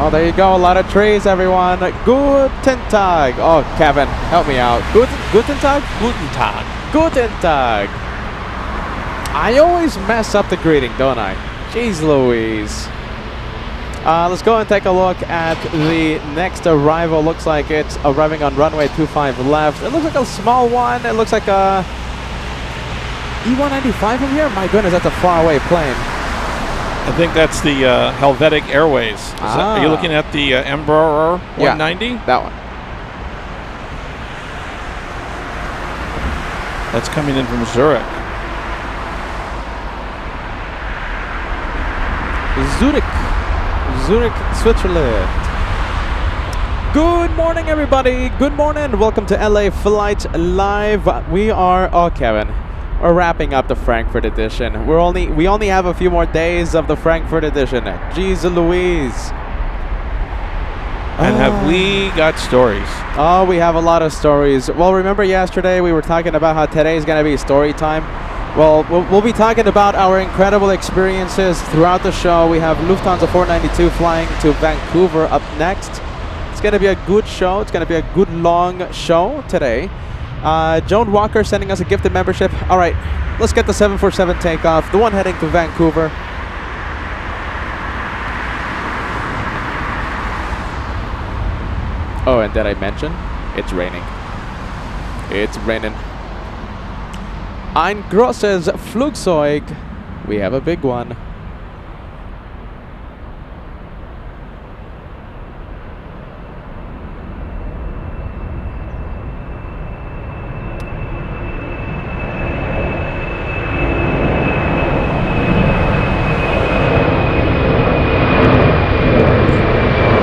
Oh, there you go. A lot of trees, everyone. Guten Tag. Oh, Kevin, help me out. Guten Tag? Guten Tag. Guten Tag. I always mess up the greeting, don't I? Jeez Louise. Let's go and take a look at the next arrival. Looks like it's arriving on runway 25 left. It looks like a small one. It looks like a E195 from here. My goodness, that's a faraway plane. I think that's the Helvetic Airways. Are you looking at the Embraer 190? Yeah, that one. That's coming in from Zurich. Zurich, Switzerland. Good morning, everybody. Good morning. Welcome to LA Flight Live. We are, Kevin, we're wrapping up the Frankfurt edition. We only have a few more days of the Frankfurt edition. Jeez Louise. And have we got stories? Oh, we have a lot of stories. Well, remember yesterday we were talking about how today is going to be story time? Well, we'll be talking about our incredible experiences throughout the show. We have Lufthansa 492 flying to Vancouver up next. It's going to be a good show. It's going to be a good long show today. Joan Walker sending us a gifted membership. All right, let's get the 747 takeoff, the one heading to Vancouver. Oh, and did I mention? It's raining. It's raining. Ein großes Flugzeug. We have a big one.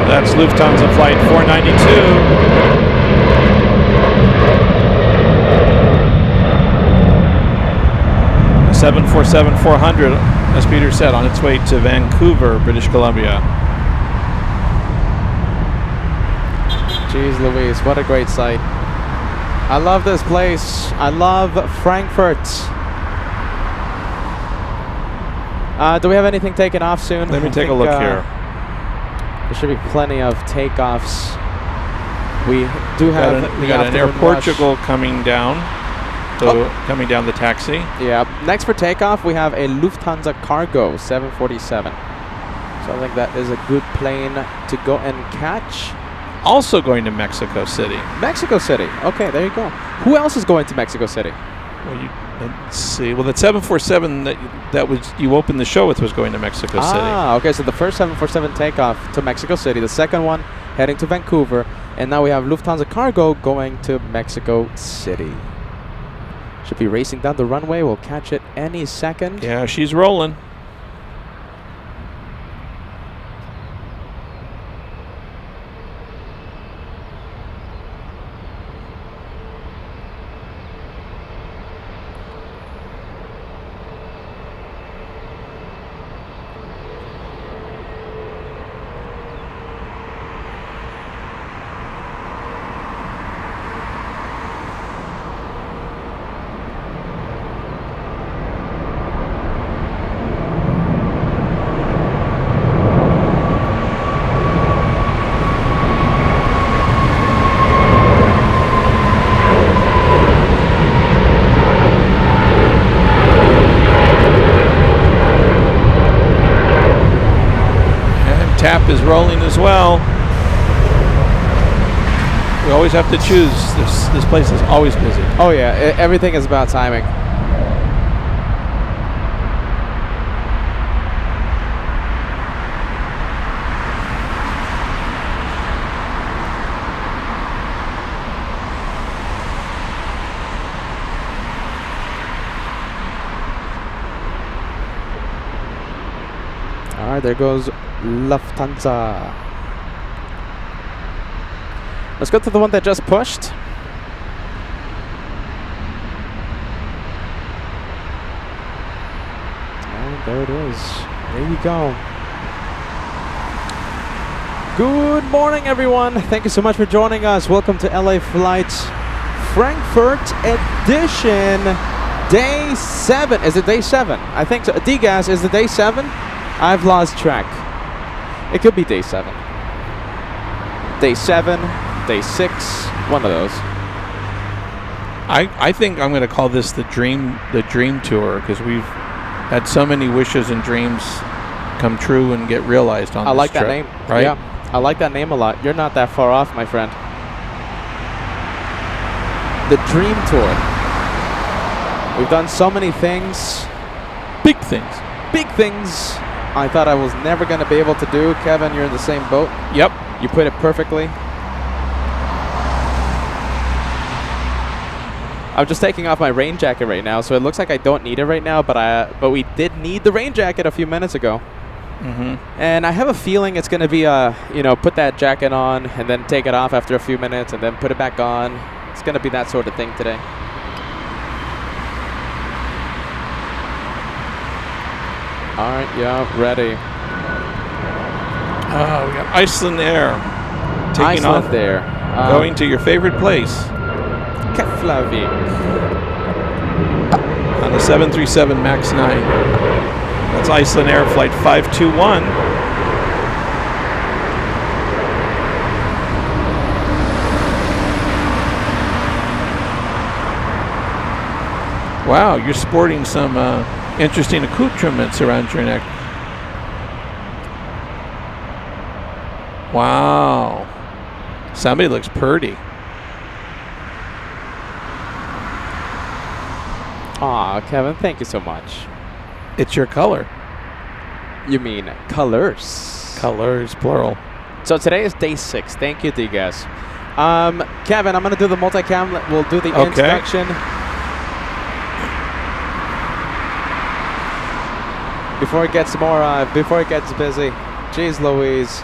That's Lufthansa Flight 492. 747-400, as Peter said, on its way to Vancouver, British Columbia. Jeez Louise, what a great sight. I love this place. I love Frankfurt. Do we have anything taken off soon? Let me take a look here. There should be plenty of takeoffs. We do have we got an Air Portugal coming down. So coming down the taxi. Yeah. Next for takeoff, we have a Lufthansa Cargo 747. So I think that is a good plane to go and catch. Also going to Mexico City. Mexico City. Okay, there you go. Who else is going to Mexico City? Well, let's see. Well, the 747 that was you opened the show with was going to Mexico City. Ah, okay. So the first 747 takeoff to Mexico City. The second one heading to Vancouver. And now we have Lufthansa Cargo going to Mexico City. Should be racing down the runway. We'll catch it any second. Yeah, she's rolling. Tap is rolling as well. We always have to choose. This place is always busy. Oh yeah, everything is about timing. All right, there goes Lufthansa. Let's go to the one that just pushed. And there it is. There you go. Good morning, everyone. Thank you so much for joining us. Welcome to LA Flight Frankfurt edition. Day 7. Is it day 7? I think so. DGAS, is it day 7? I've lost track. It could be day 7. day 7, day 6, one of those. I think I'm going to call this the dream tour, because we've had so many wishes and dreams come true and get realized on this trip. I like that name. Right? Yeah, I like that name a lot. You're not that far off, my friend. The dream tour. We've done so many things. Big things. Big things I thought I was never going to be able to do. Kevin, you're in the same boat. Yep. You put it perfectly. I'm just taking off my rain jacket right now, so it looks like I don't need it right now, but we did need the rain jacket a few minutes ago. And I have a feeling it's going to be, put that jacket on and then take it off after a few minutes and then put it back on. It's going to be that sort of thing today. All right, yeah, ready. We got Iceland Air. Taking Iceland off, there. going to your favorite place. Keflavik. On the 737 MAX 9. That's Iceland Air Flight 521. Wow, you're sporting some interesting accoutrements around your neck. Wow. Somebody looks pretty. Aw, Kevin, thank you so much. It's your color. You mean colors. Colors, plural. So today is day 6. Thank you to you guys. Kevin, I'm going to do the multicam. We'll do the inspection. Before it gets busy. Jeez Louise.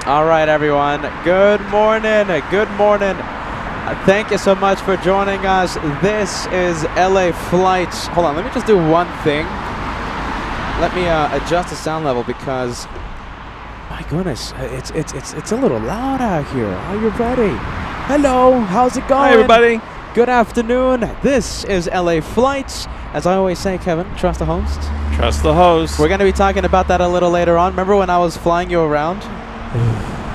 All right, everyone. Good morning. Good morning. Thank you so much for joining us. This is LA Flights. Hold on, let me just do one thing. Let me adjust the sound level because, my goodness, it's a little loud out here. Are you ready? Hello, how's it going? Hi, everybody. Good afternoon. This is LA Flights. As I always say, Kevin, trust the host. Trust the host. We're going to be talking about that a little later on. Remember when I was flying you around?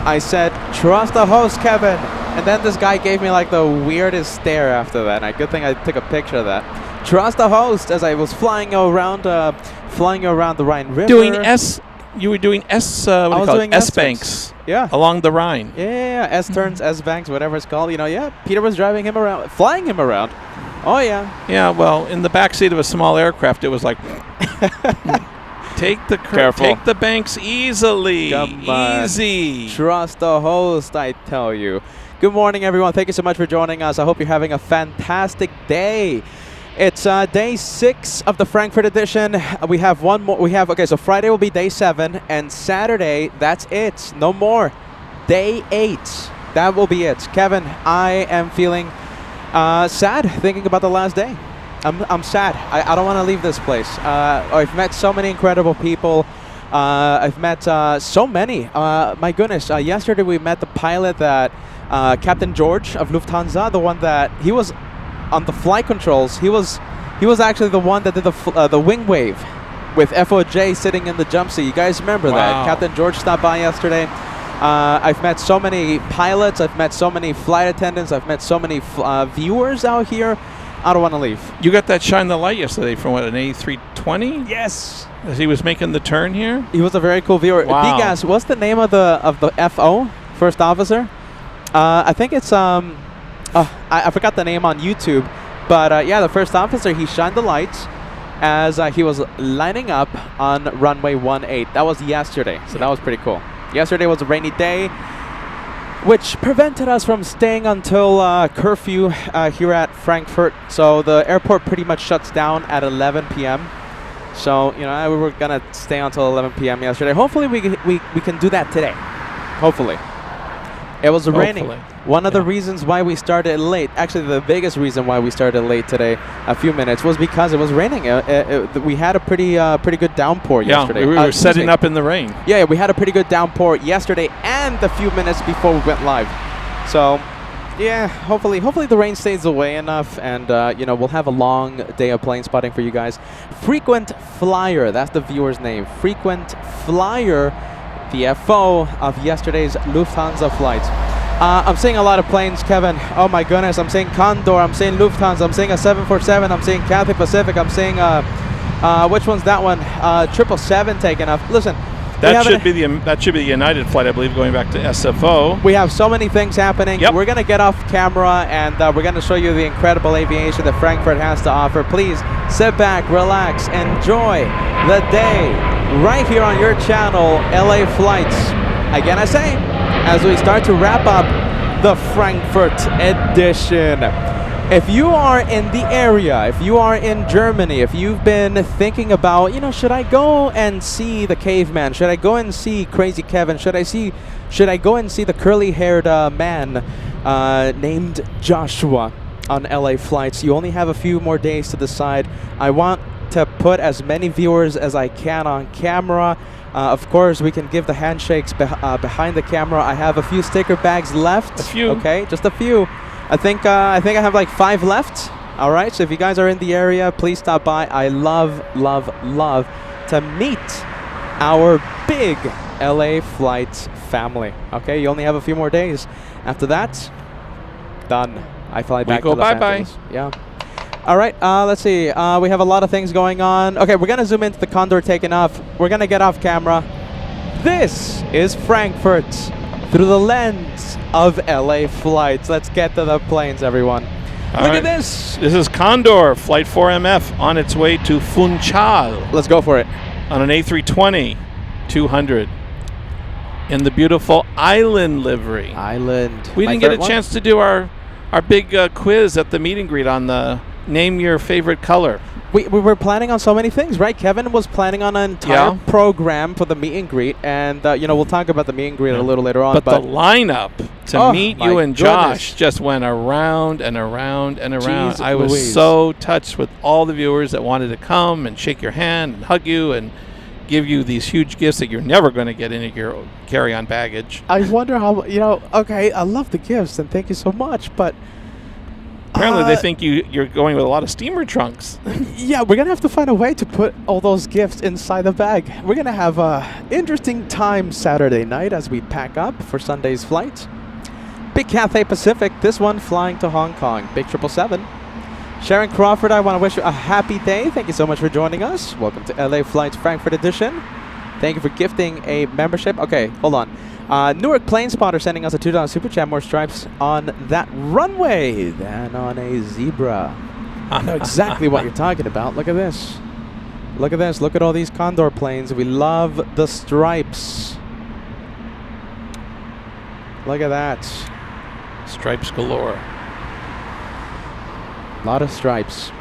I said, trust the host, Kevin. And then this guy gave me like the weirdest stare after that. And good thing I took a picture of that. Trust the host as I was flying you around the Rhine River. You were doing S banks. Yeah. Along the Rhine. Yeah. S turns, S banks, whatever it's called. Peter was driving him around, flying him around. Oh yeah. Yeah. Well, in the backseat of a small aircraft, it was like, take the banks easily. Come on. Easy. Trust the host, I tell you. Good morning, everyone. Thank you so much for joining us. I hope you're having a fantastic day. It's day 6 of the Frankfurt edition. We have one more. So Friday will be day 7, and Saturday, that's it. No more. Day 8. That will be it. Kevin, I am feeling sad thinking about the last day. I'm sad. I don't want to leave this place. I've met so many incredible people. I've met so many. My goodness. Yesterday we met the pilot that Captain George of Lufthansa, the one that he was on the flight controls. He was actually the one that did the wing wave with FOJ sitting in the jump seat. You guys remember that? Captain George stopped by yesterday. I've met so many pilots. I've met so many flight attendants. I've met so many viewers out here. I don't want to leave. You got that shine the light yesterday from an A320? Yes. As he was making the turn here? He was a very cool viewer. Wow. Digas, what's the name of the FO, first officer? I think it's I forgot the name on YouTube, but yeah, the first officer, he shined the lights as he was lining up on runway 18. That was yesterday, so that was pretty cool. Yesterday was a rainy day, which prevented us from staying until curfew here at Frankfurt. So the airport pretty much shuts down at 11 p.m. So, we were going to stay until 11 p.m. yesterday. Hopefully we can do that today. Hopefully. It was raining. One of the reasons why we started late, actually the biggest reason why we started late today, a few minutes, was because it was raining. We had a pretty good downpour yesterday. We were setting up in the rain. Yeah, we had a pretty good downpour yesterday and a few minutes before we went live. So, yeah, hopefully the rain stays away enough, and we'll have a long day of plane spotting for you guys. Frequent Flyer, that's the viewer's name. Frequent Flyer the FO of yesterday's Lufthansa flight. I'm seeing a lot of planes, Kevin. Oh my goodness, I'm seeing Condor, I'm seeing Lufthansa, I'm seeing a 747, I'm seeing Cathay Pacific, I'm seeing, which one's that one? 777 taking off. Listen. That should be the United flight, I believe, going back to SFO. We have so many things happening. Yep. We're going to get off camera and we're going to show you the incredible aviation that Frankfurt has to offer. Please sit back, relax, enjoy the day right here on your channel, LA Flights. Again, I say, as we start to wrap up the Frankfurt edition. If you are in the area, if you are in Germany, if you've been thinking about, should I go and see the caveman? Should I go and see Crazy Kevin? Should I go and see the curly-haired man named Joshua on LA Flights? You only have a few more days to decide. I want to put as many viewers as I can on camera. Of course, we can give the handshakes behind the camera. I have a few sticker bags left. A few. Okay, just a few. I think I have like 5 left. All right, so if you guys are in the area, please stop by. I love, love, love to meet our big LA Flights family. Okay, you only have a few more days. After that, done. I fly back to Los Angeles. Yeah. All right, let's see. We have a lot of things going on. Okay, we're gonna zoom into the Condor taking off. We're gonna get off camera. This is Frankfurt through the lens of LA Flights. Let's get to the planes, everyone. Look at this. This is Condor, Flight 4MF, on its way to Funchal. Let's go for it. On an A320-200 in the beautiful Island livery. Island. We didn't get a chance to do our big quiz at the meet and greet on the name your favorite color. We were planning on so many things, right? Kevin was planning on an entire program for the meet and greet, and we'll talk about the meet and greet a little later on. But the lineup to meet you and Josh just went around and around and around. Jeez I was Louise. so touched with all the viewers that wanted to come and shake your hand and hug you and give you these huge gifts that you're never going to get in your carry-on baggage. I wonder how, okay, I love the gifts, and thank you so much, but apparently they think you're going with a lot of steamer trunks. Yeah, we're going to have to find a way to put all those gifts inside the bag. We're going to have an interesting time Saturday night as we pack up for Sunday's flight. Big Cathay Pacific, this one flying to Hong Kong. Big 777. Sharon Crawford, I want to wish you a happy day. Thank you so much for joining us. Welcome to LA Flights Frankfurt edition. Thank you for gifting a membership. Okay, hold on. Newark Plane Spotter sending us a $2 super chat. More stripes on that runway than on a zebra. I know exactly what you're talking about. Look at this. Look at this. Look at all these Condor planes. We love the stripes. Look at that. Stripes galore. A lot of stripes.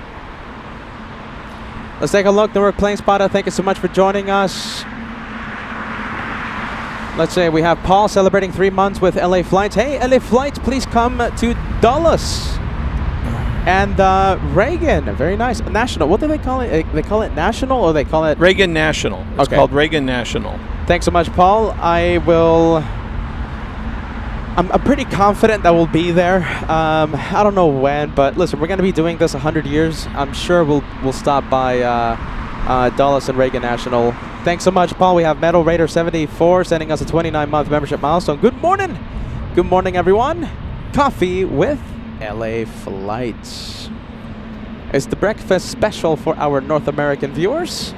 Let's take a look. Newark Plane Spotter, thank you so much for joining us. Let's say we have Paul celebrating 3 months with LA Flights. Hey, LA Flights, please come to Dulles. And Reagan, very nice. National, what do they call it? They call it National, or they call it? Reagan National. It's called Reagan National. Thanks so much, Paul. I'm pretty confident that we'll be there. I don't know when, but listen, we're going to be doing this 100 years. I'm sure we'll stop by Dulles and Reagan National. Thanks so much, Paul. We have Metal Raider 74 sending us a 29-month membership milestone. Good morning. Good morning, everyone. Coffee with LA Flights. It's the breakfast special for our North American viewers.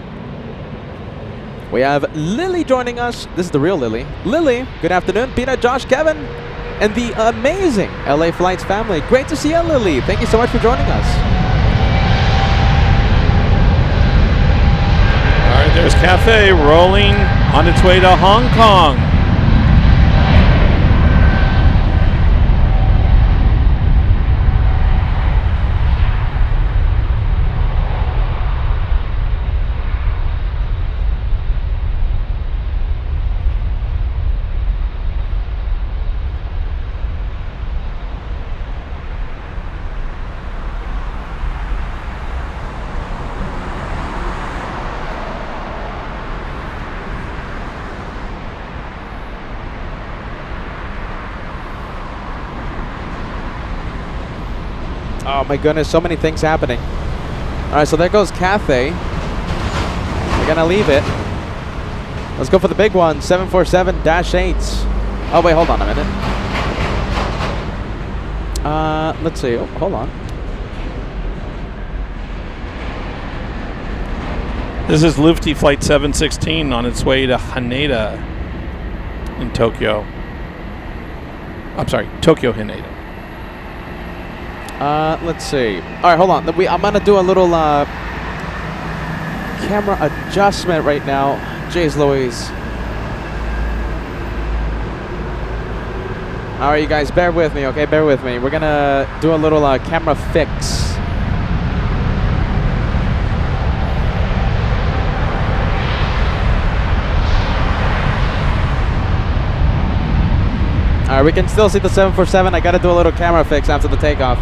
We have Lily joining us. This is the real Lily. Lily, good afternoon. Peanut, Josh, Kevin, and the amazing LA Flights family. Great to see you, Lily. Thank you so much for joining us. All right, there's Cathay rolling on its way to Hong Kong. Oh my goodness, so many things happening. All right, so there goes Cathay. We're gonna leave it. Let's go for the big one, 747-8s. Oh, wait, hold on a minute. Let's see. Oh, hold on. This is Lufty Flight 716 on its way to Haneda in Tokyo. I'm sorry, Tokyo Haneda. Let's see. All right, hold on. I'm going to do a little camera adjustment right now. Jeez Louise. All right, you guys, bear with me, okay? Bear with me. We're going to do a little camera fix. All right, we can still see the 747. I got to do a little camera fix after the takeoff.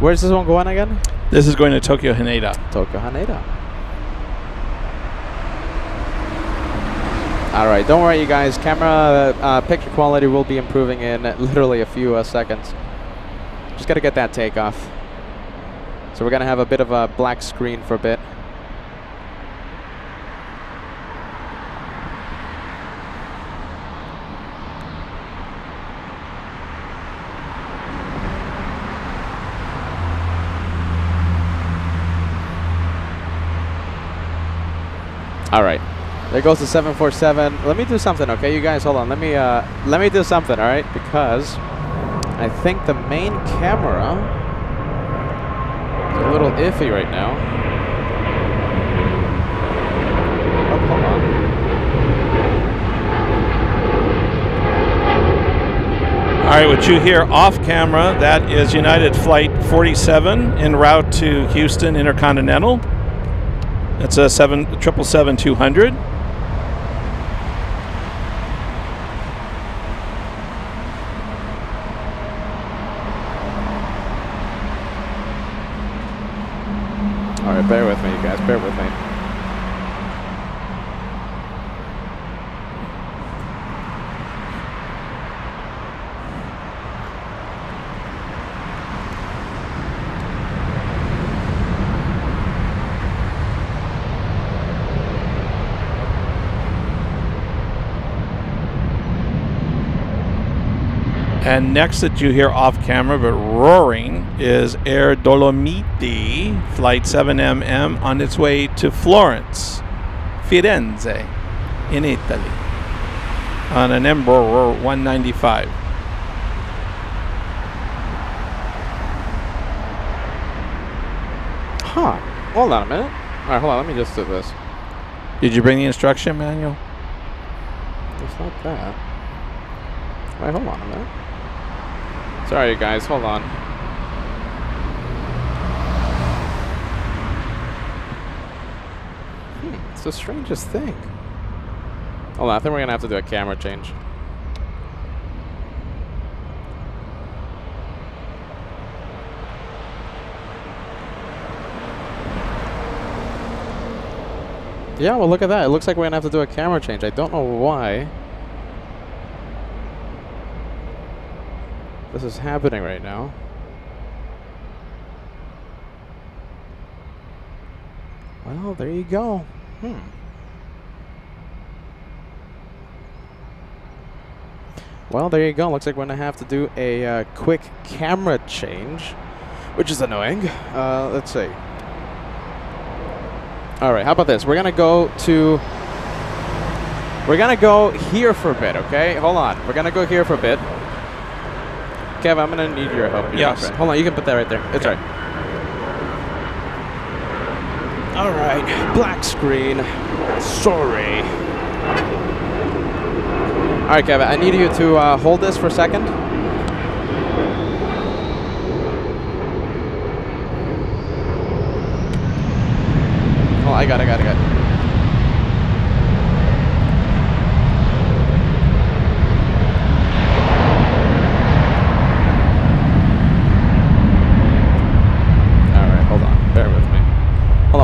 Where's this one going again? This is going to Tokyo Haneda. Tokyo Haneda. All right, don't worry, you guys. Camera picture quality will be improving in literally a few seconds. Just got to get that takeoff. So we're going to have a bit of a black screen for a bit. All right, there goes the 747. Let me do something, okay, you guys. Hold on. Let me do something, all right, because I think the main camera is a little iffy right now. Oh, hold on. All right, what you hear off camera, that is United Flight 47 en route to Houston Intercontinental. That's a 777-200. All right, bear with me, you guys. Bear with me. And next that you hear off camera but roaring is Air Dolomiti Flight 7MM on its way to Florence, Firenze, in Italy, on an Embraer 195. Huh. Hold on a minute. All right, hold on. Let me just do this. Did you bring the instruction manual? It's not that. Wait, hold on a minute. Sorry, you guys. Hold on. It's the strangest thing. Hold on. I think we're going to have to do a camera change. Yeah, well, look at that. It looks like we're going to have to do a camera change. I don't know why this is happening right now. Well, there you go. Well, there you go. Looks like we're going to have to do a quick camera change, which is annoying. Let's see. All right, how about this? We're going to go here for a bit, okay? Hold on. We're going to go here for a bit. Kev, I'm going to need your help. Yes. Hold on, you can put that right there. It's okay. All right, black screen. Sorry. All right, Kev, I need you to hold this for a second. Oh, I got it.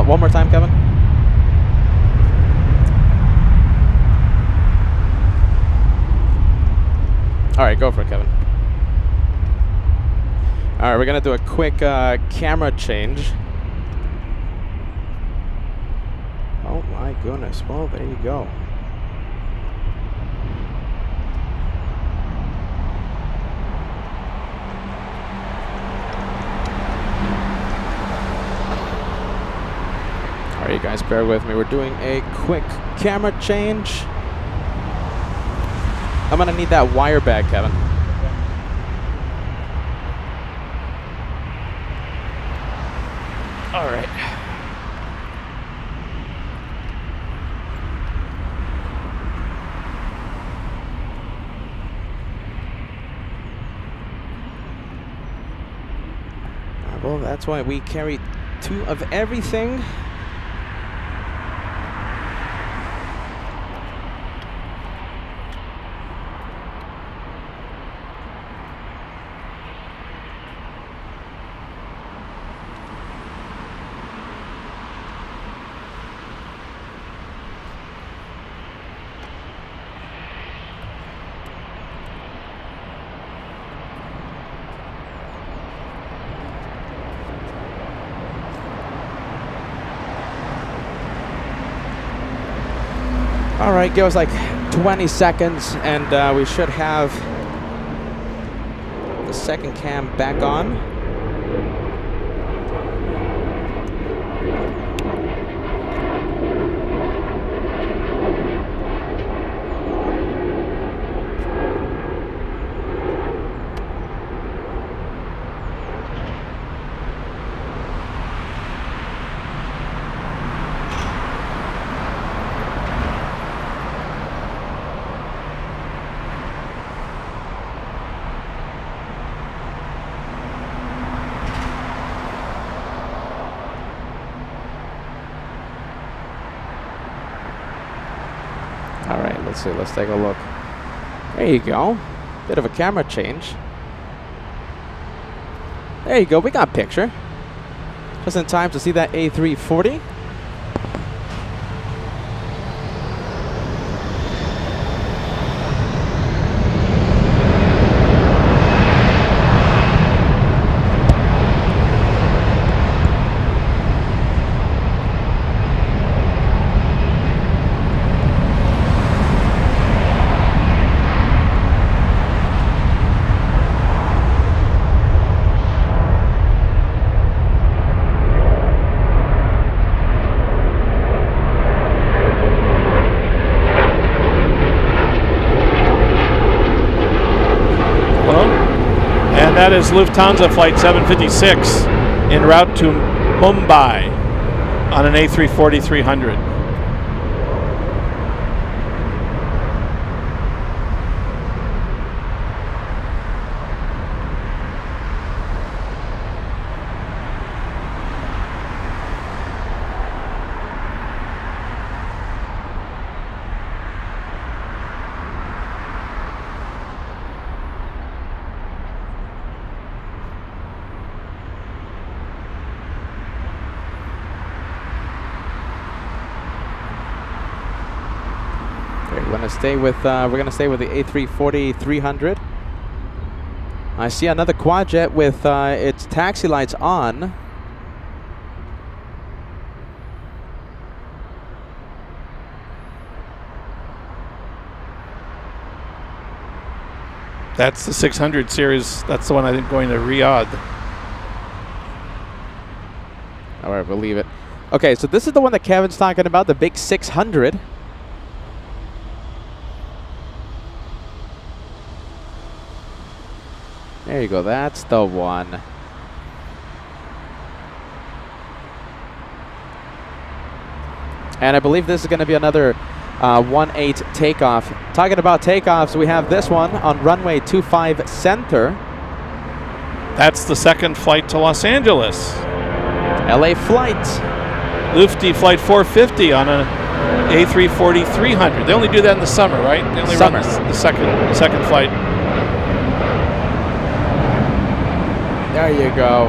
One more time, Kevin. All right, go for it, Kevin. All right, we're gonna do a quick camera change. Oh my goodness, well, there you go. All right, you guys, bear with me. We're doing a quick camera change. I'm gonna need that wire back, Kevin. All right. Well, that's why we carry 2 of everything. All right, give us like 20 seconds and we should have the second cam back on. All right, let's see, let's take a look. There you go. Bit of a camera change. There you go, we got a picture. Just in time to see that A340. That is Lufthansa Flight 756 en route to Mumbai on an A340-300. We're gonna stay with the A340-300. I see another quadjet with its taxi lights on. That's the 600 series. That's the one I think going to Riyadh. All right, believe it. Okay, so this is the one that Kevin's talking about, the big 600. There you go, that's the one. And I believe this is going to be another 1-8 takeoff. Talking about takeoffs, we have this one on runway 25 center. That's the second flight to Los Angeles. LA flight. Lufty Flight 450 on a A340-300. They only do that in the summer, right? They only Summer. run the second flight. There you go.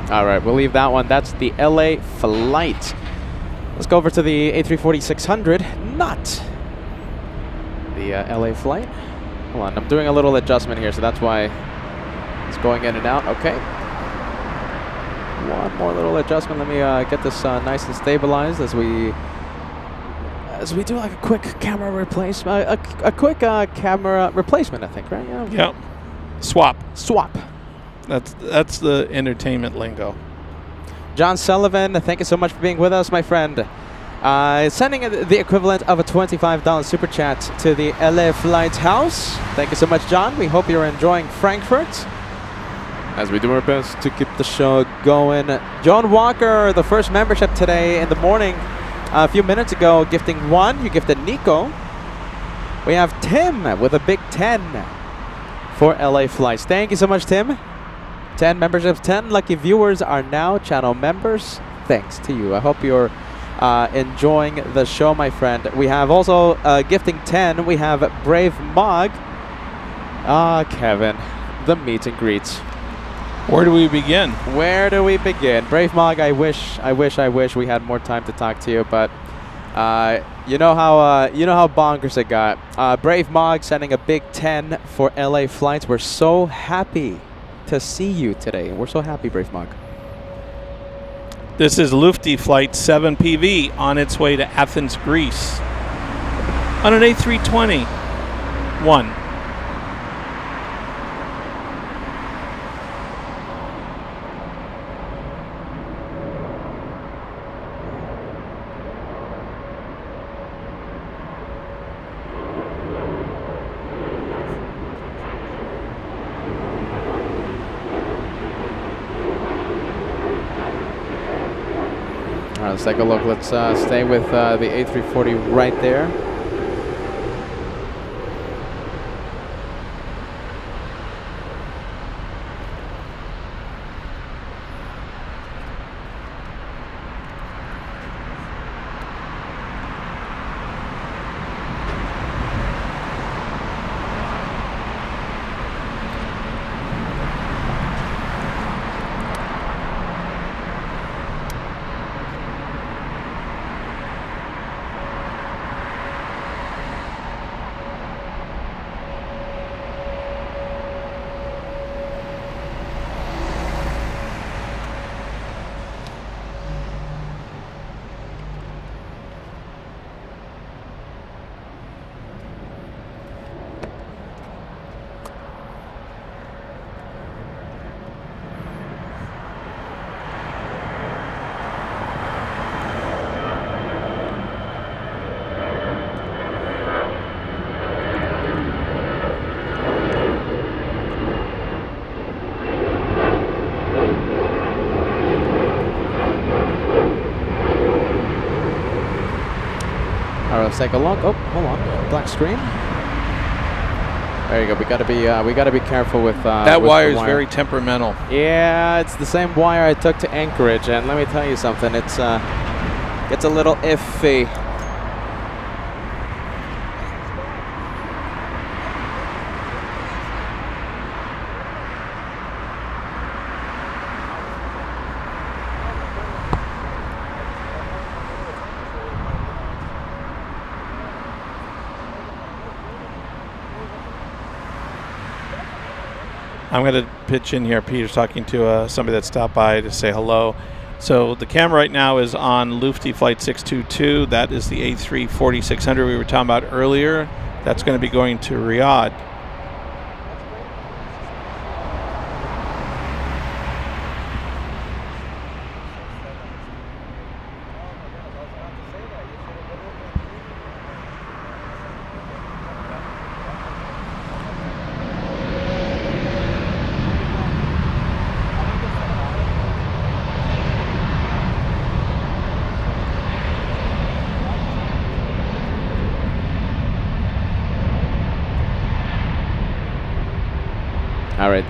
All right, we'll leave that one. That's the LA flight. Let's go over to the A340-600, not the LA flight. Hold on, I'm doing a little adjustment here, so that's why it's going in and out. Okay. One more little adjustment. Let me get this nice and stabilized as we do like a quick camera replacement, a quick camera replacement, I think, right? Yeah. Yep. Swap. Swap. That's the entertainment lingo. John Sullivan, thank you so much for being with us, my friend. Sending the equivalent of a $25 super chat to the LA Flight House. Thank you so much, John. We hope you're enjoying Frankfurt as we do our best to keep the show going. John Walker, the first membership today in the morning, a few minutes ago, gifting 1. You gifted Nico. We have Tim with a big 10 for LA Flights. Thank you so much, Tim. 10 memberships, 10 lucky viewers are now channel members. Thanks to you. I hope you're enjoying the show, my friend. We have also gifting 10. We have Brave Mog. Kevin, the meet and greets. Where do we begin? Where do we begin? Brave Mog, I wish we had more time to talk to you, but you know how bonkers it got. Brave Mog sending a big 10 for LA Flights. We're so happy to see you today. We're so happy, Brave Mog. This is Lufty Flight 7PV on its way to Athens, Greece on an A320-1. Let's take a look. Let's stay with the A340 right there. Let's take a look. Oh, hold on. Black screen. There you go. We gotta be careful with that with wire the is very temperamental. Yeah, it's the same wire I took to Anchorage, and let me tell you something. It's a little iffy. I'm going to pitch in here. Peter's talking to somebody that stopped by to say hello. So the camera right now is on Lufty Flight 622. That is the A340-600 we were talking about earlier. That's going to be going to Riyadh. All right,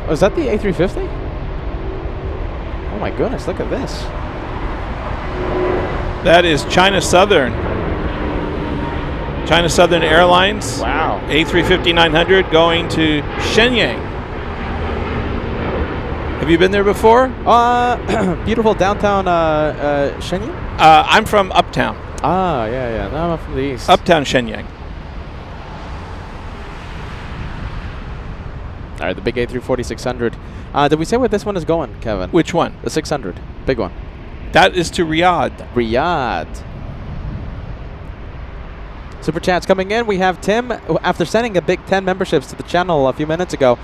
is that the A350? Oh my goodness, look at this. That is China Southern Airlines. Wow. A350-900 going to Shenyang. Have you been there before? Beautiful downtown Shenyang? I'm from Uptown. Ah, yeah. No, I'm from the east. Uptown Shenyang. All right, the big A340-600. Did we say where this one is going, Kevin? Which one? The 600. Big one. That is to Riyadh. Riyadh. Super chats coming in. We have Tim, after sending a big 10 memberships to the channel a few minutes ago.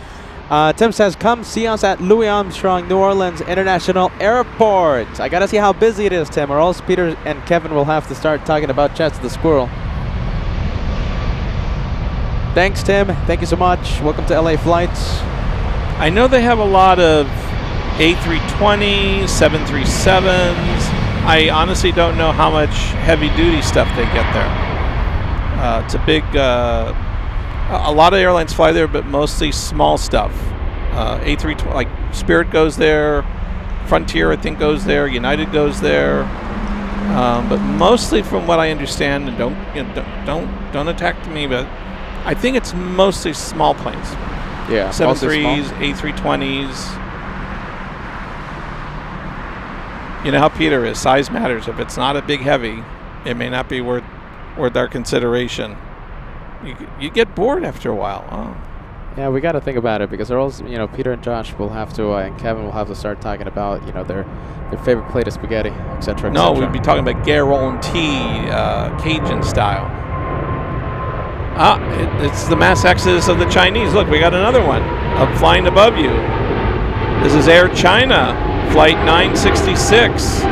Tim says, come see us at Louis Armstrong New Orleans International Airport. I got to see how busy it is, Tim, or else Peter and Kevin will have to start talking about Chats the Squirrel. Thanks, Tim. Thank you so much. Welcome to LA Flights. I know they have a lot of A320s, 737s. I honestly don't know how much heavy-duty stuff they get there. It's a big... a lot of airlines fly there, but mostly small stuff. A320, like Spirit goes there, Frontier I think goes there, United goes there, but mostly from what I understand, and don't attack me, but I think it's mostly small planes. Yeah, 73s, A320s. You know how Peter is. Size matters. If it's not a big heavy, it may not be worth our consideration. You get bored after a while. Oh. Yeah, we got to think about it because or else, Peter and Josh will have to, and Kevin will have to start talking about, their favorite plate of spaghetti, etc. No, we'd be talking about guarantee, Cajun style. It's the mass exodus of the Chinese. Look, we got another one up flying above you. This is Air China, flight 966,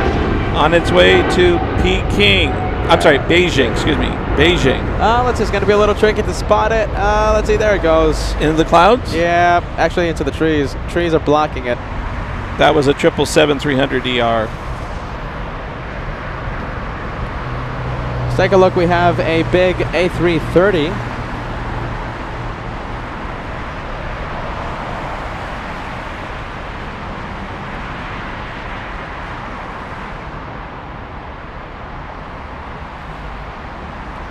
on its way to Peking. I'm sorry, Beijing, excuse me. Beijing. Let's see, it's going to be a little tricky to spot it. Let's see, there it goes. Into the clouds? Yeah, actually into the trees. Trees are blocking it. That was a 777-300ER. Let's take a look. We have a big A330.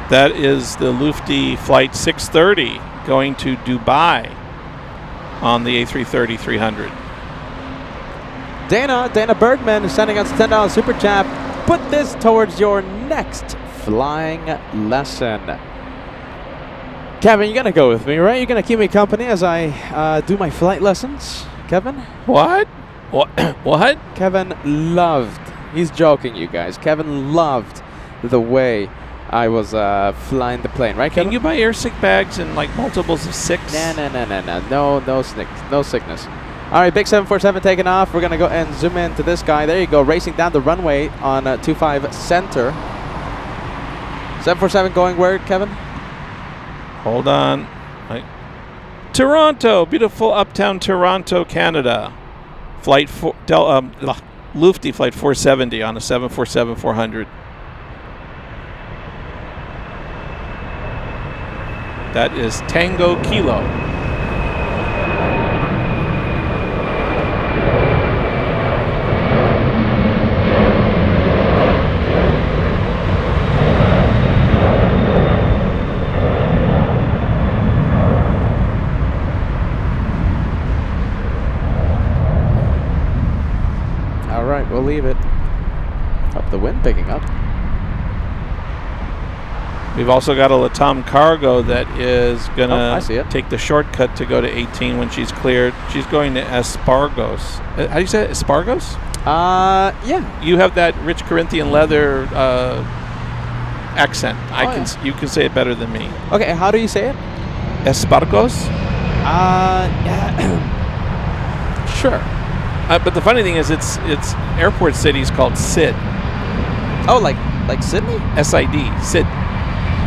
That is the Lufty Flight 630 going to Dubai on the A330-300. Dana Bergman is sending us a $10 super chat. Put this towards your next flying lesson. Kevin, you're going to go with me, right? You're going to keep me company as I do my flight lessons, Kevin? What? What? Kevin loved, he's joking, you guys. Kevin loved the way I was flying the plane, right, Kevin? Can you buy air sick bags in like multiples of 6? No sickness. All right, big 747 taking off. We're going to go and zoom into this guy. There you go, racing down the runway on 25 center. 747 going where, Kevin? Hold on. Toronto, beautiful uptown Toronto, Canada. Lufty Flight 470 on a 747-400. That is Tango Kilo. All right, we'll leave it. Up the wind picking up. We've also got a Latam Cargo that is going to take the shortcut to go to 18 when she's cleared. She's going to Espargos. How do you say it? Espargos? Yeah. You have that rich Corinthian leather accent. You can say it better than me. Okay, how do you say it? Espargos? Yeah. Sure. But the funny thing is it's airport cities called SID. Oh, like Sydney? SID. SID.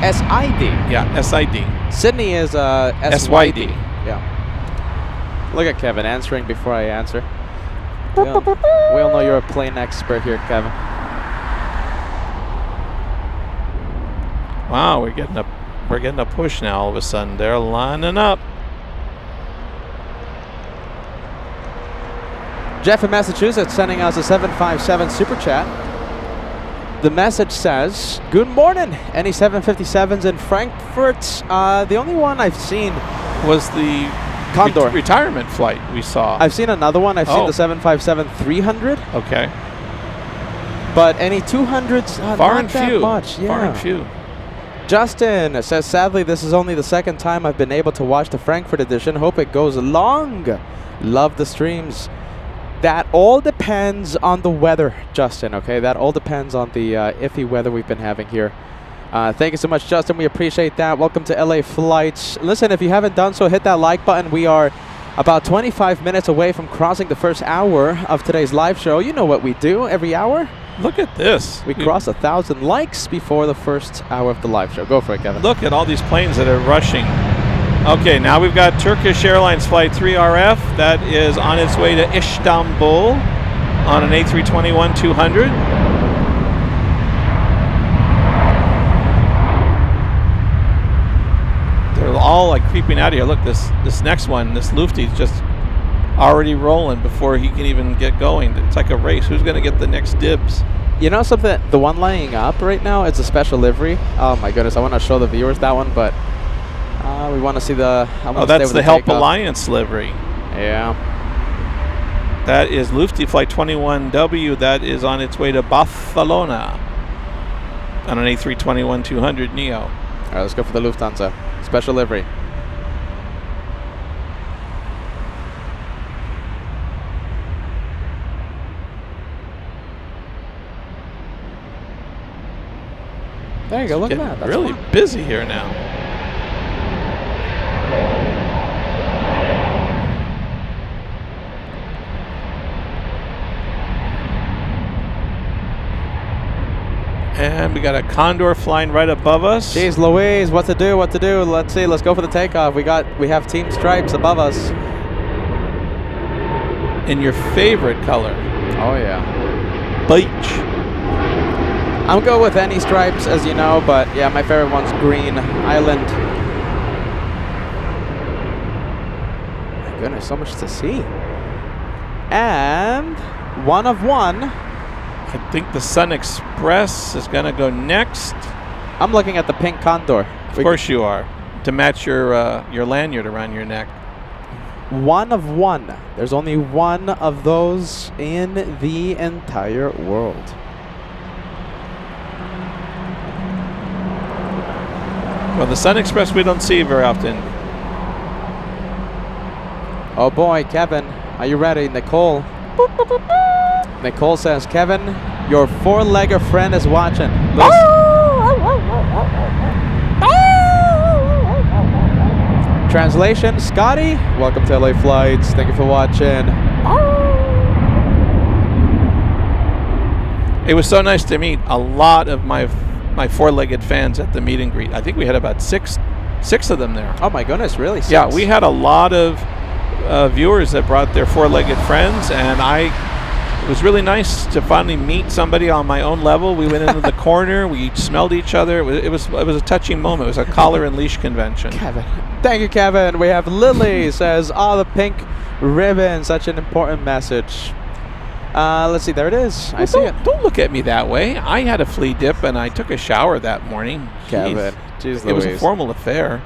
SID. Yeah, SID. Sydney is SYD. Yeah. Look at Kevin answering before I answer. We all know you're a plane expert here, Kevin. Wow, we're getting a push now all of a sudden. They're lining up. Jeff in Massachusetts sending us a 757 super chat. The message says, good morning. Any 757s in Frankfurt? The only one I've seen was the Condor. retirement flight we saw. I've seen another one. I've seen the 757-300. Okay. But any 200s, Far not and that few. much. Yeah. Far and few. Justin says, sadly, this is only the second time I've been able to watch the Frankfurt edition. Hope it goes long. Love the streams. That all depends on the weather, Justin, okay? That all depends on the iffy weather we've been having here. Thank you so much, Justin. We appreciate that. Welcome to LA Flights. Listen, if you haven't done so, hit that like button. We are about 25 minutes away from crossing the first hour of today's live show. You know what we do every hour. Look at this. We cross 1,000 likes before the first hour of the live show. Go for it, Kevin. Look at all these planes that are rushing. Okay, now we've got Turkish Airlines Flight 3RF. That is on its way to Istanbul on an A321-200. They're all like creeping out of here. Look, this next one, this Lufty's just already rolling before he can even get going. It's like a race. Who's going to get the next dibs? You know something? The one laying up right now is a special livery. Oh my goodness, I want to show the viewers that one, but we want to see the... Oh, that's the Help Alliance livery. Yeah. That is Lufty Flight 21W. That is on its way to Barcelona on an A321-200 Neo. All right, let's go for the Lufthansa. Special livery. There you go, look at that. That's really fun. Busy here now. And we got a Condor flying right above us. Jeez Louise, what to do, what to do? Let's see, let's go for the takeoff. We have Team Stripes above us. In your favorite color. Oh yeah. Beige. I'm going with any stripes, as you know, but yeah, my favorite one's green island. My goodness, so much to see. And one of one. I think the Sun Express is going to go next. I'm looking at the pink Condor. Of course you are, to match your lanyard around your neck. One of one. There's only one of those in the entire world. Well, the Sun Express we don't see very often. Oh boy, Kevin, are you ready? Nicole. Nicole says, Kevin, your four-legger friend is watching. Translation, Scotty, welcome to LA Flights. Thank you for watching. It was so nice to meet a lot of my four-legged fans at the meet and greet. I think we had about six of them there. Oh my goodness, really? Six? Yeah, we had a lot of viewers that brought their four-legged friends, and it was really nice to finally meet somebody on my own level. We went into the corner, we smelled each other. It was a touching moment. It was a collar and leash convention. Kevin. Thank you, Kevin. We have Lily says, oh, the pink ribbon, such an important message. Let's see, there it is. I see it. Don't look at me that way. I had a flea dip and I took a shower that morning. Kevin. Jeez, it was a formal affair.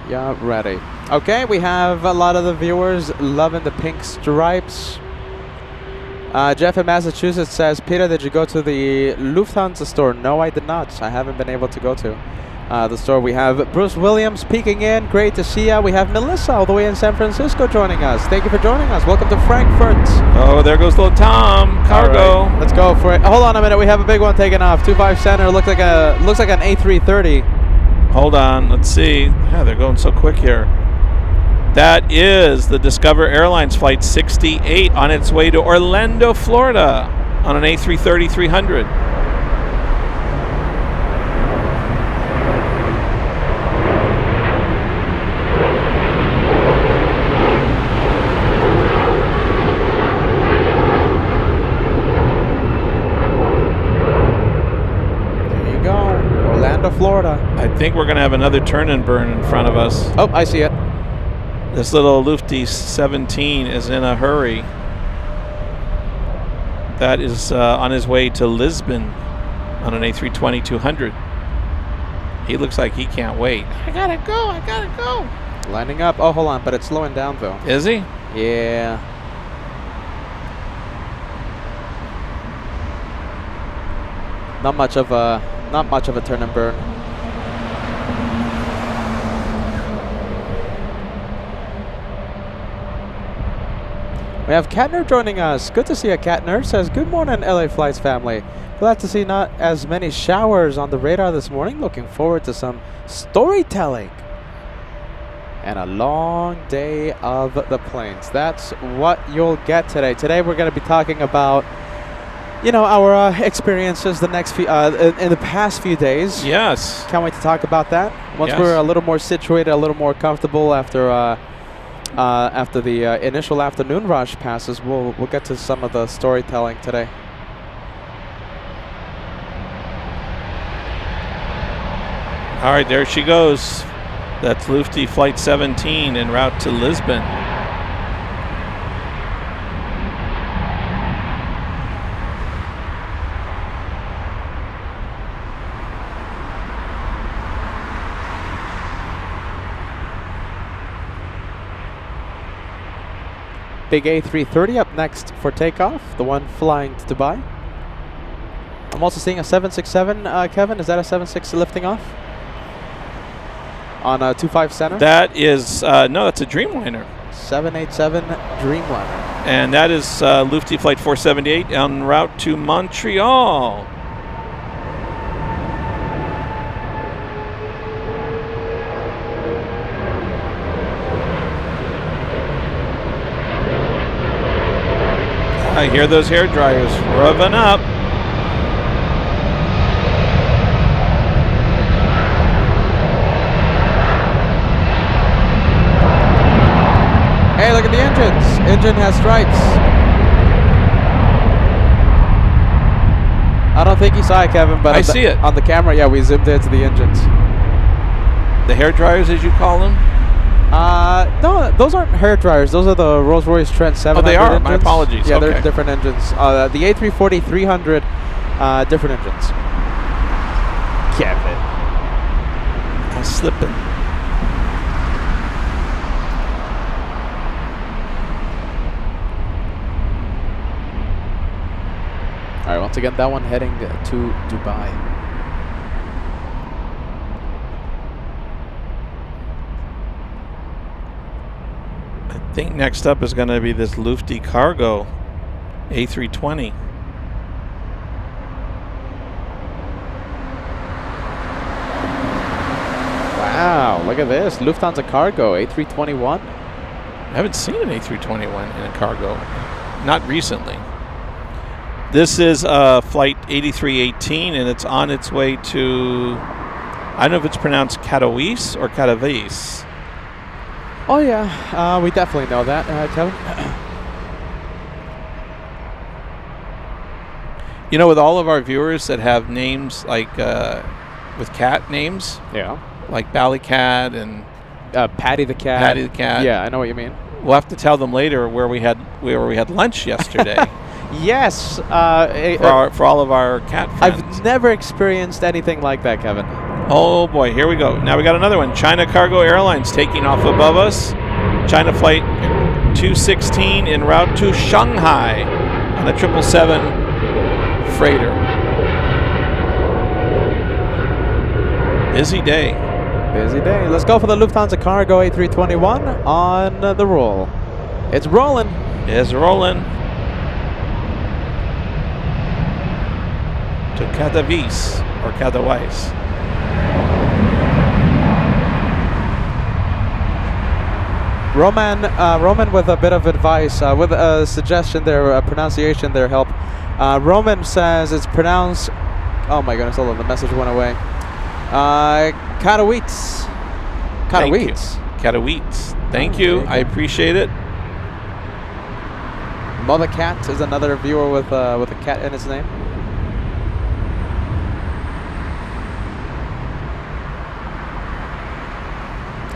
Yeah, ready. Okay, we have a lot of the viewers loving the pink stripes. Jeff in Massachusetts says, Peter, did you go to the Lufthansa store? No, I did not. I haven't been able to go to the store. We have Bruce Williams peeking in. Great to see ya. We have Melissa all the way in San Francisco joining us. Thank you for joining us. Welcome to Frankfurt. Oh, there goes little Tom. Cargo. Right, let's go for it. Hold on a minute. We have a big one taking off. 25 center. Looks like an A330. Hold on. Let's see. Yeah, they're going so quick here. That is the Discover Airlines Flight 68 on its way to Orlando, Florida on an A330-300. There you go. Orlando, Florida. I think we're going to have another turn and burn in front of us. Oh, I see it. This little Lufty 17 is in a hurry. That is on his way to Lisbon on an A320-200. He looks like he can't wait. I gotta go. Lining up. Oh, hold on, but it's slowing down though. Is he? Yeah. Not much of a turn and burn. We have Katner joining us. Good to see you, Katner. Says, good morning, LA Flights family. Glad to see not as many showers on the radar this morning. Looking forward to some storytelling and a long day of the planes. That's what you'll get today. Today we're going to be talking about, you know, our experiences the next few in the past few days. Yes. Can't wait to talk about that. Once Yes. we're a little more situated, a little more comfortable after the initial afternoon rush passes, we'll get to some of the storytelling today. All right, there she goes. That's Lufty Flight 17 en route to Lisbon. Big A330 up next for takeoff, the one flying to Dubai. I'm also seeing a 767, Kevin. Is that a 76 lifting off? On a 25 center? That is, no, that's a Dreamliner. 787 Dreamliner. And that is Lufty Flight 478 en route to Montreal. I hear those hair dryers revving up. Hey, look at the engines. Engine has stripes. I don't think you saw it, Kevin, but I see it. On the camera, yeah, we zoomed into the engines. The hair dryers, as you call them? No, those aren't hair dryers. Those are the Rolls-Royce Trent 700 Oh, they are? engines. My apologies. Yeah, Okay. they're different engines. The A340 300, different engines. Kevin. I'm slipping. All right, once again, that one heading to Dubai. I think next up is going to be this Lufty Cargo A320. Wow, look at this. Lufthansa Cargo A321. I haven't seen an A321 in a cargo. Not recently. This is Flight 8318, and it's on its way to, I don't know if it's pronounced Katowice or Katowice. Oh, yeah. We definitely know that, Kevin. You know, with all of our viewers that have names like with cat names, Yeah. like Ballycat and Patty the Cat. Patty the Cat. Yeah, I know what you mean. We'll have to tell them later where we had lunch yesterday. Yes. for all of our cat friends. I've never experienced anything like that, Kevin. Oh boy, here we go. Now we got another one. China Cargo Airlines taking off above us. China Flight 216 en route to Shanghai on a 777 freighter. Busy day. Busy day. Let's go for the Lufthansa Cargo A321 on the roll. It's rolling. It's rolling. To Katowice or Katowice. Roman with a bit of advice, with a suggestion there, a pronunciation there, help. Roman says it's pronounced, oh my goodness, hold on, the message went away. Katowice. Katowice. Katowice. Thank you. I appreciate it. Mother Cat is another viewer with a cat in his name.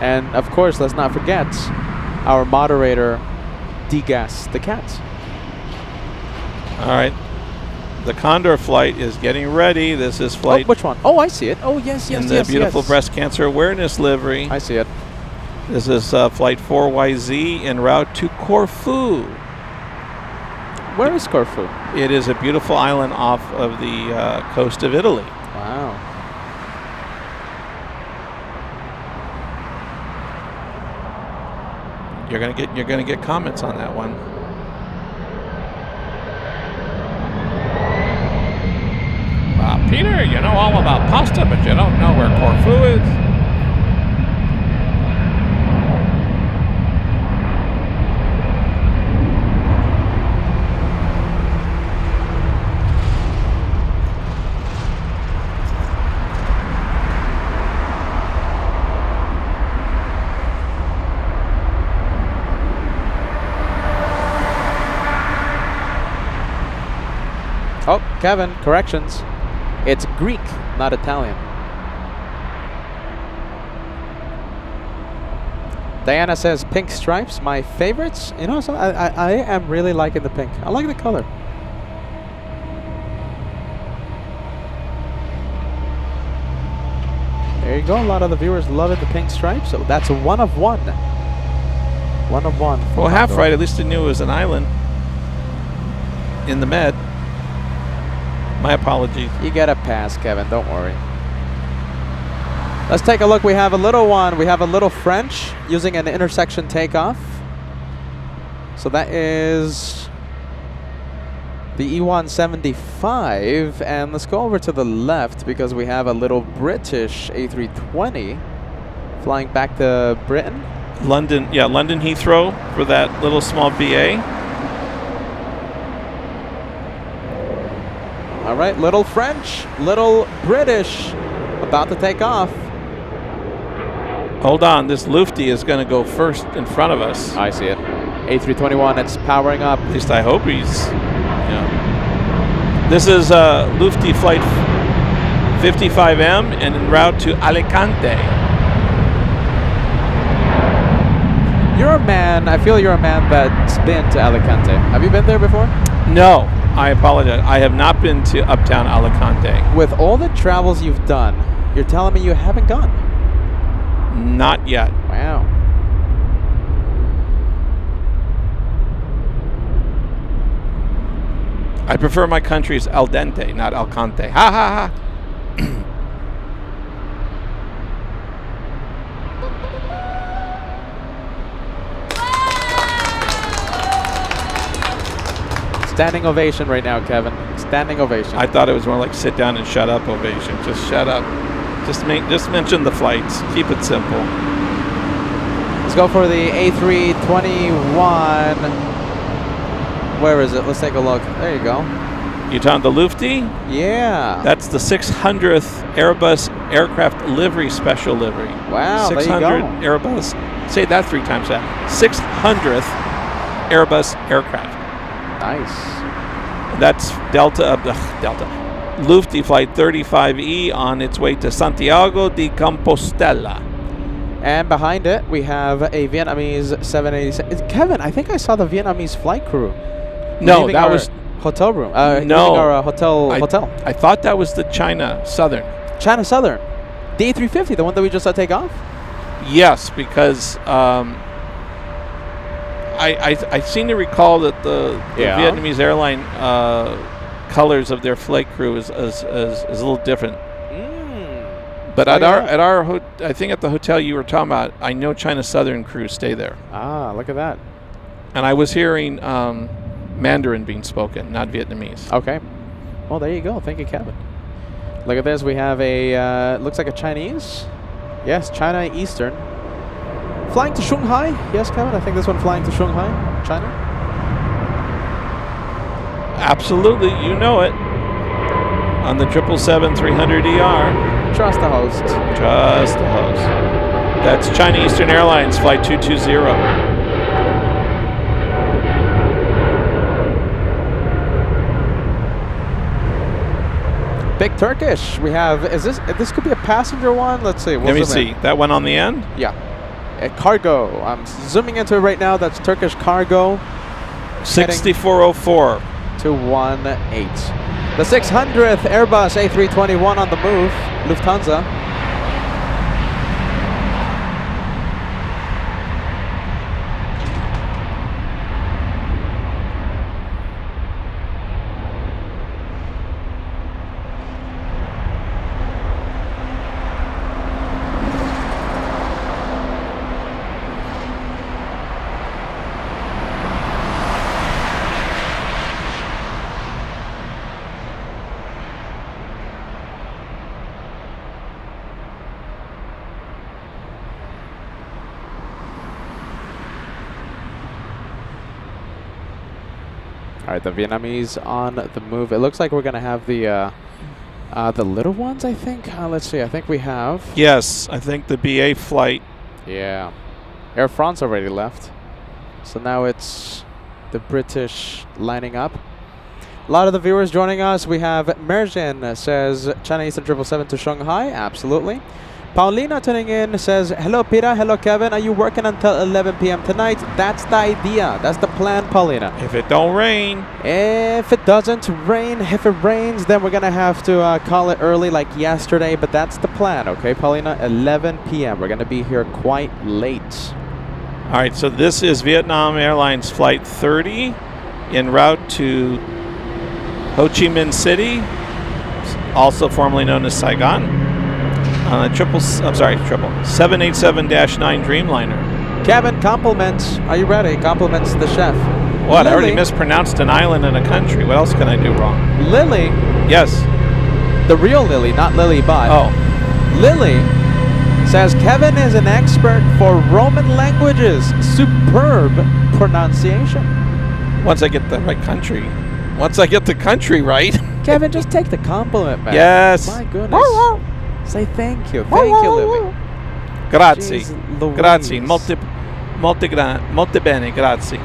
And of course, let's not forget our moderator, Degas the Cat. All right. The Condor flight is getting ready. This is Oh, flight which one? Oh, I see it. Oh, yes, yes, in the yes, beautiful yes. breast cancer awareness livery. I see it. This is flight 4YZ en route to Corfu. Where is Corfu? It is a beautiful island off of the coast of Italy. Wow. You're gonna get comments on that one. Peter, you know all about pasta, but you don't know where Corfu is. Oh, Kevin, corrections. It's Greek, not Italian. Diana says pink stripes, my favorites. You know, so I am really liking the pink. I like the color. There you go. A lot of the viewers loving the pink stripes. So that's a 1 of 1. 1 of 1. Well, half right. At least I knew it was an island in the Med. My apologies. You get a pass, Kevin. Don't worry. Let's take a look. We have a little one. We have a little French using an intersection takeoff. So that is the E175. And let's go over to the left because we have a little British A320 flying back to Britain. London Heathrow for that little small BA. All right, little French, little British, about to take off. Hold on, this Lufty is going to go first in front of us. I see it. A321, it's powering up. At least I hope he's. Yeah. This is Lufty flight 55M and en route to Alicante. You're a man, I feel you're a man that's been to Alicante. Have you been there before? No, I apologize. I have not been to Uptown Alicante. With all the travels you've done, you're telling me you haven't gone? Not yet. Wow. I prefer my country's al dente, not Alicante. Ha ha ha. Standing ovation right now, Kevin. Standing ovation. I thought it was more like sit down and shut up ovation. Just shut up. Just mention the flights. Keep it simple. Let's go for the A321. Where is it? Let's take a look. There you go. You talking the Lufty? Yeah. That's the 600th Airbus aircraft livery special livery. Wow, 600 there you go. Airbus. Say that 3 times fast. 600th Airbus aircraft. Nice. That's Delta. Lufty flight 35E on its way to Santiago de Compostela. And behind it, we have a Vietnamese 787. Kevin, I think I saw the Vietnamese flight crew. No, leaving that our was hotel room. no, leaving our hotel. I thought that was the China Southern. China Southern, the A350, the one that we just saw take off. Yes, because I seem to recall that the Vietnamese airline colors of their flight crew is a little different. But at our I think at the hotel you were talking about, I know China Southern crews stay there. Ah, look at that. And I was hearing Mandarin being spoken, not Vietnamese. Okay. Well, there you go. Thank you, Kevin. Look at this. We have a looks like a Chinese. Yes, China Eastern. Flying to Shanghai. Yes, Kevin. I think this one flying to Shanghai, China. Absolutely, you know it. On the 777-300ER. Trust the host. Trust the host. That's China Eastern Airlines, flight 220. Big Turkish. We have. Is this could be a passenger one? Let's see. Let me see. That one on the end? Yeah. A cargo. I'm zooming into it right now. That's Turkish cargo. 6404. To 18. The 600th Airbus A321 on the move, Lufthansa. All right, the Vietnamese on the move. It looks like we're gonna have the little ones, I think. Let's see. I think we have. Yes, I think the BA flight. Yeah, Air France already left, so now it's the British lining up. A lot of the viewers joining us. We have Merjin says China Eastern 777 to Shanghai. Absolutely. Paulina tuning in says, hello Peter, hello Kevin, are you working until 11 p.m. tonight? That's the idea, that's the plan, Paulina. If it don't rain. If it doesn't rain, if it rains, then we're gonna have to call it early like yesterday, but that's the plan, okay Paulina? 11 p.m. We're gonna be here quite late. All right, so this is Vietnam Airlines Flight 30 en route to Ho Chi Minh City, also formerly known as Saigon. On a 787-9 Dreamliner. Kevin, compliments. Are you ready? Compliments to the chef. What? I already mispronounced an island and a country. What else can I do wrong? Lily. Yes. The real Lily, not Lily Bot. Oh. Lily says Kevin is an expert for Roman languages. Superb pronunciation. Once I get the right country. Once I get the country right. Kevin, just take the compliment, man. Yes. My goodness. Say thank you. Thank you, Lily. Grazie. Jeez, Grazie. Molto bene. Grazie.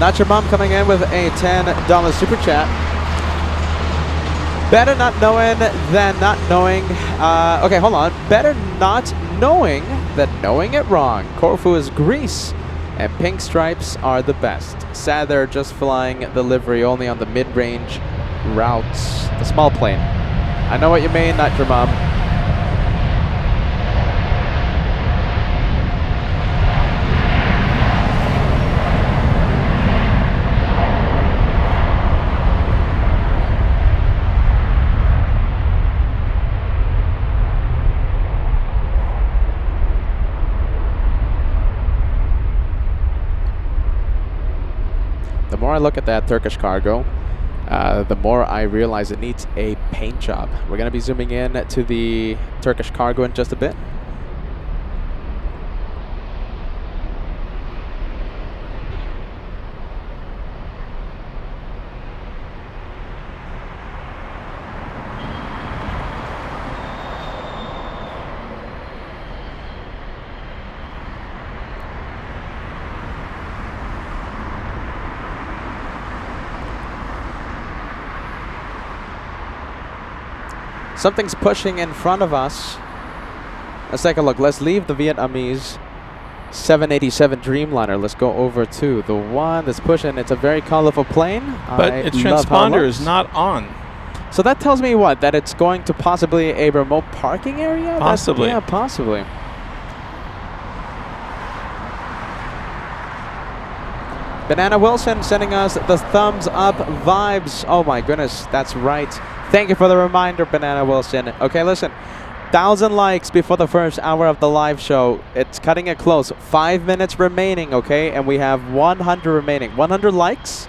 Not Your Mom coming in with a $10 super chat. Better not knowing than not knowing. Okay, hold on. Better not knowing than knowing it wrong. Corfu is Greece, and pink stripes are the best. Sad they're just flying the livery only on the mid-range routes. The small plane. I know what you mean, Not Your Mom. The more I look at that Turkish cargo, the more I realize it needs a paint job. We're going to be zooming in to the Turkish cargo in just a bit. Something's pushing in front of us. Let's take a look. Let's leave the Vietnamese 787 Dreamliner. Let's go over to the one that's pushing. It's a very colorful plane. But its transponder is not on. So that tells me what? That it's going to possibly a remote parking area? Possibly. Yeah, possibly. Banana Wilson sending us the thumbs up vibes. Oh my goodness, that's right. Thank you for the reminder, Banana Wilson. Okay, listen. 1,000 likes before the first hour of the live show. It's cutting it close. 5 minutes remaining, okay? And we have 100 remaining. 100 likes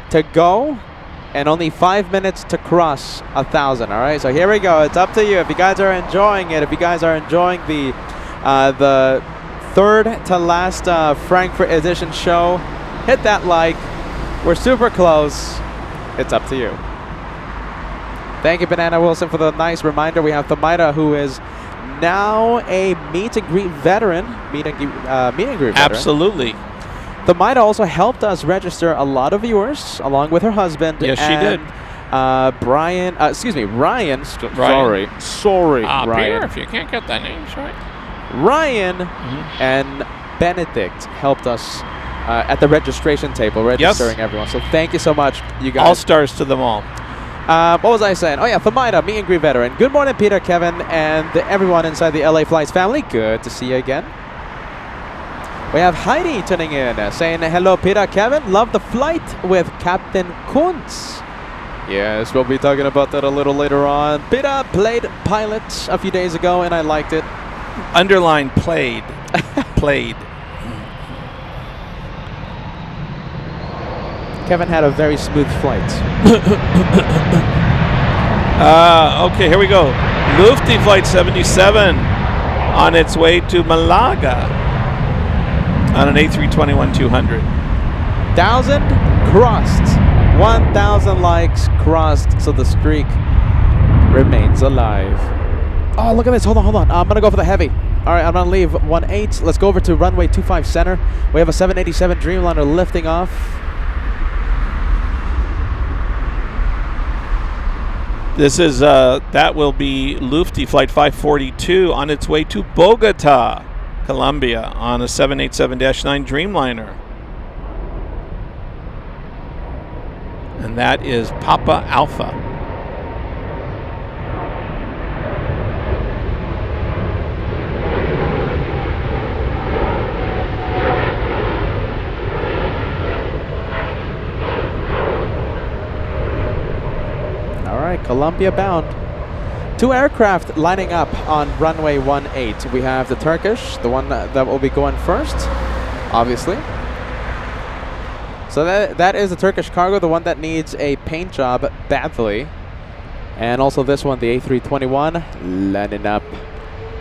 to go and only 5 minutes to cross 1,000, all right? So here we go. It's up to you. If you guys are enjoying it, if you guys are enjoying the third to last Frankfurt edition show, hit that like. We're super close. It's up to you. Thank you, Banana Wilson, for the nice reminder. We have Thamaida, who is now a meet and greet veteran. Meet and greet veteran. Absolutely. Thamaida also helped us register a lot of viewers, along with her husband. Yes, she did. Brian, excuse me, Ryan. Ryan. Sorry, Pierre, Ryan. if you can't get that name right. Ryan and Benedict helped us at the registration table, registering everyone. So thank you so much, you guys. All stars to them all. What was I saying? Oh yeah, Thamaida, meet and greet veteran. Good morning, Peter, Kevin, and everyone inside the LA Flights family. Good to see you again. We have Heidi tuning in, saying hello, Peter, Kevin. Love the flight with Captain Kuntz. Yes, we'll be talking about that a little later on. Peter played pilot a few days ago, and I liked it. Underline played. Played. Kevin had a very smooth flight. Okay, here we go. Lufty Flight 77 on its way to Malaga on an A321-200. 1,000 crossed. 1,000 likes crossed, so the streak remains alive. Oh, look at this. Hold on. I'm going to go for the heavy. All right, I'm going to leave 18. Let's go over to runway 25 center. We have a 787 Dreamliner lifting off. This is, that will be Lufty Flight 542 on its way to Bogota, Colombia on a 787-9 Dreamliner. And that is Papa Alpha. Colombia bound. 2 aircraft lining up on runway 18. We have the Turkish, the one that will be going first, obviously. So that is the Turkish cargo, the one that needs a paint job badly. And also this one, the A321, lining up.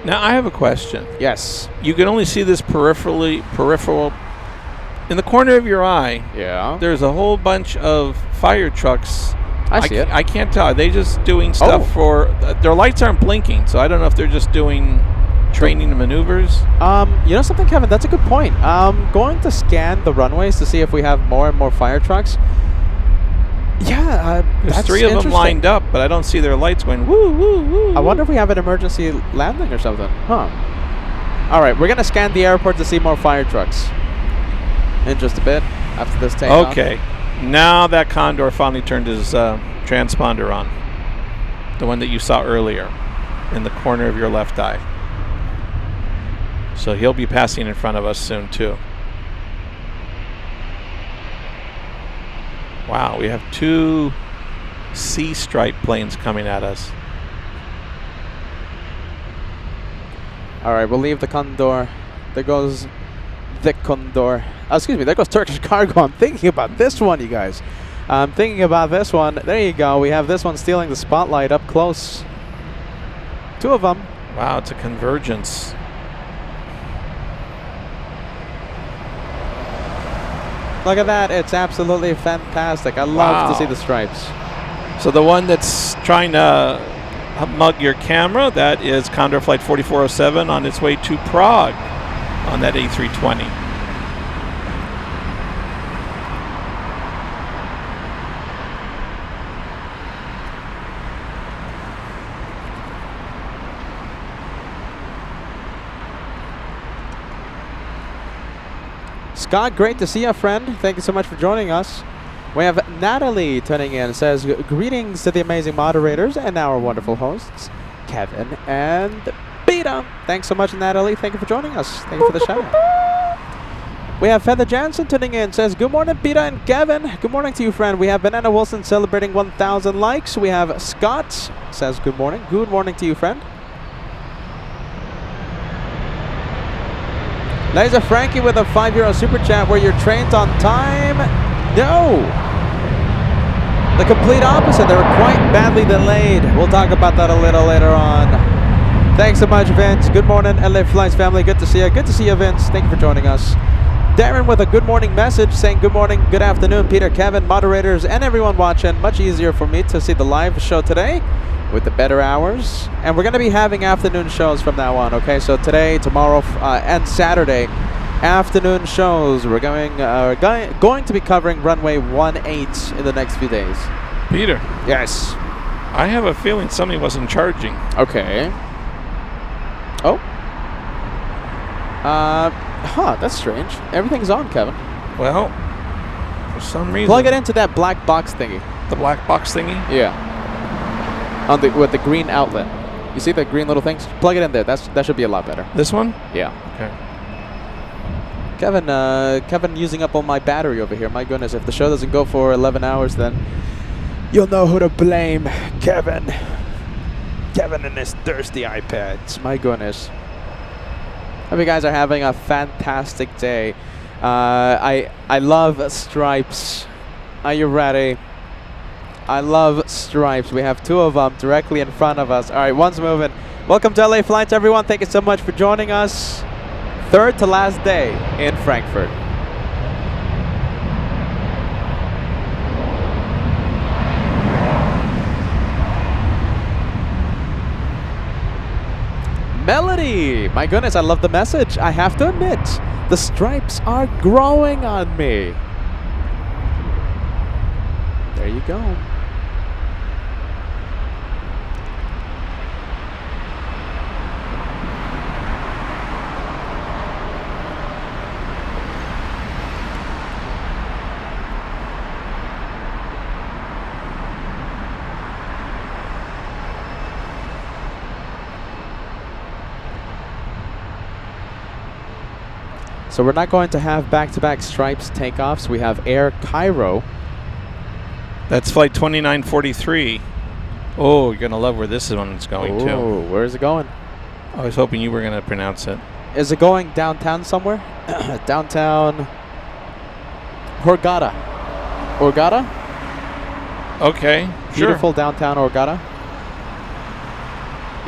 Now I have a question. Yes. You can only see this peripheral. In the corner of your eye, there's a whole bunch of fire trucks. I see it. I can't tell. Are they just doing stuff for... their lights aren't blinking, so I don't know if they're just doing training and maneuvers. You know something, Kevin? That's a good point. I'm going to scan the runways to see if we have more and more fire trucks. Yeah, there's 3 of them lined up, but I don't see their lights going woo, woo, woo. I wonder if we have an emergency landing or something. Huh. All right, we're going to scan the airport to see more fire trucks in just a bit after this takeoff. Okay. Now that Condor finally turned his transponder on. The one that you saw earlier in the corner of your left eye. So he'll be passing in front of us soon too. Wow, we have 2 Sea Stripe planes coming at us. All right, we'll leave the Condor. There goes the Condor. Excuse me, there goes Turkish cargo. I'm thinking about this one, you guys. I'm thinking about this one. There you go. We have this one stealing the spotlight up close. 2 of them. Wow, it's a convergence. Look at that. It's absolutely fantastic. I love to see the stripes. So the one that's trying to mug your camera, that is Condor Flight 4407 on its way to Prague on that A320. Scott, great to see you, friend. Thank you so much for joining us. We have Natalie tuning in. Says, greetings to the amazing moderators and our wonderful hosts, Kevin and Peter. Thanks so much, Natalie. Thank you for joining us. Thank you for the shout out. We have Feather Jansen tuning in. Says, good morning, Peter and Kevin. Good morning to you, friend. We have Banana Wilson celebrating 1,000 likes. We have Scott. Says, good morning. Good morning to you, friend. Laser Frankie with a €5 super chat. Were your trains on time? No. The complete opposite. They were quite badly delayed. We'll talk about that a little later on. Thanks so much, Vince. Good morning, LA Flights family. Good to see you. Good to see you, Vince. Thank you for joining us. Darren with a good morning message saying good morning, good afternoon, Peter, Kevin, moderators, and everyone watching. Much easier for me to see the live show today with the better hours. And we're going to be having afternoon shows from now on, okay? So today, tomorrow, and Saturday, afternoon shows. We're going to be covering runway 18 in the next few days. Peter, Yes. I have a feeling somebody wasn't charging. Okay. Oh. That's strange. Everything's on, Kevin. Well, for some reason. Plug it into that black box thingy. The black box thingy? Yeah. With the green outlet. You see the green little things? Plug it in there. That should be a lot better. This one? Yeah. Okay. Kevin using up all my battery over here. My goodness, if the show doesn't go for 11 hours, then you'll know who to blame. Kevin. Kevin and his thirsty iPads. My goodness. Hope you guys are having a fantastic day. I love stripes. Are you ready? I love stripes. We have two of them directly in front of us. All right, one's moving. Welcome to LA Flights, everyone. Thank you so much for joining us. Third to last day in Frankfurt. Melody! My goodness, I love the message. I have to admit, the stripes are growing on me. There you go. So we're not going to have back-to-back stripes takeoffs. We have Air Cairo. That's flight 2943. Oh, you're going to love where this one's going to. Oh, where is it going? I was hoping you were going to pronounce it. Is it going downtown somewhere? Downtown Hurghada. Hurghada? Okay, Beautiful downtown Hurghada.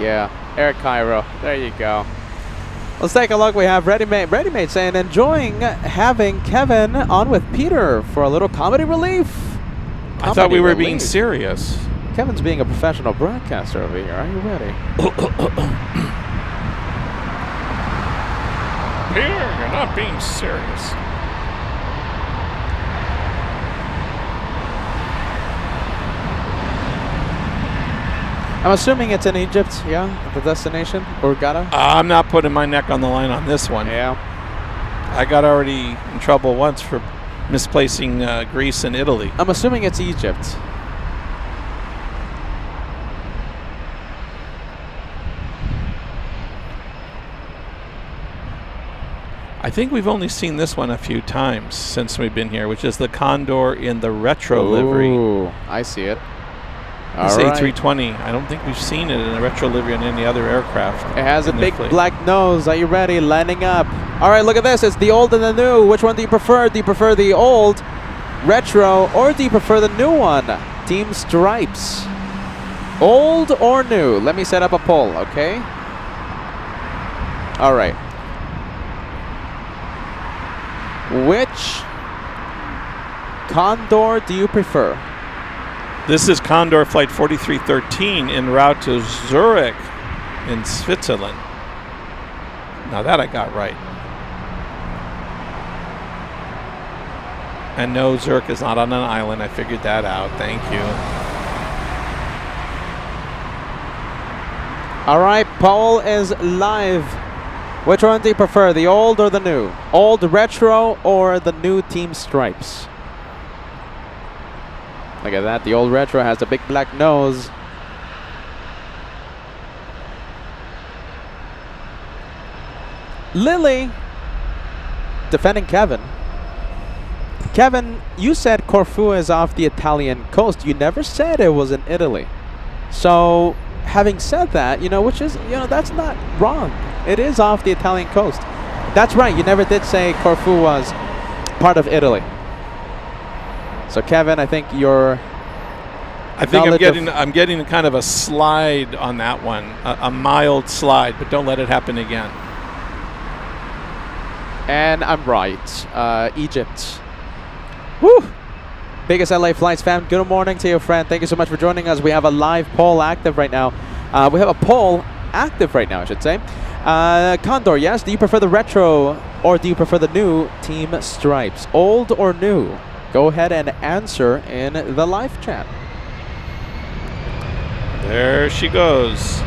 Yeah, Air Cairo. There you go. Let's take a look. We have Ready-Made saying, enjoying having Kevin on with Peter for a little comedy relief. I thought we were being serious. Kevin's being a professional broadcaster over here. Are you ready? Peter, you're not being serious. I'm assuming it's in Egypt, yeah? The destination? Hurghada? I'm not putting my neck on the line on this one. Yeah. I got already in trouble once for misplacing Greece and Italy. I'm assuming it's Egypt. I think we've only seen this one a few times since we've been here, which is the Condor in the retro livery. Ooh, I see it. This All right. A320. I don't think we've seen it in a retro livery on any other aircraft. It has a in the big fleet. black nose. Are you ready? Lining up. All right, look at this. It's the old and the new. Which one do you prefer? Do you prefer the old retro or do you prefer the new one? Team Stripes. Old or new? Let me set up a poll, okay? All right. Which Condor do you prefer? This is Condor Flight 4313 en route to Zurich in Switzerland. Now that I got right. And no, Zurich is not on an island. I figured that out. Thank you. All right, poll is live. Which one do you prefer, the old or the new? Old retro or the new Team Stripes? Look at that, the old retro has a big black nose. Lily, defending Kevin. Kevin, you said Corfu is off the Italian coast. You never said it was in Italy. So, having said that, which is, that's not wrong. It is off the Italian coast. That's right, you never did say Corfu was part of Italy. So Kevin, I think I'm getting kind of a slide on that one, a mild slide, but don't let it happen again. And I'm right. Egypt. Woo! Biggest LA Flights fan. Good morning to you, friend. Thank you so much for joining us. We have a live poll active right now. We have a poll active right now, I should say. Condor, yes. Do you prefer the retro or do you prefer the new Team Stripes? Old or new? Go ahead and answer in the live chat. There she goes.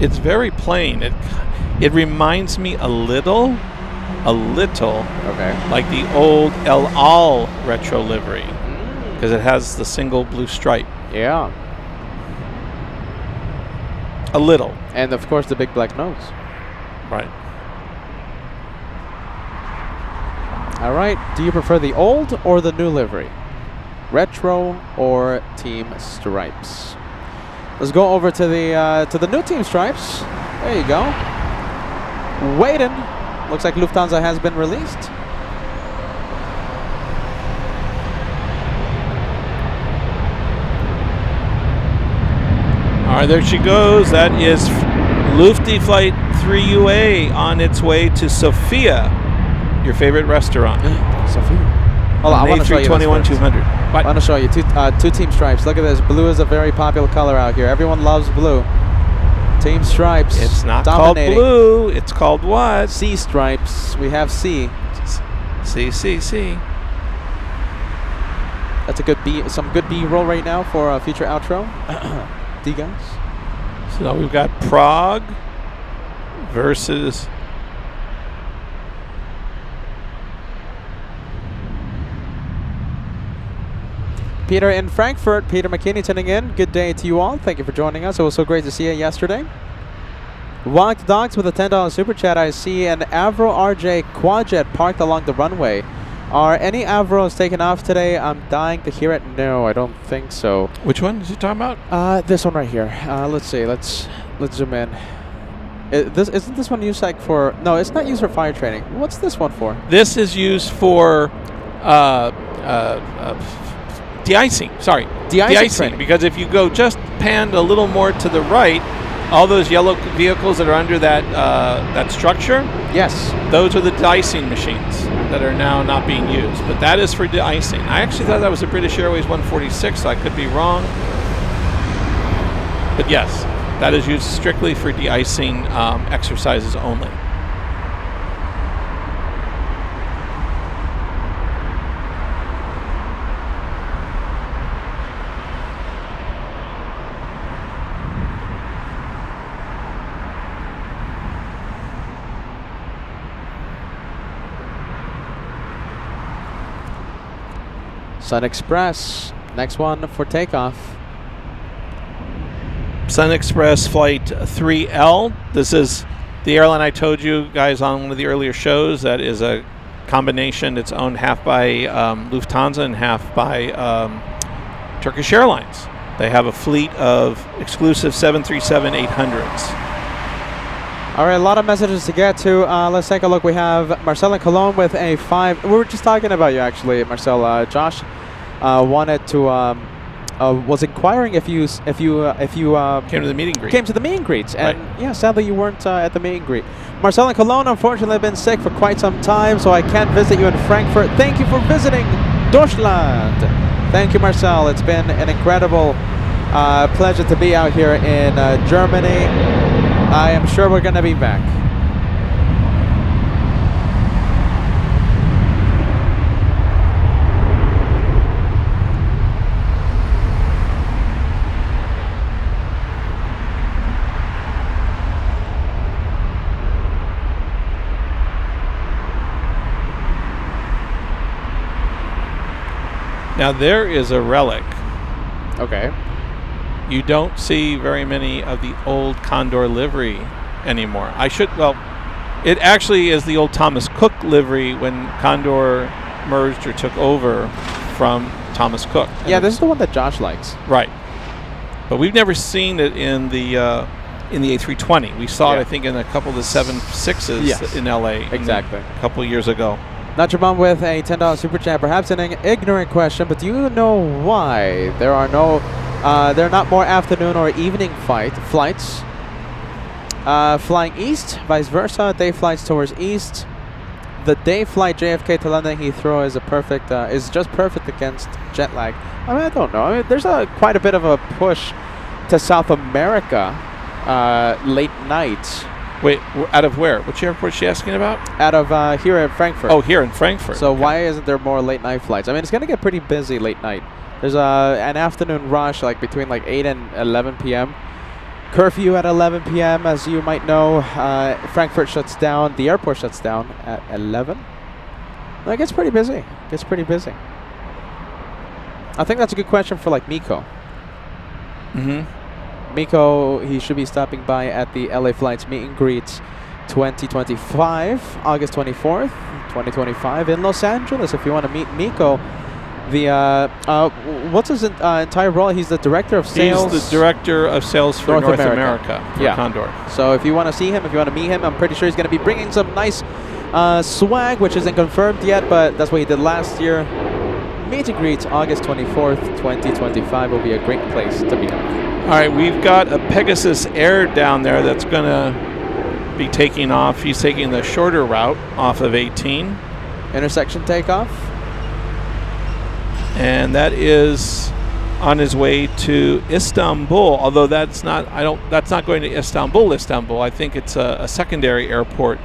It's very plain. It reminds me a little, Okay. like the old El Al retro livery, because it has the single blue stripe. Yeah. A little. And of course the big black nose. Right. All right. Do you prefer the old or the new livery? Retro or team stripes? Let's go over to the new team stripes. There you go. Waiting. Looks like Lufthansa has been released. All right, there she goes. That is Lufty Flight 3UA on its way to Sofia, your favorite restaurant. Sophia. Hold on, I want to show you this first. 200. I want to show you two team stripes. Look at this. Blue is a very popular color out here. Everyone loves blue. Team stripes. It's not dominating. called blue. It's called what? C stripes. We have C. C. That's a good B. Some good B-roll right now for a future outro. D guys. So now we've got Prague versus Peter in Frankfurt. Peter McKinney tuning in. Good day to you all. Thank you for joining us. It was so great to see you yesterday. Walked Dogs with a $10 super chat. I see an Avro RJ Quadjet parked along the runway. Are any Avros taken off today? I'm dying to hear it. No, I don't think so. which one is he talking about? This one right here. Let's see. Let's zoom in. Isn't this one used like for? No, it's not used for fire training. What's this one for? This is used for de-icing. Sorry, De-icing training. Because if you go just panned a little more to the right, all those yellow vehicles that are under that structure, Yes. those are the de-icing machines that are now not being used. But that is for de-icing. I actually thought that was a British Airways 146, so I could be wrong. But yes, that is used strictly for de-icing exercises only. Sun Express. Next one for takeoff. Sun Express Flight 3L. This is the airline I told you guys on one of the earlier shows. That is a combination. It's owned half by Lufthansa and half by Turkish Airlines. They have a fleet of exclusive 737-800s. All right, a lot of messages to get to. Let's take a look. We have Marcel in Cologne with a 5. We were just talking about you, actually, Marcel. Josh wanted to was inquiring if you Came to the meet and greet. came to the meet and greets, and Right. yeah, sadly you weren't at the meet and greet. Marcel in Cologne, unfortunately, been sick for quite some time, so I can't visit you in Frankfurt. Thank you for visiting Deutschland. Thank you, Marcel. It's been an incredible pleasure to be out here in Germany. I am sure we're going to be back. Now there is a relic. Okay. You don't see very many of the old Condor livery anymore. It actually is the old Thomas Cook livery when Condor merged or took over from Thomas Cook. Yeah, this is the one that Josh likes. Right. But we've never seen it in the A320. We saw it, I think, in a couple of the 767s Yes. in LA. Exactly. A couple of years ago. Najabam with a $10 super chat. Perhaps an ignorant question, but do you know why there are not more afternoon or evening flights flying east, vice versa, day flights towards east, the day flight JFK to London Heathrow is a perfect, is just perfect against jet lag. I mean, I don't know. I mean, there's quite a bit of a push to South America late night. Wait, out of where? Which airport is she asking about? Out of here at Frankfurt. Oh, here in Frankfurt. So why isn't there more late night flights? I mean, it's going to get pretty busy late night. There's an afternoon rush like between like 8 and 11 p.m. Curfew at 11 p.m. as you might know. Frankfurt shuts down. The airport shuts down at 11. It gets pretty busy. Gets pretty busy. I think that's a good question for like Miko. Miko, he should be stopping by at the LA Flights Meet and Greets 2025, August 24th, 2025 in Los Angeles. If you want to meet Miko, what's his entire role? He's the director of sales. He's the director of sales for North America for Condor. So if you want to see him, if you want to meet him, I'm pretty sure he's going to be bringing some nice swag, which isn't confirmed yet, but that's what he did last year. Meet and greets August 24th, 2025 will be a great place to meet him. All right, we've got a Pegasus Air down there that's going to be taking off. He's taking the shorter route off of 18. Intersection takeoff. And that is on his way to Istanbul, although that's not going to Istanbul. I think it's a secondary airport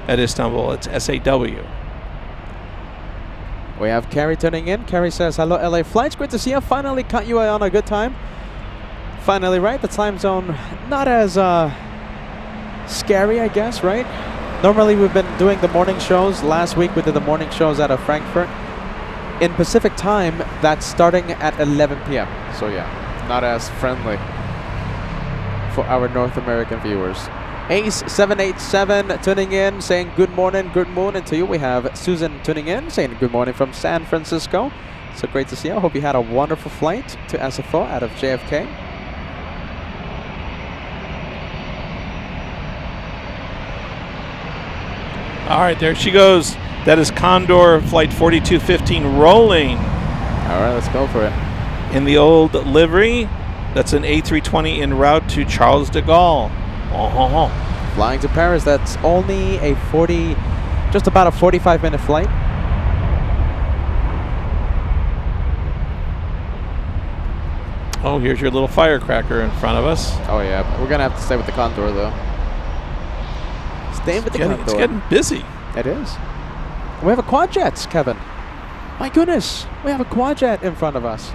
at Istanbul. It's SAW. We have Carrie tuning in. Carrie says, hello LA Flights, great to see you. Finally caught you on a good time. Finally, right? The time zone not as scary, I guess, right? Normally we've been doing the morning shows. Last week we did the morning shows out of Frankfurt. In Pacific time, that's starting at 11 p.m. So yeah, not as friendly for our North American viewers. Ace787 tuning in, saying good morning to you. We have Susan tuning in, saying good morning from San Francisco. So great to see you. I hope you had a wonderful flight to SFO out of JFK. All right, there she goes. That is Condor Flight 4215 rolling. All right, let's go for it. In the old livery, that's an A320 en route to Charles de Gaulle. Flying to Paris, that's only just about a 45-minute flight. Oh, here's your little firecracker in front of us. Oh yeah, we're gonna have to stay with the Condor though. Stay with the Condor. It's getting busy. It is. We have a quadjet, Kevin. My goodness, we have a quadjet in front of us.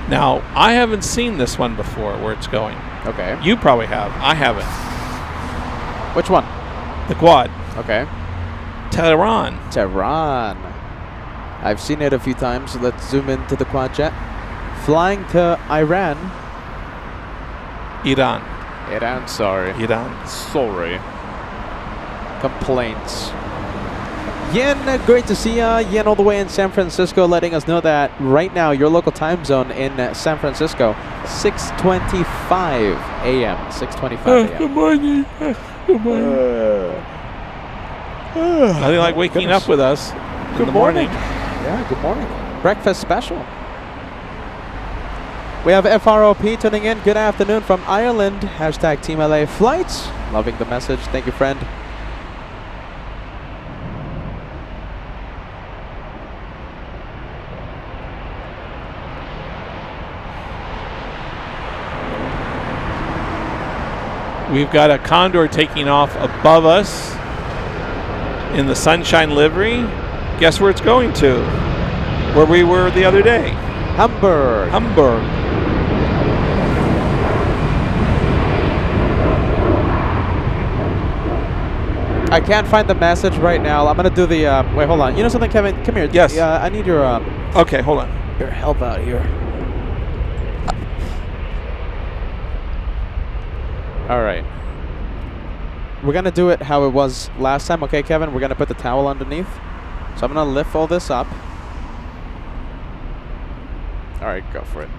Now, I haven't seen this one before, where it's going. Okay. You probably have. I haven't. Which one? The quad. Okay. Tehran. Tehran. I've seen it a few times. Let's zoom into the quadjet. Flying to Iran. Iran. Iran, sorry. Iran. Sorry. Complaints. Yen, great to see ya. Yen all the way in San Francisco, letting us know that right now your local time zone in San Francisco, 6:25 a.m. 6:25 a.m. Good morning. Good morning. Nothing like waking up with us in the morning. Yeah, good morning. Breakfast special. We have FROP tuning in. Good afternoon from Ireland. Hashtag Team LA Flights. Loving the message. Thank you, friend. We've got a Condor taking off above us in the sunshine livery. Guess where it's going to? Where we were the other day. Hamburg. Hamburg. I can't find the message right now. I'm going to do the... wait, hold on. You know something, Kevin? Come here. Yes. I need your... okay, hold on. your help out here. All right. We're going to do it how it was last time. Okay, Kevin? We're going to put the towel underneath. So I'm going to lift all this up. All right, go for it.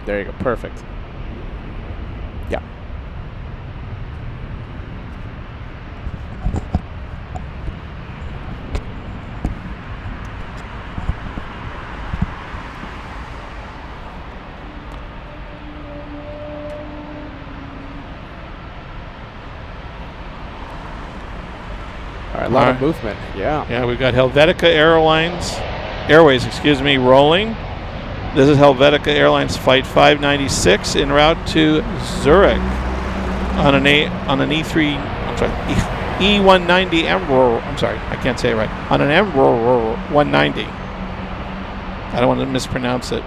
There you go. Perfect. Yeah. A lot of movement. Yeah. Yeah, we've got Helvetica Airways, rolling. This is Helvetica Airlines Flight 596 en route to Zurich on an E190 Embraer. I'm sorry, I can't say it right. On an Embraer 190. I don't want to mispronounce it.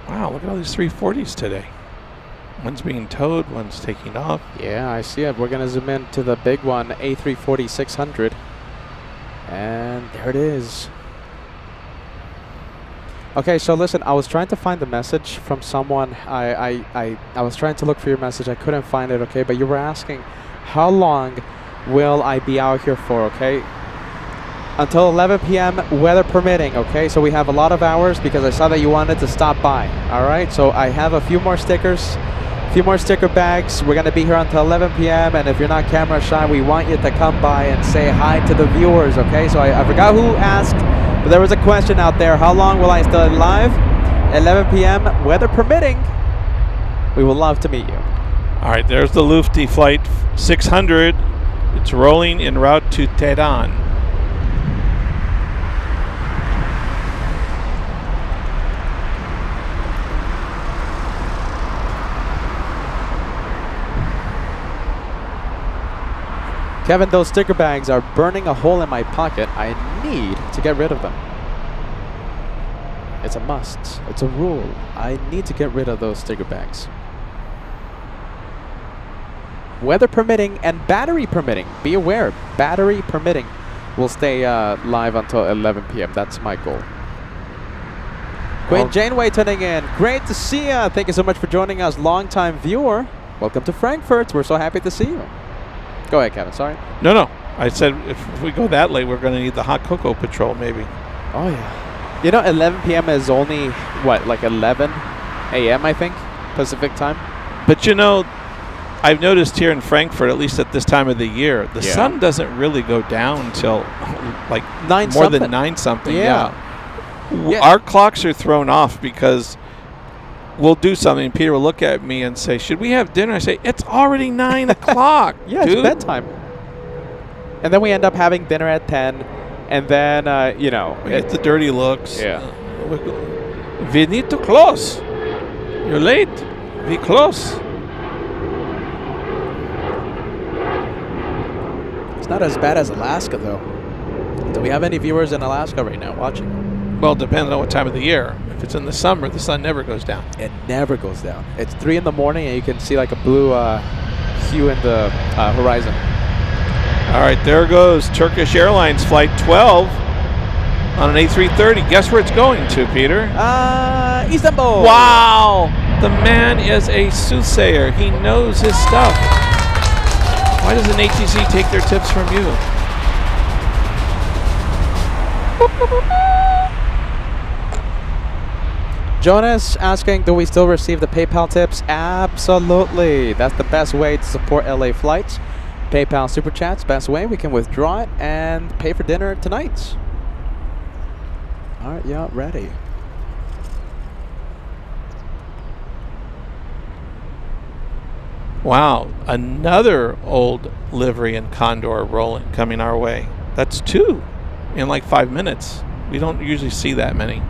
Wow, look at all these 340s today. One's being towed, one's taking off. Yeah, I see it. We're going to zoom in to the big one, A340-600. And there it is. Okay, so listen, I was trying to find the message from someone. I was trying to look for your message. I couldn't find it, okay? But you were asking, how long will I be out here for, okay? Until 11 p.m., weather permitting, okay? So we have a lot of hours because I saw that you wanted to stop by, all right? So I have a few more stickers. A few more sticker bags. We're going to be here until 11 p.m. And if you're not camera shy, we want you to come by and say hi to the viewers, okay? So I forgot who asked, but there was a question out there. How long will I stay live? 11 p.m. weather permitting. We would love to meet you. All right, there's the Lufty Flight 600. It's rolling en route to Tehran. Kevin, those sticker bags are burning a hole in my pocket. I need to get rid of them. It's a must. It's a rule. I need to get rid of those sticker bags. Weather permitting and battery permitting. Be aware, battery permitting will stay live until 11 p.m. That's my goal. Queen Janeway tuning in. Great to see you. Thank you so much for joining us, longtime viewer. Welcome to Frankfurt. We're so happy to see you. Go ahead, Kevin. Sorry. No. I said if we go that late, we're going to need the hot cocoa patrol, maybe. Oh, yeah. You know, 11 p.m. is only, what, like 11 a.m., I think, Pacific time? But, you know, I've noticed here in Frankfurt, at least at this time of the year, the sun doesn't really go down till, like, more than 9-something. Yeah. Our clocks are thrown off because we'll do something. Peter will look at me and say, should we have dinner? I say, it's already 9 o'clock. Yeah, dude. It's bedtime. And then we end up having dinner at 10. And then, you know. We get the dirty looks. Yeah. We need to close. You're late. We close. It's not as bad as Alaska, though. Do we have any viewers in Alaska right now watching? Well, depending on what time of the year. If it's in the summer, the sun never goes down. It never goes down. It's 3 in the morning, and you can see like a blue hue in the horizon. All right, there goes Turkish Airlines Flight 12 on an A330. Guess where it's going to, Peter? Istanbul. Wow! The man is a soothsayer. He knows his stuff. Why doesn't ATC take their tips from you? Jonas asking, do we still receive the PayPal tips? Absolutely. That's the best way to support LA flights. PayPal Super Chats, best way. We can withdraw it and pay for dinner tonight. All right, yeah, ready. Wow, another old livery and Condor coming our way. That's 2 in like 5 minutes. We don't usually see that many.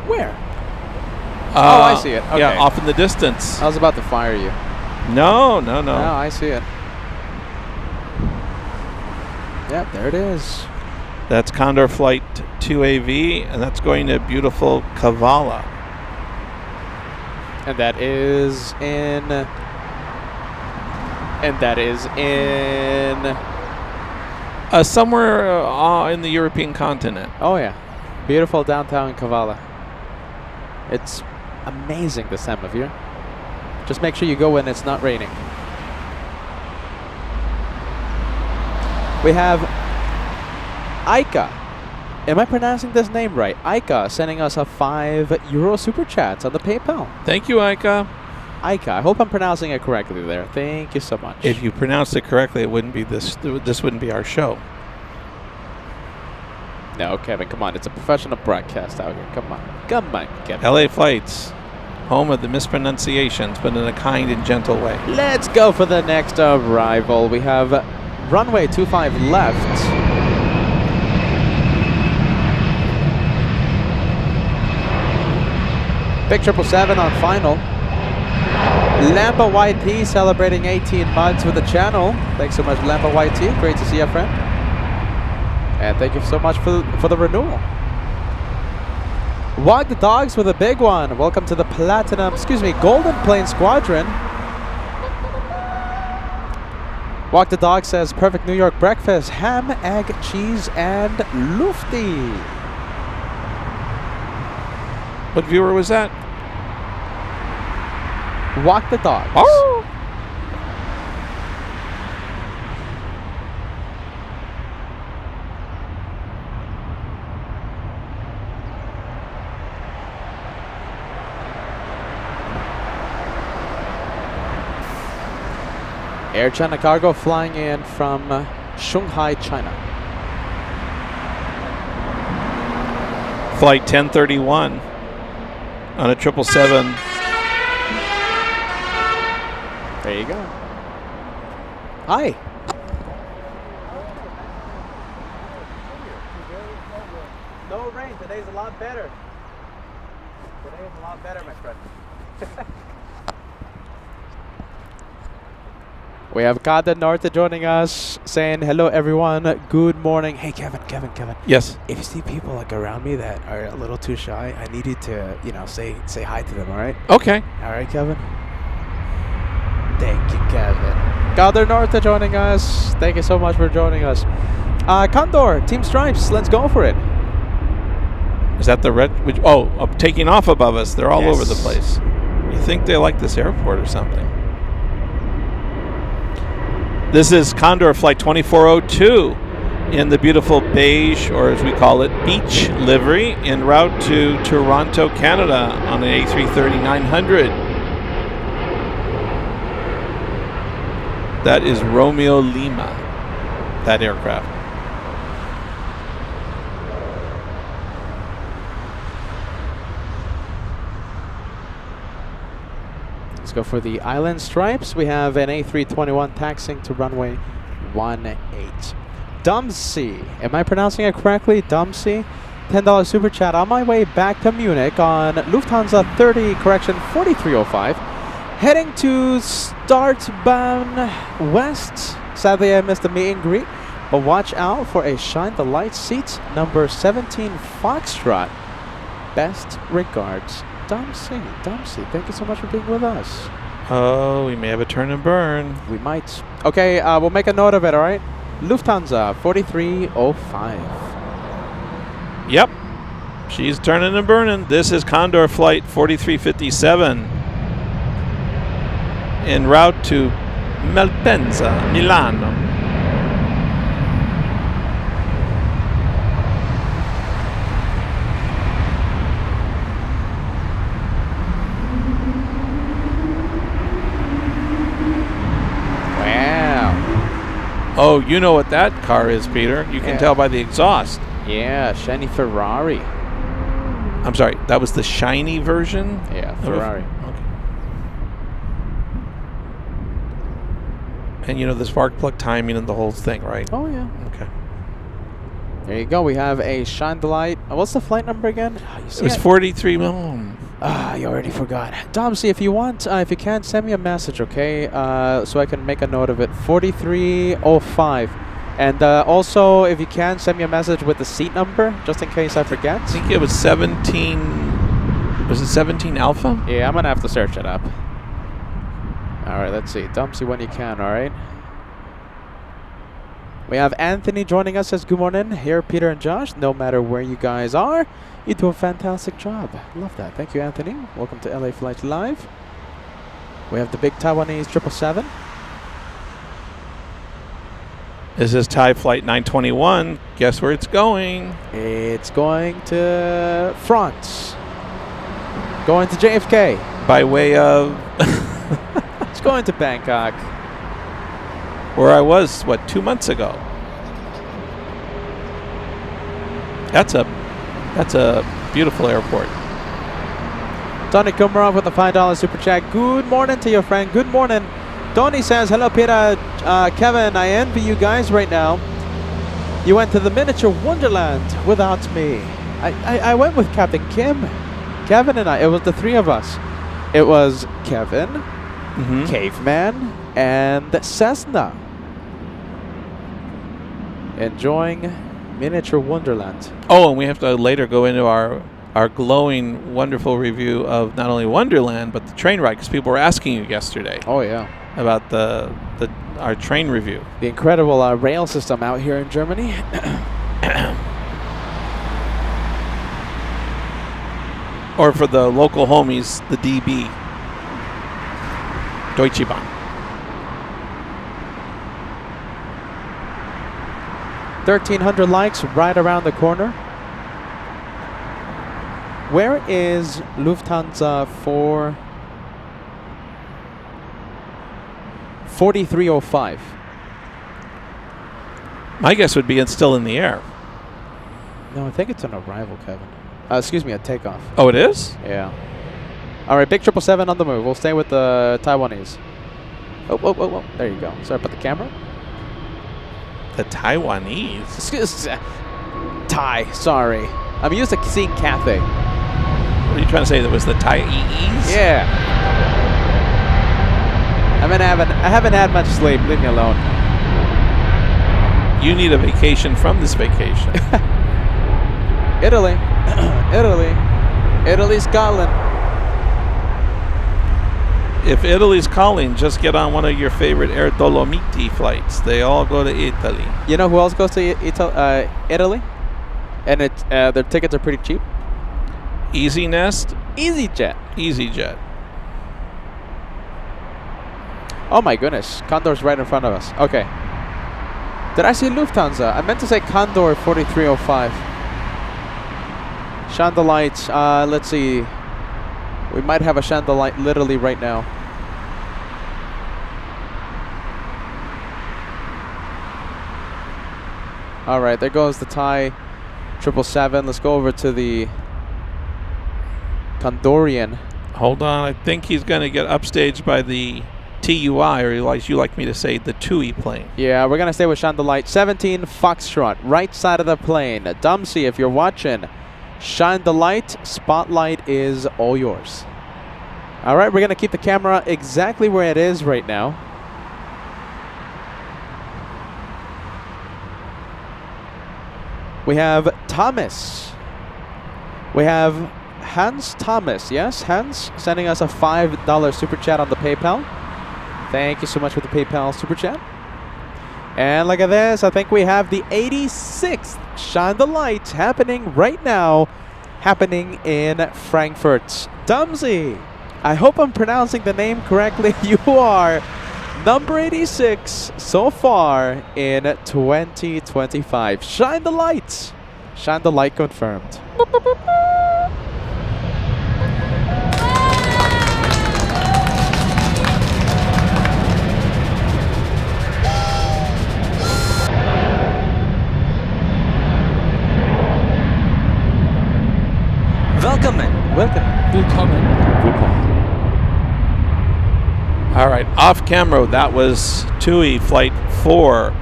Where? Oh, I see it. Okay. Yeah, off in the distance. I was about to fire you. No. No, I see it. Yep, there it is. That's Condor Flight 2AV, and that's going to beautiful Kavala. And that is in... somewhere in the European continent. Oh, yeah. Beautiful downtown Kavala. It's amazing this time of year. Just make sure you go when it's not raining. We have Aika. Am I pronouncing this name right? Aika sending us a €5 super chat on the PayPal. Thank you, Aika. Aika. I hope I'm pronouncing it correctly there. Thank you so much. If you pronounced it correctly, it wouldn't be this wouldn't be our show. No, Kevin, come on. It's a professional broadcast out here. Come on. Come on, Kevin. LA Flights, home of the mispronunciations, but in a kind and gentle way. Let's go for the next arrival. We have runway 25 left. Big 777 on final. Lambo YT celebrating 18 months with the channel. Thanks so much, Lambo YT. Great to see you, friend. And thank you so much for the renewal. Walk the Dogs with a big one. Welcome to the Golden Plane Squadron. Walk the Dog says perfect New York breakfast, ham, egg, cheese, and lufty. What viewer was that? Walk the Dogs. Oh. Air China Cargo flying in from Shanghai, China. Flight 1031 on a 777. There you go. Hi. No rain. Today's a lot better. Today's a lot better, my friend. We have Kada Norte joining us, saying hello everyone, good morning. Hey Kevin. Yes. If you see people like around me that are a little too shy, I need you to, say hi to them, all right? Okay. All right, Kevin? Thank you, Kevin. Kada Norte joining us. Thank you so much for joining us. Condor, Team Stripes, let's go for it. Is that the red? Taking off above us. They're all Yes. over the place. You think they like this airport or something? This is Condor Flight 2402 in the beautiful beige, or as we call it, beach livery, en route to Toronto, Canada on an A330-900. That is Romeo Lima, that aircraft. Let's go for the Island Stripes. We have an A321 taxiing to runway 18. Dumpsy, am I pronouncing it correctly? Dumpsy, $10 super chat. On my way back to Munich on Lufthansa 4305. Heading to Startbahn West. Sadly, I missed the meet and greet, but watch out for a Shine the Light seat, number 17 Foxtrot. Best regards, Dumpsy. Thank you so much for being with us. Oh, we may have a turn and burn. We might. Okay, we'll make a note of it, all right? Lufthansa 4305. Yep. She's turning and burning. This is Condor Flight 4357 en route to Malpensa, Milano. Oh, you know what that car is, Peter. You can tell by the exhaust. Yeah, shiny Ferrari. I'm sorry, that was the shiny version? Yeah, Ferrari. Okay. And you know the spark plug timing and the whole thing, right? Oh, yeah. Okay. There you go. We have a Shine the Light. What's the flight number again? It was 43. You already forgot. Domsy, if you want, if you can, send me a message, okay? So I can make a note of it. 4305. And also, if you can, send me a message with the seat number, just in case I forget. I think it was 17. Was it 17 Alpha? Yeah, I'm going to have to search it up. All right, let's see. Dumpsy when you can, all right? We have Anthony joining us. Says, good morning. Here, Peter and Josh. No matter where you guys are, you do a fantastic job. Love that. Thank you, Anthony. Welcome to LA Flight Live. We have the big Taiwanese 777. This is Thai Flight 921. Guess where it's going? It's going to France. Going to JFK. By way of... It's going to Bangkok. Where I was, 2 months ago? That's a beautiful airport. Tony Kumarov with a $5 super chat. Good morning to your friend. Good morning. Tony says, hello, Peter. Kevin, I envy you guys right now. You went to the miniature wonderland without me. I went with Captain Kim. Kevin and I. It was the three of us. It was Kevin, Caveman, and Cessna. Enjoying miniature wonderland. Oh, and we have to later go into our glowing, wonderful review of not only Wonderland, but the train ride, because people were asking you yesterday. Oh, yeah. About our train review. The incredible rail system out here in Germany. Or for the local homies, the DB. Deutsche Bahn. 1,300 likes right around the corner. Where is Lufthansa for 4305? My guess would be it's still in the air. No, I think it's an arrival, Kevin. Excuse me, a takeoff. Oh, it is? Yeah. All right, big 777 on the move. We'll stay with the Taiwanese. Oh. There you go. Sorry about the camera. The Taiwanese? Excuse Thai, sorry. I'm used to seeing Cathay. What are you trying to say? That was the Thai-EEs? Yeah. I haven't had much sleep. Leave me alone. You need a vacation from this vacation. Italy. Italy, Scotland. If Italy's calling, just get on one of your favorite Air Dolomiti flights. They all go to Italy. You know who else goes to Italy? And their tickets are pretty cheap. Easy Nest? EasyJet. EasyJet. Oh my goodness. Condor's right in front of us. Okay. Did I see Lufthansa? I meant to say Condor 4305. Chandelight. Let's see. We might have a Chandelight literally right now. All right, there goes the Thai 777. Let's go over to the Condorian. Hold on. I think he's going to get upstaged by the TUI, or like you like me to say, the TUI plane. Yeah, we're going to stay with Chandelight. 17 Foxtrot, right side of the plane. Dumsy, if you're watching, shine the light. Spotlight is all yours. All right, we're going to keep the camera exactly where it is right now. We have Thomas. We have Hans Thomas. Yes, Hans sending us a $5 super chat on the PayPal. Thank you so much for the PayPal super chat. And look at this. I think we have the 86th Shine the Light happening right now. Happening in Frankfurt. Dumsy, I hope I'm pronouncing the name correctly. You are. Number 86 so far in 2025. Shine the light. Shine the light confirmed. Welcome. All right, off camera, that was TUI Flight 4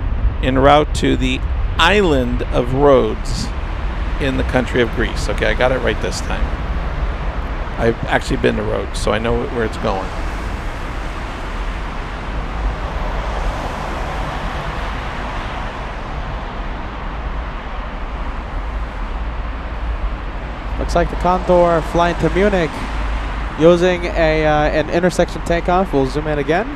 en route to the island of Rhodes in the country of Greece. Okay, I got it right this time. I've actually been to Rhodes, so I know where it's going. Looks like the Condor flying to Munich using an intersection takeoff. We'll zoom in again.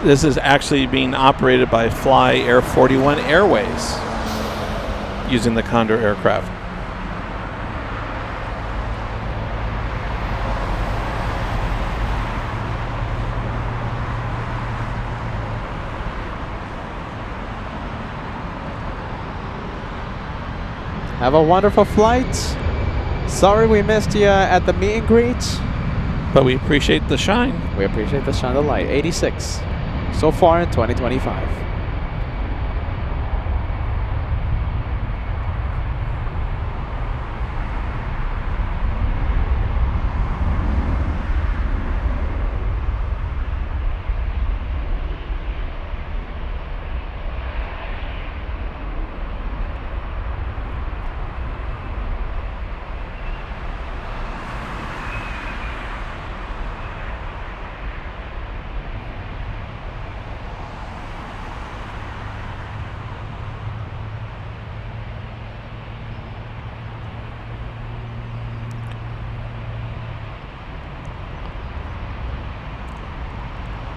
This is actually being operated by Fly Air 41 Airways using the Condor aircraft. Have a wonderful flight. Sorry we missed you at the meet and greet. But we appreciate the shine. We appreciate the shine of the light. 86. so far in 2025.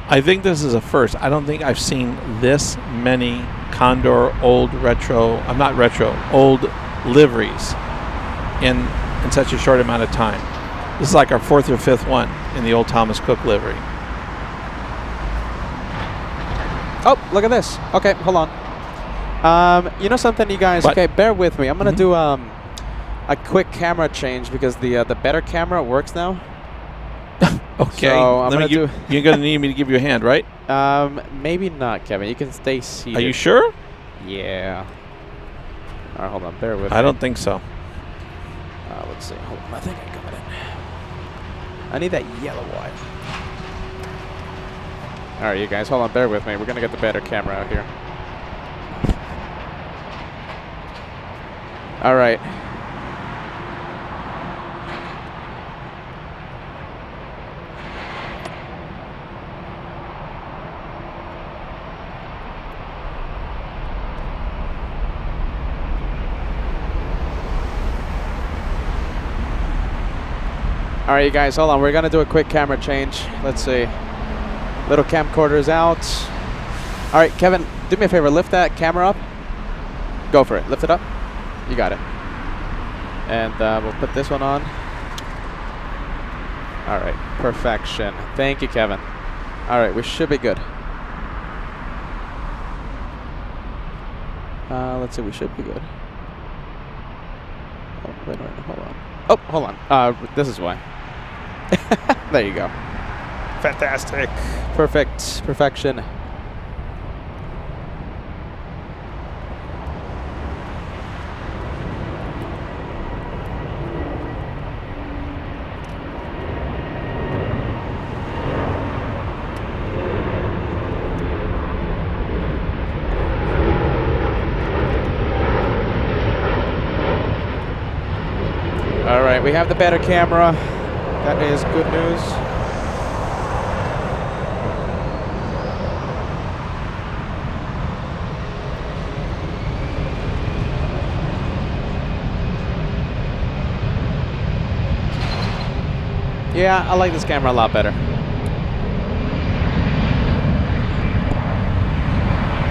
I think this is a first. I don't think I've seen this many Condor old liveries in such a short amount of time. This is like our 4th or 5th one in the old Thomas Cook livery. Oh, look at this. Okay, hold on. You know something, you guys? What? Okay, bear with me. I'm gonna do a quick camera change because the better camera works now. Okay. So you're gonna need me to give you a hand, right? Maybe not, Kevin. You can stay seated. Are you sure? Yeah. All right, hold on. Bear with me. I don't think so. Let's see. Hold on. I think I got it. I need that yellow wire. All right, you guys, hold on. Bear with me. We're gonna get the better camera out here. All right. All right, you guys, hold on. We're gonna do a quick camera change. Let's see. Little camcorder's out. All right, Kevin, do me a favor. Lift that camera up. Go for it. Lift it up. You got it. And we'll put this one on. All right, perfection. Thank you, Kevin. All right, we should be good. Let's see, we should be good. Oh, wait, hold on. Oh, hold on. This is why. There you go. Fantastic. Perfect. Perfection. All right, we have the better camera. That is good news. Yeah, I like this camera a lot better.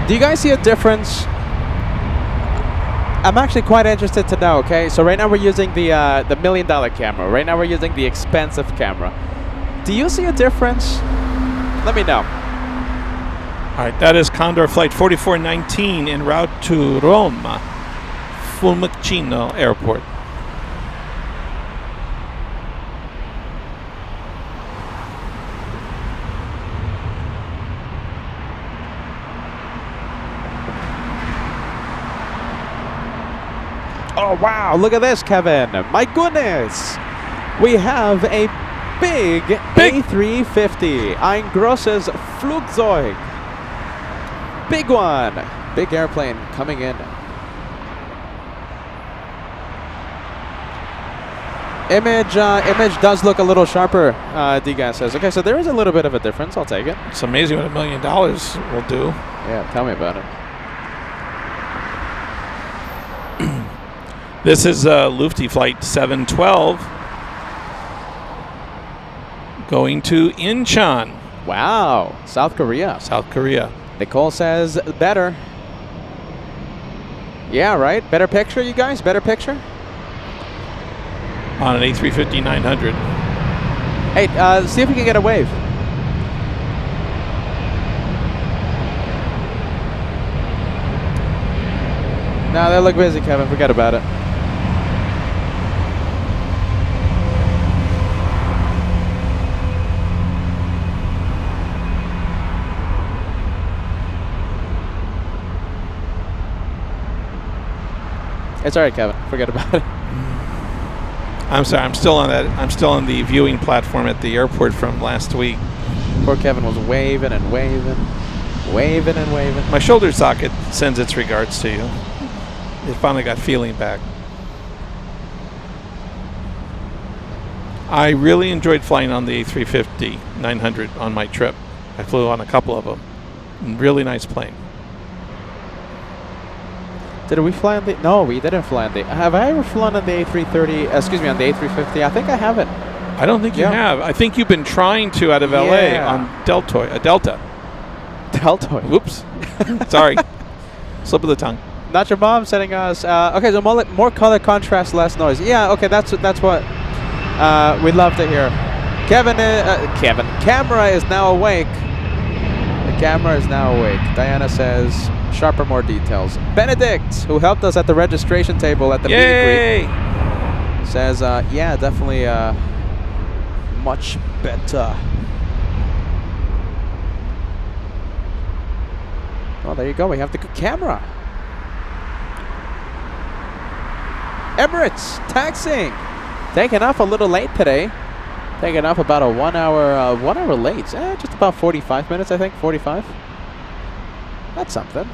Do you guys see a difference? I'm actually quite interested to know, okay? So right now we're using the $1 million camera. Right now we're using the expensive camera. Do you see a difference? Let me know. All right, that is Condor Flight 4419 en route to Rome, Fiumicino Airport. Oh, wow, look at this, Kevin. My goodness. We have a big A350. Ein grosses Flugzeug. Big one. Big airplane coming in. Image does look a little sharper, D-Gas says. Okay, so there is a little bit of a difference. I'll take it. It's amazing what $1 million will do. Yeah, tell me about it. This is Lufty Flight 712 going to Incheon. Wow, South Korea. South Korea. Nicole says better. Yeah, right? Better picture, you guys? Better picture? On an A350-900. Hey, see if we can get a wave. No, they look busy, Kevin. Forget about it. It's all right, Kevin. Forget about it. I'm sorry. I'm still on that. I'm still on the viewing platform at the airport from last week. Poor Kevin was waving and waving, waving and waving. My shoulder socket sends its regards to you. It finally got feeling back. I really enjoyed flying on the A350-900 on my trip. I flew on a couple of them. Really nice plane. Did we fly on the? No, we didn't fly on the. Have I ever flown on the A330? Excuse me, on the A350? I think I haven't. I don't think you have. I think you've been trying to out of LA on Delta. Deltoid. Whoops. Sorry. Slip of the tongue. Not your mom sending us. Okay, so more color contrast, less noise. Yeah, okay, that's what we'd love to hear. Kevin, camera is now awake. The camera is now awake. Diana says, sharper, more details. Benedict, who helped us at the registration table at the meet and greet, says, yeah, definitely much better. Oh, there you go. We have the good camera. Emirates taxiing. Taking off a little late today. Taking off about a 1 hour late. Just about 45 minutes, I think. 45. That's something.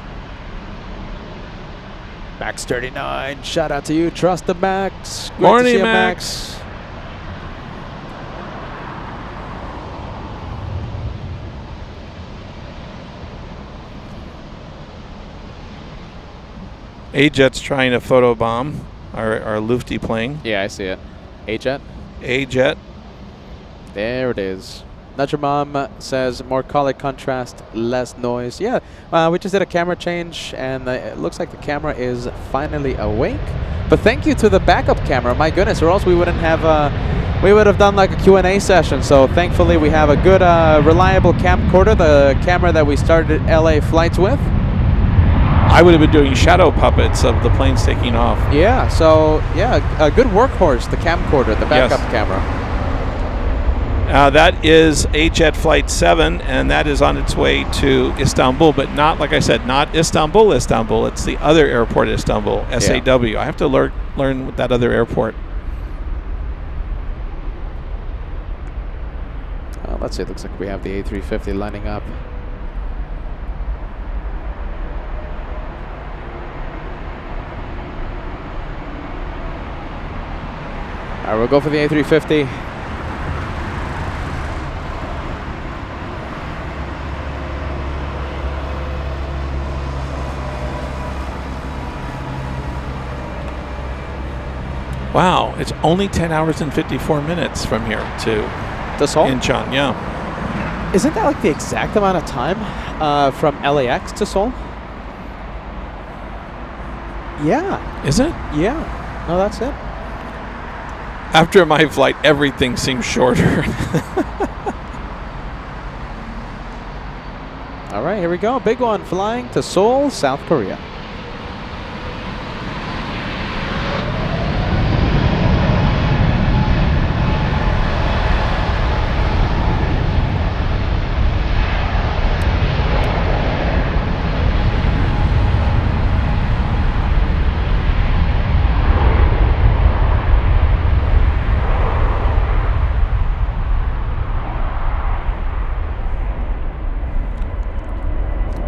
Max 39. Shout out to you. Trust the Max. Great Morning, to see you, Max. A-Jet's trying to photobomb our Lufty plane. Yeah, I see it. A-Jet. A-Jet. There it is. Not your mom says more color contrast, less noise. Yeah, we just did a camera change, and it looks like the camera is finally awake. But thank you to the backup camera. My goodness, or else we wouldn't have. We would have done like a Q&A session. So thankfully, we have a good, reliable camcorder, the camera that we started LA flights with. I would have been doing shadow puppets of the planes taking off. Yeah, so yeah, a good workhorse, the camcorder, the backup camera. That is A-Jet Flight 7, and that is on its way to Istanbul, but not, like I said, not Istanbul. It's the other airport, Istanbul, SAW. I have to learn that other airport. Let's see, it looks like we have the A350 lining up. All right, we'll go for the A350. Wow, it's only 10 hours and 54 minutes from here to Seoul? Incheon, yeah. Isn't that like the exact amount of time from LAX to Seoul? Yeah. Is it? Yeah. No, that's it. After my flight, everything seems shorter. All right, here we go. Big one flying to Seoul, South Korea.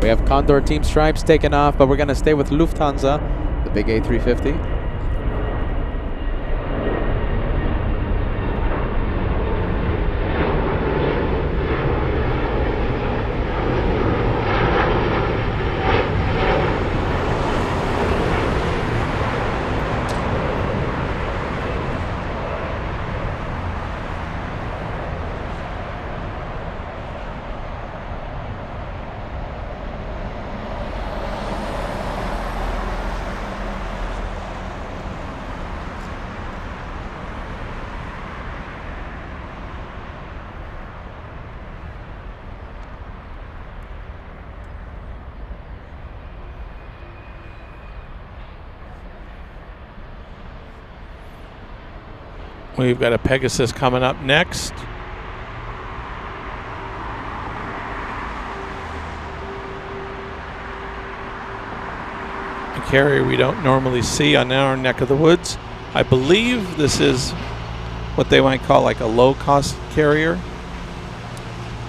We have Condor Team Stripes taken off, but we're going to stay with Lufthansa, the big A350. We've got a Pegasus coming up next. a carrier we don't normally see on our neck of the woods. I believe this is what they might call like a low-cost carrier.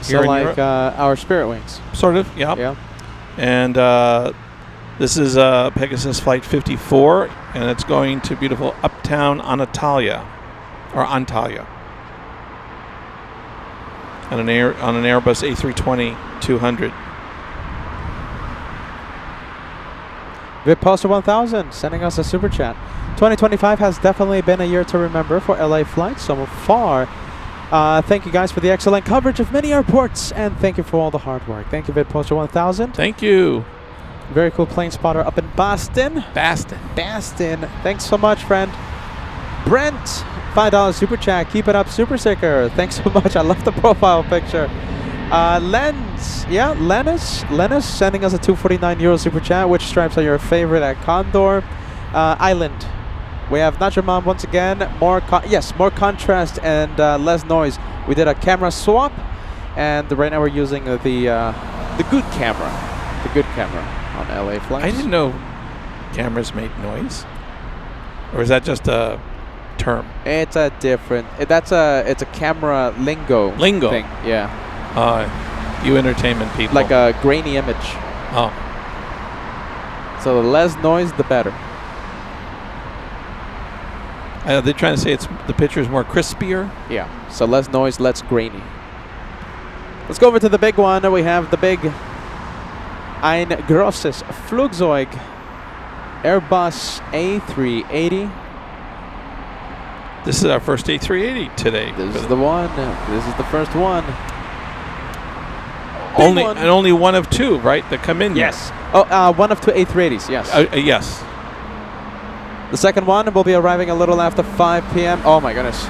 So like our Spirit Wings. Sort of, yeah. Yeah. And this is Pegasus Flight 54, and it's going to beautiful Uptown Antalya, or Antalya, on an Airbus A320-200. VidPoster 1000 sending us a super chat. 2025 has definitely been a year to remember for LA flights so far. Thank you guys for the excellent coverage of many airports, and thank you for all the hard work. Thank you, VidPoster 1000. Thank you. Very cool plane spotter up in Boston. Baston. Thanks so much, friend. Brent, $5 super chat. Keep it up, super sticker. Thanks so much. I love the profile picture. Lennis sending us a €249 super chat. Which stripes are your favorite at Condor? Island. We have Not Your Mom once again. More contrast and less noise. We did a camera swap, and right now we're using the good camera. The good camera on LA flights. I didn't know cameras made noise. Or is that just a term? It's a different. It's a camera lingo. Thing. Yeah. You entertainment people. Like a grainy image. Oh. So the less noise, the better. They're trying to say the picture is more crispier. Yeah. So less noise, less grainy. Let's go over to the big one. We have the big Ein grosses Flugzeug Airbus A380. This is our first A380 today. This is the one. This is the first one. Only one of two, right, that come in. Yes. Here. Oh, one of two A380s. Yes. Yes. The second one will be arriving a little after 5 p.m. Oh my goodness.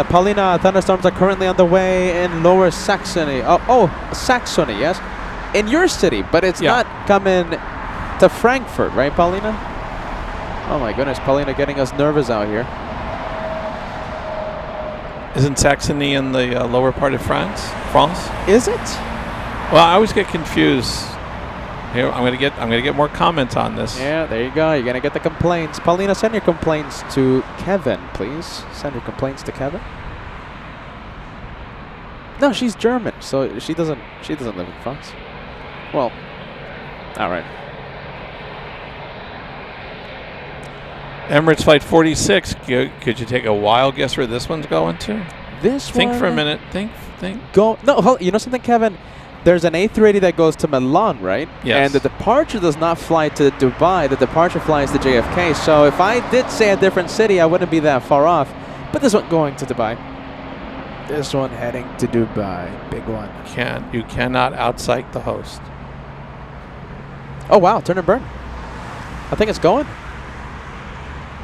Paulina, thunderstorms are currently underway in Lower Saxony. Saxony, yes. In your city, but it's not coming to Frankfurt, right, Paulina? Oh my goodness, Paulina getting us nervous out here. Isn't Saxony in the lower part of France? Is it? Well, I always get confused. Here, I'm gonna get more comments on this. Yeah, there you go. You're gonna get the complaints. Paulina, send your complaints to Kevin, please. Send your complaints to Kevin. No, she's German, so she doesn't live in France. Well, all right. Emirates Flight 46. Could you take a wild guess where this one's going to? Think for a minute. Think. No, you know something, Kevin? There's an A380 that goes to Milan, right? Yes. And the departure does not fly to Dubai. The departure flies to JFK. So if I did say a different city, I wouldn't be that far off. But this one going to Dubai. This one heading to Dubai. Big one. You cannot outpsych the host. Oh, wow. Turn and burn. I think it's going.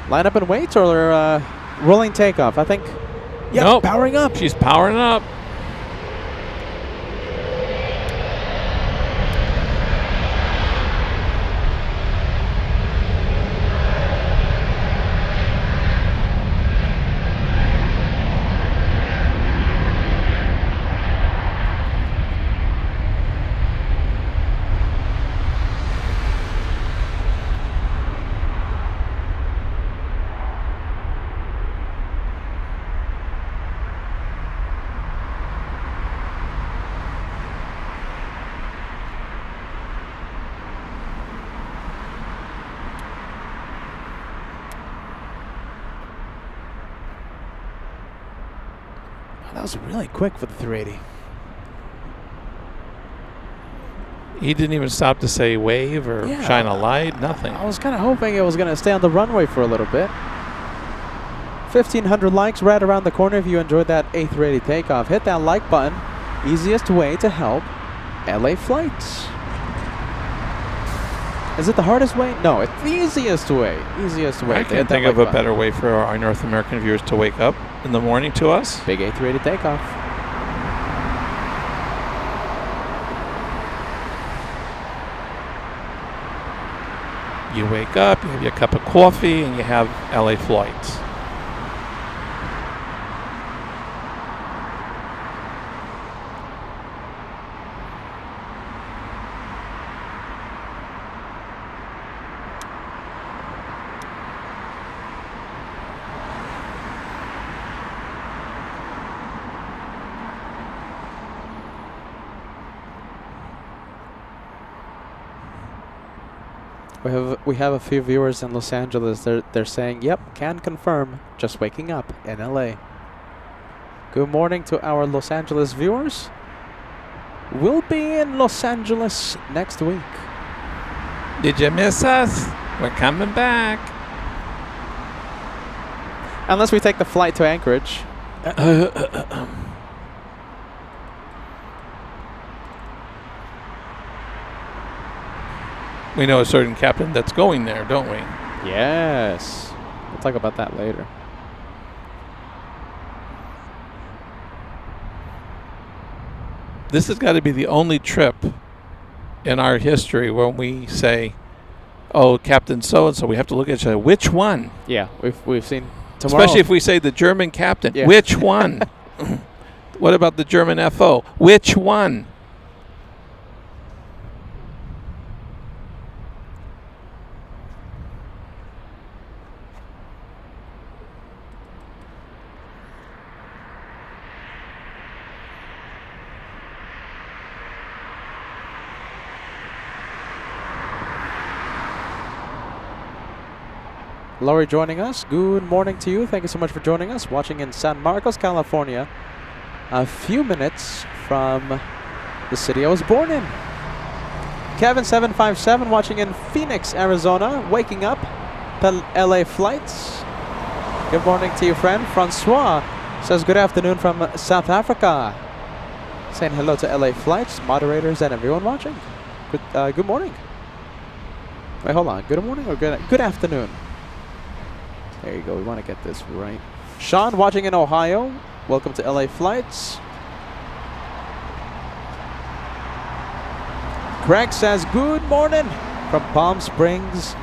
Line up and wait, or rolling takeoff? I think. Yeah, nope. Powering up. She's powering up. That was really quick for the 380. He didn't even stop to say wave or shine a light, nothing. I was kind of hoping it was going to stay on the runway for a little bit. 1,500 likes right around the corner if you enjoyed that A380 takeoff. Hit that like button. Easiest way to help LA flights. Is it the hardest way? No, it's the easiest way. I can't think of a better way for our North American viewers to wake up in the morning to us. Big A380 takeoff. You wake up, you have your cup of coffee, and you have LA flights. We have a few viewers in Los Angeles. They're saying, "Yep, can confirm. Just waking up in LA." Good morning to our Los Angeles viewers. We'll be in Los Angeles next week. Did you miss us? We're coming back. Unless we take the flight to Anchorage. We know a certain captain that's going there, don't we? Yes. We'll talk about that later. This has got to be the only trip in our history when we say, "Oh, Captain so-and-so," we have to look at each other. Which one? Yeah, we've seen tomorrow. Especially if we say the German captain. Yeah. Which one? What about the German FO? Which one? Laurie joining us. Good morning to you. Thank you so much for joining us. Watching in San Marcos, California. A few minutes from the city I was born in. Kevin757 watching in Phoenix, Arizona. Waking up to LA flights. Good morning to you, friend. Francois says good afternoon from South Africa. Saying hello to LA flights, moderators, and everyone watching. Good morning. Wait, hold on. Good morning or good afternoon? There you go. We want to get this right. Sean watching in Ohio. Welcome to LA Flights. Greg says good morning from Palm Springs,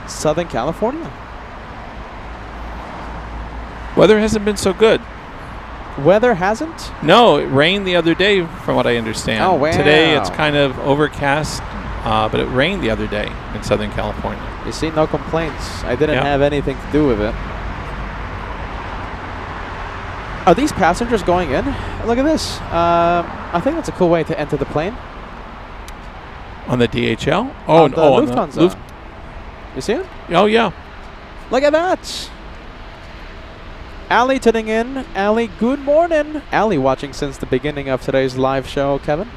Southern California. Weather hasn't been so good. Weather hasn't? No, it rained the other day from what I understand. Oh, wow. Today it's kind of overcast, but it rained the other day in Southern California. You see, no complaints. I didn't have anything to do with it. Are these passengers going in? Look at this. I think that's a cool way to enter the plane. On the DHL? On the Lufthansa. You see it? Oh, yeah. Look at that. Ali tuning in. Ali, good morning. Ali watching since the beginning of today's live show, Kevin.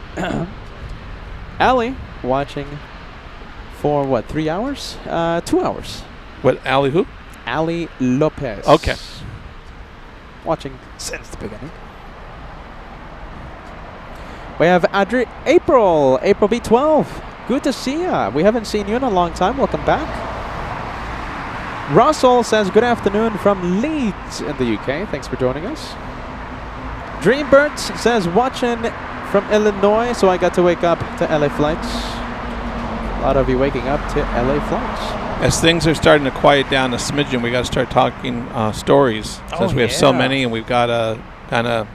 Ali watching for what, 3 hours? 2 hours. What, Ali who? Ali Lopez. Okay. Watching since the beginning. We have April B12. Good to see ya. We haven't seen you in a long time. Welcome back. Russell says good afternoon from Leeds in the UK. Thanks for joining us. Dreambird says watching from Illinois, so I got to wake up to LA flights. A lot of you waking up to LA flights. As things are starting to quiet down a smidgen, we got to start talking stories. Since we have so many, and we've got to kind of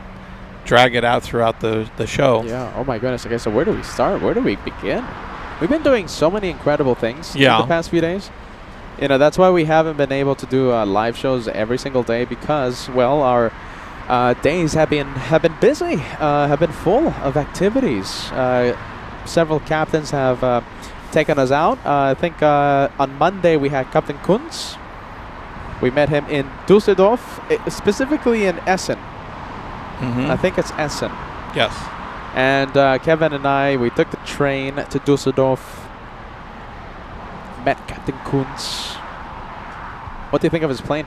drag it out throughout the show. Yeah. Oh my goodness. Okay, so where do we start? Where do we begin? We've been doing so many incredible things in the past few days. You know, that's why we haven't been able to do live shows every single day because, well, our days have been busy, have been full of activities. Several captains have taken us out. I think on Monday we had Captain Kunz. We met him in Dusseldorf, specifically in Essen. I think it's Essen. Yes. And Kevin and I, we took the train to Dusseldorf. Met Captain Kunz. What do you think of his plane?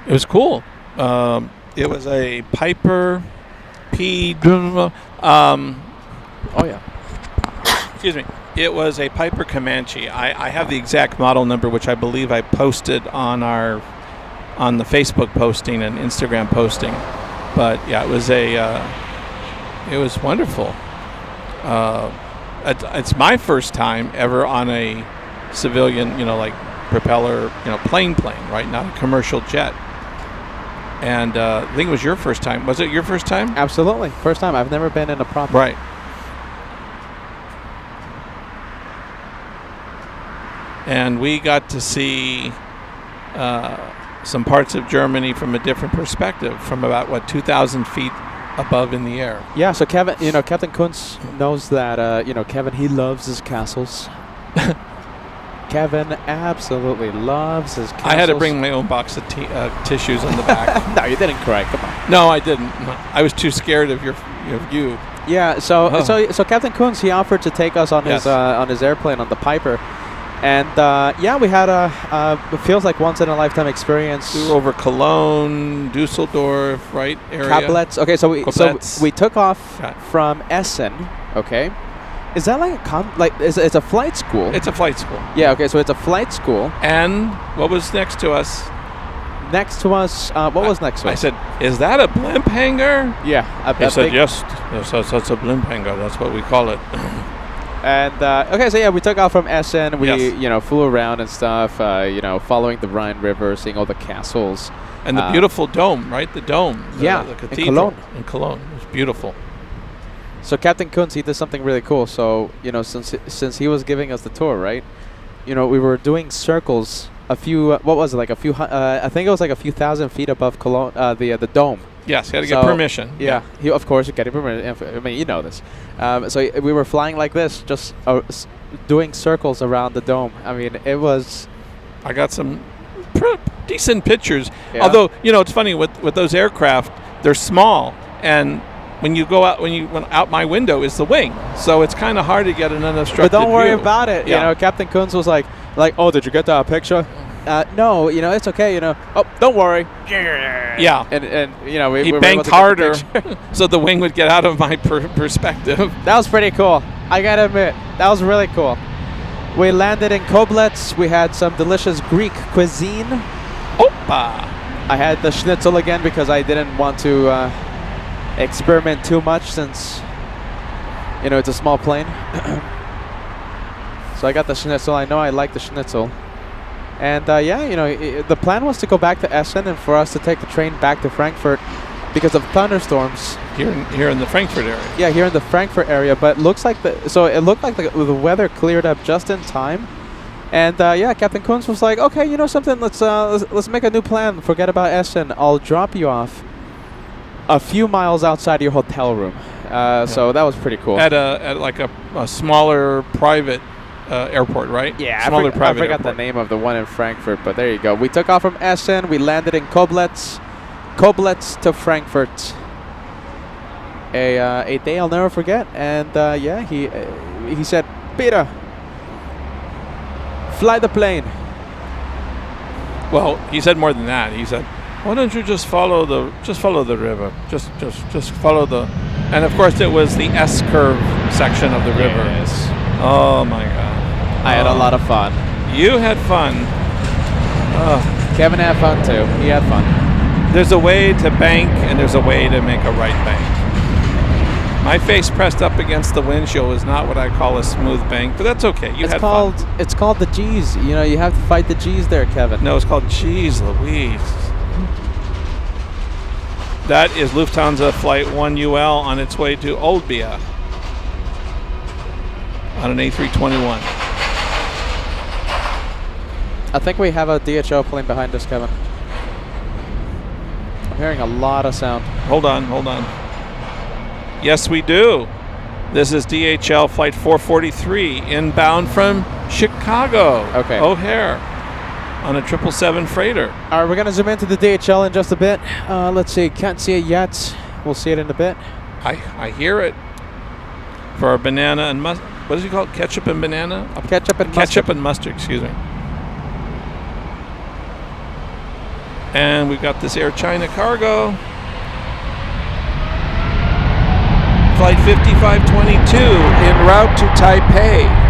It was cool. It was a Piper P. Oh yeah. Excuse me. It was a Piper Comanche. I have the exact model number, which I believe I posted on the Facebook posting and Instagram posting. But yeah, it was wonderful. It's my first time ever on a civilian, like propeller, plane, right? Not a commercial jet. And I think it was your first time. Was it your first time? Absolutely. First time. I've never been in a prop. Right. And we got to see some parts of Germany from a different perspective, from about, 2,000 feet above in the air. Yeah, so Kevin, Captain Kunz knows that, Kevin, he loves his castles. Kevin absolutely loves his castles. I had to bring my own box of tissues in the back. No, you didn't cry. Come on. No, I didn't. I was too scared of you. Yeah. So Captain Coons, he offered to take us on his airplane on the Piper, and yeah, we had it feels like once in a lifetime experience. We were over Cologne, Dusseldorf, right area. Kablitz. Okay, so we took off from Essen. Okay. Is that like it's a flight school? It's a flight school. Yeah, okay, so it's a flight school. And what was next to us? Next to us, what was next to us? I said, is that a blimp hangar? Yeah. He said, yes, that's a blimp hangar. That's what we call it. And, okay, so yeah, we took off from Essen. We, flew around and stuff, following the Rhine River, seeing all the castles. And the beautiful dome, right? The dome. The cathedral. In Cologne. In Cologne. It was beautiful. So Captain Kuntz, he did something really cool. So, since he was giving us the tour, right? We were doing circles I think it was like a few thousand feet above Cologne, the dome. Yes, you had to get permission. Yeah, of course, you get permission. I mean, you know this. So we were flying like this, just doing circles around the dome. I mean, it was... I got some decent pictures. Yeah. Although, it's funny, with those aircraft, they're small, and when you go out, when out my window is the wing, so it's kind of hard to get an unobstructed view. But don't worry view. about it. Yeah. Captain Kunz was like, oh, did you get that picture? No, it's okay. Oh, don't worry. Yeah. And he banked harder, so the wing would get out of my perspective. That was pretty cool. I gotta admit, that was really cool. We landed in Koblenz. We had some delicious Greek cuisine. Opa! I had the schnitzel again because I didn't want to experiment too much since, it's a small plane. So I got the schnitzel. I know I like the schnitzel. And the plan was to go back to Essen and for us to take the train back to Frankfurt because of thunderstorms. Here in the Frankfurt area. Yeah, here in the Frankfurt area. But it looked like the weather cleared up just in time. And Captain Kunz was like, okay, something, let's make a new plan. Forget about Essen. I'll drop you off a few miles outside your hotel room. So that was pretty cool. At a smaller private airport, right? Yeah, smaller I forgot the name of the one in Frankfurt, but there you go. We took off from Essen. We landed in Koblenz to Frankfurt. A day I'll never forget. And he said, Peter, fly the plane. Well, he said more than that. He said, why don't you just follow the river? Just follow the... And, of course, it was the S-curve section of the river. Yes. Oh, my God. I had a lot of fun. You had fun. Kevin had fun, too. He had fun. There's a way to bank, and there's a way to make a right bank. My face pressed up against the windshield is not what I call a smooth bank, but that's okay. You had fun. It's called the G's. You have to fight the G's there, Kevin. No, it's called G's Louise. That is Lufthansa Flight 1UL on its way to Oldbia on an A321. I think we have a DHL plane behind us, Kevin. I'm hearing a lot of sound. Hold on. Yes, we do. This is DHL Flight 443 inbound from Chicago. Okay. O'Hare on a 777 freighter. All right, we're going to zoom into the DHL in just a bit. Let's see. Can't see it yet. We'll see it in a bit. I hear it. For our banana and mustard. What is it called? Ketchup and banana? Ketchup and mustard. Ketchup and mustard, excuse me. And we've got this Air China cargo. Flight 5522 en route to Taipei.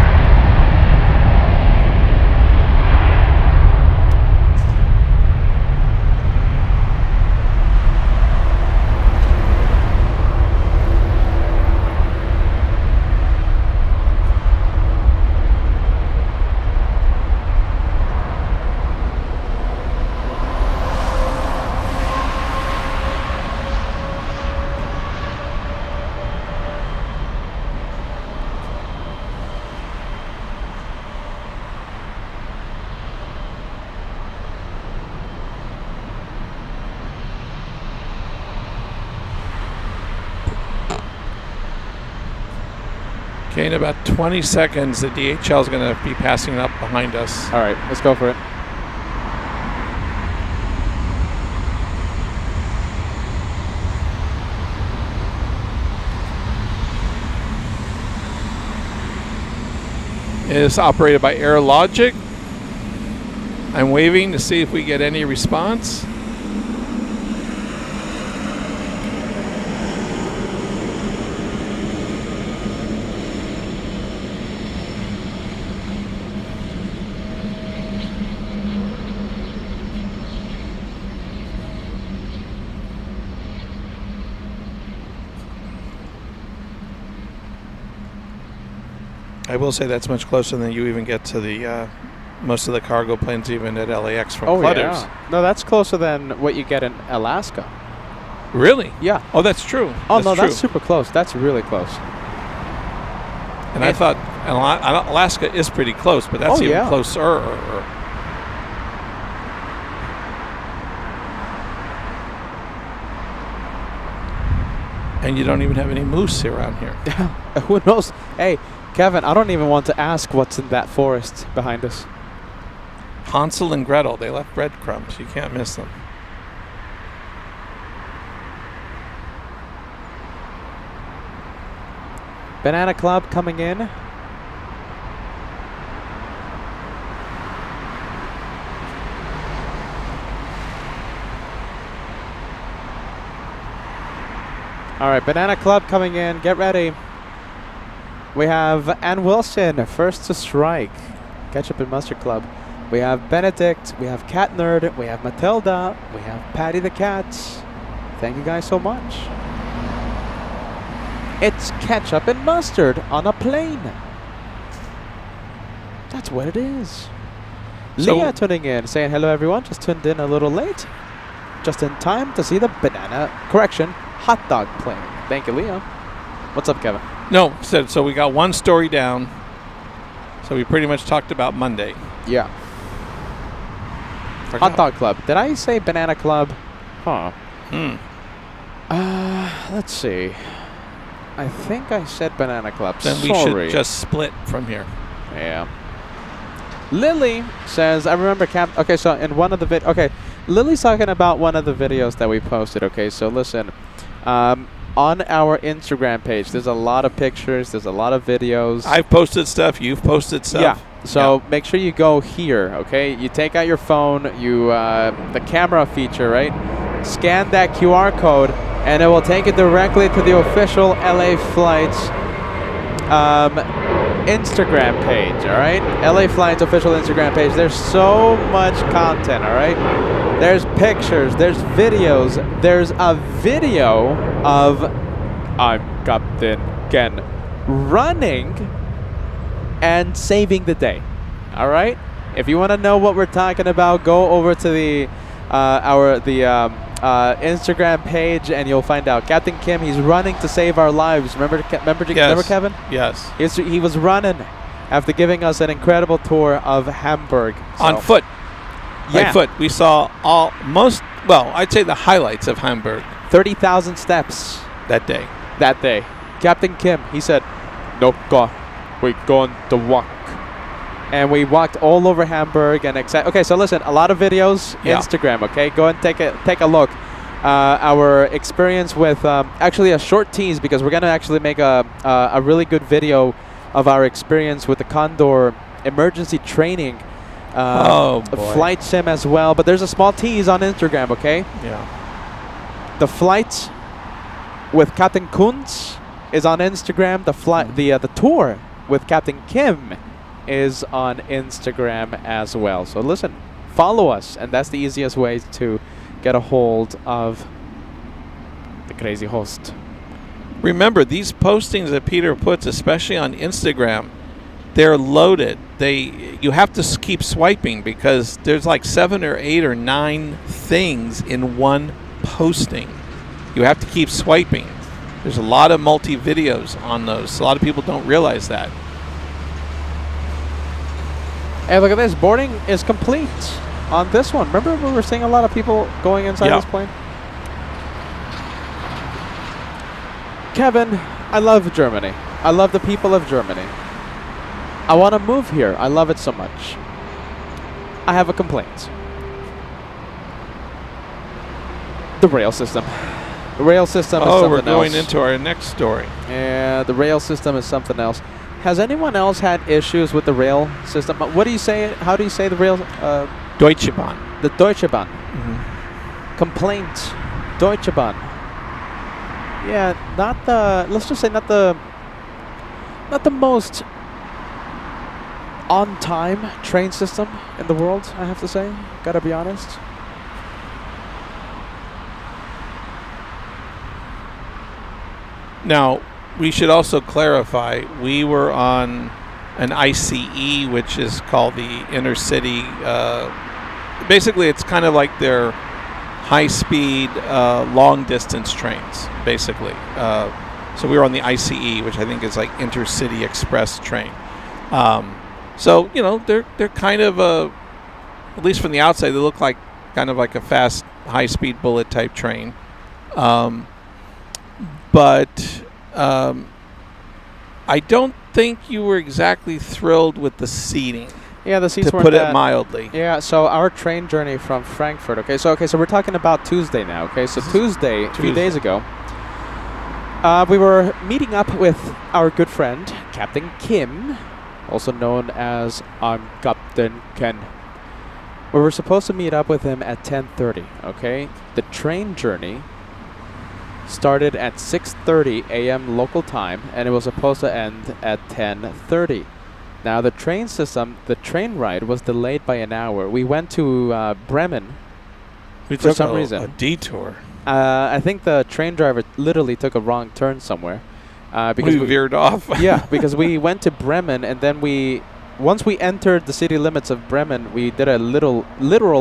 Okay, in about 20 seconds, the DHL is going to be passing up behind us. All right, let's go for it. It is operated by AirLogic. I'm waving to see if we get any response. I will say that's much closer than you even get to the most of the cargo planes even at LAX from Clutters. Yeah. No, that's closer than what you get in Alaska. Really? Yeah. Oh, that's true. Oh, that's no, true. that's super close. That's really close. And I thought Alaska is pretty close, but that's even closer. And you don't even have any moose around here. Who knows? Hey, Kevin, I don't even want to ask what's in that forest behind us. Hansel and Gretel, they left breadcrumbs. You can't miss them. Banana Club coming in. All right, Banana Club coming in. Get ready. We have Ann Wilson, first to strike. Ketchup and Mustard Club. We have Benedict. We have Cat Nerd. We have Matilda. We have Patty the Cat. Thank you guys so much. It's ketchup and mustard on a plane. That's what it is. So Leah tuning in, saying hello everyone. Just tuned in a little late. Just in time to see the hot dog plane. Thank you, Leah. What's up, Kevin? No, so we got one story down. So we pretty much talked about Monday. Yeah. Hot Dog Club. Did I say Banana Club? Huh. Let's see. I think I said Banana Club. Then we should just split from here. Yeah. Lily says, I remember okay, so in one of the okay, Lily's talking about one of the videos that we posted. Okay, so listen. On our Instagram page, there's a lot of pictures, there's a lot of videos. I've posted stuff, you've posted stuff. Yeah. So make sure you go here, okay? You take out your phone, the camera feature, right? Scan that QR code, and it will take you directly to the official LA Flights Instagram page, all right? LA Flights official Instagram page. There's so much content, all right? There's pictures, there's videos. There's a video of I'm Captain Ken running and saving the day. All right? If you want to know what we're talking about, go over to the Instagram page and you'll find out. Captain Kim, he's running to save our lives. Remember Kevin? Yes. He was running after giving us an incredible tour of Hamburg. On foot. Yeah. By foot. We saw I'd say the highlights of Hamburg. 30,000 steps that day. Captain Kim, he said, "No go, we're going to walk." And we walked all over Hamburg and okay, so listen, a lot of videos, Instagram, okay? Go and take a look. Our experience with actually a short tease, because we're gonna actually make a really good video of our experience with the Condor emergency training flight sim as well. But there's a small tease on Instagram, okay? Yeah. The flight with Captain Kunz is on Instagram. The tour with Captain Kim is on Instagram as well. So listen, follow us, and that's the easiest way to get a hold of the crazy host. Remember, these postings that Peter puts, especially on Instagram, they're loaded. You have to keep swiping because there's like 7 or 8 or 9 things in one posting. You have to keep swiping. There's a lot of multi-videos on those. A lot of people don't realize that. Hey, look at this. Boarding is complete on this one. Remember we were seeing a lot of people going inside this plane? Kevin, I love Germany. I love the people of Germany. I want to move here. I love it so much. I have a complaint. The rail system. The rail system is something else. we're going into our next story. Yeah, the rail system is something else. Has anyone else had issues with the rail system? What do you say? How do you say the rail? Deutsche Bahn. The Deutsche Bahn. Mm-hmm. Complaint. Deutsche Bahn. Yeah, not the. Let's just say not the most on-time train system in the world. I have to say. Gotta be honest. Now, we should also clarify, we were on an ICE, which is called the intercity. Basically, it's kind of like their high-speed, long-distance trains, basically. So we were on the ICE, which I think is like intercity express train. So, you know, they're kind of, at least from the outside, they look like kind of like a fast, high-speed bullet type train. But I don't think you were exactly thrilled with the seating. Yeah, the seats to weren't put that, it mildly. Yeah, so our train journey from Frankfurt. Okay, so we're talking about Tuesday now. Okay, so Tuesday, a few days ago, we were meeting up with our good friend Captain Kim, also known as Captain Ken. We were supposed to meet up with him at 10:30. Okay, the train journey started at 6:30 a.m. local time, and it was supposed to end at 10:30. Now the train ride was delayed by an hour. We went to Bremen for some reason. A detour. I think the train driver literally took a wrong turn somewhere. Because we veered off. Yeah, because we went to Bremen, and then once we entered the city limits of Bremen, we did a literal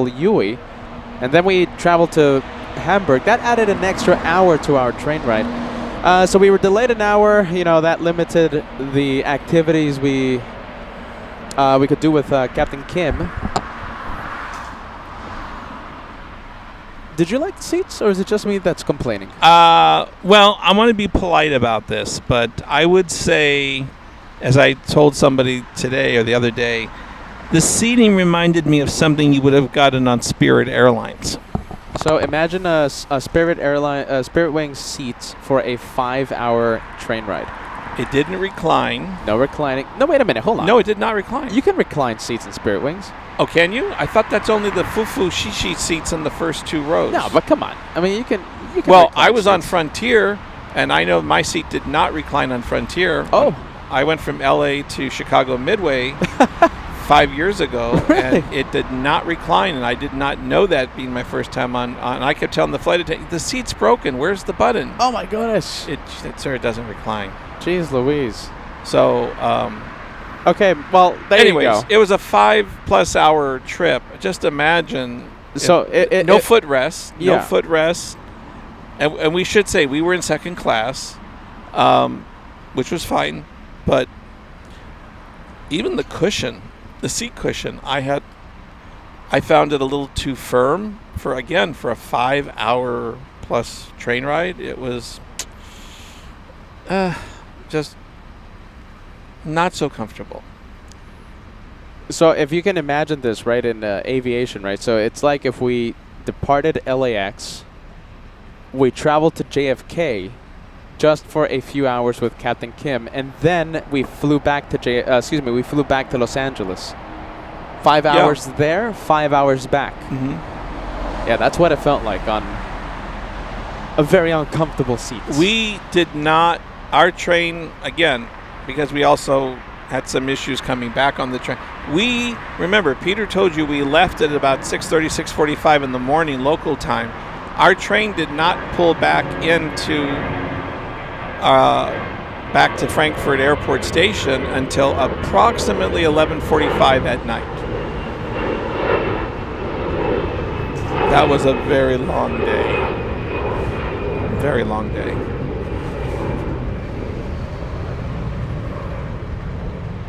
U-turn, and then we traveled to Hamburg. That added an extra hour to our train ride. So we were delayed an hour. You know, that limited the activities we could do with Captain Kim. Did you like the seats, or is it just me that's complaining? Well, I want to be polite about this, but I would say, as I told somebody today or the other day, the seating reminded me of something you would have gotten on Spirit Airlines. So imagine a Spirit Wings seats for a 5-hour train ride. It didn't recline. No reclining. No, wait a minute. Hold on. No, it did not recline. You can recline seats in Spirit Wings. Oh, can you? I thought that's only the fufu shishi seats in the first 2 rows. No, but come on. I mean, you can well, I was on Frontier, and I know my seat did not recline on Frontier. Oh. I went from L.A. to Chicago Midway 5 years ago, really? And it did not recline, and I did not know that being my first time on. I kept telling the flight attendant, the seat's broken. Where's the button? Oh, my goodness. Sir, it doesn't recline. Jeez Louise. So, okay, well, anyways, you go. It was a 5+ hour trip. Just imagine. So no footrest. Yeah. No footrest. And we should say we were in second class, which was fine. But even the cushion, the seat cushion, I found it a little too firm for a 5-hour plus train ride. It was just not so comfortable. So if you can imagine this, right, in aviation, right? So it's like if we departed LAX, we traveled to JFK just for a few hours with Captain Kim, and then we flew back to Los Angeles. 5 hours there, 5 hours back. Mm-hmm. Yeah, that's what it felt like on a very uncomfortable seat. We did not. Our train, again, because we also had some issues coming back on the train. We, remember, Peter told you we left at about 6:30, 6:45 in the morning local time. Our train did not pull back back to Frankfurt Airport Station until approximately 11:45 at night. That was a very long day. Very long day.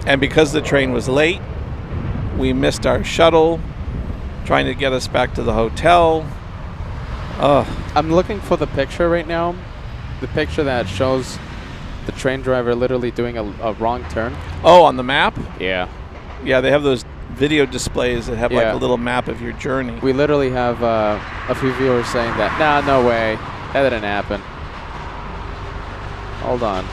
And because the train was late, we missed our shuttle, trying to get us back to the hotel. I'm looking for the picture right now. The picture that shows the train driver literally doing a wrong turn. Oh, on the map? Yeah. Yeah, they have those video displays that have like Yeah. a little map of your journey. We literally have a few viewers saying that, nah, no way, that didn't happen. Hold on.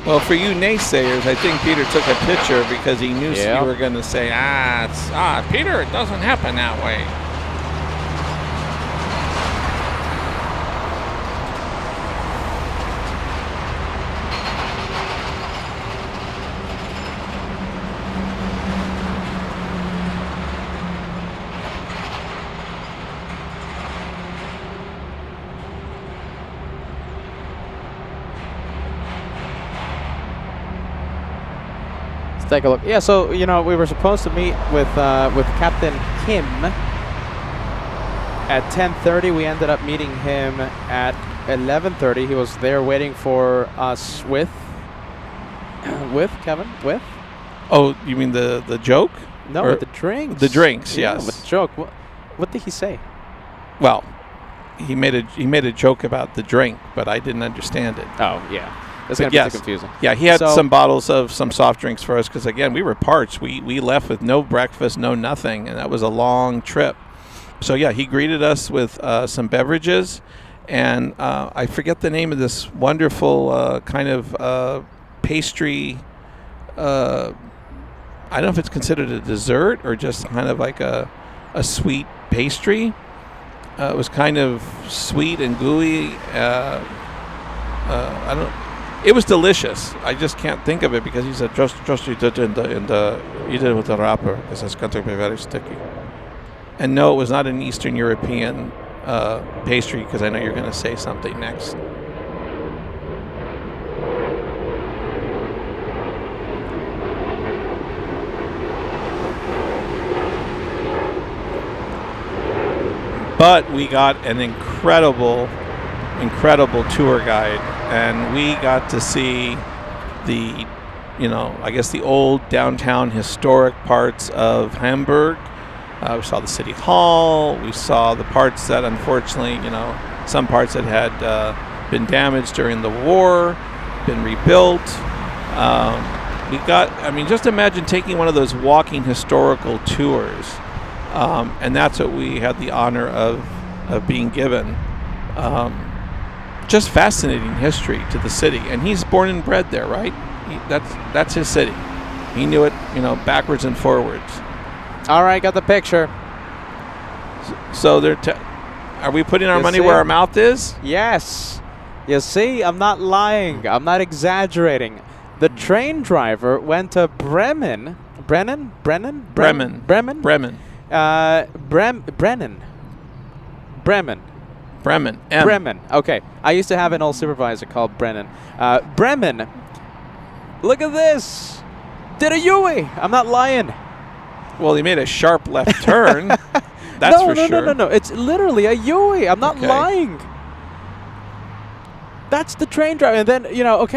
Well, for you naysayers, I think Peter took a picture because he knew Yeah. you were going to say, Peter, it doesn't happen that way. Let's take a look. Yeah, so, you know, we were supposed to meet with Captain Kim at 10:30. We ended up meeting him at 11:30. He was there waiting for us with Kevin? With? Oh, you mean the joke? No, Or with the drinks. The drinks, Yeah, yes. with the joke. What did he say? Well, he made a joke about the drink, but I didn't understand it. Oh, yeah. That's But going to be yes. too confusing. Yeah, he had So- some bottles of some soft drinks for us because, again, we were parched. We left with no breakfast, no nothing, and that was a long trip. So, yeah, he greeted us with some beverages, and I forget the name of this wonderful kind of pastry. I don't know if it's considered a dessert or just kind of like a sweet pastry. It was kind of sweet and gooey. I don't. It was delicious. I just can't think of it because he said just you did eat it with the wrapper because it's going to be very sticky. And no, it was not an Eastern European pastry because I know you're going to say something next. But we got an incredible tour guide, and we got to see the, I guess the old downtown historic parts of Hamburg. We saw the city hall. We saw the parts that, unfortunately, some parts that had been damaged during the war, been rebuilt. Just imagine taking one of those walking historical tours. And that's what we had the honor of being given. Just fascinating history to the city. And he's born and bred there, right? That's his city. He knew it, backwards and forwards. All right, got the picture. So are we putting our You money see? where our mouth is? Yes. You see, I'm not lying. I'm not exaggerating. The train driver went to Bremen. Bremen. Bremen. M. Bremen. Okay. I used to have an old supervisor called Brennan. Bremen. Look at this. Did a Yui. I'm not lying. Well, he made a sharp left turn. That's for sure. No. It's literally a Yui. I'm not Okay. lying. That's the train driver. And then,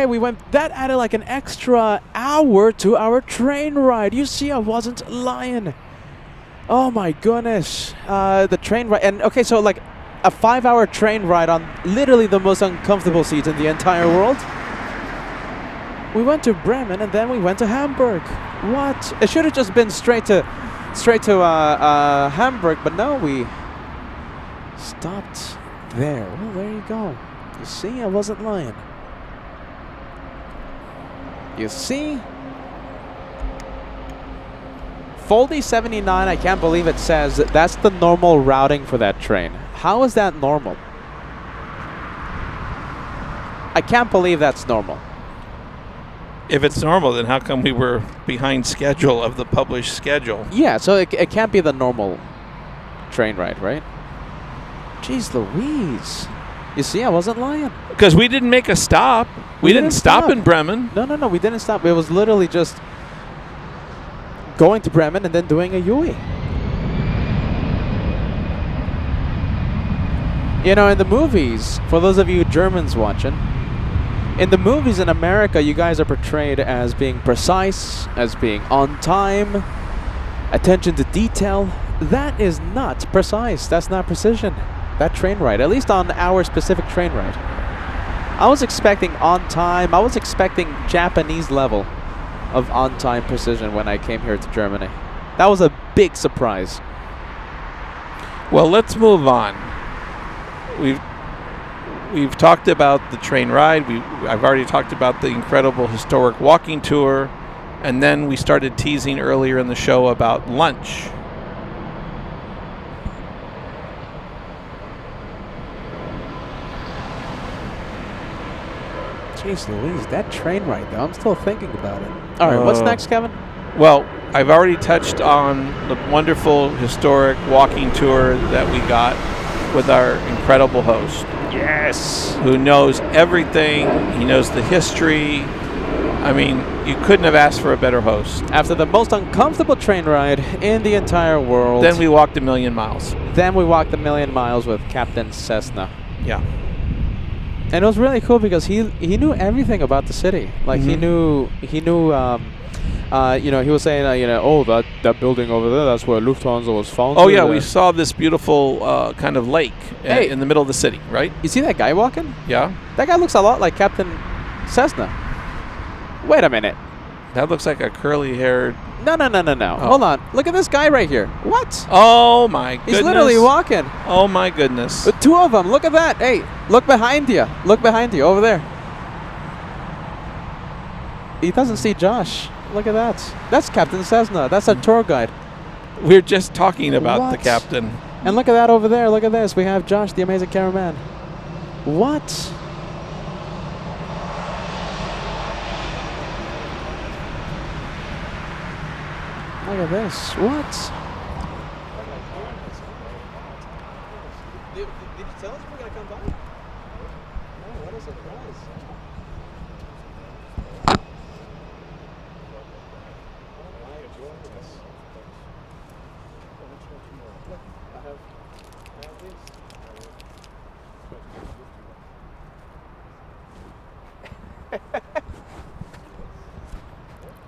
we went. That added like an extra hour to our train ride. You see, I wasn't lying. Oh my goodness. The train ride. And okay, so like a 5-hour train ride on literally the most uncomfortable seats in the entire world. We went to Bremen and then we went to Hamburg. What? It should have just been straight to Hamburg, but no, we stopped there. Well, there you go. You see, I wasn't lying. You see? Foldy 79, I can't believe it says that's the normal routing for that train. How is that normal? I can't believe that's normal. If it's normal, then how come we were behind schedule of the published schedule? Yeah, so it can't be the normal train ride, right? Jeez Louise. You see, I wasn't lying. Because we didn't make a stop. We didn't stop in Bremen. No, we didn't stop. It was literally just going to Bremen and then doing a Yui. In the movies, for those of you Germans watching, in the movies in America, you guys are portrayed as being precise, as being on time, attention to detail. That is not precise. That's not precision. That train ride, at least on our specific train ride. I was expecting on time. I was expecting Japanese level of on time precision when I came here to Germany. That was a big surprise. Well, let's move on. We've talked about the train ride. I've already talked about the incredible historic walking tour, and then we started teasing earlier in the show about lunch. Jeez Louise, that train ride though, I'm still thinking about it. All right, what's next, Kevin? Well, I've already touched on the wonderful historic walking tour that we got with our incredible host. Yes. Who knows everything. He knows the history. I mean, you couldn't have asked for a better host. After the most uncomfortable train ride in the entire world. Then we walked 1,000,000 miles. Then we walked 1,000,000 miles with Captain Cessna. Yeah. And it was really cool because he knew everything about the city. Like he knew you know, he was saying oh, that building over there, that's where Lufthansa was founded. Oh yeah, we saw this beautiful kind of lake in the middle of the city, right? You see that guy walking? Yeah. That guy looks a lot like Captain Cessna. Wait a minute. That looks like a curly-haired... No. Oh. Hold on. Look at this guy right here. What? Oh, my goodness. He's literally walking. Oh, my goodness. The two of them. Look at that. Hey, look behind you. Look behind you. Over there. He doesn't see Josh. Look at that. That's Captain Cessna. That's a tour guide. We're just talking about the captain. And look at that over there. Look at this. We have Josh, the amazing cameraman. What? Look at this. What? Did you tell us we're going to come by? Oh, what a surprise.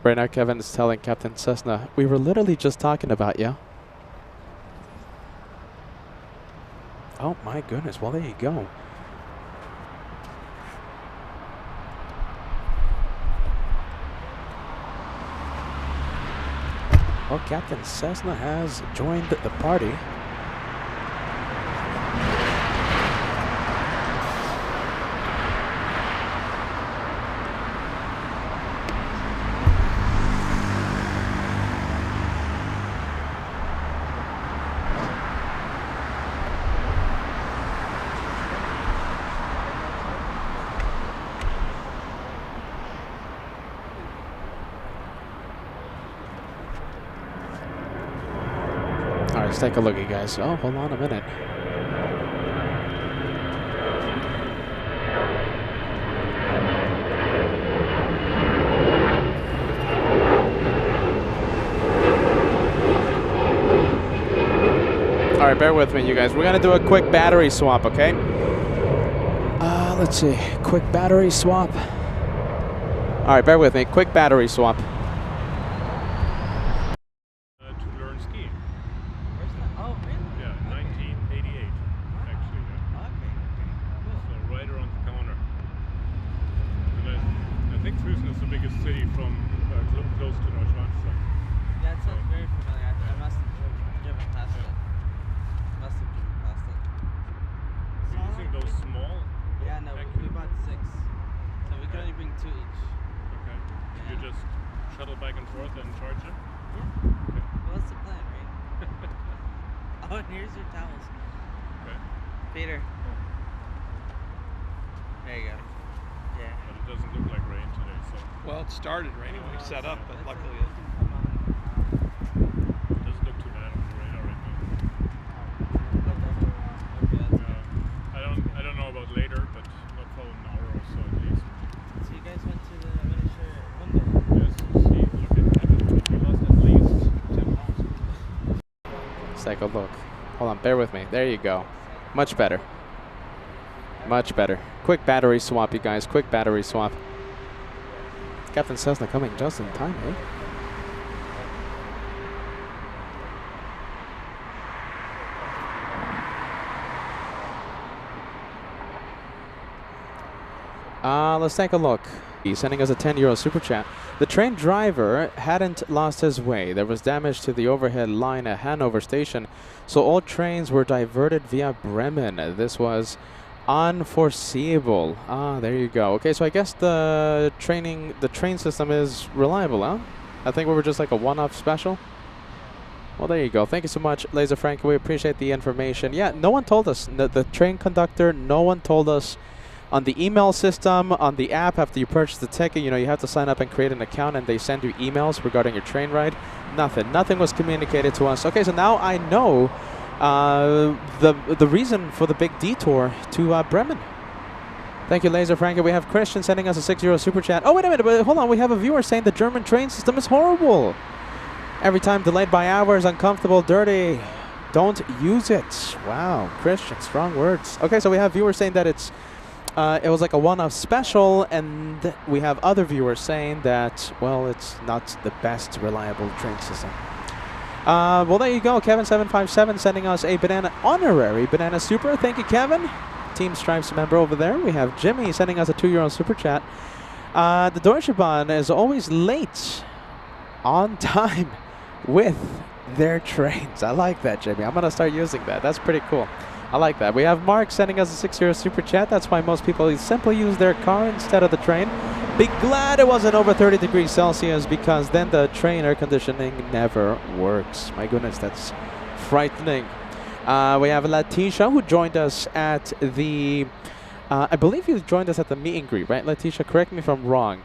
Right now, Kevin is telling Captain Cessna, we were literally just talking about you. Oh my goodness, well there you go. Well, Captain Cessna has joined the party. Alright, let's take a look, you guys. Oh, hold on a minute. Alright, bear with me, you guys. We're going to do a quick battery swap, okay? Let's see. Quick battery swap. Alright, bear with me. Quick battery swap. Started raining when we set up, but luckily it doesn't look too bad on the radar right now. I don't know about later, but not for an hour or so at least. So you guys went to the miniature window? Yes, see, look at it. We lost at least 10 pounds. Let's take a look. Hold on, bear with me. There you go. Much better. Much better. Quick battery swap, you guys. Quick battery swap. Captain Cessna coming just in time, eh? let's take a look. He's sending us a €10 super chat. The train driver hadn't lost his way. There was damage to the overhead line at Hanover station, so all trains were diverted via Bremen. This was unforeseeable. Ah, there you go. Okay, so I guess the train system is reliable, huh? I think we were just like a one-off special. Well, there you go. Thank you so much, Laser Frank. We appreciate the information. Yeah, no one told us. The train conductor, no one told us. On the email system, on the app, after you purchase the ticket, you know, you have to sign up and create an account, and they send you emails regarding your train ride. Nothing was communicated to us. Okay, so now I know the reason for the big detour to Bremen. Thank you, Laser Frank. We have Christian sending us a €6 super chat. Oh, wait a minute, but hold on. We have a viewer saying the German train system is horrible. Every time delayed by hours, uncomfortable, dirty. Don't use it. Wow, Christian, strong words. Okay, so we have viewers saying that it was like a one-off special, and we have other viewers saying that, well, it's not the best reliable train system. Well, there you go. Kevin757 sending us a honorary banana super. Thank you, Kevin. Team Stripes member over there. We have Jimmy sending us a €2 super chat. The Deutsche Bahn is always late on time with their trains. I like that, Jimmy. I'm going to start using that. That's pretty cool. I like that. We have Mark sending us a €6 super chat. That's why most people simply use their car instead of the train. Be glad it wasn't over 30 degrees Celsius, because then the train air conditioning never works. My goodness, that's frightening. We have Letitia, who joined us at the, I believe you joined us at the meet and greet, right, Letitia? Correct me if I'm wrong.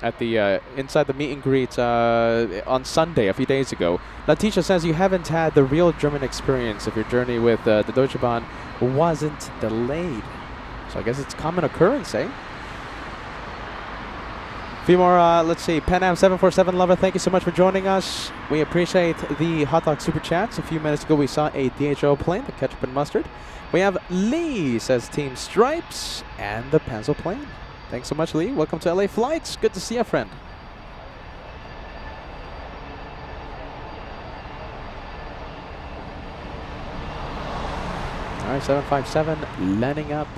At the inside the meet and greet on Sunday, a few days ago. Letitia says you haven't had the real German experience if your journey with the Deutsche Bahn wasn't delayed. So I guess it's common occurrence, eh? A few more, let's see. Panam747 Lover, thank you so much for joining us. We appreciate the hot dog super chats. A few minutes ago we saw a DHL plane, the ketchup and mustard. We have Lee, says Team Stripes, and the pencil plane. Thanks so much, Lee. Welcome to LA Flights. Good to see you, friend. All right, 757 landing up.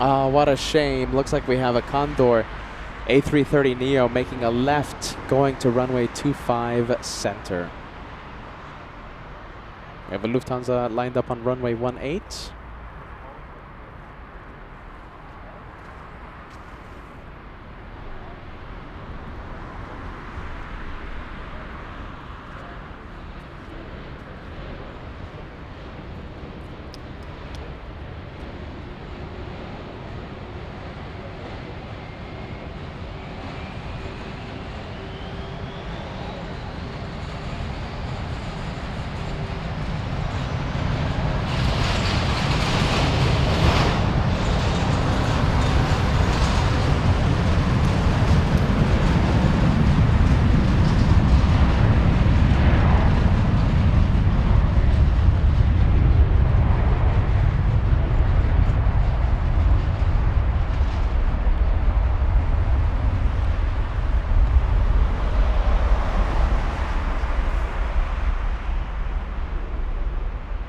Oh, what a shame. Looks like we have a Condor A330neo making a left going to runway 25 center. We have a Lufthansa lined up on runway 18.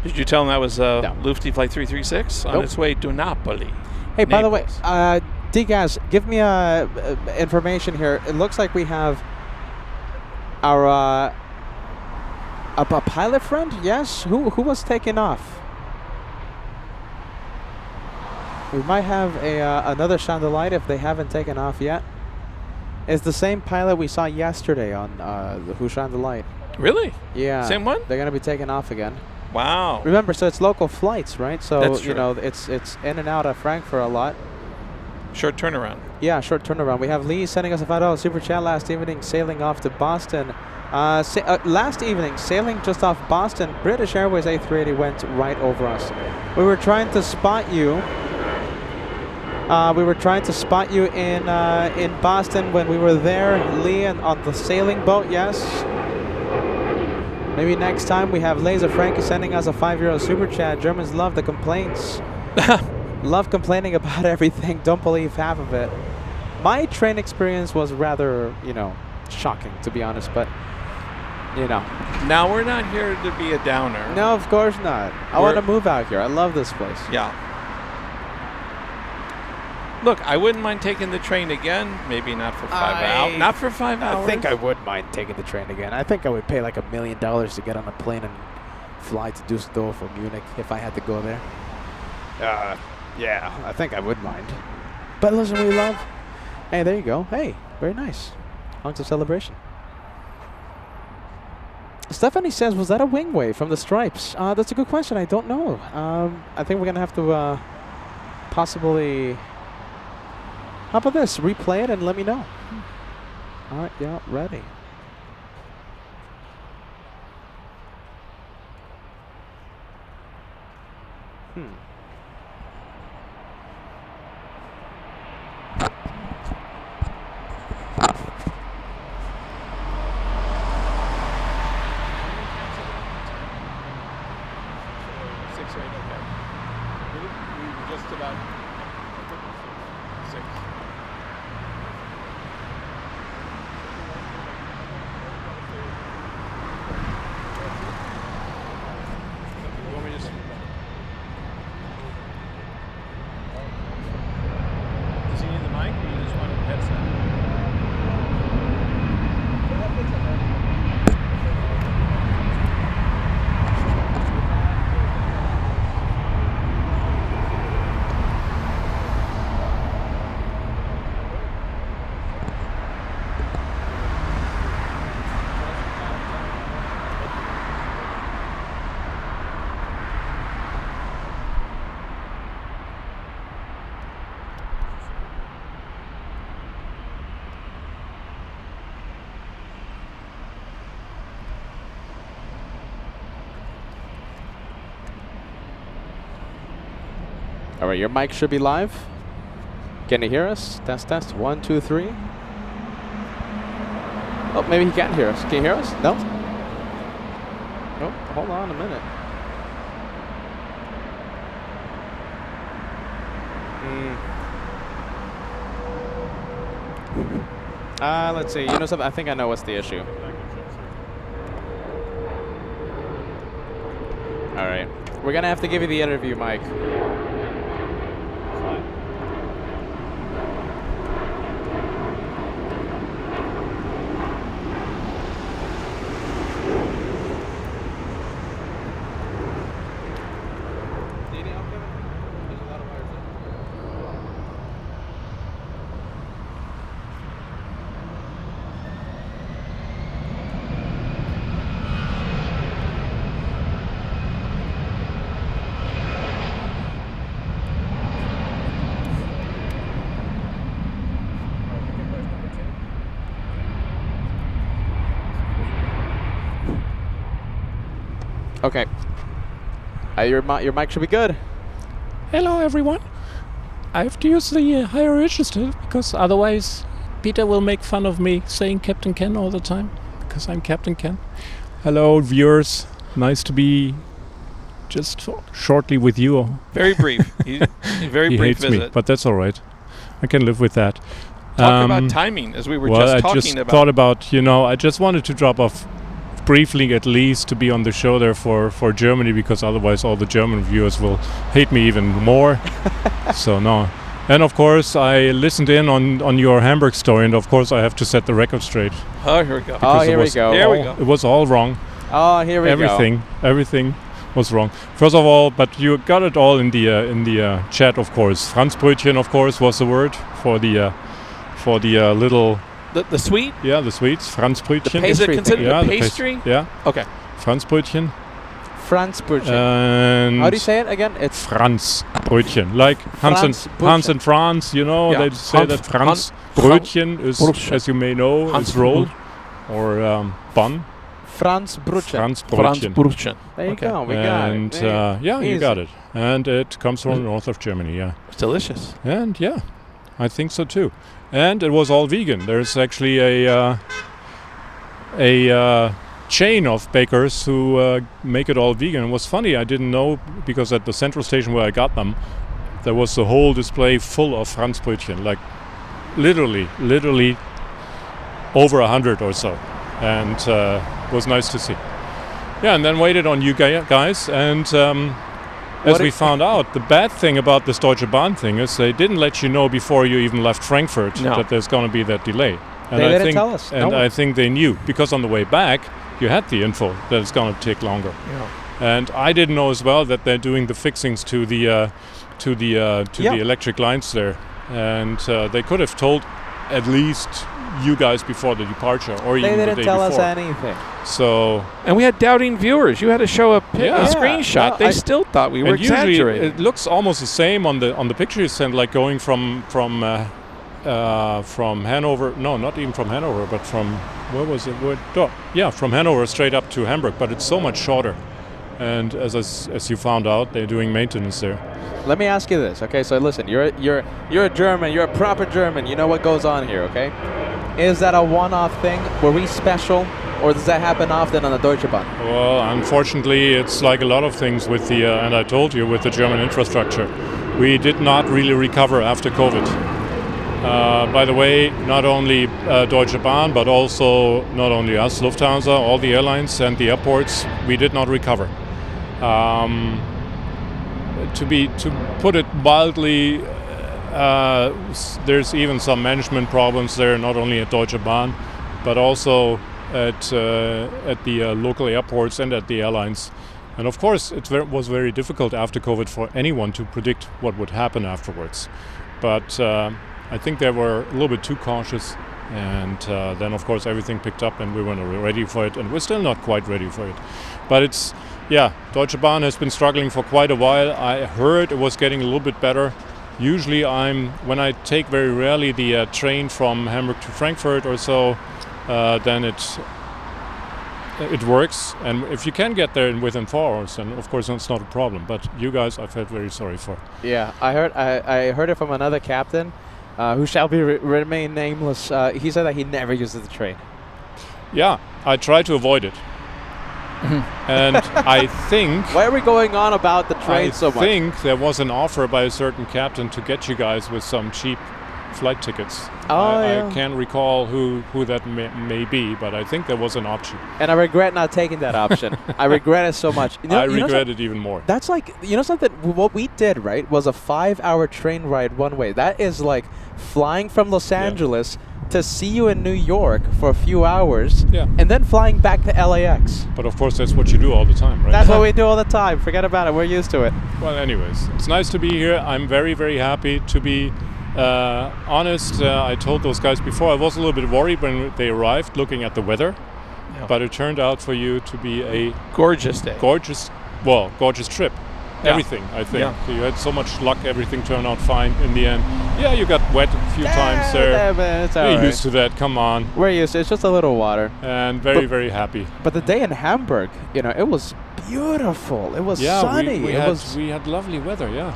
Did you tell him that was No. Lufty Flight 336 on Nope. its way to Napoli? Hey, by the way, Naples. D-Gas, give me information here. It looks like we have our A pilot friend? Yes. Who was taking off? We might have another chandelier if they haven't taken off yet. It's the same pilot we saw yesterday on the Hushan Delight. Really? Yeah. Same one? They're gonna be taking off again. Wow. Remember, so it's local flights, right? So That's true. you know, it's in and out of Frankfurt a lot. Short turnaround. Yeah, short turnaround. We have Lee sending us a $5 super chat last evening, sailing off to Boston. Last evening, sailing just off Boston, British Airways A380 went right over us. We were trying to spot you. In Boston when we were there, Lee, and on the sailing boat. Yes. Maybe next time we have Laser Frankie sending us a €5 super chat. Germans love the complaints. Love complaining about everything. Don't believe half of it. My train experience was rather, shocking, to be honest. But, Now, we're not here to be a downer. No, of course not. I want to move out here. I love this place. Yeah. Look, I wouldn't mind taking the train again. Maybe not for 5 hours. Not for 5 hours. I think I would mind taking the train again. I think I would pay like $1 million to get on a plane and fly to Düsseldorf or Munich if I had to go there. Yeah, I think I would mind. But listen, we love. Hey, there you go. Hey, very nice. Honks of celebration. Stephanie says, was that a wing wave from the Stripes? That's a good question. I don't know. I think we're going to have to possibly... How about this? Replay it and let me know. All right, yeah, ready. All right, your mic should be live. Can you hear us? Test, test. 1, 2, 3. Oh, maybe he can't hear us. Can you hear us? No? Nope. Hold on a minute. Let's see. You know something? I think I know what's the issue. All right. We're going to have to give you the interview, Mike. Okay. Your mic should be good. Hello everyone. I have to use the higher register because otherwise Peter will make fun of me saying Captain Ken all the time because I'm Captain Ken. Hello viewers. Nice to be just shortly with you. Very brief. Very he brief hates visit. me, but that's all right. I can live with that. Talk about timing, as we were just talking I just about. thought about, I just wanted to drop off briefly at least to be on the show there for Germany because otherwise all the German viewers will hate me even more. So no. And of course I listened in on your Hamburg story and of course I have to set the record straight. Oh, here we go. Oh, here we go. There we go. It was all wrong. Oh, here we everything was wrong. First of all, but you got it all in the chat, of course. Franzbrötchen, of course, was the word for the little. The sweet? Yeah, the sweets. Franzbrötchen. Is it considered yeah, a pastry? Yeah. Okay. Franzbrötchen. Franzbrötchen. And how do you say it again? It's Franzbrötchen. Like Hans in France, you know, Yeah. they say that Franzbrötchen is, as you may know, is rolled or bun. Franzbrötchen. Franzbrötchen. There you Okay. go. We got it. And Man, yeah, you easy. got it. And it comes from the north of Germany, yeah. It's delicious. And yeah, I think so too. And it was all vegan. There's actually a chain of bakers who make it all vegan. It was funny, I didn't know, because at the central station where I got them, there was a whole display full of Franzbrötchen, like literally over 100 or so. And it was nice to see. Yeah, and then waited on you guys, and as we found out, the bad thing about this Deutsche Bahn thing is they didn't let you know before you even left Frankfurt that there's going to be that delay. And They I didn't think, tell us. And No I one. think they knew, because on the way back you had the info that it's going to take longer. Yeah. And I didn't know as well that they're doing the fixings to the the electric lines there, and they could have told at least you guys before the departure, or They even the didn't day tell us before. anything. So And we had doubting viewers. You had to show a Yeah. screenshot. No, They I- still thought we were and usually exaggerating. it looks almost the same on the picture you sent, like going from Hanover. No, not even from Hanover, but from where was it? From Hanover straight up to Hamburg. But it's so much shorter. And as you found out, they're doing maintenance there. Let me ask you this, okay? So listen, you're a German, you're a proper German. You know what goes on here, okay? Is that a one-off thing? Were we special, or does that happen often on the Deutsche Bahn? Well, unfortunately, it's like a lot of things with the, and I told you, with the German infrastructure. We did not really recover after COVID. By the way, not only Deutsche Bahn, but also not only us, Lufthansa, all the airlines and the airports, we did not recover. To put it mildly, there's even some management problems there, not only at Deutsche Bahn, but also at the local airports and at the airlines. And of course, it was very difficult after COVID for anyone to predict what would happen afterwards. But I think they were a little bit too cautious, and then of course everything picked up and we weren't ready for it, and we're still not quite ready for it. But it's, Deutsche Bahn has been struggling for quite a while. I heard it was getting a little bit better. Usually when I take very rarely the train from Hamburg to Frankfurt or so, then it works. And if you can get there within 4 hours, then of course that's not a problem. But you guys, I felt very sorry for. Yeah, I heard it from another captain, who shall remain nameless. He said that he never uses the train. Yeah, I try to avoid it. And I think... Why are we going on about the train so much? I think there was an offer by a certain captain to get you guys with some cheap flight tickets. I can't recall who that may be, but I think there was an option. And I regret not taking that option. I regret it so much. I regret it even more. That's like, something, what we did, right, was a 5-hour train ride one way. That is like flying from Los Angeles to see you in New York for a few hours, and then flying back to LAX. But of course, that's what you do all the time, right? That's what we do all the time. Forget about it. We're used to it. Well, anyways, it's nice to be here. I'm very, very happy to be honest. I told those guys before, I was a little bit worried when they arrived looking at the weather, but it turned out for you to be a gorgeous day. Gorgeous trip. Everything, I think. So you had so much luck, everything turned out fine in the end. Yeah, you got wet a few times there. It's We're used to that, come on. We're used to it. It's just a little water. And very, very happy. But the day in Hamburg, it was beautiful. It was sunny. We had lovely weather,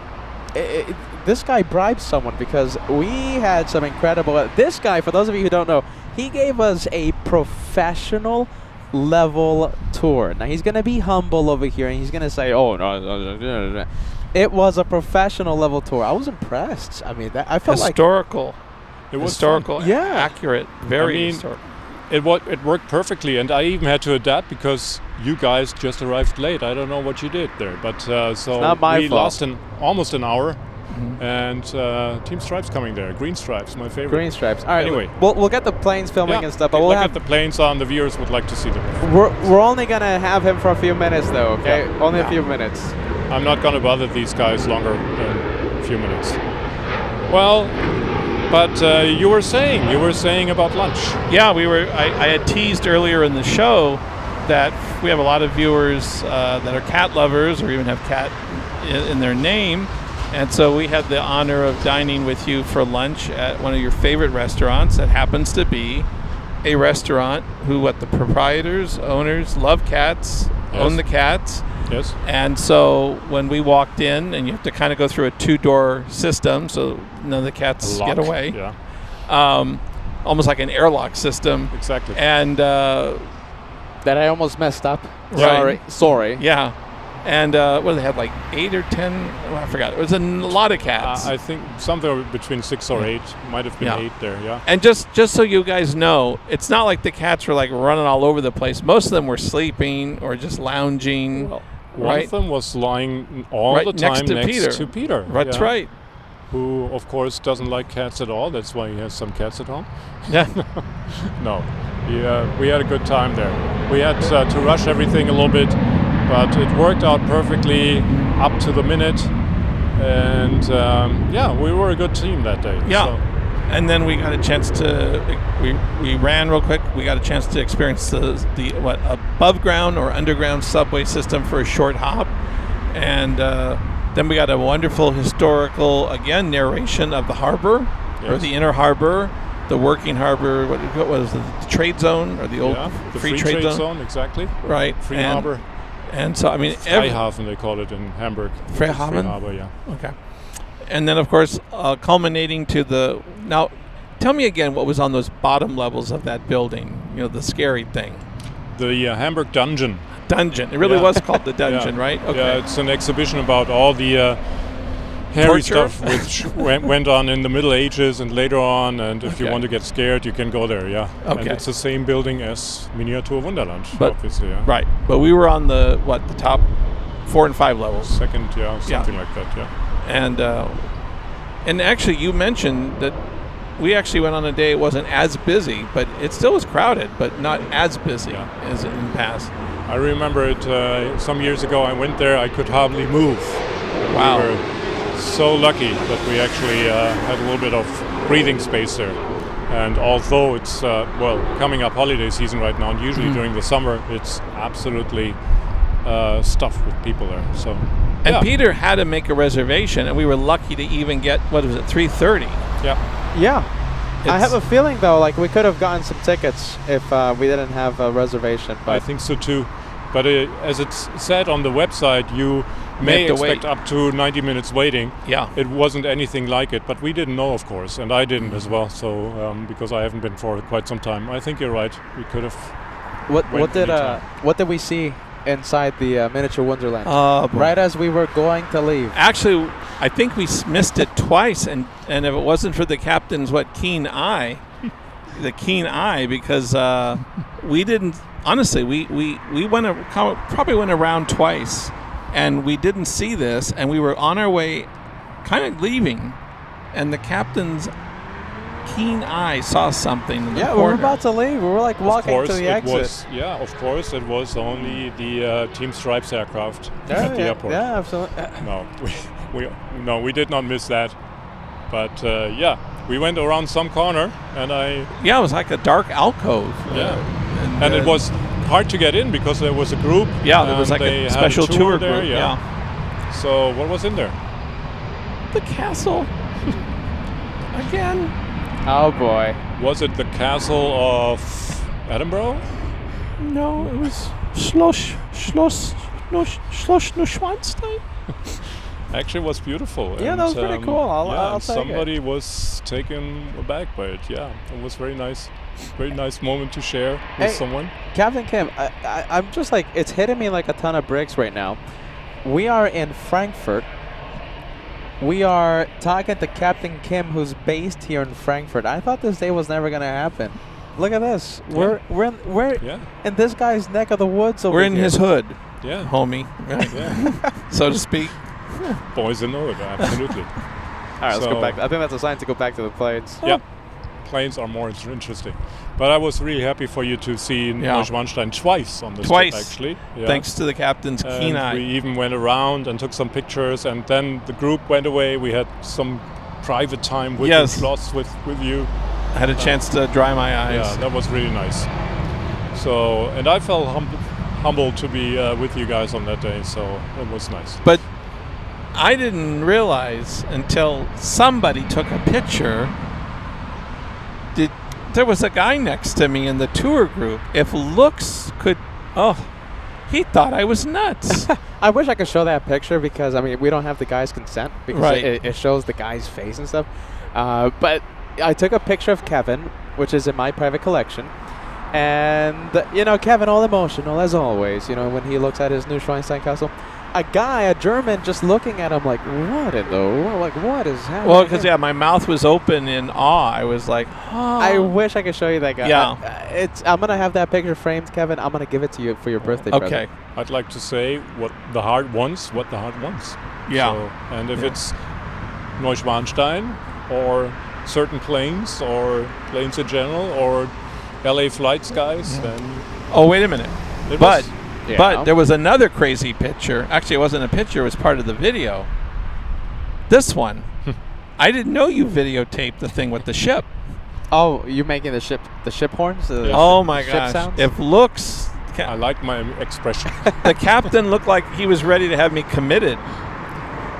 This guy bribed someone because we had some incredible... This guy, for those of you who don't know, he gave us a professional level tour. Now he's gonna be humble over here and he's gonna say, "Oh no." It was a professional level tour. I was impressed. I mean, I felt historical. It was historical, fun. accurate, very historical. It worked perfectly, and I even had to adapt because you guys just arrived late. I don't know what you did there, but so not my we fault. lost almost an hour And Team Stripes coming there. Green Stripes, my favorite. Green stripes. All right. Anyway. we'll get the planes filming and stuff, but we'll look have at the planes on. The viewers would like to see them. we're only gonna have him for a few minutes though. Okay, Yeah. only a Yeah. few minutes. I'm not going to bother these guys longer than a few minutes. Well, but you were saying about lunch. Yeah, I had teased earlier in the show that we have a lot of viewers that are cat lovers or even have cat in their name. And so we had the honor of dining with you for lunch at one of your favorite restaurants that happens to be a restaurant who the proprietors, owners love cats, own the cats. Yes. And so when we walked in, and you have to kind of go through a 2-door system so none of the cats get away. Yeah. Almost like an airlock system. Exactly. And That I almost messed up. Right. Sorry. yeah. And what they had, like 8 or 10? Oh, I forgot. It was a lot of cats. I think somewhere between 6 or 8. Might have been 8 there, yeah. And just so you guys know, it's not like the cats were like running all over the place. Most of them were sleeping or just lounging. Well, one of them was lying all the time next to Peter. That's right. Who, of course, doesn't like cats at all. That's why he has some cats at home. Yeah. No. We had a good time there. We had to rush everything a little bit, but it worked out perfectly up to the minute. And we were a good team that day. Yeah. So. And then we got a chance to, we ran real quick. We got a chance to experience the above ground or underground subway system for a short hop. And then we got a wonderful historical, again, narration of the harbor, or the inner harbor, the working harbor, what was it, the trade zone, or the old the free trade zone? Exactly. Right. Free harbor. And so, I mean, Freihafen, they call it in Hamburg. Freihafen? Free harbor, yeah. Okay. And then, of course, culminating to the... Now, tell me again what was on those bottom levels of that building, the scary thing. The Hamburg Dungeon. Dungeon. It really was called the Dungeon, right? Okay. Yeah, it's an exhibition about all the hairy Torture? stuff which went on in the Middle Ages and later on, and if you want to get scared, you can go there, yeah. Okay. And it's the same building as Miniatur Wunderland, But- obviously, yeah. Right. But we were on the top 4 and 5 levels. Second, something like that, yeah. And actually, you mentioned that we actually went on a day it wasn't as busy, but it still was crowded, but not as busy as in the past. I remember it some years ago. I went there. I could hardly move. Wow. We were so lucky that we actually had a little bit of breathing space there. And although it's coming up holiday season right now, and usually during the summer, it's absolutely stuffed with people there. So. And Peter had to make a reservation, and we were lucky to even get 3:30. Yeah. I have a feeling though, like we could have gotten some tickets if we didn't have a reservation. But I think so too. But as it's said on the website, you may expect up to 90 minutes waiting. Yeah. It wasn't anything like it, but we didn't know, of course, and I didn't as well. So because I haven't been for quite some time, I think you're right. We could have. What did we see inside the Miniature Wonderland? Boy. Right as we were going to leave. Actually, I think we missed it twice, and if it wasn't for the captain's keen eye, because we didn't. Honestly, we probably went around twice, and we didn't see this, and we were on our way, kind of leaving, and the captain's keen eye saw something in the corner. We were about to leave. We were like walking to the exit. Of course, it was only the Team Stripes aircraft at the airport. Yeah, absolutely. No, we did not miss that. But we went around some corner, and it was like a dark alcove. And it was hard to get in because there was a group. Yeah, there was like a special tour there. group. Yeah. So what was in there? The castle. Again. Oh boy. Was it the castle of Edinburgh? No, it was Schloss Neuschwanstein. Actually, it was beautiful. Yeah, that was pretty cool. I'll take somebody was taken aback by it. Yeah, it was very nice. Very nice moment to share with someone. Captain Kim, I'm just like, it's hitting me like a ton of bricks right now. We are in Frankfurt. We are talking to Captain Kim, who's based here in Frankfurt. I thought this day was never going to happen. Look at this. We're in this guy's neck of the woods over here. We're in his hood, homie, so to speak. Boys in the hood, absolutely. All right, let's go back. I think that's a sign to go back to the planes. Yeah, planes are more interesting. But I was really happy for you to see Neuschwanstein twice on this trip, actually. Yeah. Thanks to the captain's keen eye. We even went around and took some pictures, and then the group went away. We had some private time with the slots with you. I had a chance to dry my eyes. Yeah, that was really nice. So, and I felt humbled to be with you guys on that day, so it was nice. But I didn't realize until somebody took a picture. There was a guy next to me in the tour group. If looks could, he thought I was nuts. I wish I could show that picture because, I mean, we don't have the guy's consent because Right. it shows the guy's face and stuff. But I took a picture of Kevin, which is in my private collection. And, Kevin, all emotional, as always, when he looks at his new Neuschwanstein castle. A German, just looking at him like, what in the world? Like, what is happening? Well, because, my mouth was open in awe. I was like, I wish I could show you that guy. Yeah. I'm going to have that picture framed, Kevin. I'm going to give it to you for your birthday present. Okay. I'd like to say what the heart wants. Yeah. So, and if it's Neuschwanstein or certain planes or planes in general or LA flights, guys, then... Oh, wait a minute. But there was another crazy picture. Actually, it wasn't a picture. It was part of the video. This one. I didn't know you videotaped the thing with the ship. Oh, you making the ship horns? Oh, my ship gosh. sounds? If looks... I like my expression. The captain looked like he was ready to have me committed.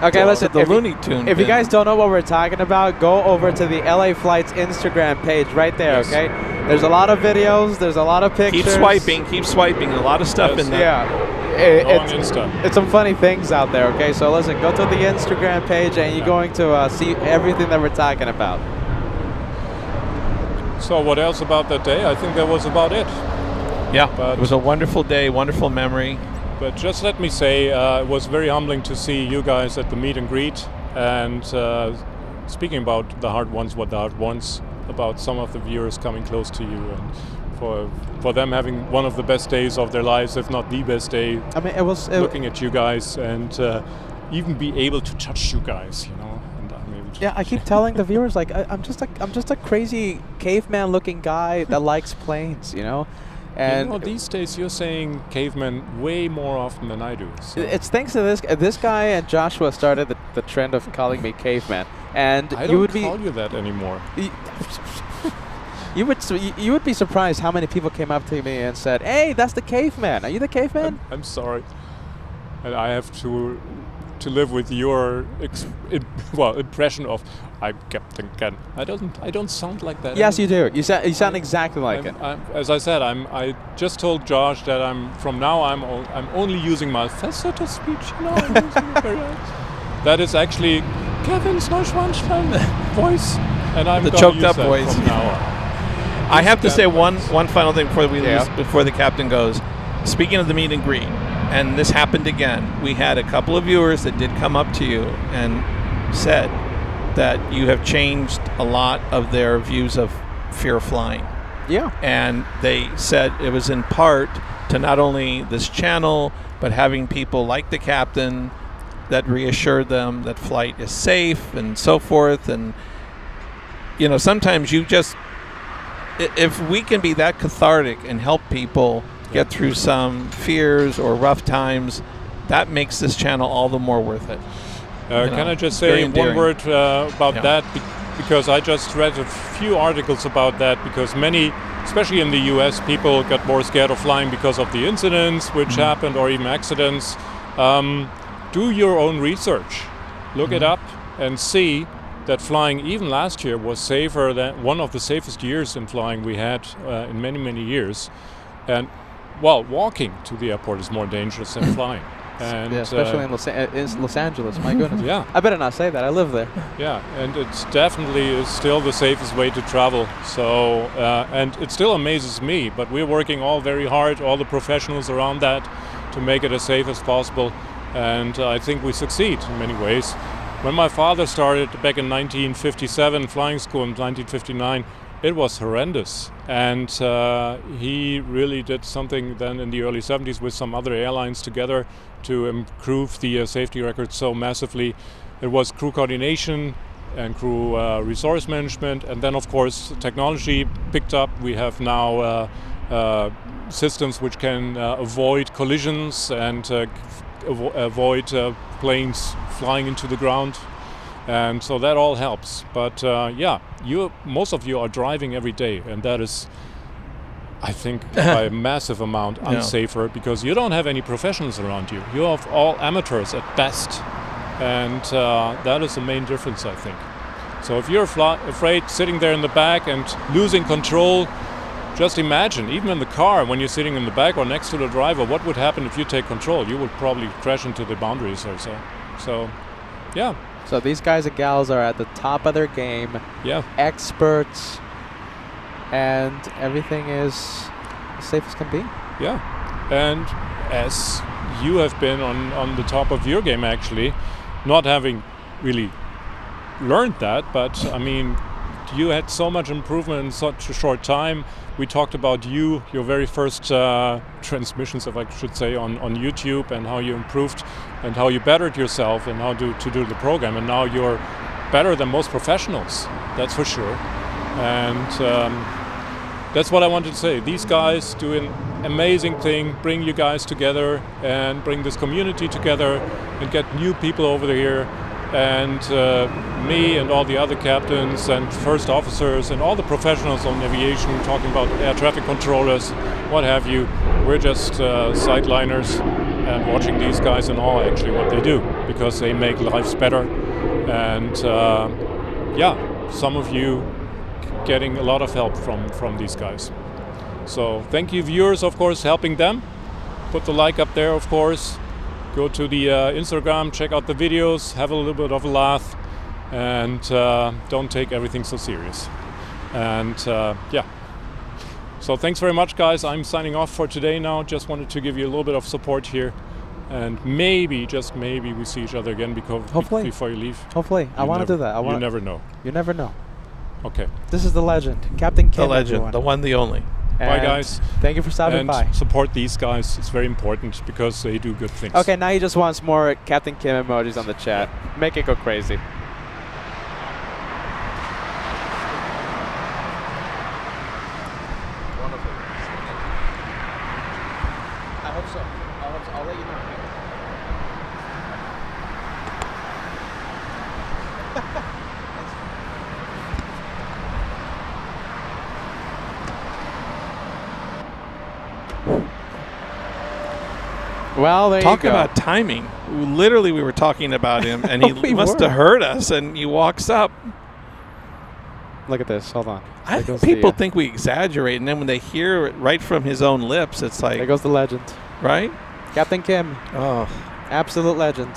Okay, listen. The Looney Tune. If you guys don't know what we're talking about, go over to the LA Flights Instagram page right there, okay? There's a lot of videos. There's a lot of pictures. Keep swiping. A lot of stuff in there. Yeah. It's some funny things out there, okay? So listen, go to the Instagram page and you're going to see everything that we're talking about. So what else about that day? I think that was about it. Yeah, but it was a wonderful day, wonderful memory. But just let me say, it was very humbling to see you guys at the meet and greet. And speaking about the hard ones, what the heart wants, about some of the viewers coming close to you, and for them having one of the best days of their lives, if not the best day. I mean, it was looking at you guys and even be able to touch you guys, And I'm able to I keep telling the viewers, like, I'm just a crazy caveman-looking guy that likes planes, And these days you're saying caveman way more often than I do. So. It's thanks to this guy and Joshua started the trend of calling me caveman. And I don't call you that anymore. You would be surprised how many people came up to me and said, "Hey, that's the caveman. Are you the caveman?" I'm sorry, and I have to live with your impression of I'm Captain Ken. I don't sound like that. Yes, you do. You sound exactly like it. As I said, I just told Josh that from now I'm only using my falsetto speech. I'm using it very that is actually Kevin's Neuschwanstein voice, and I'm the gonna choked use up that voice from now on. I have to say one final thing before we lose, before the captain goes. Speaking of the meet and greet, and this happened again, we had a couple of viewers that did come up to you and said that you have changed a lot of their views of fear of flying. Yeah. And they said it was in part to not only this channel, but having people like the captain that reassure them that flight is safe and so forth. And, sometimes you just, if we can be that cathartic and help people get through some fears or rough times, that makes this channel all the more worth it. Can I just say one word about that? Because I just read a few articles about that, because many, especially in the US, people got more scared of flying because of the incidents which happened, or even accidents. Do your own research. Look it up and see that flying even last year was safer than one of the safest years in flying we had in many, many years. And walking to the airport is more dangerous than flying. And especially in Los Angeles, my goodness. Yeah. I better not say that. I live there. Yeah, and it's definitely still the safest way to travel. So, and it still amazes me, but we're working all very hard, all the professionals around that, to make it as safe as possible. And I think we succeed in many ways. When my father started back in 1957, flying school in 1959, it was horrendous. And he really did something then in the early 70s with some other airlines together to improve the safety record so massively. It was crew coordination, and crew resource management, and then of course technology picked up. We have now systems which can avoid collisions and avoid planes flying into the ground, and so that all helps. But most of you are driving every day, and that is, I think, by a massive amount unsafer, because you don't have any professionals around you. You have all amateurs at best, and that is the main difference, I think. So if you're afraid sitting there in the back and losing control, just imagine, even in the car, when you're sitting in the back or next to the driver, what would happen if you take control? You would probably crash into the boundaries or so. So, yeah. So these guys and gals are at the top of their game. Yeah. Experts. And everything is as safe as can be. Yeah. And as you have been on the top of your game, actually, not having really learned that, but I mean, you had so much improvement in such a short time. We talked about your very first transmissions, if I should say, on YouTube, and how you improved and how you bettered yourself and how to do the program. And now you're better than most professionals, that's for sure. And that's what I wanted to say. These guys do an amazing thing, bring you guys together and bring this community together and get new people over here. And me and all the other captains and first officers and all the professionals on aviation, talking about air traffic controllers, what have you, we're just sideliners and watching these guys in awe, actually, what they do, because they make lives better. And some of you getting a lot of help from these guys. So thank you, viewers, of course, helping them. Put the like up there, of course. Go to the Instagram, check out the videos, have a little bit of a laugh, and don't take everything so serious. And so thanks very much, guys. I'm signing off for today now. Just wanted to give you a little bit of support here, and maybe, just maybe, we see each other again before you leave. Hopefully. I want to do that. You never know. You never know. Okay. This is the legend, Captain Kim. The legend, everyone. the one, the only. Bye, guys. Thank you for stopping by. Support these guys. It's very important because they do good things. Okay, now he just wants more Captain Kim emojis on the chat. Make it go crazy. Wonderful. I hope so. I'll let you know. Well, there Talk you go. about timing. Literally, we were talking about him, and he We must were. have heard us, and he walks up. Look at this. Hold on. I There think goes the, people think we exaggerate, and then when they hear it right from his own lips, it's There like, goes the legend. right? Captain Kim. Oh. Absolute legend.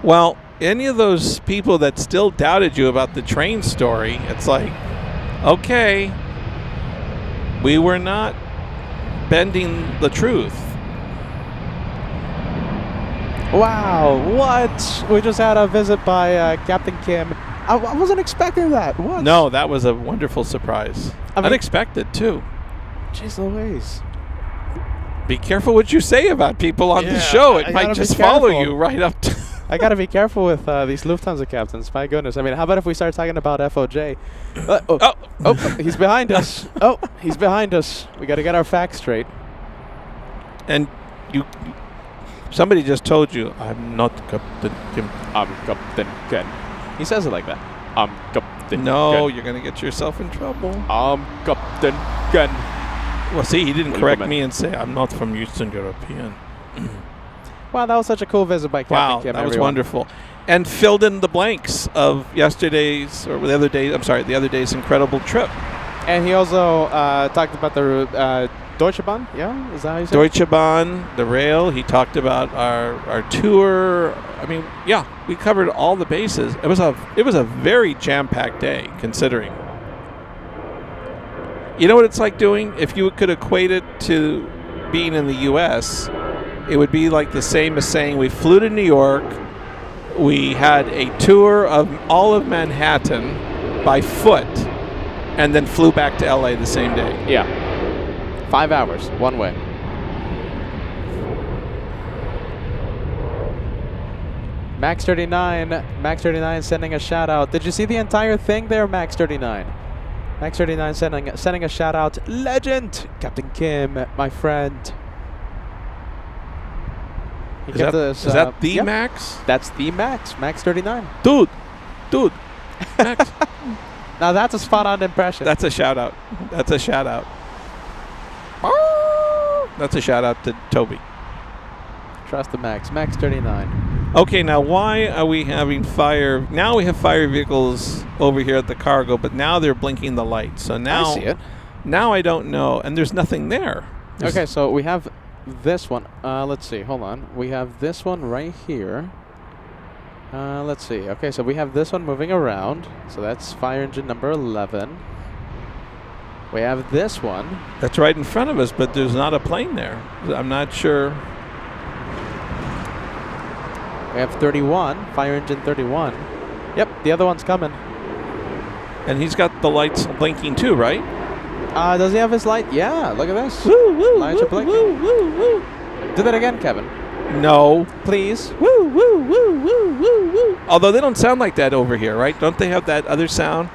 Well, any of those people that still doubted you about the train story, it's like, okay, we were not bending the truth. Wow, what? We just had a visit by Captain Kim. I wasn't expecting that. What? No, that was a wonderful surprise. I mean- Unexpected, too. Jeez Louise. Be careful what you say about people on the Yeah, show. I It gotta might be just follow careful. you right up to... I gotta be careful with these Lufthansa captains. My goodness. I mean, how about if we start talking about FOJ? He's behind us. Oh, he's behind us. We gotta get our facts straight. And somebody just told you, I'm not Captain Kim. I'm Captain Ken. He says it like that. I'm Captain No, Ken. you're going to get yourself in trouble. I'm Captain Ken. Well, see, he didn't Welcome correct in. me and say, I'm not from Eastern European. Wow, that was such a cool visit by Captain Wow, Kim. that was everyone. wonderful. And filled in the blanks of yesterday's, or the other day's incredible trip. And he also talked about the Deutsche Bahn. Yeah, is that how you say it? Deutsche Bahn, the rail. He talked about our tour. I mean, yeah, we covered all the bases. It was a very jam-packed day, considering. You know what it's like doing? If you could equate it to being in the U.S., it would be like the same as saying we flew to New York, we had a tour of all of Manhattan by foot, and then flew back to L.A. the same day. Yeah. 5 hours, one way. Max 39. Max 39 sending a shout out. Did you see the entire thing there, Max 39? Max 39 sending a shout out. Legend, Captain Kim, my friend. He Is kept that, us, is that the yep, Max? That's the Max. Max 39. Dude. Max. Now that's a spot on impression. That's a shout out. That's a shout out. That's a shout out to Toby. Trust the Max. Max 39. Okay, now why are we having fire? Now we have fire vehicles over here at the cargo, but now they're blinking the lights. So now I see it. Now I don't know, and there's nothing there. Okay, so we have this one. Let's see. Hold on. We have this one right here. Let's see. Okay, so we have this one moving around. So that's fire engine number 11. We have this one. That's right in front of us, but there's not a plane there. I'm not sure. We have 31. Fire engine 31. Yep, the other one's coming. And he's got the lights blinking too, right? Does he have his light? Yeah, look at this. Woo, woo, Lights are woo, blinking. woo, woo, woo. Do that again, Kevin. No. Please. Woo, woo, woo, woo, woo, woo. Although they don't sound like that over here, right? Don't they have that other sound?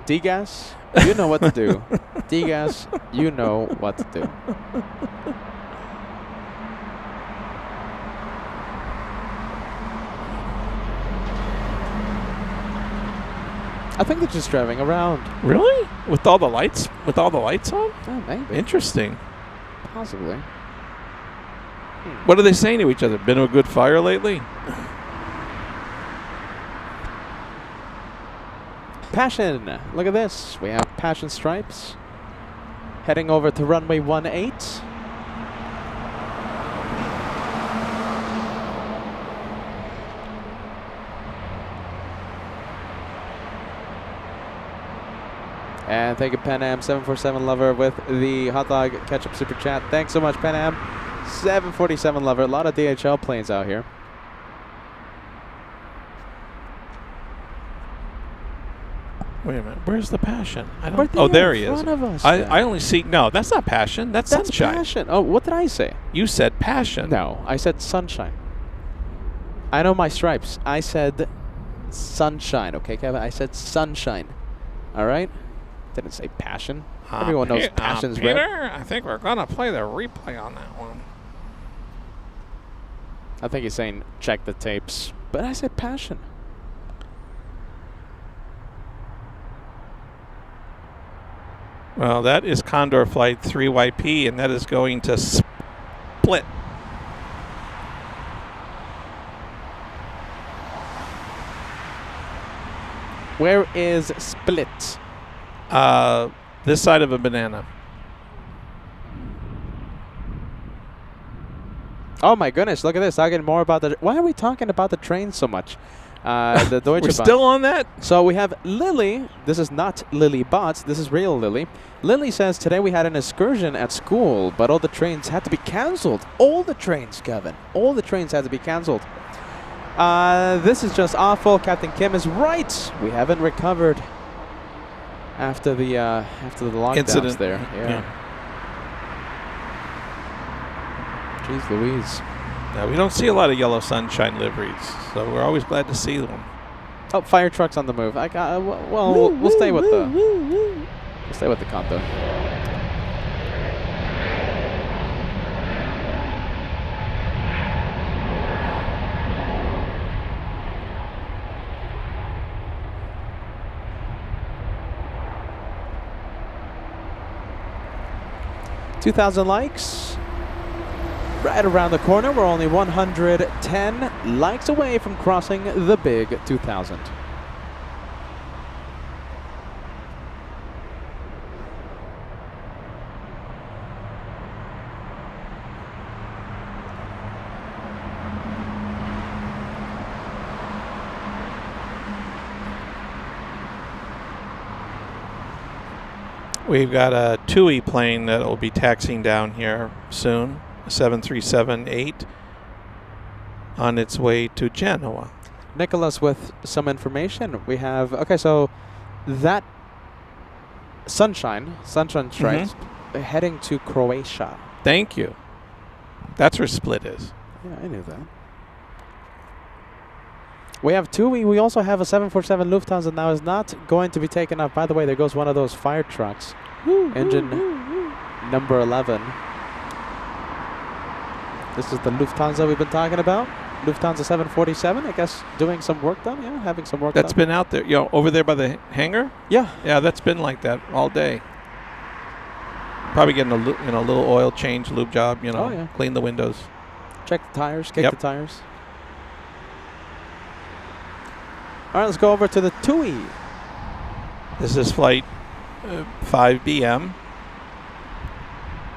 D-Gas, you know what to do. D-Gas, you know what to do. I think they're just driving around. Really? With all the lights? With all the lights on? Oh, maybe. Interesting. Possibly. What are they saying to each other? Been a good fire lately? Passion. Look at this. We have Passion stripes. Heading over to runway 18. And thank you, Pan Am 747 Lover, with the hot dog ketchup super chat. Thanks so much, Pan Am 747 Lover. A lot of DHL planes out here. Wait a minute. Where's the Passion? I Right don't. Oh, there he in is. front of us, I only see. No, that's not Passion. That's Sunshine. Passion. Oh, what did I say? You said Passion. No, I said Sunshine. I know my stripes. I said Sunshine. Okay, Kevin? I said Sunshine. All right? Didn't say Passion. Everyone knows Passion's red. Peter, I think we're going to play the replay on that one. I think he's saying check the tapes. But I said Passion. Well, that is Condor Flight 3YP, and that is going to split. Where is Split? This side of a banana. Oh my goodness, look at this. Talking more about the... Why are we talking about the train so much? The Deutsche We're Bahn. still on that? So we have Lily. This is not Lily Bots. This is real Lily. Lily says, today we had an excursion at school, but all the trains had to be canceled. All the trains, Kevin. All the trains had to be canceled. This is just awful. Captain Kim is right. We haven't recovered after the lockdowns Incident there. Yeah. Jeez Louise. We don't see a lot of yellow sunshine liveries, so we're always glad to see them. Oh, fire trucks on the move. We'll stay with we'll stay with the Conto. $2,000 likes. Right around the corner, we're only 110 likes away from crossing the big 2,000. We've got a TUI plane that will be taxiing down here soon, 737-8, on its way to Genoa. Nicholas with some information. We have, okay, so that Sunshine Stripes, heading to Croatia. Thank you. That's where Split is. Yeah, I knew that. We have TUI. We also have a 747 Lufthansa now is not going to be taken off. By the way, there goes one of those fire trucks. Engine number 11. This is the Lufthansa we've been talking about. Lufthansa 747, I guess, doing some work done. Yeah, having some work That's done. been out there, over there by the hangar. Yeah. Yeah, that's been like that all day. Probably getting a little oil change, lube job. Oh, yeah. Clean the windows. Check the tires, kick Yep. the tires. All right, let's go over to the TUI. This is flight 5BM.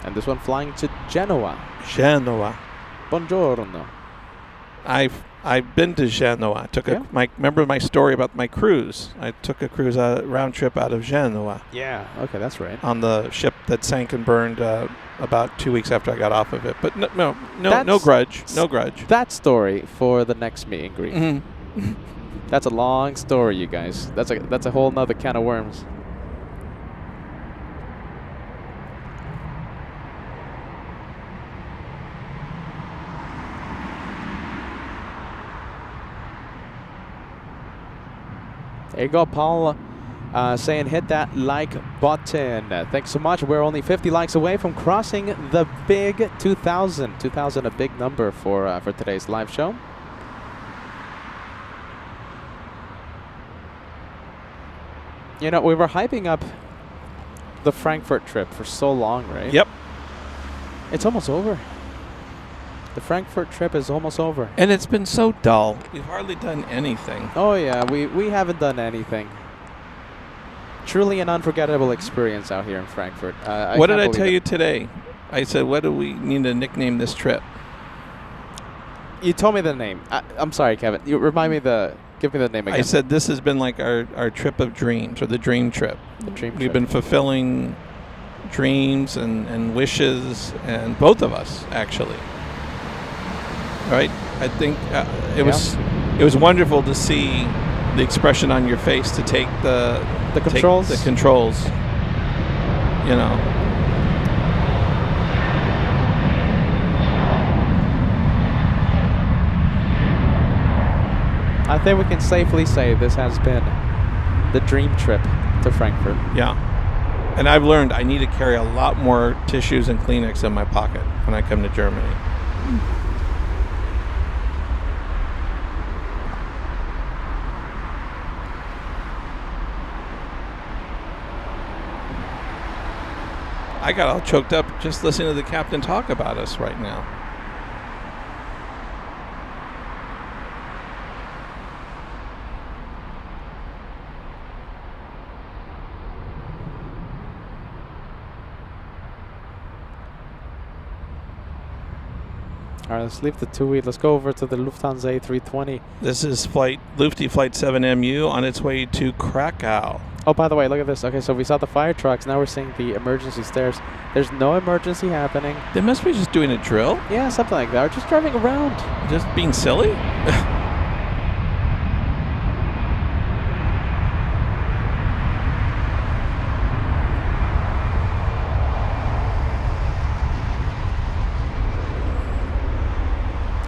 And this one flying to Genoa. Genoa. Buongiorno. I've been to Genoa. Remember my story about my cruise? I took a cruise round trip out of Genoa Yeah. Okay, that's right. on the ship that sank and burned about 2 weeks after I got off of it. But no That's- grudge. No grudge. That story for the next meet and greet. Mhm. That's a long story, you guys. That's a whole nother can of worms. There you go, Paul, saying hit that like button. Thanks so much. We're only 50 likes away from crossing the big 2,000. 2,000, a big number for today's live show. You know, we were hyping up the Frankfurt trip for so long, right? Yep. It's almost over. The Frankfurt trip is almost over. And it's been so dull. We've hardly done anything. Oh yeah, we haven't done anything. Truly an unforgettable experience out here in Frankfurt. What did I tell you today? I said, what do we need to nickname this trip? You told me the name. I'm sorry, Kevin. You remind me give me the name again. I said this has been like our trip of dreams, or the dream trip. The dream We've trip. been fulfilling dreams and wishes, and both of us, actually. Right? I think it was wonderful to see the expression on your face to take the controls. Take the controls. You know. I think we can safely say this has been the dream trip to Frankfurt. Yeah. And I've learned I need to carry a lot more tissues and Kleenex in my pocket when I come to Germany. I got all choked up just listening to the captain talk about us right now. All right, let's leave the TUI. Let's go over to the Lufthansa A320. This is Lufty Flight 7MU on its way to Krakow. Oh, by the way, look at this. Okay, so we saw the fire trucks. Now we're seeing the emergency stairs. There's no emergency happening. They must be just doing a drill? Yeah, something like that. Or just driving around. Just being silly?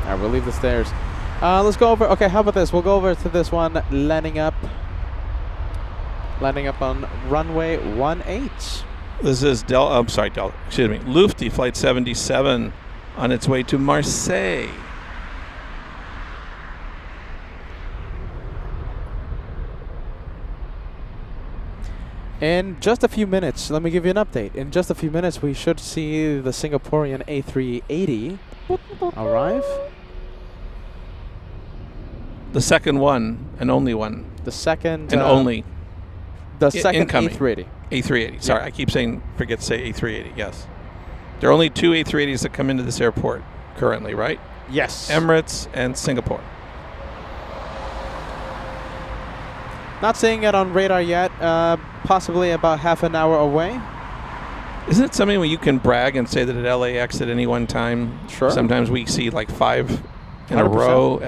All right, we'll leave the stairs. Let's go over. Okay, how about this? We'll go over to this one, landing up on runway 18. This is Lufty Flight 77 on its way to Marseille. In just a few minutes, let me give you an update. In just a few minutes, we should see the Singaporean A380 arrive. The second one and only one. The second And only. The second incoming. A380. A380. Sorry, Yeah. I keep forget to say A380. Yes. There are only two A380s that come into this airport currently, right? Yes. Emirates and Singapore. Not seeing it on radar yet. Possibly about half an hour away. Isn't it something where you can brag and say that at LAX at any one time? Sure. Sometimes we see like 5 in a 100%. row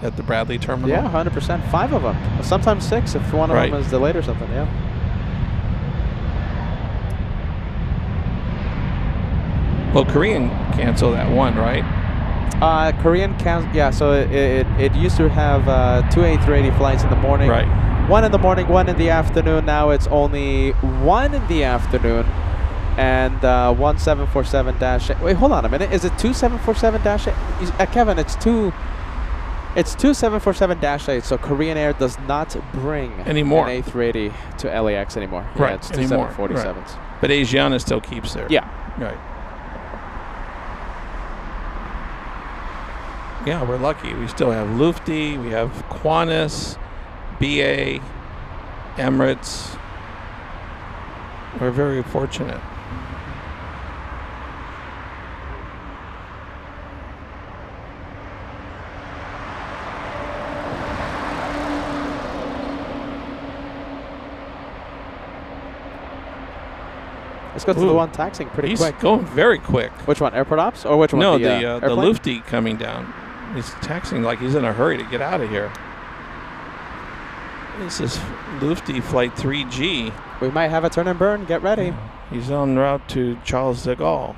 at the Bradley terminal. Yeah, 100%. 5 of them. Sometimes 6 if one of Right. them is delayed or something, yeah. Well, Korean canceled that one, right? Korean yeah, so it used to have 2 A380 flights in the morning. Right. 1 in the morning, 1 in the afternoon. Now it's only 1 in the afternoon and 1 747-8. Wait, hold on a minute. Is it 2 747-8? Kevin, it's 2 747-8, so Korean Air does not bring Anymore. an A380 to LAX anymore. Right, Yeah, it's 2 anymore. 747s. Right. But Asiana still keeps there. Yeah. Right. Yeah, we're lucky. We still have Lufthansa, we have Qantas, BA, Emirates. We're very fortunate. Let's go to the one taxing pretty He's quick. going very quick. Which one? Airport ops or which one? No, the the airplane? Lufthansa coming down. He's taxiing like he's in a hurry to get out of here. This is Lufthansa Flight 3G. We might have a turn and burn. Get ready. He's en route to Charles de Gaulle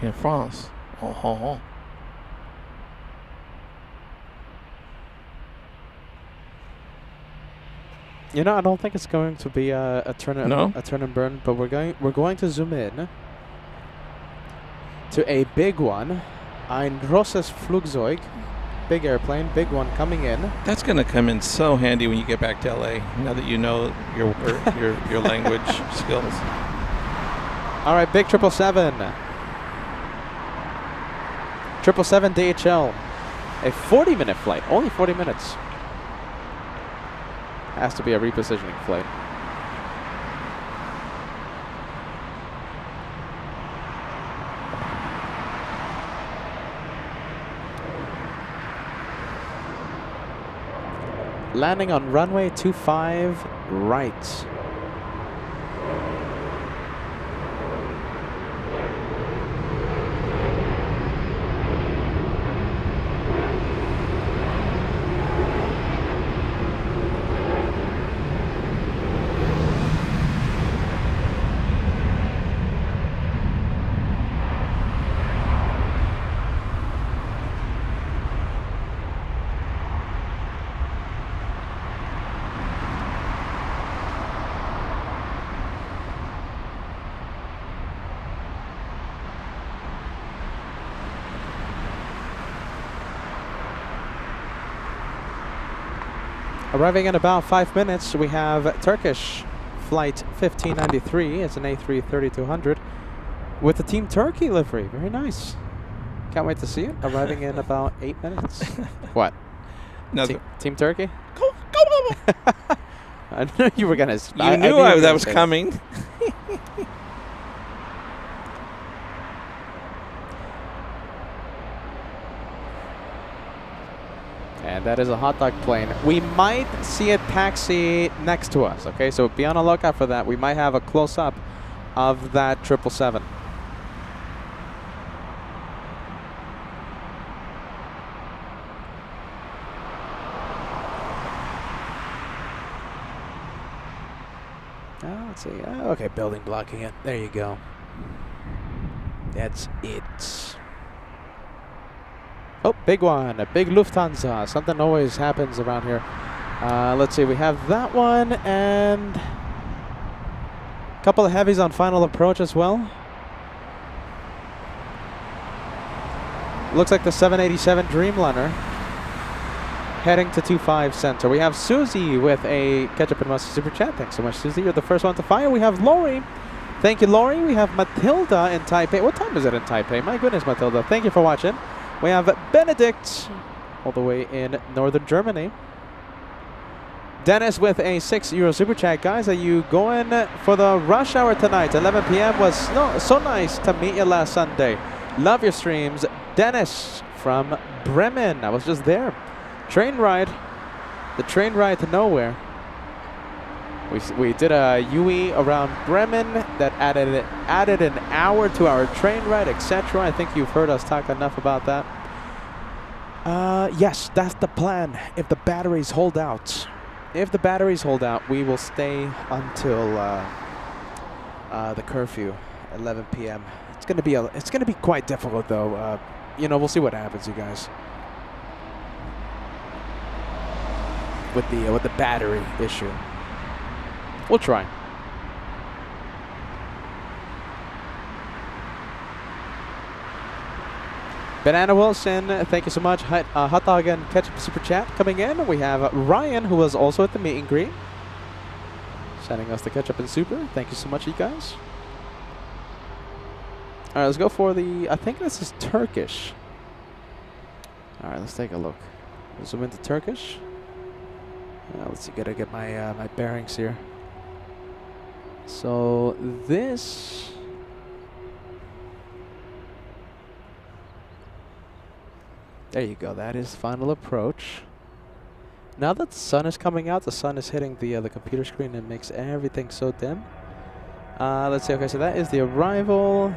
in France. Oh. You know, I don't think it's going to be a turn and burn, but we're going to zoom in to a big one. Ein großes Flugzeug, big airplane, big one coming in. That's going to come in so handy when you get back to LA. Now that you know your language skills. All right, big 777. 777 DHL, a 40-minute flight, only 40 minutes. Has to be a repositioning flight. Landing on runway 25 right. Arriving in about 5 minutes, we have Turkish flight 1593. It's an A330-200 with the Team Turkey livery. Very nice. Can't wait to see it. Arriving in about 8 minutes. What? Nothing. Team Turkey? Go. I knew you were gonna. You knew that was coming. And that is a hot dog plane. We might see a taxi next to us, okay? So be on the lookout for that. We might have a close-up of that 777. Let's see. Okay, building blocking it. There you go. That's it. Oh, big one. A big Lufthansa. Something always happens around here. Let's see. We have that one and a couple of heavies on final approach as well. Looks like the 787 Dreamliner heading to 25 center. We have Susie with a Ketchup and Mustard Super Chat. Thanks so much, Susie. You're the first one to fire. We have Lori. Thank you, Lori. We have Matilda in Taipei. What time is it in Taipei? My goodness, Matilda. Thank you for watching. We have Benedict all the way in northern Germany. Dennis with a €6 Super Chat. Guys, are you going for the rush hour tonight? 11 p.m. was so nice to meet you last Sunday. Love your streams. Dennis from Bremen. I was just there. Train ride. The train ride to nowhere. We did a UE around Bremen that added an hour to our train ride, etc. I think you've heard us talk enough about that. Yes, that's the plan. If the batteries hold out. If the batteries hold out, we will stay until the curfew 11 p.m. It's gonna be quite difficult though. You know, we'll see what happens, you guys. With the battery issue, we'll try. Banana Wilson, thank you so much. Hot dog and ketchup super chat coming in. We have Ryan, who was also at the meet and greet, sending us the ketchup and super. Thank you so much, you guys. All right, let's go for the. I think this is Turkish. All right, let's take a look. We'll zoom into Turkish. Let's see. Gotta get my my bearings here. So this. There you go. That is final approach. Now that the sun is coming out, the sun is hitting the computer screen and makes everything so dim. Let's see. Okay, so that is the arrival.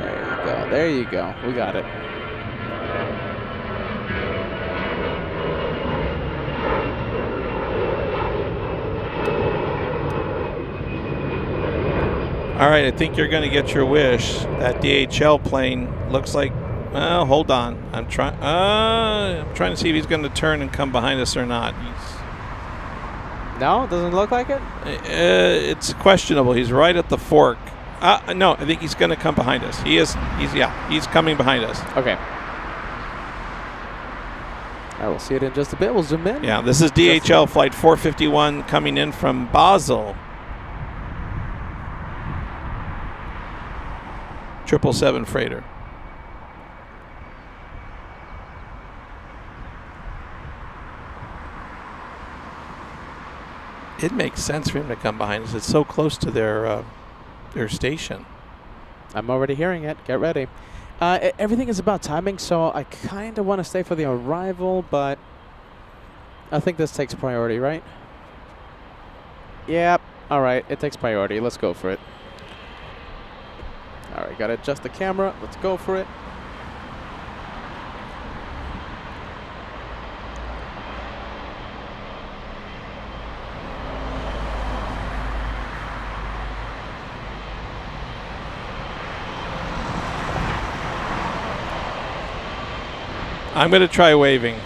There you go. There you go. We got it. All right, I think you're going to get your wish. That DHL plane looks like. Well, hold on. I'm trying to see if he's going to turn and come behind us or not. No, doesn't look like it. It's questionable. He's right at the fork. No, I think he's going to come behind us. He is. He's coming behind us. Okay. I will see it in just a bit. We'll zoom in. Yeah, this is DHL flight 451 coming in from Basel. 777 freighter. It makes sense for him to come behind us. It's so close to their station. I'm already hearing it. Get ready. Everything is about timing, so I kind of want to stay for the arrival, but I think this takes priority, right? Yep. All right. It takes priority. Let's go for it. All right. Got to adjust the camera. Let's go for it. I'm going to try waving.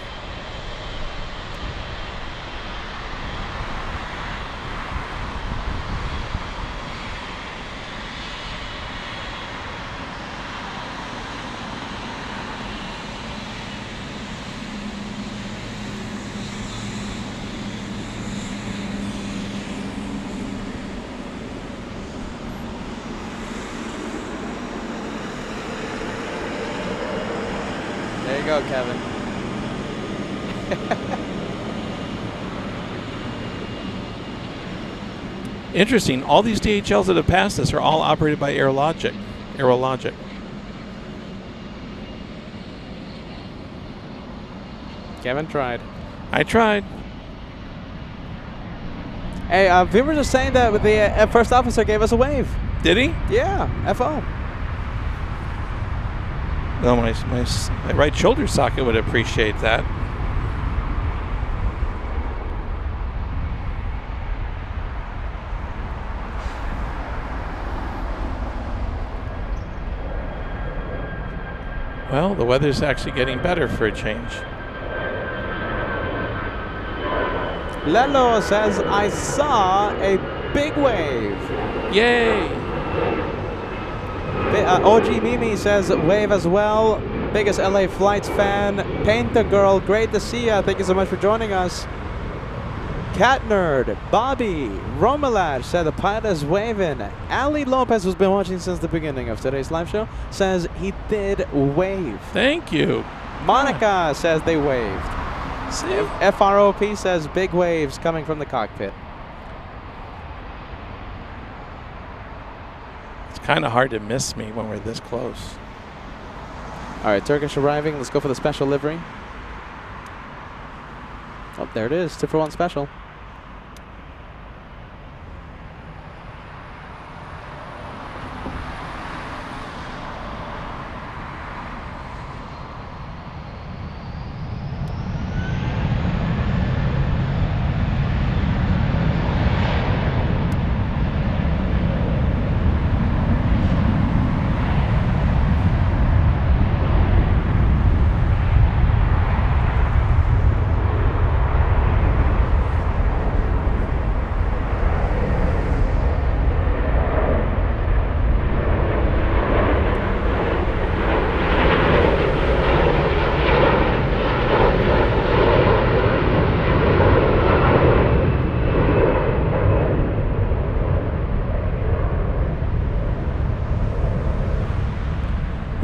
There you go, Kevin. Interesting. All these DHLs that have passed us are all operated by Aerologic. Kevin tried. I tried. Hey, we were just saying that the first officer gave us a wave. Did he? Yeah, FO. No, my right shoulder socket would appreciate that. Well, the weather's actually getting better for a change. Lelo says, I saw a big wave. Yay! OG Mimi says, wave as well. Biggest LA Flights fan. Painter Girl, great to see ya. Thank you so much for joining us. Cat Nerd, Bobby, Romalad said the pilot is waving. Ali Lopez, who's been watching since the beginning of today's live show, says he did wave. Thank you. Monica says they waved. See? FROP says big waves coming from the cockpit. It's kind of hard to miss me when we're this close. All right, Turkish arriving. Let's go for the special livery. Oh, there it is. 2-for-1 special.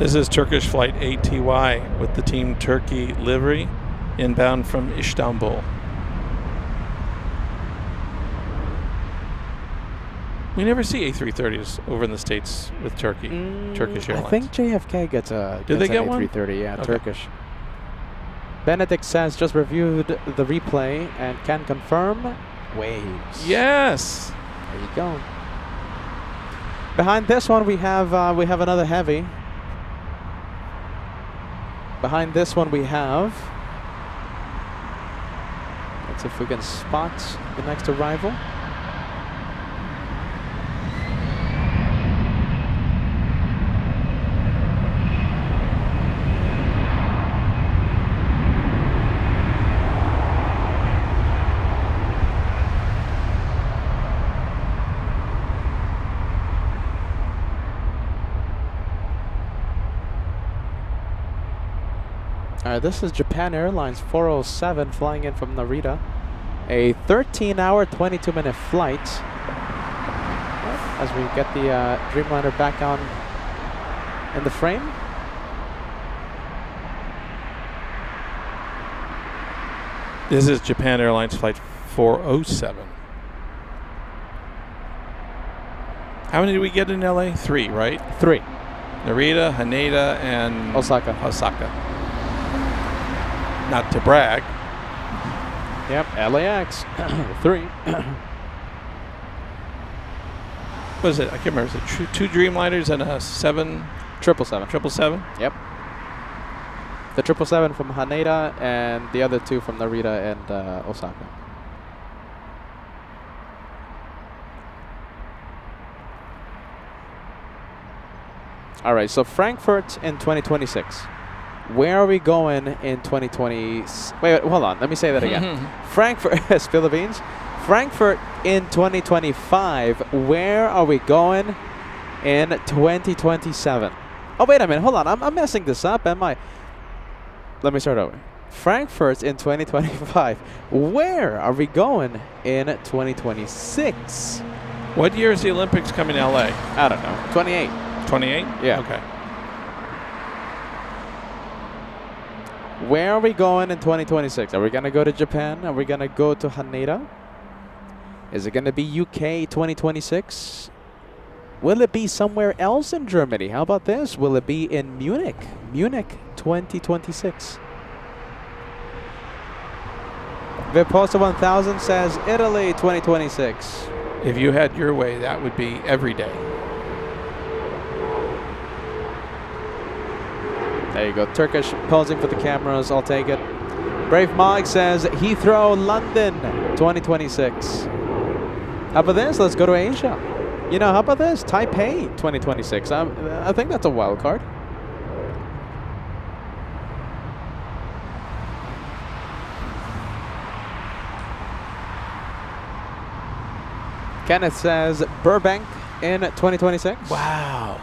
This is Turkish flight ATY with the Team Turkey livery inbound from Istanbul. We never see A330s over in the States with Turkey, Turkish Airlines. I think JFK gets a Did they gets get an one? A330, yeah, Okay. Turkish. Benedict says just reviewed the replay and can confirm waves. Yes. There you go. Behind this one we have another heavy. Behind this one we have. Let's see if we can spot the next arrival. This is Japan Airlines 407 flying in from Narita. A 13-hour, 22-minute flight. As we get the Dreamliner back on in the frame. This is Japan Airlines flight 407. How many did we get in LA? 3, right? 3. Narita, Haneda, and Osaka. Not to brag. Yep, LAX. 3. What is it? I can't remember. Is it 2 Dreamliners and a 777. 777? Yep. The 777 from Haneda and the other 2 from Narita and Osaka. All right, so Frankfurt in 2026. Where are we going in 2020? Wait, hold on. Let me say that again. Frankfurt, spill the beans. Frankfurt in 2025. Where are we going in 2027? Oh, wait a minute. Hold on. I'm messing this up, am I? Let me start over. Frankfurt in 2025. Where are we going in 2026? What year is the Olympics coming to LA? I don't know. 28. 28? Yeah. Okay. Where are we going in 2026? Are we going to go to Japan? Are we going to go to Haneda? Is it going to be UK 2026? Will it be somewhere else in Germany? How about this? Will it be in Munich? Munich 2026. Viposta 1000 says Italy 2026. If you had your way, that would be every day. There you go. Turkish posing for the cameras. I'll take it. Brave Mog says Heathrow, London, 2026. How about this? Let's go to Asia. You know, how about this? Taipei, 2026. I think that's a wild card. Kenneth says Burbank in 2026. Wow.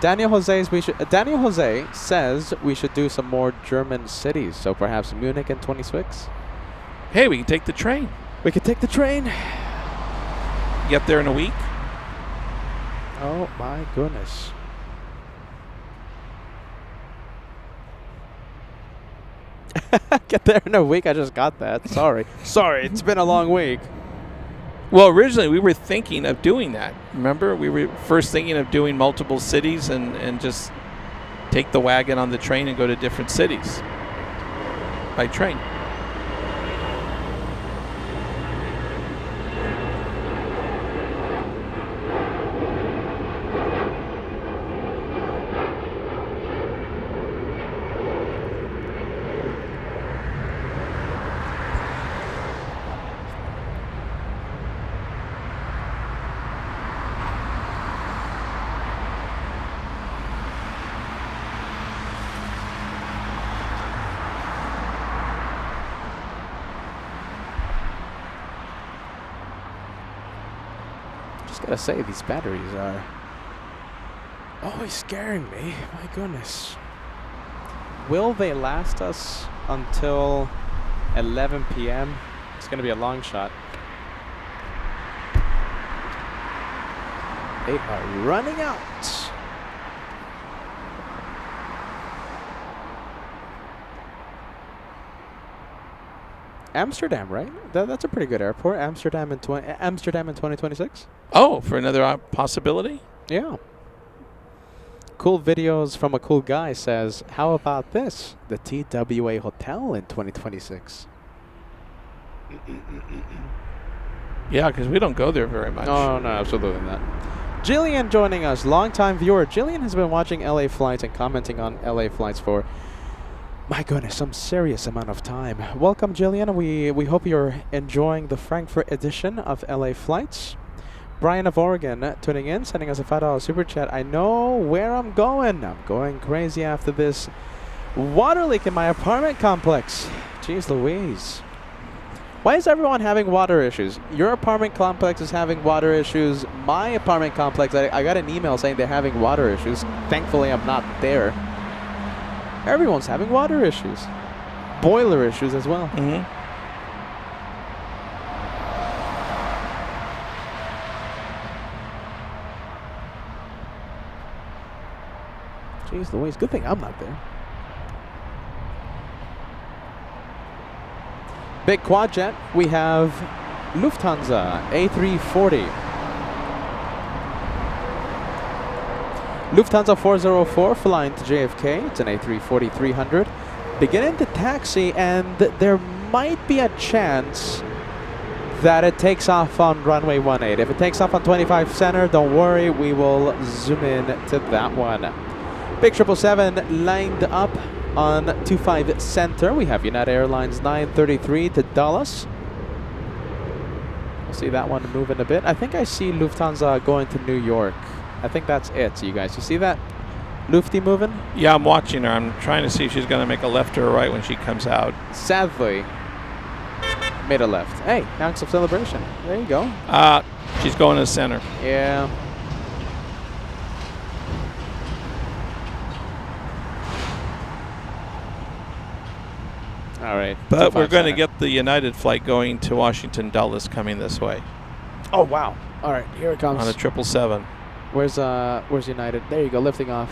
Daniel Jose says we should do some more German cities, so perhaps Munich in 26. Hey, we can take the train. We could take the train. Get there in a week. Oh my goodness. Get there in a week. I just got that. Sorry. Sorry. It's been a long week. Well, originally we were thinking of doing that. Remember, we were first thinking of doing multiple cities and just take the wagon on the train and go to different cities by train. Gotta say, these batteries are always scaring me. My goodness. Will they last us until 11 p.m.? It's gonna be a long shot. They are running out. Amsterdam, right? That's a pretty good airport. Amsterdam in 2026. Oh, for another possibility? Yeah. Cool videos from a cool guy says, how about this? The TWA Hotel in 2026. Yeah, because we don't go there very much. No, absolutely not. Jillian joining us, longtime viewer. Jillian has been watching LA flights and commenting on LA flights for, my goodness, some serious amount of time. Welcome, Jillian. We hope you're enjoying the Frankfurt edition of LA Flights. Brian of Oregon tuning in, sending us a $5 super chat. I know where I'm going. I'm going crazy after this water leak in my apartment complex. Jeez Louise. Why is everyone having water issues? Your apartment complex is having water issues. My apartment complex, I got an email saying they're having water issues. Thankfully, I'm not there. Everyone's having water issues. Boiler issues as well. Mm-hmm. Jeez Louise, good thing I'm not there. Big quad jet, we have Lufthansa A340. Lufthansa 404 flying to JFK. It's an A340-300. Beginning to taxi, and there might be a chance that it takes off on runway 18. If it takes off on 25 center, don't worry, we will zoom in to that one. Big 777 lined up on 25 center. We have United Airlines 933 to Dallas. We'll see that one moving a bit. I think I see Lufthansa going to New York. I think that's it. So you guys, you see that Lufty moving? Yeah, I'm watching her. I'm trying to see if she's going to make a left or a right when she comes out. Sadly, made a left. Hey, ounce of celebration. There you go. She's going to center. Yeah. All right. But we're going to center. get the United flight going to Washington Dulles coming this way Oh wow! All right, here it comes. on a 777. Where's United? There you go, lifting off.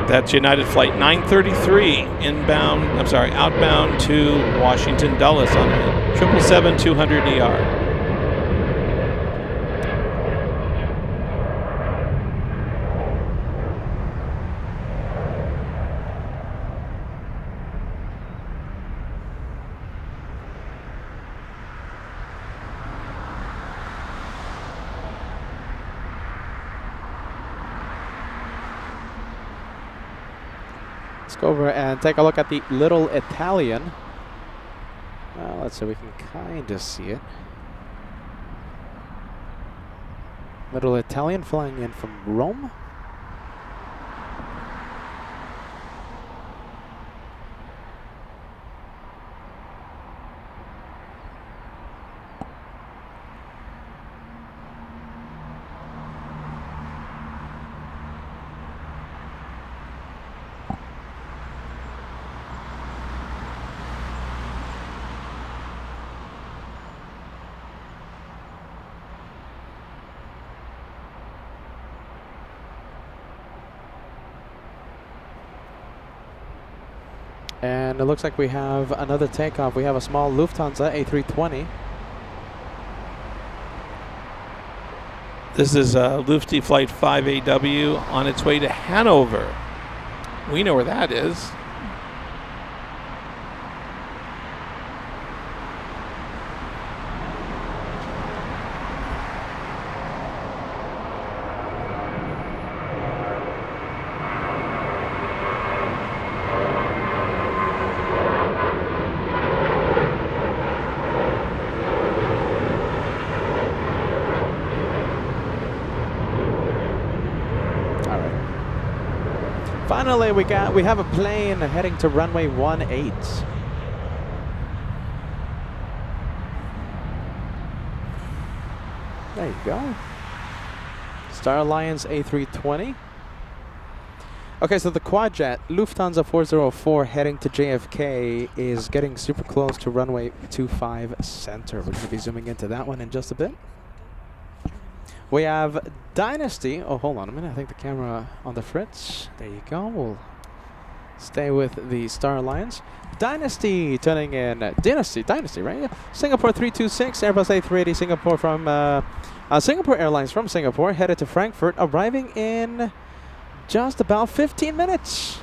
That's United flight 933 outbound to Washington Dulles on a 777-200ER. Let's go over and take a look at the Little Italian. Let's see, we can kind of see it. Little Italian flying in from Rome. And it looks like we have another takeoff. We have a small Lufthansa A320. This is Lufty Flight 5AW on its way to Hanover. We know where that is. Finally, we have a plane heading to runway 18. There you go. Star Alliance A320. Okay, so the quad jet, Lufthansa 404 heading to JFK, is getting super close to runway 25 center. We're going to be zooming into that one in just a bit. We have Dynasty. Oh, hold on a minute. I think the camera on the fritz. There you go. We'll stay with the Star Alliance. Dynasty turning in. Dynasty, right? Yeah. Singapore 326, Airbus A380 Singapore from Singapore Airlines from Singapore, headed to Frankfurt, arriving in just about 15 minutes.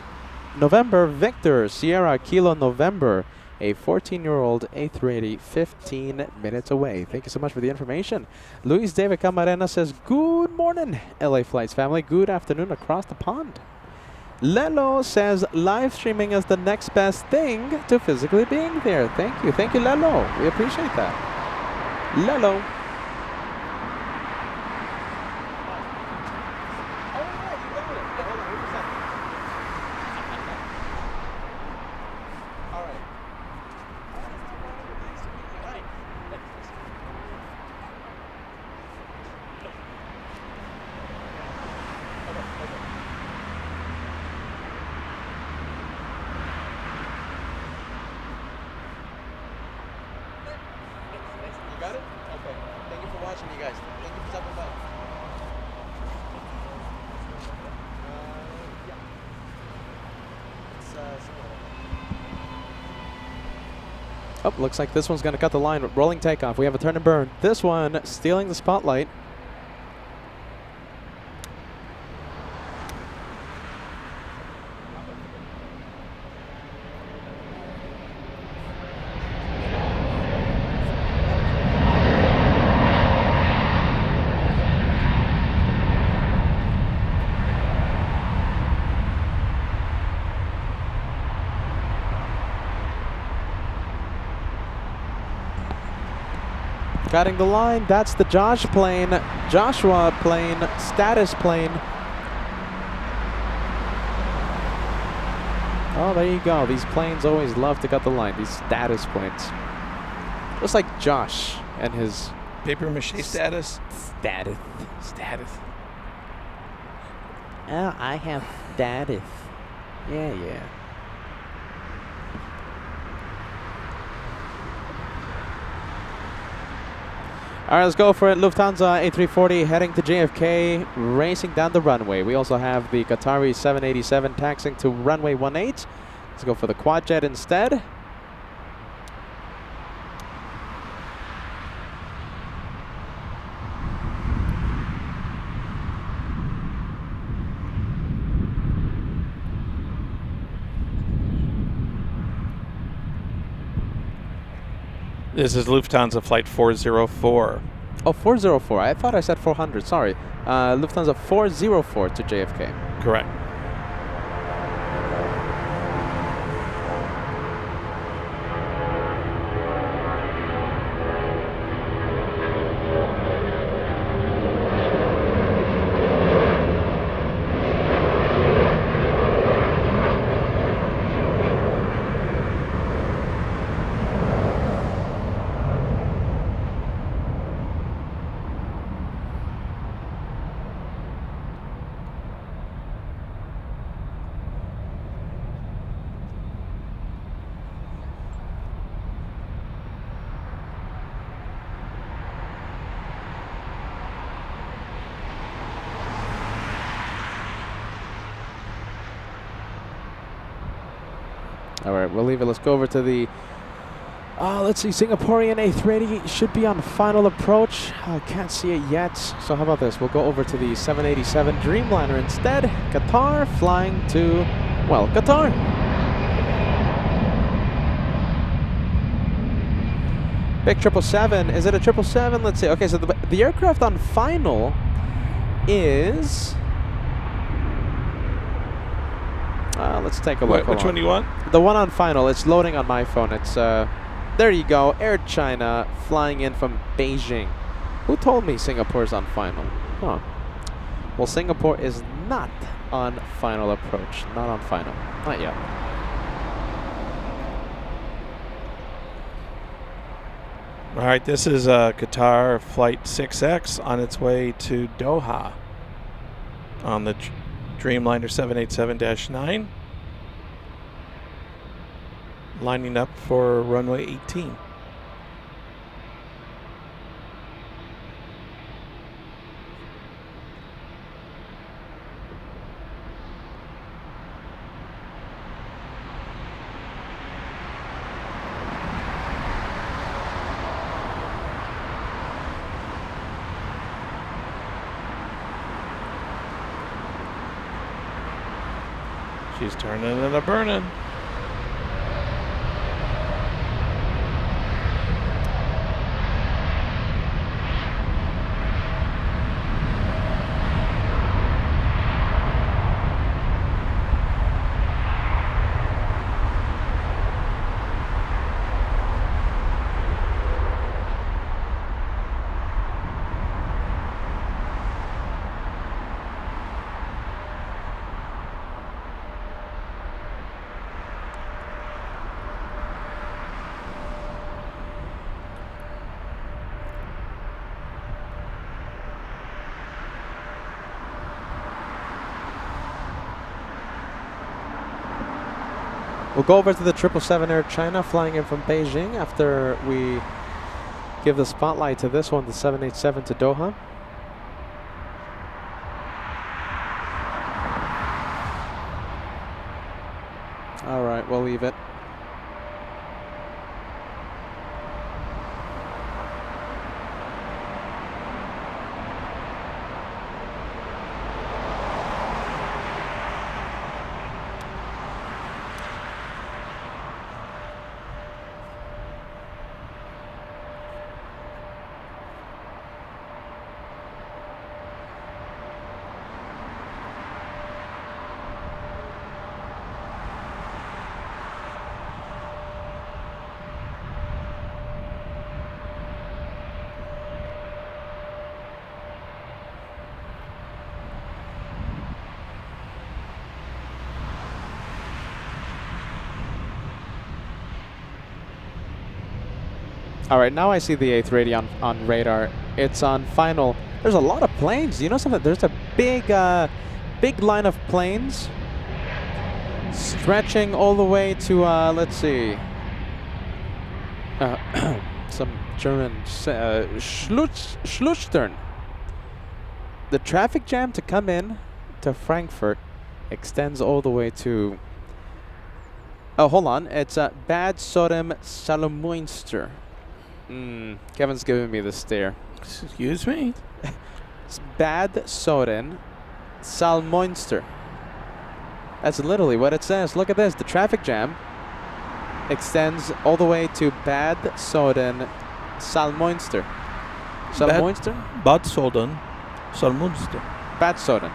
November Victor, Sierra Kilo November, a 14-year-old A380, 15 minutes away. Thank you so much for the information. Luis David Camarena says, good morning, LA Flights family. Good afternoon across the pond. Lelo says, live streaming is the next best thing to physically being there. Thank you. Thank you, Lelo. We appreciate that. Lelo. Got it? Okay. Thank you for watching, you guys. Thank you for stopping by. Yeah. Oh, looks like this one's going to cut the line. Rolling takeoff. We have a turn and burn. This one stealing the spotlight. Cutting the line, that's the Joshua plane, status plane. Oh, there you go. These planes always love to cut the line, these status planes. Just like Josh and his Paper mache status. status. Oh, I have status. Yeah. All right, let's go for it. Lufthansa A340 heading to JFK, racing down the runway. We also have the Qatari 787 taxiing to runway 18. Let's go for the quad jet instead. This is Lufthansa flight 404. Oh, 404. I thought I said 400. Sorry. Lufthansa 404 to JFK. Correct. All right, we'll leave it. Let's go over to the, let's see, Singaporean A380 should be on final approach. Can't see it yet. So how about this? We'll go over to the 787 Dreamliner instead. Qatar flying to, well, Qatar. Big 777. Is it a 777? Let's see. Okay, so the aircraft on final is... let's take a look. Which one do you want? The one on final. It's loading on my phone. It's there you go. Air China flying in from Beijing. Who told me Singapore's on final? Huh. Well, Singapore is not on final approach. Not on final. Not yet. All right, this is Qatar flight 6X on its way to Doha on the Dreamliner 787-9 lining up for runway 18. She's turning and a burning. We'll go over to the 777 Air China flying in from Beijing after we give the spotlight to this one, the 787 to Doha. All right, we'll leave it. All right, now I see the 8th radio on radar. It's on final. There's a lot of planes. You know something? There's a big line of planes stretching all the way to, let's see, some German, Schluchtern. The traffic jam to come in to Frankfurt extends all the way to, oh, hold on. It's Bad Sodem Salomünster. Kevin's giving me the stare. Excuse me? It's Bad Soden Salmonster. That's literally what it says. Look at this. The traffic jam extends all the way to Bad Soden Salmonster. Salmonster? Bad Soden Salmonster. Bad Soden.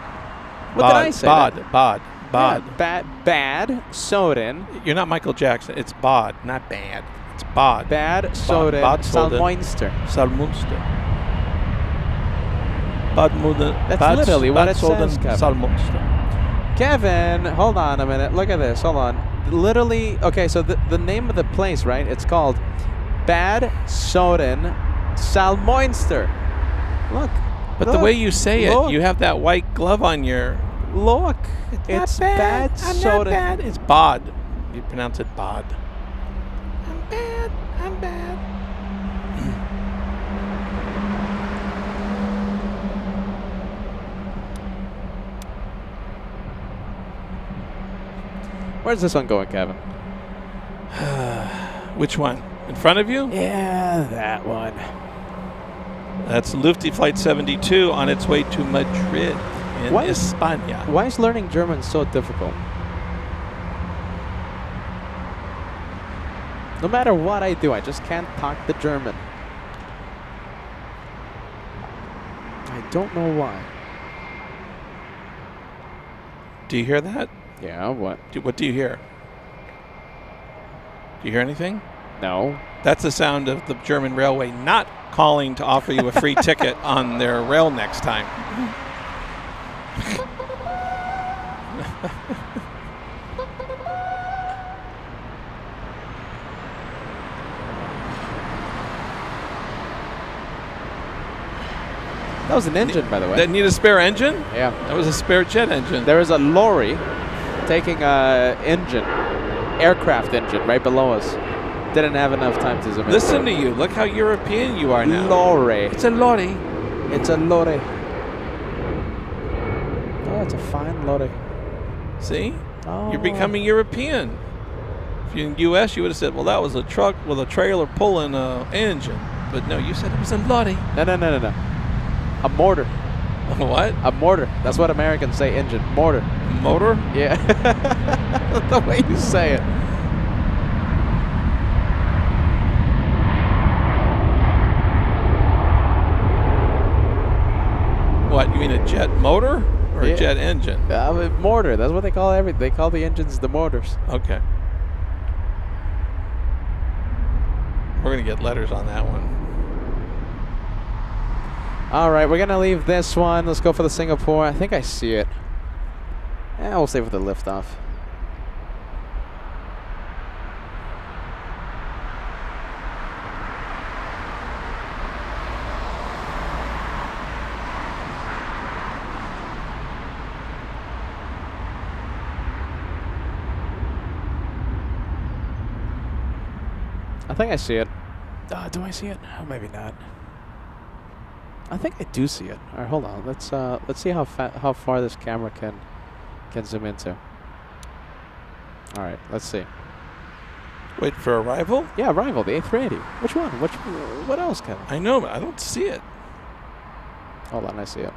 What did I say? Bad. Yeah, bad Soden. You're not Michael Jackson. It's bod, not bad. It's bod. Bad Soden Salmonster. Salmonster. Bad Muden. That's literally what it says, Kevin. Salmonster. Kevin, hold on a minute. Look at this. Hold on. Literally, okay, so the name of the place, right? It's called Bad Soden Salmonster. Look. But the way you say it, you have that white glove on your... Look. It's Bad I'm Soden. not bad. It's bod. You pronounce it bod. I'm bad. Where's this one going, Kevin? Which one? In front of you? Yeah, that one. That's Lufty Flight 72 on its way to Madrid in España. Why is learning German so difficult? No matter what I do, I just can't talk the German. I don't know why. Do you hear that? Yeah, what? What do you hear? Do you hear anything? No. That's the sound of the German railway not calling to offer you a free ticket on their rail next time. That was an engine, by the way. That need a spare engine? Yeah. That was a spare jet engine. There is a lorry taking a engine, aircraft engine, right below us. Didn't have enough time to zoom in. Listen to you. Look how European you are now. Lorry. It's a lorry. It's a lorry. Oh, it's a fine lorry. See? Oh. You're becoming European. If you're in the U.S., you would have said, well, that was a truck with a trailer pulling an engine. But no, you said it was a lorry. No. A mortar. What? A mortar. That's what Americans say, engine. Mortar. Motor? Yeah. The way you say it. What, you mean a jet motor or Yeah. a jet engine? Mortar. That's what they call everything. They call the engines the mortars. Okay. We're going to get letters on that one. All right, we're going to leave this one. Let's go for the Singapore. I think I see it. Yeah, we'll stay for the liftoff. I think I see it. Do I see it? Oh, maybe not. I think I do see it. All right, hold on. Let's see how far this camera can zoom into. All right, let's see. Wait for arrival? Yeah, arrival, the A380. Which one? What else, Kevin? I know, but I don't see it. Hold on, I see it.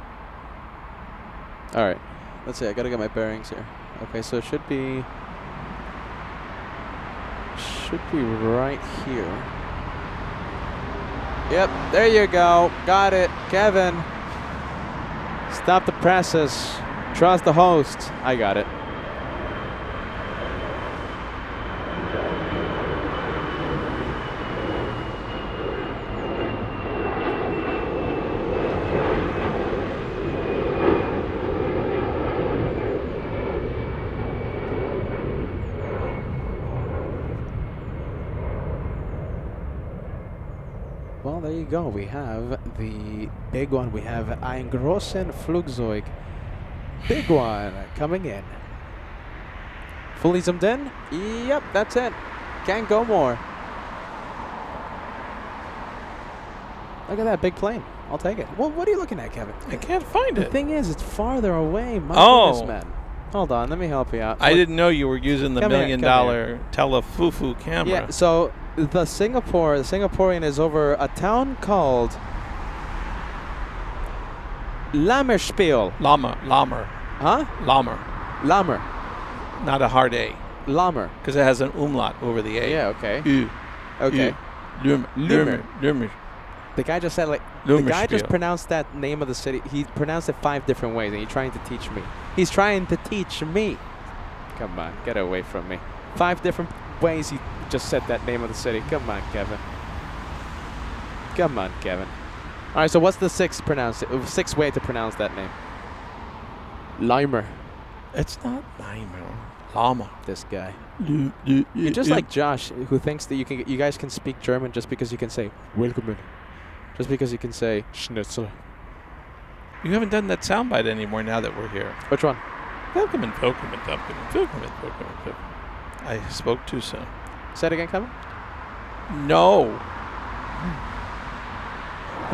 All right, let's see. I gotta get my bearings here. Okay, so it should be right here. Yep, there you go. Got it, Kevin. Stop the presses. Trust the host. I got it. Well, there you go. We have the big one. We have ein großen Flugzeug. Big one coming in. Fully zoomed in? Yep, that's it. Can't go more. Look at that big plane. I'll take it. Well, what are you looking at, Kevin? I can't find The it. thing is, it's farther away. My Oh. goodness, man. Hold on, let me help you out. I didn't know you were using the Come here, $1 million telefufu camera. Yeah, so the Singaporean is over a town called Lammerspiel. Lammer. Huh? Lammer. Not a hard A. Lammer. Because it has an umlaut over the A. Yeah, okay. U. Okay. Lummer. The guy just said, like, the guy just pronounced that name of the city. He pronounced it 5 different ways, and he's trying to teach me. He's trying to teach me. Come on, get away from me. 5 different ways he just said that name of the city. Come on, Kevin. Come on, Kevin. All right, so what's the 6th way to pronounce that name? Limer. It's not Limer. Llama. This guy. You're just like Josh, who thinks that you guys can speak German just because you can say Willkommen. Just because you can say Schnitzel. You haven't done that soundbite anymore now that we're here. Which one? Willkommen. I spoke too soon. Say it again, Kevin. No.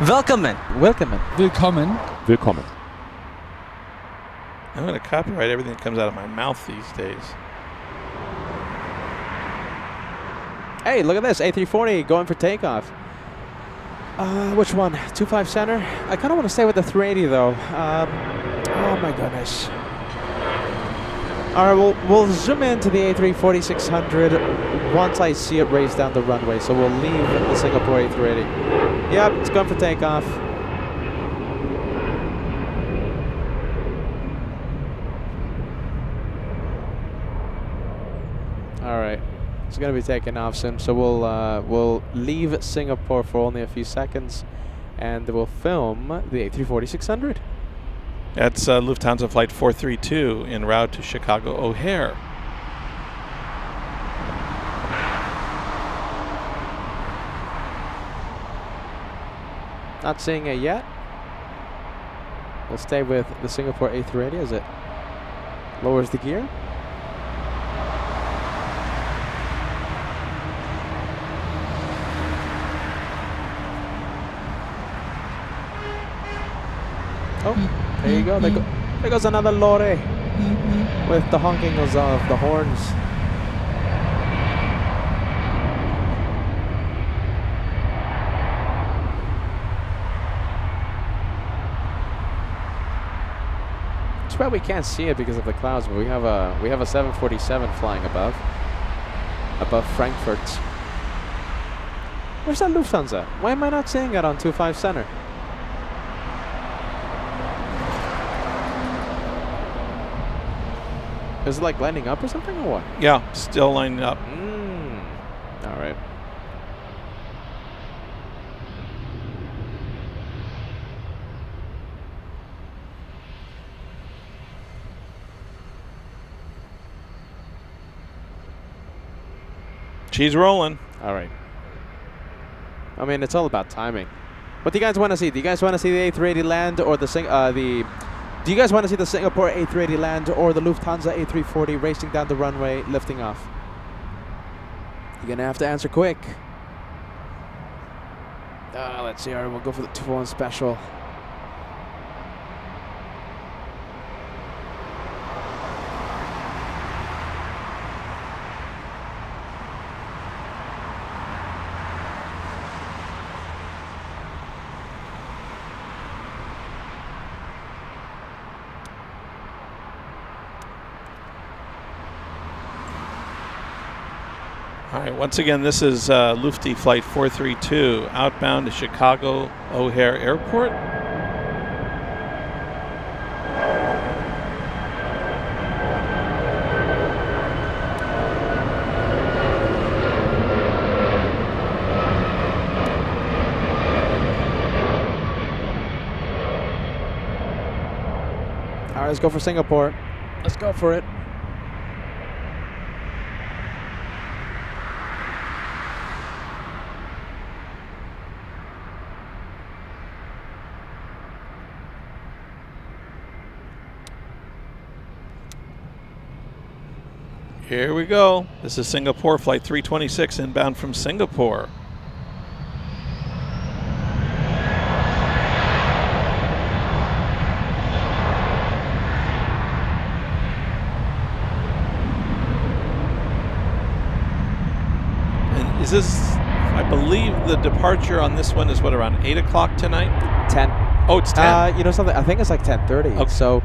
Willkommen. Willkommen. Willkommen. I'm going to copyright everything that comes out of my mouth these days. Hey, look at this. A340 going for takeoff. Which one? 25 center? I kind of want to stay with the 380 though. Oh my goodness. All right, we'll zoom into the A340-600 once I see it race down the runway. So we'll leave the Singapore A380. Yep, it's going for takeoff. All right. It's going to be taking off soon, so we'll leave Singapore for only a few seconds, and we'll film the A340-600. That's Lufthansa Flight 432 en route to Chicago O'Hare. Not seeing it yet. We'll stay with the Singapore A380 as it lowers the gear. Oh, there you go. There goes another lorry with the honking of the horns. Too bad we can't see it because of the clouds, but we have a 747 flying above Frankfurt. Where's that Lufthansa? Why am I not seeing it on 25 Center? Is it like lining up or something or what? Yeah, still lining up. All right. She's rolling. All right. I mean, it's all about timing. What do you guys want to see? Do you guys want to see the A380 land or do you guys want to see the Singapore A380 land or the Lufthansa A340 racing down the runway, lifting off? You're going to have to answer quick. Let's see. All right, we'll go for the 2-1 special. All right, once again, this is Lufty Flight 432 outbound to Chicago O'Hare Airport. All right, let's go for Singapore. Let's go for it. Here we go. This is Singapore Flight 326 inbound from Singapore. And is this, I believe the departure on this one is what, around 8 o'clock tonight? 10. Oh, it's 10. You know something? I think it's like 10:30. Okay. So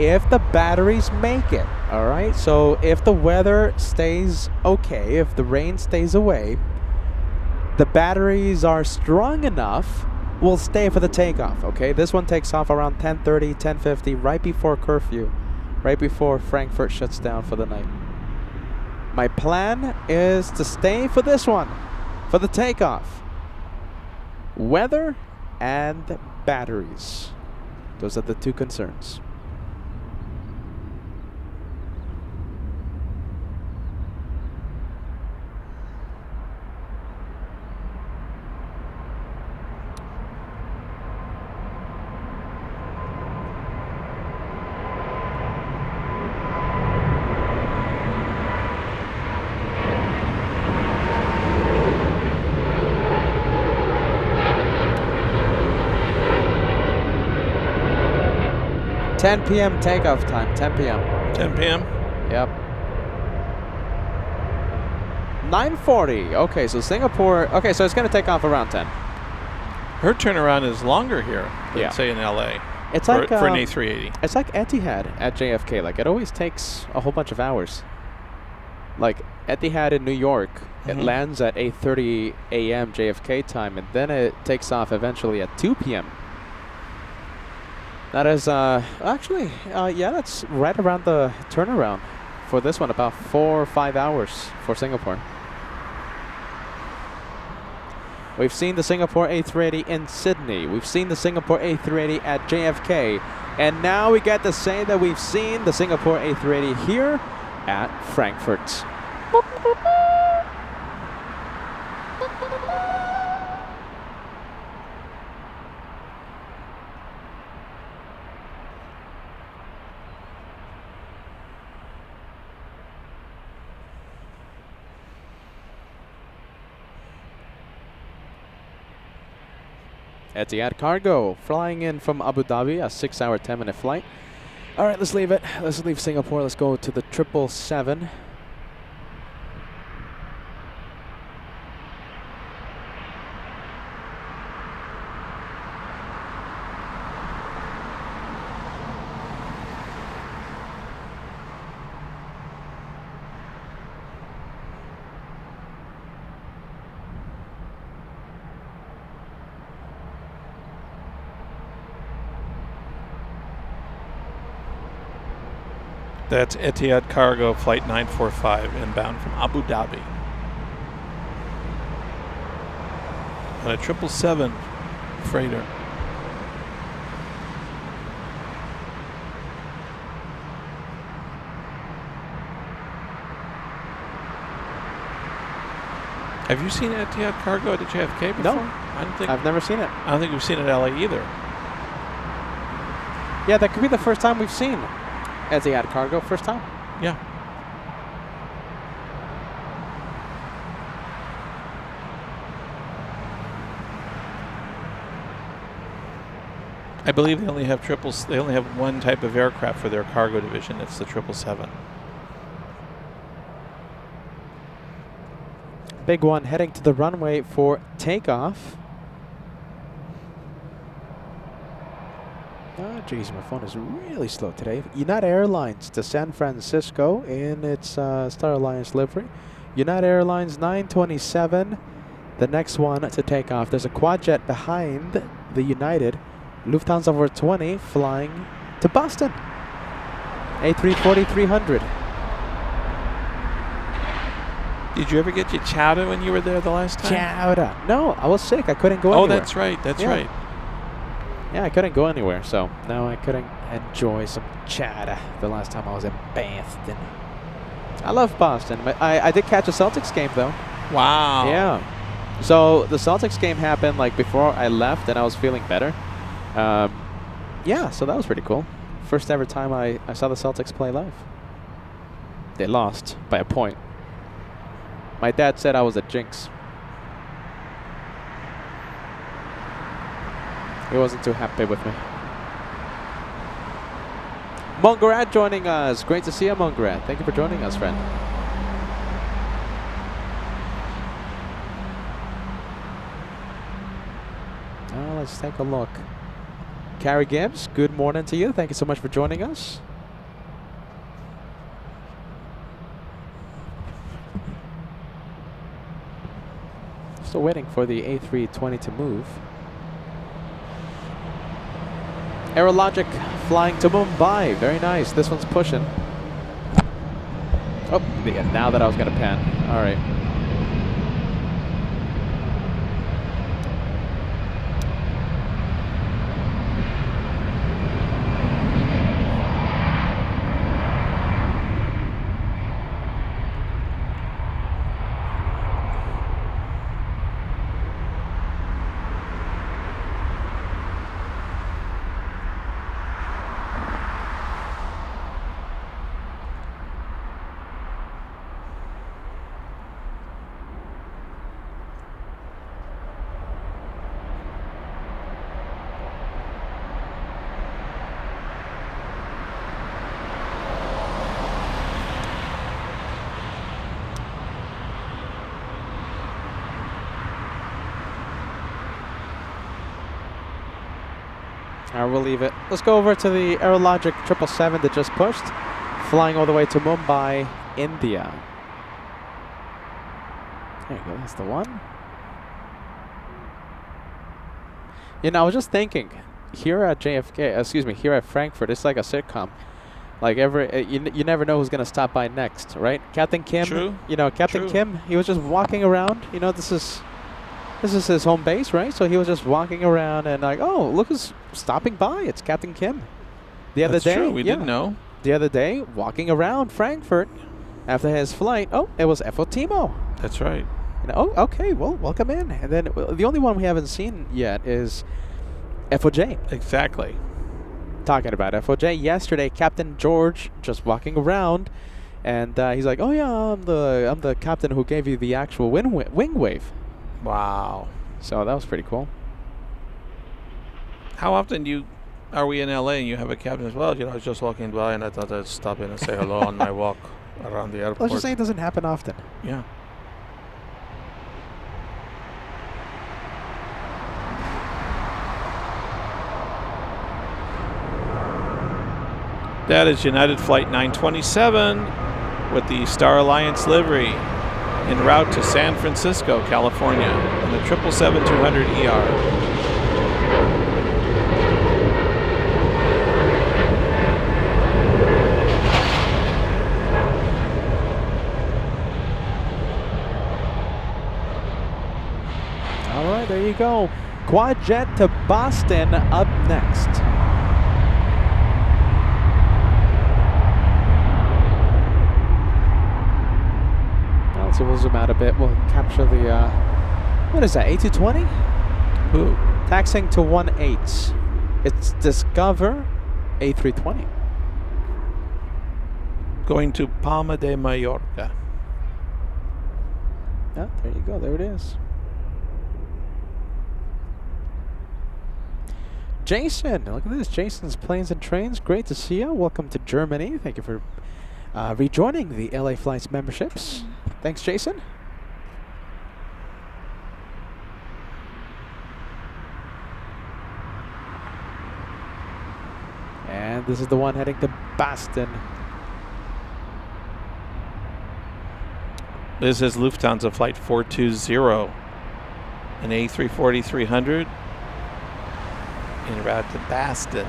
if the batteries make it, all right? So if the weather stays okay, if the rain stays away, the batteries are strong enough, we'll stay for the takeoff, okay? This one takes off around 10:30, 10:50, right before curfew, right before Frankfurt shuts down for the night. My plan is to stay for this one, for the takeoff. Weather and batteries. Those are the two concerns. $10 p.m. takeoff time, 10 p.m. 10 p.m. Yep. 9:40. Okay, so Singapore. Okay, so it's going to take off around 10. Her turnaround is longer here than, Yeah. say, in LA. It's for, like for an A380. It's like Etihad at JFK. Like, it always takes a whole bunch of hours. Like Etihad in New York, it Mhm. lands at 8:30 a.m. JFK time, and then it takes off eventually at 2 p.m. That is actually, yeah, that's right around the turnaround for this one, about 4 or 5 hours for Singapore. We've seen the Singapore A380 in Sydney. We've seen the Singapore A380 at JFK. And now we get to say that we've seen the Singapore A380 here at Frankfurt. Etihad Cargo flying in from Abu Dhabi, a 6-hour, 10-minute flight. All right, let's leave it. Let's leave Singapore. Let's go to the 777. That's Etihad Cargo Flight 945 inbound from Abu Dhabi. On a 777 freighter. Have you seen Etihad Cargo at the JFK before? No. I don't think I've never seen it. I don't think we've seen it at LA either. Yeah, that could be the first time we've seen Etihad Cargo. First time. Yeah. I believe they only have They only have one type of aircraft for their cargo division. It's the 777. Big one heading to the runway for takeoff. Oh, geez, my phone is really slow today. United Airlines to San Francisco in its Star Alliance livery. United Airlines 927. The next one to take off. There's a quad jet behind the United. Lufthansa 420 flying to Boston. A340-300. Did you ever get your chowder when you were there the last time? Chowder. No, I was sick. I couldn't go anywhere. Oh, that's right. That's right. Yeah, I couldn't go anywhere, so now I couldn't enjoy some chowder the last time I was in Boston. I love Boston. But I did catch a Celtics game, though. Wow. Yeah. So the Celtics game happened like before I left, and I was feeling better. Yeah, so that was pretty cool. First ever time I saw the Celtics play live. They lost by a point. My dad said I was a jinx. He wasn't too happy with me. Mongarat joining us. Great to see you, Mongarat. Thank you for joining us, friend. Let's take a look. Carrie Gibbs, good morning to you. Thank you so much for joining us. Still waiting for the A320 to move. Aerologic flying to Mumbai. Very nice. This one's pushing. Oh, yeah, now that I was going to pan. All right. We'll leave it. Let's go over to the Aerologic 777 that just pushed, flying all the way to Mumbai, India. There you go. That's the one. You know, I was just thinking, here at JFK, excuse me, here at Frankfurt, it's like a sitcom. Like you never know who's gonna stop by next, right? Captain Kim. True. You know, Captain Kim. He was just walking around. You know, this is his home base, right? So he was just walking around and like, oh, look who's stopping by. It's Captain Kim. The other day. True. We didn't know. The other day, walking around Frankfurt after his flight. Oh, it was F.O. Timo. That's right. You know, oh, okay, well, welcome in. And then the only one we haven't seen yet is FOJ. Exactly. Talking about FOJ. Yesterday, Captain George just walking around, and he's like, oh yeah, I'm the captain who gave you the actual wing wave. Wow. So that was pretty cool. How often are we in LA and you have a captain as well? I was just walking by and I thought I'd stop in and say hello on my walk around the airport. Let's just say it doesn't happen often. Yeah. That is United Flight 927 with the Star Alliance livery en route to San Francisco, California on the 777-200ER. All right, there you go. Quad jet to Boston up next. So we'll zoom out a bit. We'll capture the, what is that, A220? Who? Taxing to 18. It's Discover A320. Going to Palma de Mallorca. Yeah, there you go. There it is. Jason, look at this. Jason's Planes and Trains. Great to see you. Welcome to Germany. Thank you for rejoining the LA Flights memberships. Thanks, Jason. And this is the one heading to Boston. This is Lufthansa Flight 420, an A340-300 en route to Boston.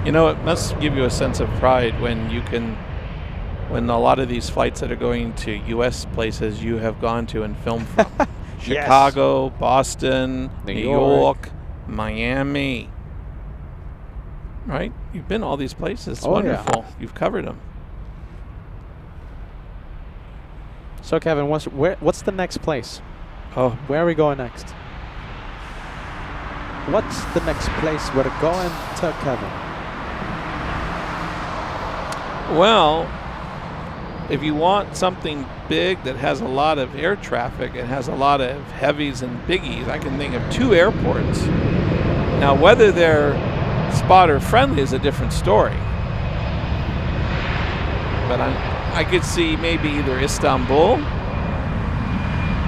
You know, it must give you a sense of pride when when a lot of these flights that are going to U.S. places you have gone to and filmed from. Chicago, Boston, New York, Miami. Right? You've been all these places. It's wonderful. Yeah. You've covered them. So, Kevin, what's the next place? Oh, where are we going next? What's the next place we're going to, Kevin? Well, if you want something big that has a lot of air traffic and has a lot of heavies and biggies, I can think of 2 airports. Now, whether they're spotter friendly is a different story. But I could see maybe either Istanbul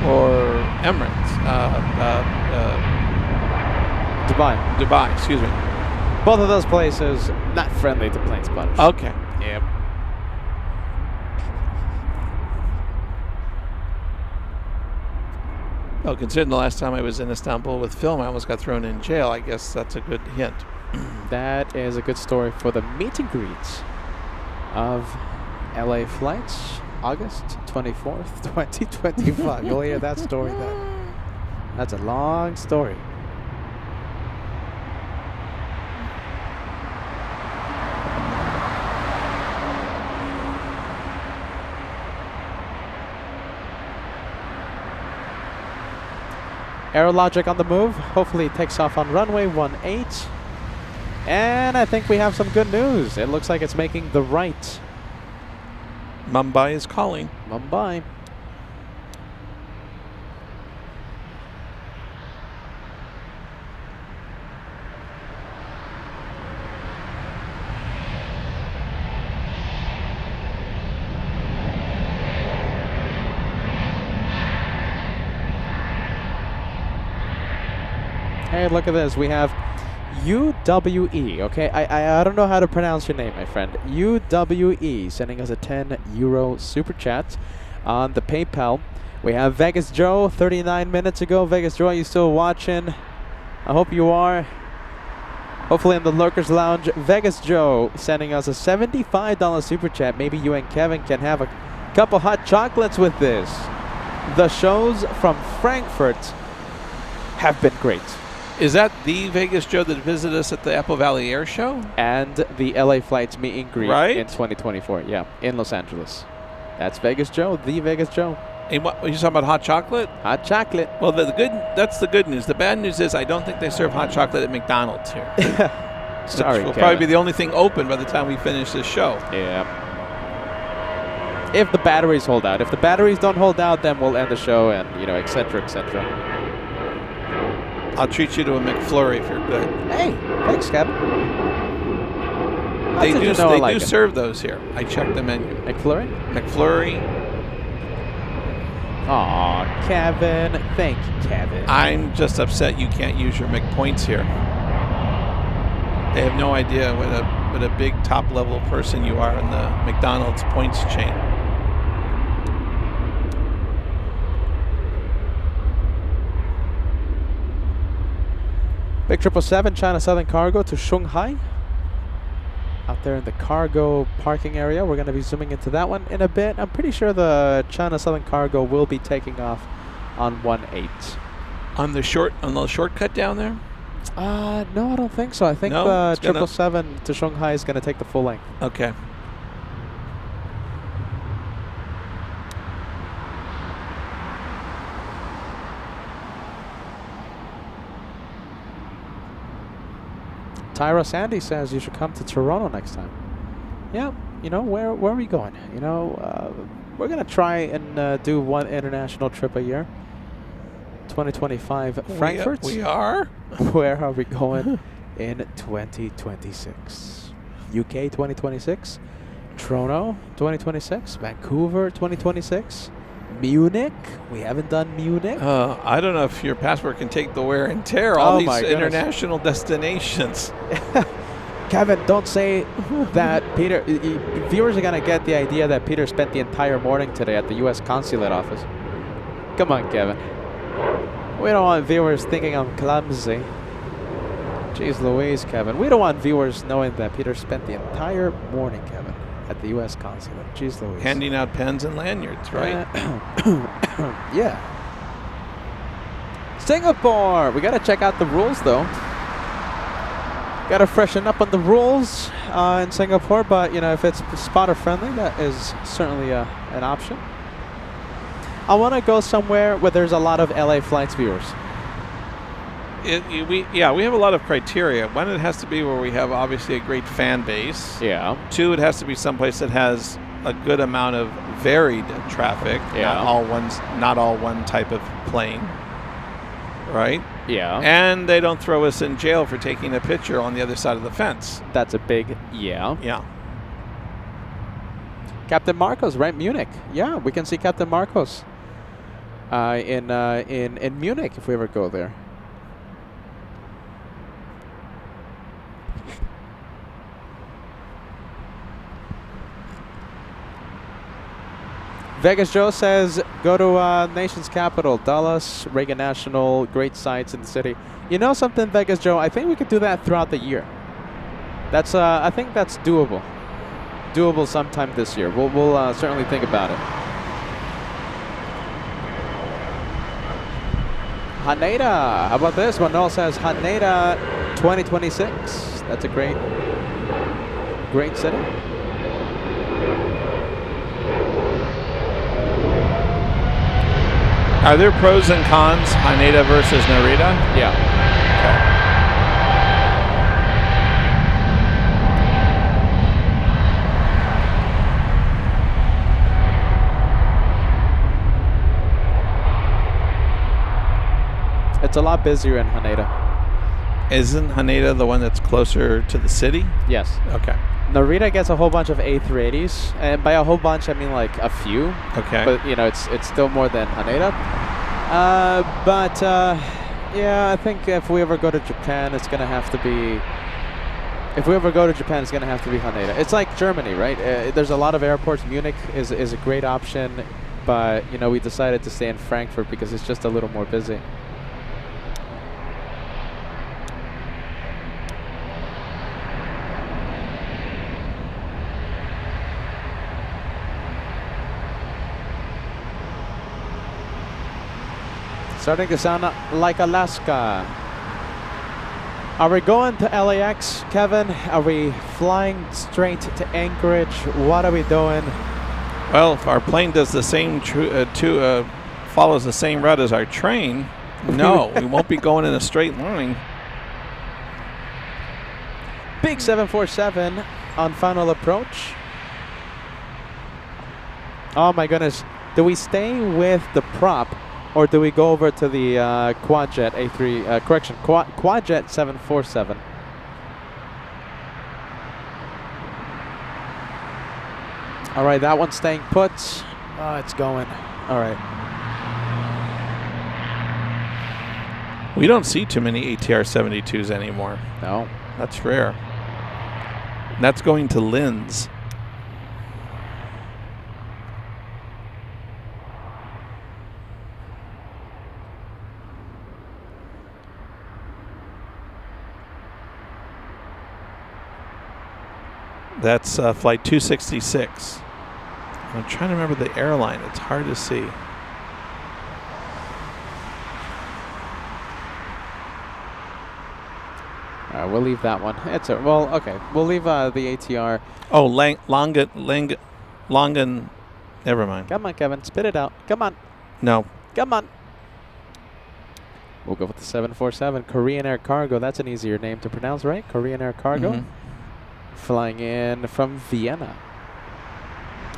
or Emirates. Dubai, excuse me. Both of those places not friendly to plane spotters. Okay. Yep. Well, considering the last time I was in Istanbul with film, I almost got thrown in jail. I guess that's a good hint. That is a good story for the meet and greet of LA flights, August 24th, 2025. You'll hear that story then. That's a long story. Aerologic on the move. Hopefully it takes off on runway 18. And I think we have some good news. It looks like it's making the right. Mumbai is calling. Mumbai. Hey, look at this. We have UWE, okay? I don't know how to pronounce your name, my friend. UWE sending us a €10 super chat on the PayPal. We have Vegas Joe 39 minutes ago. Vegas Joe, are you still watching? I hope you are. Hopefully in the Lurkers Lounge. Vegas Joe sending us a $75 super chat. Maybe you and Kevin can have a couple hot chocolates with this. The shows from Frankfurt have been great. Is that the Vegas Joe that visited us at the Apple Valley Air Show? And the LA Flights meet and greet Right? in 2024. Yeah, in Los Angeles. That's Vegas Joe, the Vegas Joe. And what, are you talking about hot chocolate? Hot chocolate. Well, that's the good news. The bad news is I don't think they serve hot chocolate at McDonald's here. Sorry, Which will Kevin. probably be the only thing open by the time we finish this show. Yeah. If the batteries hold out. If the batteries don't hold out, then we'll end the show and, et cetera, et cetera. I'll treat you to a McFlurry if you're good. Hey, thanks, Kevin. They How do, did you know I they like do it? serve those here. I checked the menu. McFlurry? McFlurry. Aw, Kevin. Thank you, Kevin. I'm just upset you can't use your McPoints here. They have no idea what a big top level person you are in the McDonald's points chain. Big 777 China Southern Cargo to Shanghai. Out there in the cargo parking area. We're going to be zooming into that one in a bit. I'm pretty sure the China Southern Cargo will be taking off on 18. On the shortcut down there? No, I don't think so. I think No, the it's gonna- 777 to Shanghai is going to take the full length. Okay. Tyra Sandy says you should come to Toronto next time. Yeah, where are we going? We're going to try and do one international trip a year. 2025 Frankfurt. We are? Where are we going in 2026? UK 2026, Toronto 2026, Vancouver 2026, Munich. We haven't done Munich. I don't know if your passport can take the wear and tear. All Oh these my goodness. international destinations. Kevin, don't say that, Peter. Viewers are going to get the idea that Peter spent the entire morning today at the U.S. consulate office. Come on, Kevin. We don't want viewers thinking I'm clumsy. Jeez Louise, Kevin. We don't want viewers knowing that Peter spent the entire morning, Kevin, at the U.S. consulate. Jeez Louise. Handing out pens and lanyards, right? Yeah. Singapore. We got to check out the rules, though. Got to freshen up on the rules in Singapore, but if it's spotter friendly, that is certainly an option. I want to go somewhere where there's a lot of LA Flights viewers. We have a lot of criteria. One, it has to be where we have obviously a great fan base. Yeah. Two, it has to be someplace that has a good amount of varied traffic. Yeah. Not all one type of plane. Right? Yeah. And they don't throw us in jail for taking a picture on the other side of the fence. That's a big yeah. Yeah. Captain Marcos, right? Munich. Yeah, we can see Captain Marcos in Munich if we ever go there. Vegas Joe says, go to nation's capital, Dallas, Reagan National, great sights in the city. You know something, Vegas Joe? I think we could do that throughout the year. That's I think that's doable. Doable sometime this year. We'll certainly think about it. Haneda, how about this? Manuel says Haneda 2026. That's a great city. Are there pros and cons, Haneda versus Narita? Yeah. It's a lot busier in Haneda. Isn't Haneda the one that's closer to the city? Yes. Okay. Narita gets a whole bunch of A380s, and by a whole bunch I mean like a few. Okay. But it's still more than Haneda. Yeah, I think if we ever go to Japan, it's gonna have to be. If we ever go to Japan, it's gonna have to be Haneda. It's like Germany, right? There's a lot of airports. Munich is a great option, but we decided to stay in Frankfurt because it's just a little more busy. Starting to sound like Alaska. Are we going to LAX, Kevin? Are we flying straight to Anchorage? What are we doing? Well, if our plane does the same follows the same route as our train, no, we won't be going in a straight line. Big 747 on final approach. Oh my goodness. Do we stay with the prop or do we go over to the Quadjet A3, Quadjet 747? All right, that one's staying put. Oh, it's going. All right. We don't see too many ATR 72s anymore. No. That's rare. And that's going to Linz. That's flight 266. I'm trying to remember the airline. It's hard to see. All right, we'll leave that one. It's well, okay. We'll leave the ATR. Oh, Langen. Never mind. Come on, Kevin, spit it out. Come on, No. come on. We'll go with the 747 Korean Air Cargo. That's an easier name to pronounce, right? Korean Air Cargo. Mhm. Flying in from Vienna.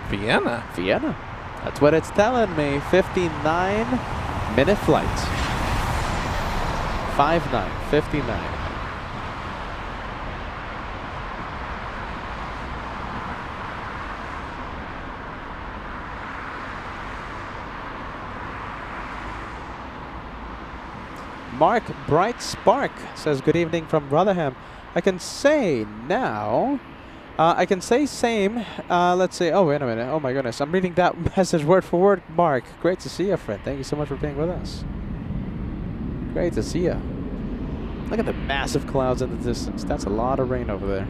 Vienna. Vienna. That's what it's telling me. 59-minute flight. 59. Mark Bright Spark says, good evening from Rotherham. I can say now, I can say same. Let's see. Oh, wait a minute. Oh, my goodness. I'm reading that message word for word. Mark, great to see you, friend. Thank you so much for being with us. Great to see you. Look at the massive clouds in the distance. That's a lot of rain over there.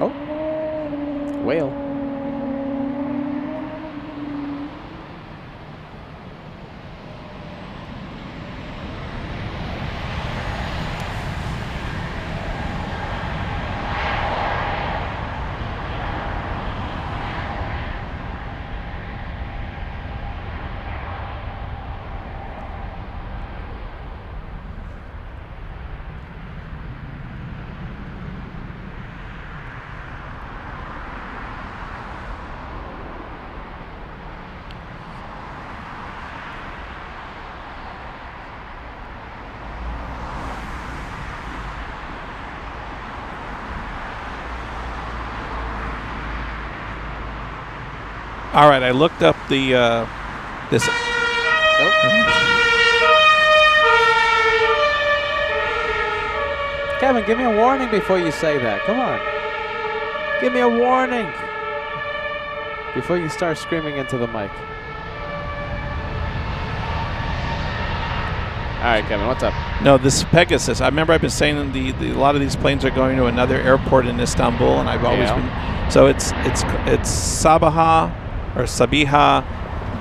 Oh, whale. All right, I looked up the this. Kevin, give me a warning before you say that. Come on. Give me a warning before you start screaming into the mic. All right, Kevin, what's up? No, this Pegasus. I remember I've been saying a lot of these planes are going to another airport in Istanbul, and I've always been. So it's Sabiha or Sabiha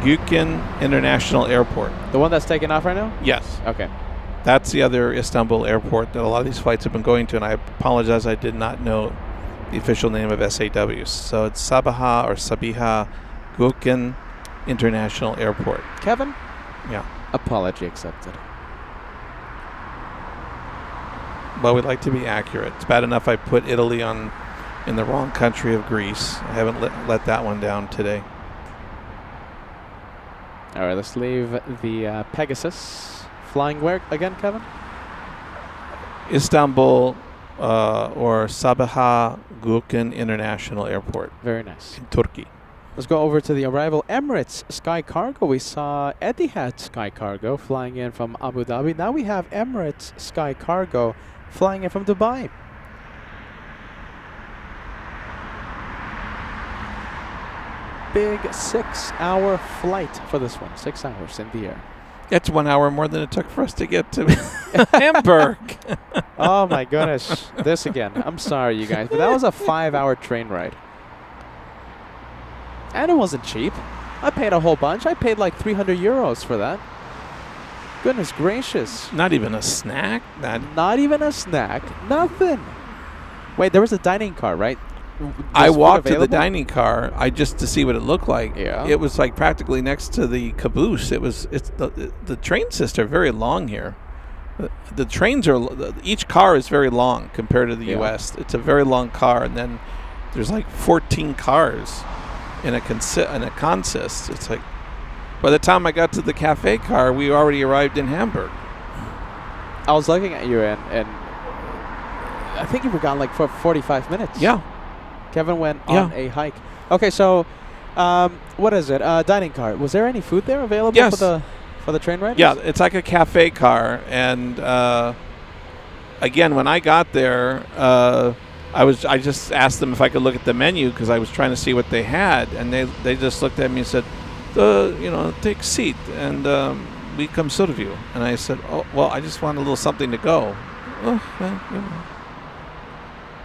Gökçen International Airport. The one that's taking off right now? Yes. Okay. That's the other Istanbul airport that a lot of these flights have been going to, and I apologize, I did not know the official name of SAWs. So it's Sabiha or Sabiha Gökçen International Airport. Kevin? Yeah. Apology accepted. Well, we'd like to be accurate. It's bad enough I put Italy in the wrong country of Greece. I haven't let that one down today. All right, let's leave the Pegasus. Flying where again, Kevin? Istanbul or Sabiha Gökçen International Airport Very nice. in Turkey. Let's go over to the arrival. Emirates Sky Cargo. We saw Etihad Sky Cargo flying in from Abu Dhabi. Now we have Emirates Sky Cargo flying in from Dubai. Big 6-hour flight for this one. 6 hours in the air. That's 1 hour more than it took for us to get to Hamburg. Oh my goodness. This again. I'm sorry, you guys, but that was a 5-hour train ride. And it wasn't cheap. I paid a whole bunch. I paid like 300 euros for that. Goodness gracious. Not even a snack? Not even a snack. Nothing. Wait, there was a dining car, right? I Was food walked to the available? dining car just to see what it looked like. Yeah. It was like practically next to the caboose. It's the train systems are very long here. The trains are each car is very long compared to the Yeah. U.S. It's a very long car, and then there's like 14 cars in a consist. It's like by the time I got to the cafe car, we already arrived in Hamburg. I was looking at you and I think you were gone like for 45 minutes. Yeah. Kevin went on a hike. Okay, so what is it? Dining car. Was there any food there available Yes. for the train riders? Yeah, it's like a cafe car, and again, when I got there, I just asked them if I could look at the menu because I was trying to see what they had, and they just looked at me and said, take a seat, and we come serve you. And I said, oh, well, I just want a little something to go. Oh, well,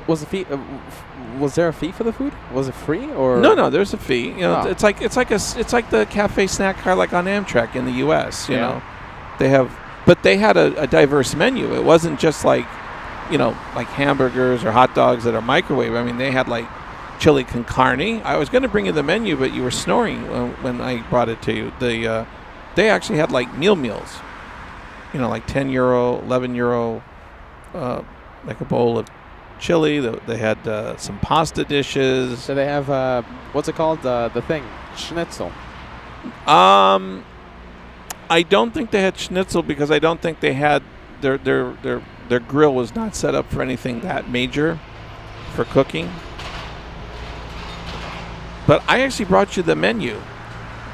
Was the fee? Was there a fee for the food? Was it free or? No, there's a fee. Oh. It's like the cafe snack car like on Amtrak in the U.S. You know, they had a diverse menu. It wasn't just like, like hamburgers or hot dogs that are microwave. I mean, they had like chili con carne. I was going to bring you the menu, but you were snoring when I brought it to you. They actually had like meals. Like €10, €11, like a bowl of chili. They had some pasta dishes. So they have what's it called? The thing, schnitzel. I don't think they had schnitzel because I don't think they had their grill was not set up for anything that major for cooking. But I actually brought you the menu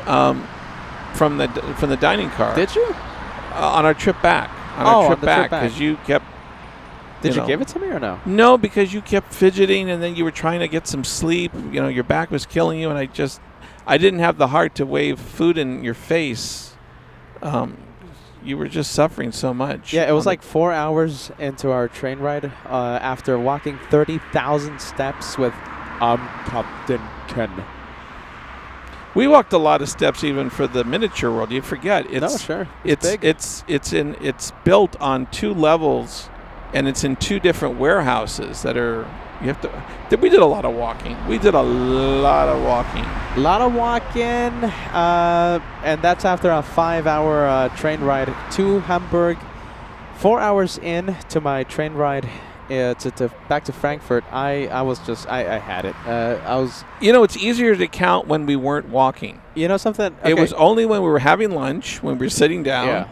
from the dining car. Did you? On our trip back. On the trip back. Because you kept. Did you give it to me or no? No, because you kept fidgeting and then you were trying to get some sleep. Your back was killing you, and I didn't have the heart to wave food in your face. You were just suffering so much. Yeah, it was like 4 hours into our train ride after walking 30,000 steps with Captain Ken. We walked a lot of steps even for the miniature world. You forget it's sure. It's big. It's built on 2 levels. And it's in 2 different warehouses that are. We did a lot of walking. A lot of walking, and that's after a 5-hour train ride to Hamburg. 4 hours in to my train ride to back to Frankfurt. I had it. I was. It's easier to count when we weren't walking. You know something? Okay. It was only when we were having lunch, when we were sitting down,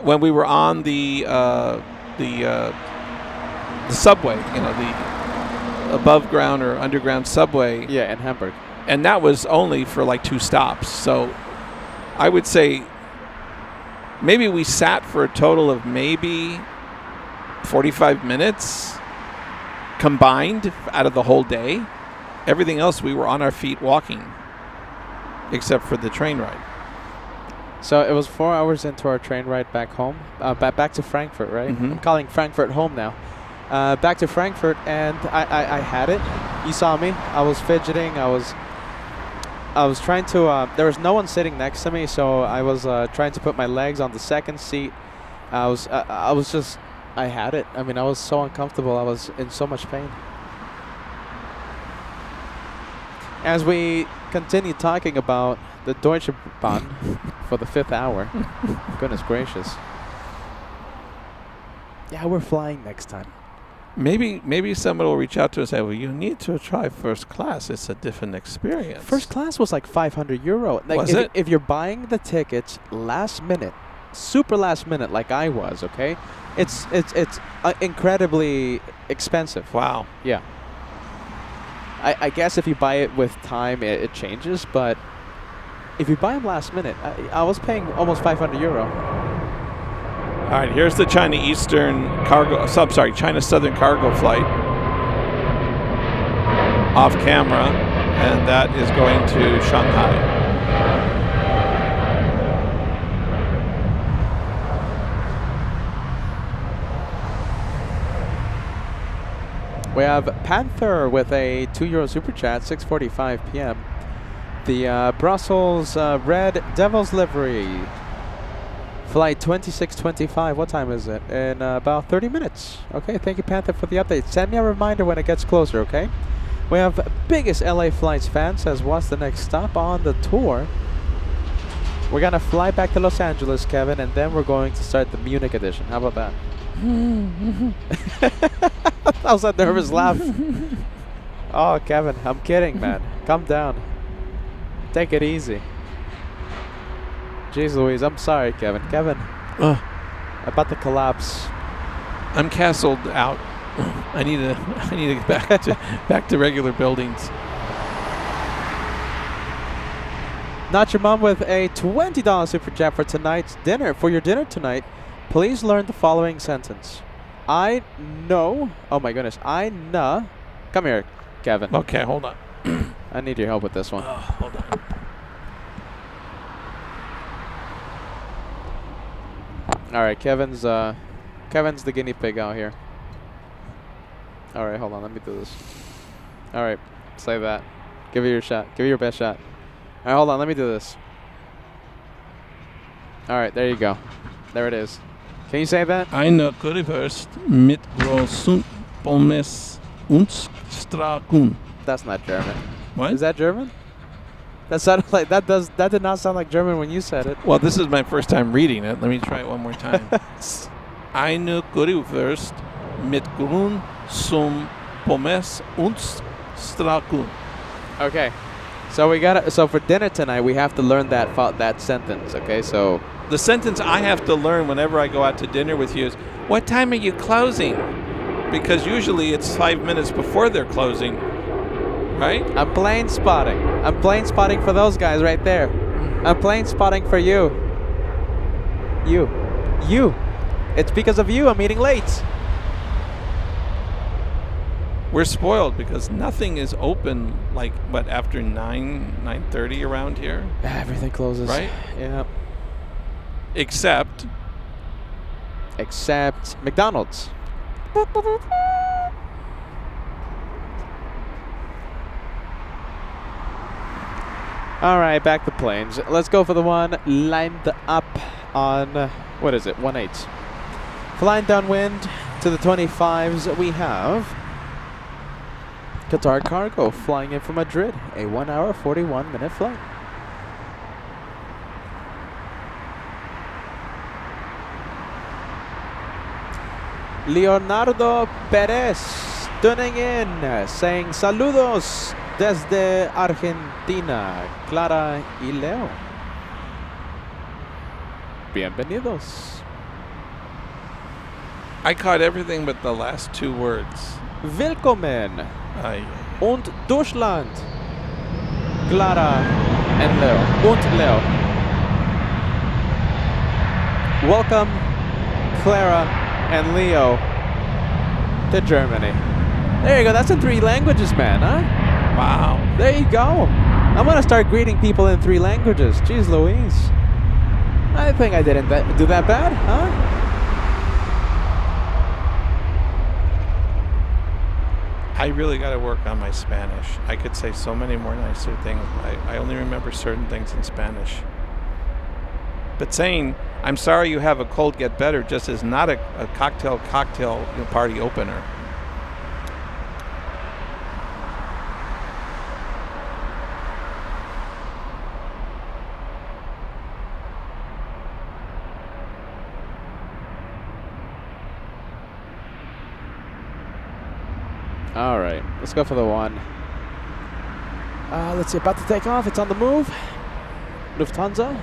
when we were on the subway, the above ground or underground subway. Yeah, in Hamburg. And that was only for like 2 stops. So I would say maybe we sat for a total of maybe 45 minutes combined out of the whole day. Everything else we were on our feet walking, except for the train ride. So it was 4 hours into our train ride back home, back to Frankfurt, right? Mm-hmm. I'm calling Frankfurt home now. Back to Frankfurt, and I had it. You saw me. I was fidgeting. I was trying to. There was no one sitting next to me, so I was trying to put my legs on the second seat. I had it. I mean, I was so uncomfortable. I was in so much pain. As we continue talking about the Deutsche Bahn for the 5th hour, goodness gracious. Yeah, we're flying next time. Maybe someone will reach out to us and say, well, you need to try first class. It's a different experience. First class was like €500. Like Was it? If you're buying the tickets last minute, super last minute, like I was, okay, it's incredibly expensive. Wow. Yeah. I guess if you buy it with time, it changes, but if you buy them last minute, I was paying almost €500. All right, here's the China Eastern cargo, China Southern cargo flight off camera, and that is going to Shanghai. We have Panther with a €2 super chat, 6:45 p.m. The Brussels Red Devils livery. Flight 2625. What time is it? In about 30 minutes. Okay, thank you, Panther, for the update. Send me a reminder when it gets closer, okay? We have biggest LA Flights fan says, what's the next stop on the tour? We're going to fly back to Los Angeles, Kevin, and then we're going to start the Munich edition. How about that? That was a nervous laugh. Oh, Kevin, I'm kidding, man. Calm down. Take it easy. Jeez Louise, I'm sorry, Kevin. Kevin, about to collapse. I'm castled out. I need to get back to regular buildings. Not Your Mom with a $20 super chat for tonight's dinner. For your dinner tonight, please learn the following sentence. I know. Oh my goodness. I know. Come here, Kevin. Okay, hold on. I need your help with this one. Hold on. All right, Kevin's the guinea pig out here. All right, hold on. Let me do this. All right, say that. Give it your shot. Give it your best shot. All right, hold on. Let me do this. All right, there you go. There it is. Can you say that? Eine Currywurst mit großen Pommes und Strakun. That's not German. What? Is that German? That sounded like that did not sound like German when you said it. Well, this is my first time reading it. Let me try it one more time. Eine Currywurst mit großen Pommes und Strakun. Okay. So for dinner tonight, we have to learn that sentence, okay? So the sentence I have to learn whenever I go out to dinner with you is, what time are you closing? Because usually it's 5 minutes before they're closing, right? I'm plane spotting. I'm plane spotting for those guys right there. I'm plane spotting for you. You. It's because of you I'm eating late. We're spoiled because nothing is open after 9:30 around here. Everything closes. Right? Yeah. Except McDonald's. All right, back to planes. Let's go for the one lined up on, what is it, 1-8. Flying downwind to the 25s, we have Qatar Cargo flying in from Madrid, a 1 hour, 41 minute flight. Leonardo Perez tuning in, saying saludos desde Argentina, Clara y Leo. Bienvenidos. I caught everything but the last two words. Willkommen Ay. und Deutschland, Clara and Leo. Und Leo. Welcome, Clara and Leo, to Germany. There you go. That's in 3 languages, man, huh? Wow. There you go. I'm going to start greeting people in 3 languages. Jeez Louise. I think I didn't do that bad, huh? I really got to work on my Spanish. I could say so many more nicer things. I only remember certain things in Spanish. But saying, I'm sorry you have a cold, get better, just is not a cocktail party opener. All right, let's go for the one. Let's see, about to take off. It's on the move. Lufthansa.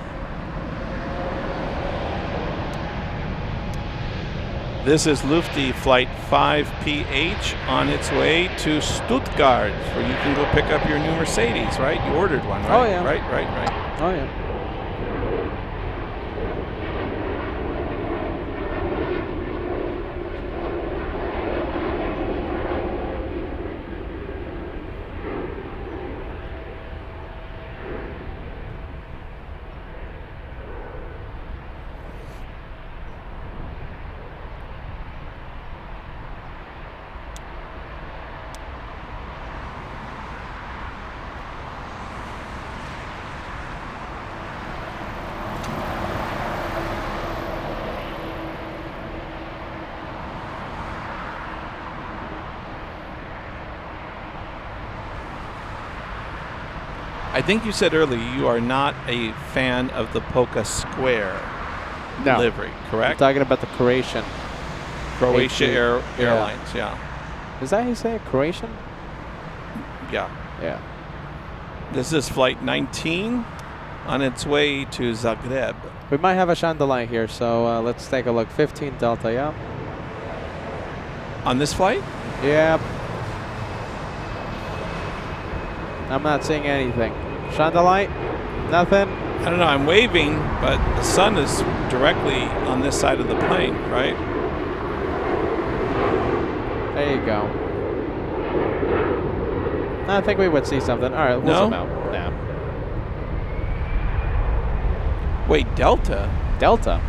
This is Lufti Flight 5PH on its way to Stuttgart, where you can go pick up your new Mercedes, right? You ordered one, right? Oh, yeah. Right. Oh, yeah. I think you said earlier you are not a fan of the Polka Square No. livery, I'm correct? talking about the Croatian. Croatia Yeah. Airlines, yeah. Is that how you say it? Croatian? Yeah. Yeah. This is Flight 19 on its way to Zagreb. We might have a chandelier here, so let's take a look. 15 Delta, yeah. On this flight? Yep. I'm not seeing anything. Chandelier? Nothing? I don't know, I'm waving, but the sun is directly on this side of the plane, right? There you go. I think we would see something. All right, we'll No? zoom out. Yeah. Wait, Delta? Delta?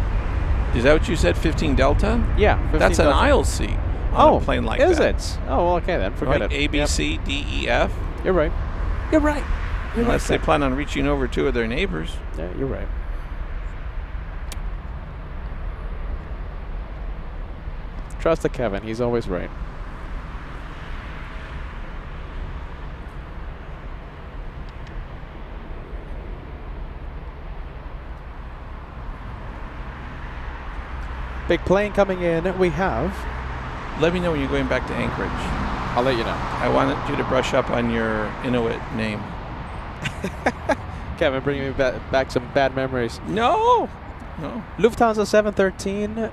Is that what you said, 15 Delta? Yeah. 15 That's an Delta. aisle seat on a plane like that. Is it? Oh, well, okay then. Forget Right? it. A, B, Yep. C, D, E, F. You're right. You're right. You're Unless right. they plan on reaching over two of their neighbors. Yeah, you're right. Trust the Kevin. He's always right. Big plane coming in. We have. Let me know when you're going back to Anchorage. I'll let you know. I wanted you to brush up on your Inuit name. Kevin, bringing me back some bad memories. No. Lufthansa 713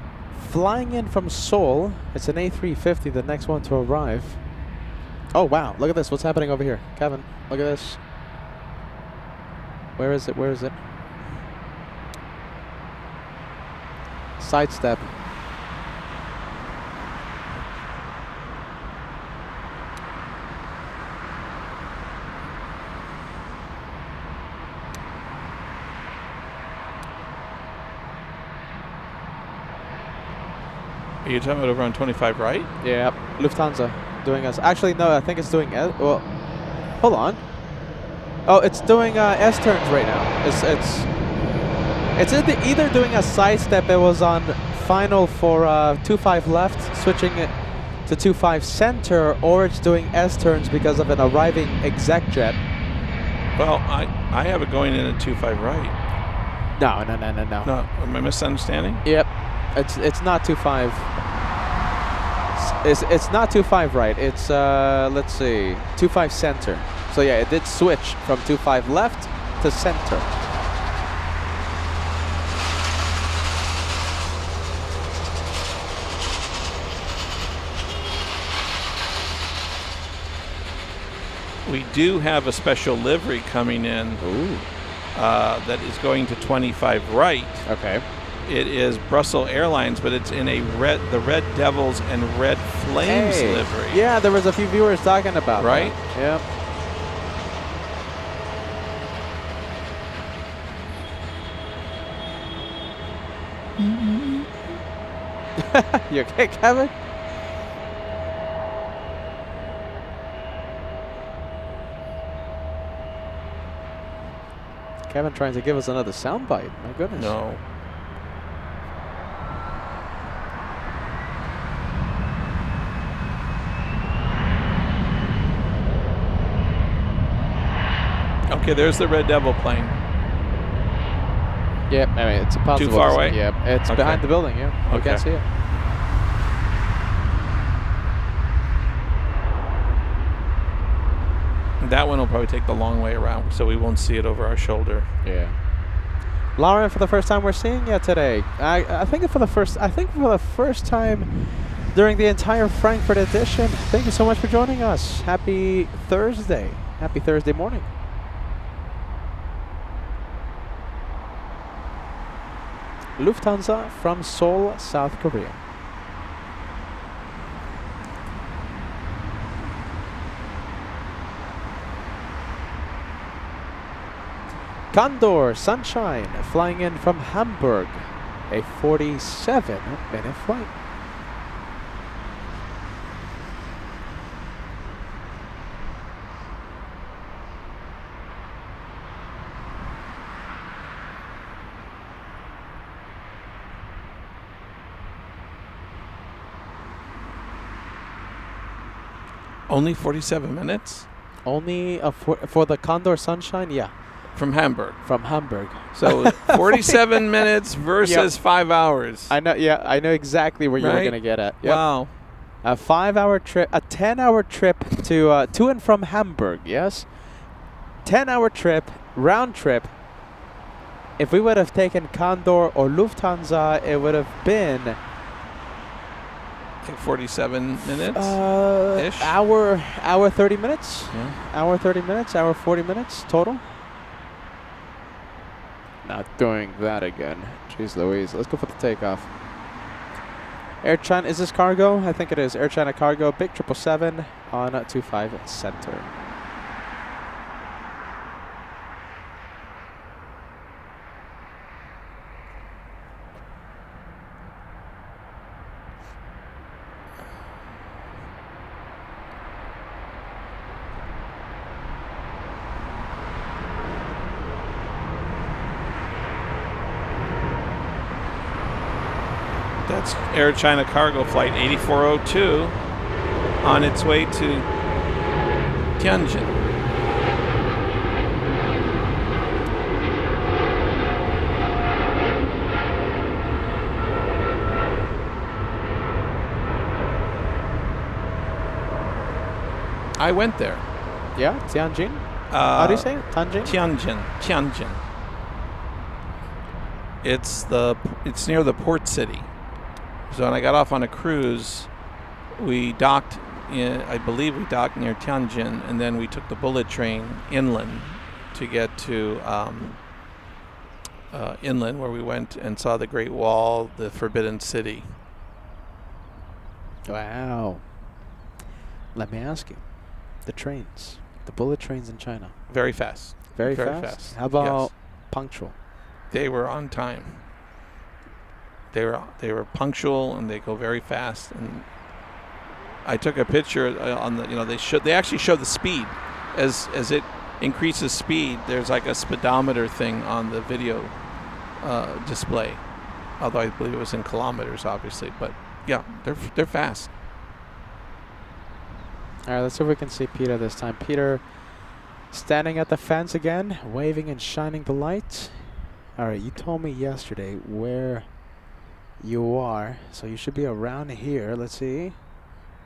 flying in from Seoul. It's an A350, the next one to arrive. Oh, wow. Look at this. What's happening over here? Kevin, look at this. Where is it? Where is it? Sidestep. Are you talking about over on 25 right? Yeah, Lufthansa doing us. Actually, no, I think it's doing. Well, hold on. Oh, it's doing S turns right now. It's either doing a sidestep. It was on final for 25 left, switching it to 25 center, or it's doing S turns because of an arriving exec jet. Well, I have it going in at 25 right. No. No, am I misunderstanding? Yep, it's not 25. It's not 25 right. It's let's see, 25 center. So yeah, it did switch from 25 left to center. We do have a special livery coming in. Ooh. That is going to 25 right. Okay. It is Brussels Airlines, but it's in the Red Devils and Red Flames livery. Yeah, there was a few viewers talking about Right? that. Yep. You okay, Kevin? Kevin trying to give us another soundbite. My goodness. No. Okay, there's the Red Devil plane. Yep, I mean, it's impossible. Too far to see. away? Yep, it's Okay. behind the building, yeah. You Okay. can't see it. That one will probably take the long way around, so we won't see it over our shoulder. Yeah. Lauren, for the first time we're seeing you today. I think for the first time during the entire Frankfurt edition. Thank you so much for joining us. Happy Thursday. Happy Thursday morning. Lufthansa from Seoul, South Korea. Condor Sunshine flying in from Hamburg, a 47-minute flight. Only 47 minutes? Only for the Condor Sunshine, yeah. From Hamburg. From Hamburg. So 47 minutes versus 5 hours. I know. Yeah, I know exactly where you were gonna get at. Yep. Wow. A 5-hour trip, a 10-hour trip to and from Hamburg. Yes. 10-hour trip, round trip. If we would have taken Condor or Lufthansa, it would have been Like 47 minutes. Ish. Hour 30 minutes. Yeah. Hour 30 minutes. Hour 40 minutes total. Not doing that again. Jeez Louise. Let's go for the takeoff. Air China, is this cargo? I think it is. Air China cargo, big 777 on 25 center. That's Air China cargo flight 8402 on its way to Tianjin. I went there. Yeah, Tianjin. How do you say it? Tianjin? Tianjin. It's near the port city. So when I got off on a cruise, we docked I believe we docked near Tianjin, and then we took the bullet train inland to get to inland, where we went and saw the Great Wall, the Forbidden City. Wow. Let me ask you, the trains, the bullet trains in China. Very fast. Very fast? How about punctual? They were on time. They were punctual, and they go very fast. And I took a picture on the, they actually show the speed as it increases speed. There's like a speedometer thing on the video display, although I believe it was in kilometers, obviously. But yeah, they're fast. All right, let's see if we can see Peter this time. Peter standing at the fence again, waving and shining the light. All right, you told me yesterday where you are, so you should be around here. Let's see.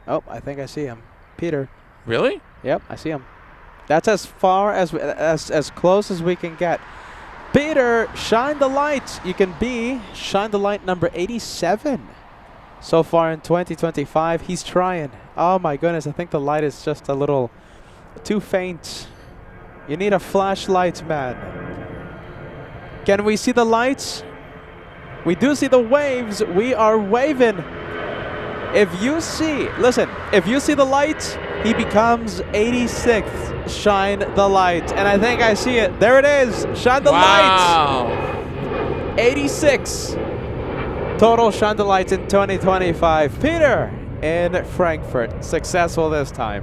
Oh, I think I see him. Peter. Really? Yep, I see him. That's as far as close as we can get. Peter, shine the light. You can be shine the light number 87 so far in 2025. He's trying. Oh my goodness, I think the light is just a little too faint. You need a flashlight, man. Can we see the lights? We do see the waves. We are waving. If you see, listen, if you see the light, he becomes 86th. Shine the light. And I think I see it. There it is. Shine the light. 86. Total shine the lights in 2025. Peter in Frankfurt. Successful this time.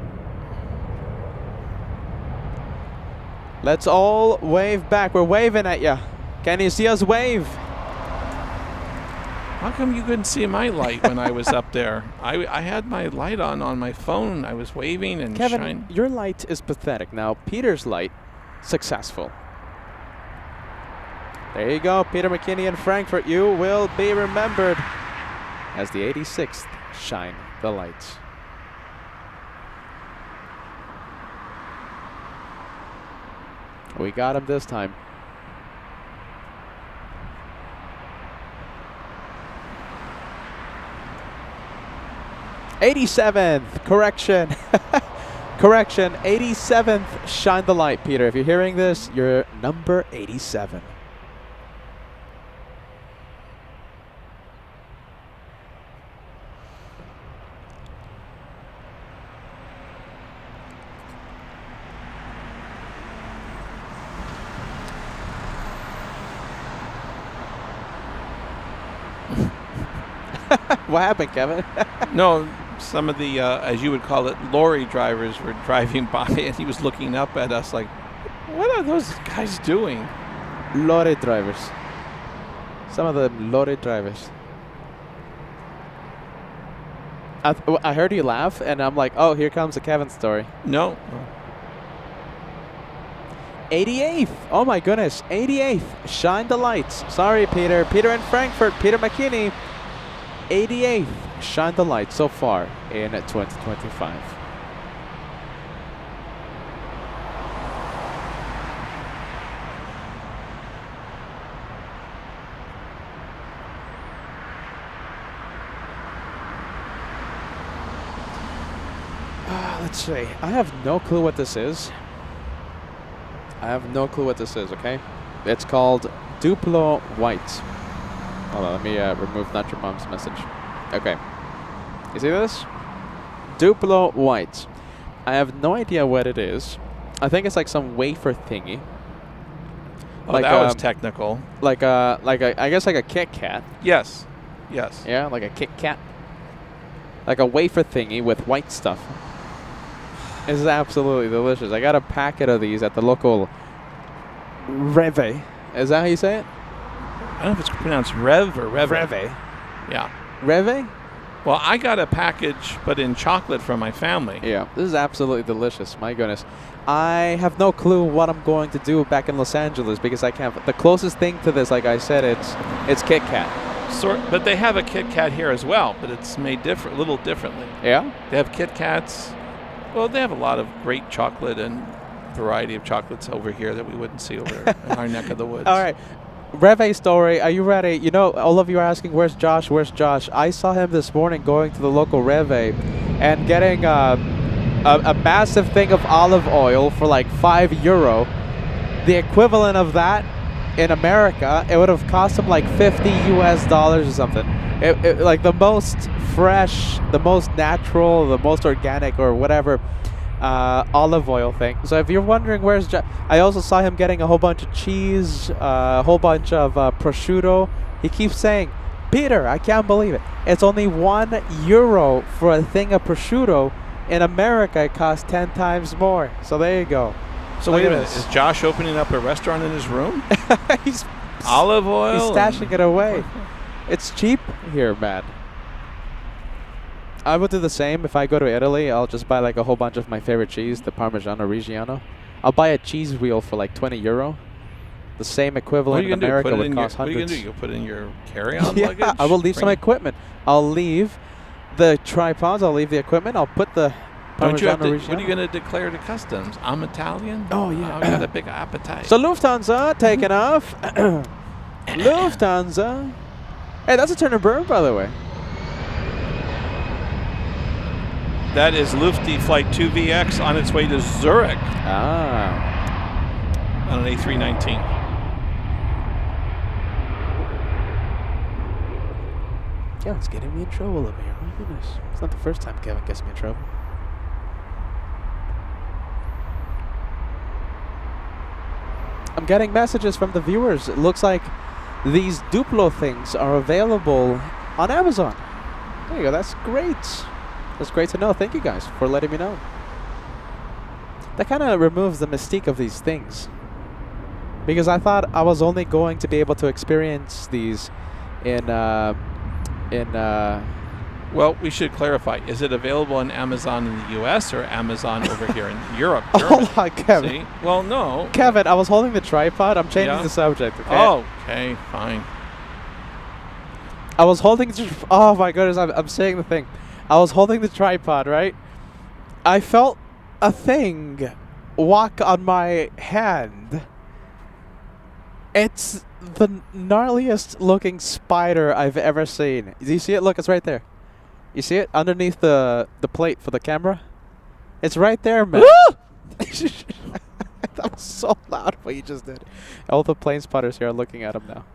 Let's all wave back. We're waving at you. Can you see us wave? How come you couldn't see my light when I was up there? I had my light on my phone. I was waving and Kevin, shining. your light is pathetic. Now, Peter's light, successful. There you go, Peter McKinney in Frankfurt. You will be remembered as the 86th Shine the Lights. We got him this time. 87th. Correction. Correction. 87th. Shine the light, Peter. If you're hearing this, you're number 87. What happened, Kevin? No, some of the, as you would call it, lorry drivers were driving by, and he was looking up at us like, what are those guys doing? Lorry drivers. Some of the lorry drivers. I heard you laugh, and I'm like, oh, here comes the Kevin story. No. 88th. Oh, my goodness. 88th. Shine the lights. Sorry, Peter. Peter in Frankfurt. Peter McKinney. 88th. Shine the light so far in 2025. Let's see. I have no clue what this is. Okay? It's called Duplo White. Hold on, let me remove Not Your Mom's message. Okay. You see this? Duplo White. I have no idea what it is. I think it's like some wafer thingy. Oh, like, that was technical. I guess like a Kit Kat. Yes. Yes. Yeah, like a Kit Kat. Like a wafer thingy with white stuff. This is absolutely delicious. I got a packet of these at the local Reve. Is that how you say it? I don't know if it's pronounced Rev or Reve. Reve. Yeah. Reve? Well, I got a package, but in chocolate from my family. Yeah, this is absolutely delicious. My goodness. I have no clue what I'm going to do back in Los Angeles because I can't. The closest thing to this, like I said, it's Kit Kat. But they have a Kit Kat here as well, but it's made a little differently. Yeah? They have Kit Kats. Well, they have a lot of great chocolate and variety of chocolates over here that we wouldn't see over in our neck of the woods. All right. Reve story, are you ready? You know, all of you are asking, where's Josh? Where's Josh? I saw him this morning going to the local Reve and getting a massive thing of olive oil for like €5. The equivalent of that in America, it would have cost him like $50 or something. It like the most fresh, the most natural, the most organic or whatever olive oil thing. So if you're wondering where's I also saw him getting a whole bunch of cheese, a whole bunch of prosciutto. He keeps saying, Peter, I can't believe it. It's only €1 for a thing of prosciutto. In America, it costs 10 times more. So there you go. So Look wait a at minute. this. Is Josh opening up a restaurant in his room? He's Olive oil? He's stashing it away. It's cheap here, man. I would do the same if I go to Italy. I'll just buy like a whole bunch of my favorite cheese, the Parmigiano Reggiano. I'll buy a cheese wheel for like €20. The same equivalent in America would cost hundreds. What are you going to do? You'll put it in your carry-on Yeah, luggage? I will leave some equipment. I'll leave the tripods. I'll leave the equipment. I'll put the Don't you have Parmigiano to, Reggiano. what are you going to declare to customs? I'm Italian? Oh, yeah. I've got a big appetite. So Lufthansa taking off. Lufthansa. Hey, that's a Turner Burn, by the way. That is Lufty Flight 2VX on its way to Zurich Ah. on an A319. Kevin's getting me in trouble over here. My goodness. It's not the first time Kevin gets me in trouble. I'm getting messages from the viewers. It looks like these Duplo things are available on Amazon. There you go. That's great. That's great to know. Thank you guys for letting me know. That kind of removes the mystique of these things. Because I thought I was only going to be able to experience these in Well, we should clarify. Is it available on Amazon in the U.S. or Amazon over here in Europe? Hold on, Kevin. See? Well, no. Kevin, I was holding the tripod. I'm changing the subject, okay? Oh, okay, fine. I was holding oh my goodness, I'm saying the thing. I was holding the tripod, right? I felt a thing walk on my hand. It's the gnarliest looking spider I've ever seen. Do you see it? Look, it's right there. You see it underneath the plate for the camera? It's right there, man. That was so loud what you just did. All the plane spotters here are looking at him now.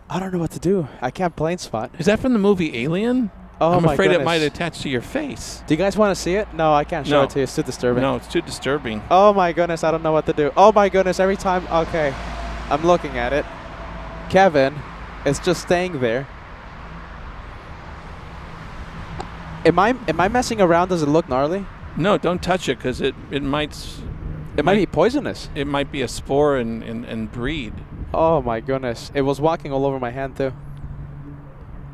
I don't know what to do. I can't plane spot. Is that from the movie Alien? Oh I'm my afraid goodness. it might attach to your face. Do you guys want to see it? No, I can't show No. it to you. It's too disturbing. No, it's too disturbing. Oh my goodness, I don't know what to do. Oh my goodness, every time. Okay, I'm looking at it. Kevin is just staying there. Am I messing around? Does it look gnarly? No, don't touch it because it might It might be poisonous. it might be a spore and breed. Oh my goodness, it was walking all over my hand too.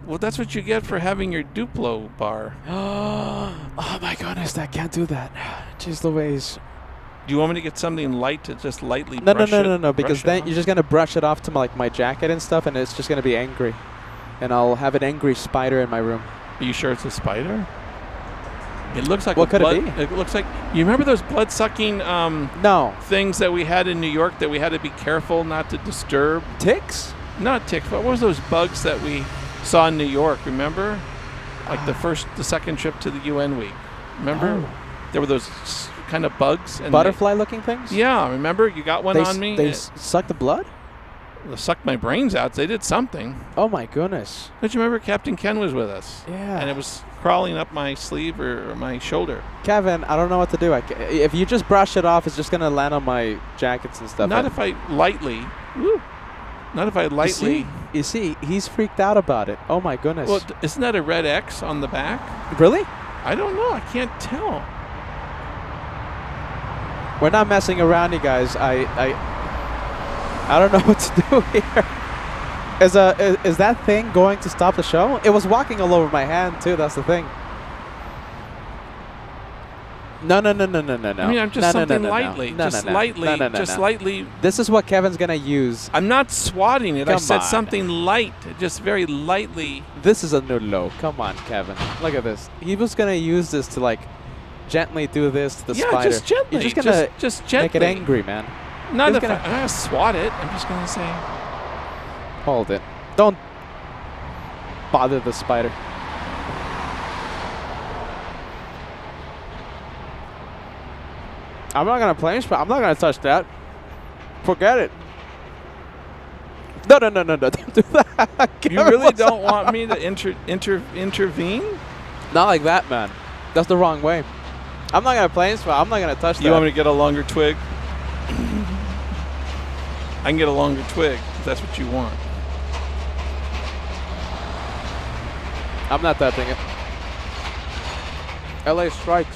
Well, that's what you get for having your Duplo bar. Oh my goodness, I can't do that. Jeez Louise. Do you want me to get something light to just lightly No, brush it? because brush it then off? you're just gonna brush it off to my jacket and stuff, and it's just gonna be angry, and I'll have an angry spider in my room. Are you sure it's a spider? It looks like What a could it blood, be? It looks like. You remember those blood-sucking No, things that we had in New York that we had to be careful not to disturb? ticks. Not ticks. What was those bugs that we saw in New York? Remember, like the second trip to the UN week. Remember, Oh. there were those kind of bugs. And Butterfly-looking things. yeah, remember you got one on me. They suck the blood. They sucked my brains out. They did something. Oh my goodness. Don't you remember Captain Ken was with us? Yeah. And it was crawling up my sleeve or my shoulder. Kevin, I don't know what to do. If you just brush it off, it's just gonna land on my jackets and stuff. Not if I lightly. Woo, not if I lightly. You see, he's freaked out about it. Oh my goodness. Well, isn't that a red X on the back? Really? I don't know. I can't tell. We're not messing around, you guys. I don't know what to do here. Is that thing going to stop the show? It was walking all over my hand too. That's the thing. No. I mean, I'm just something lightly. Just lightly. This is what Kevin's gonna use. I'm not swatting it. I Come said on. something light. Just very lightly. This is a new low. Come on, Kevin. Look at this. He was gonna use this to like gently do this to the Yeah, spider. just gently. You're just gonna just gently. make it angry, man. Not He's if gonna- I'm not gonna swat it. I'm just gonna say. Hold it. Don't bother the spider. I'm not gonna play spot. I'm not gonna touch that. Forget it. No, don't do that. You really don't want me to intervene? Not like that, man. That's the wrong way. I'm not gonna play spot. I'm not gonna touch that. You want me to get a longer twig? I can get a longer twig if that's what you want. I'm not touching it. LA strikes.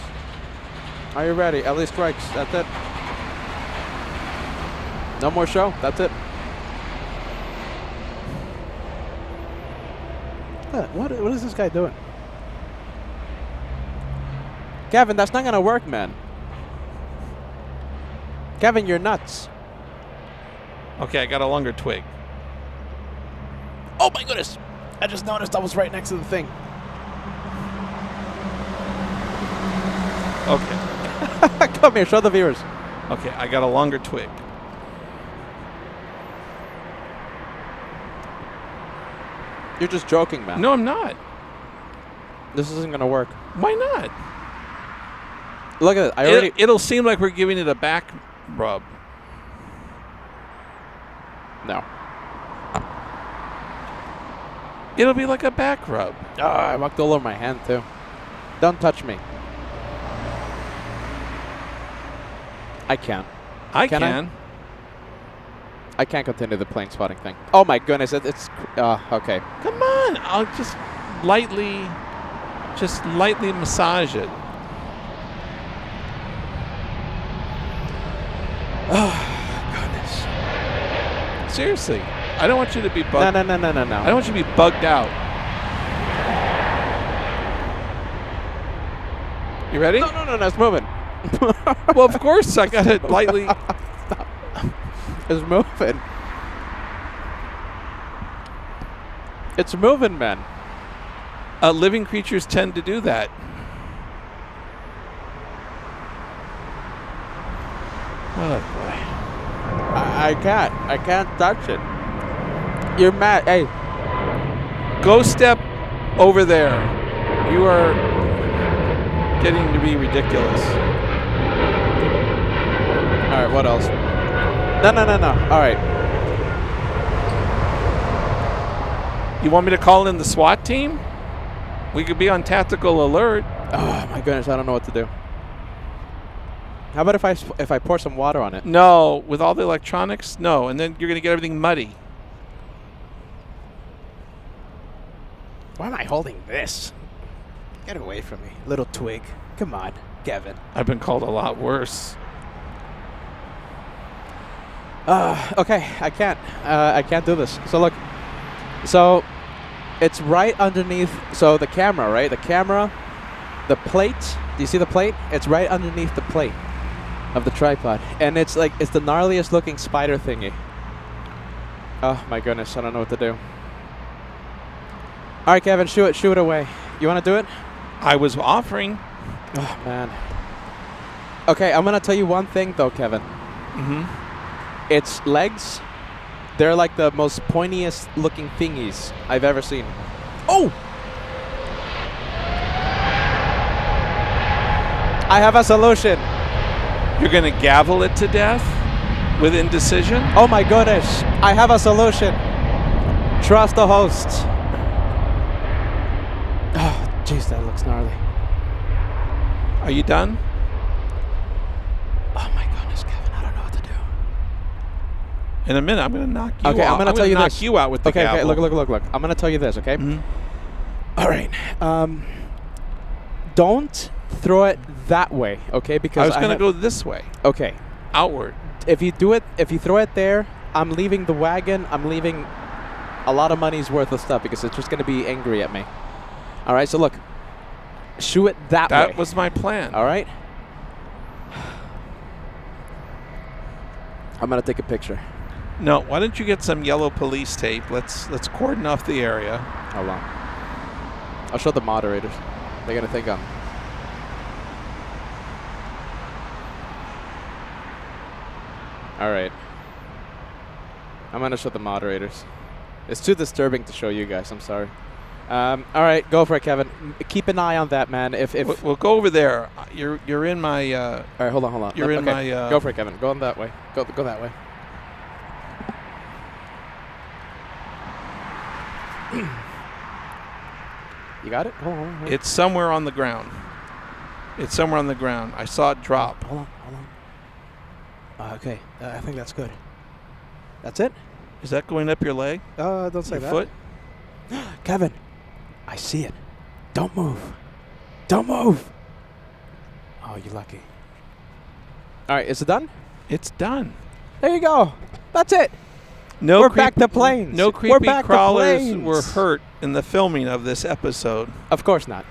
Are you ready? LA strikes. That's it. No more show. That's it. What is this guy doing? Kevin, that's not gonna work, man. Kevin, you're nuts. Okay, I got a longer twig. Oh my goodness! I just noticed I was right next to the thing. Okay. Come here, show the viewers. Okay, I got a longer twig. You're just joking, man. No, I'm not. This isn't gonna work. Why not? Look at it. I already. It'll seem like we're giving it a back rub. No. It'll be like a back rub. I walked all over my hand too. Don't touch me. I can't. I Can I? can. I can't continue the plane spotting thing. Oh my goodness! It's okay. Come on. I'll just lightly massage it. Goodness. Seriously. I don't want you to be bugged. No. I don't want you to be bugged out. You ready? No. It's moving. Well, of course I got it lightly. It's moving. It's moving, man. Living creatures tend to do that. Oh boy. I can't touch it. You're mad. Hey, Go step over there. You are getting to be ridiculous. All right, what else? No. All right. You want me to call in the SWAT team? We could be on tactical alert. Oh my goodness, I don't know what to do. How about if I pour some water on it? No, with all the electronics, no, and then you're going to get everything muddy. Why am I holding this? Get away from me, little twig. Come on, Kevin. I've been called a lot worse. Okay, I can't do this. So look, so it's right underneath. So the camera, right? The camera, the plate. Do you see the plate? It's right underneath the plate of the tripod, and it's the gnarliest looking spider thingy. Oh my goodness, I don't know what to do. All right, Kevin, shoo it away. You want to do it? I was offering. Oh man. Okay, I'm gonna tell you one thing though, Kevin. Mm-hmm. Its legs, they're like the most pointiest looking thingies I've ever seen. Oh! I have a solution. You're going to gavel it to death with indecision? Oh my goodness. I have a solution. Trust the host. Oh, jeez, that looks gnarly. Are you done? Oh my goodness, Kevin, I don't know what to do. In a minute, I'm going to knock you out. Okay, I'm going to tell you knock this. you out with the gavel. Okay, look. I'm going to tell you this, okay? Mhm. All right. Don't throw it that way, okay? Because I was going to go this way, Okay. outward. If you throw it there, I'm leaving the wagon. I'm leaving a lot of money's worth of stuff because it's just going to be angry at me. All right, so look. Shoo it that way. That was my plan. All right? I'm going to take a picture. No, why don't you get some yellow police tape? Let's cordon off the area. Hold on. I'll show the moderators. They're going to think I'm... All right. I'm going to show the moderators. It's too disturbing to show you guys. I'm sorry. All right, go for it, Kevin. Keep an eye on that, man. If We'll go over there. You're in my. all right, hold on. You're in my. Go for it, Kevin. Go on that way. Go that way. You got it? Hold on. It's somewhere on the ground. It's somewhere on the ground. I saw it drop. Hold on. Okay, I think that's good. That's it? Is that going up your leg? Don't say Your that. foot? Kevin, I see it. Don't move. Don't move. Oh, you're lucky. All right, is it done? It's done. There you go. That's it. No We're back to planes. No We're creepy back to crawlers planes. were hurt in the filming of this episode. Of course not.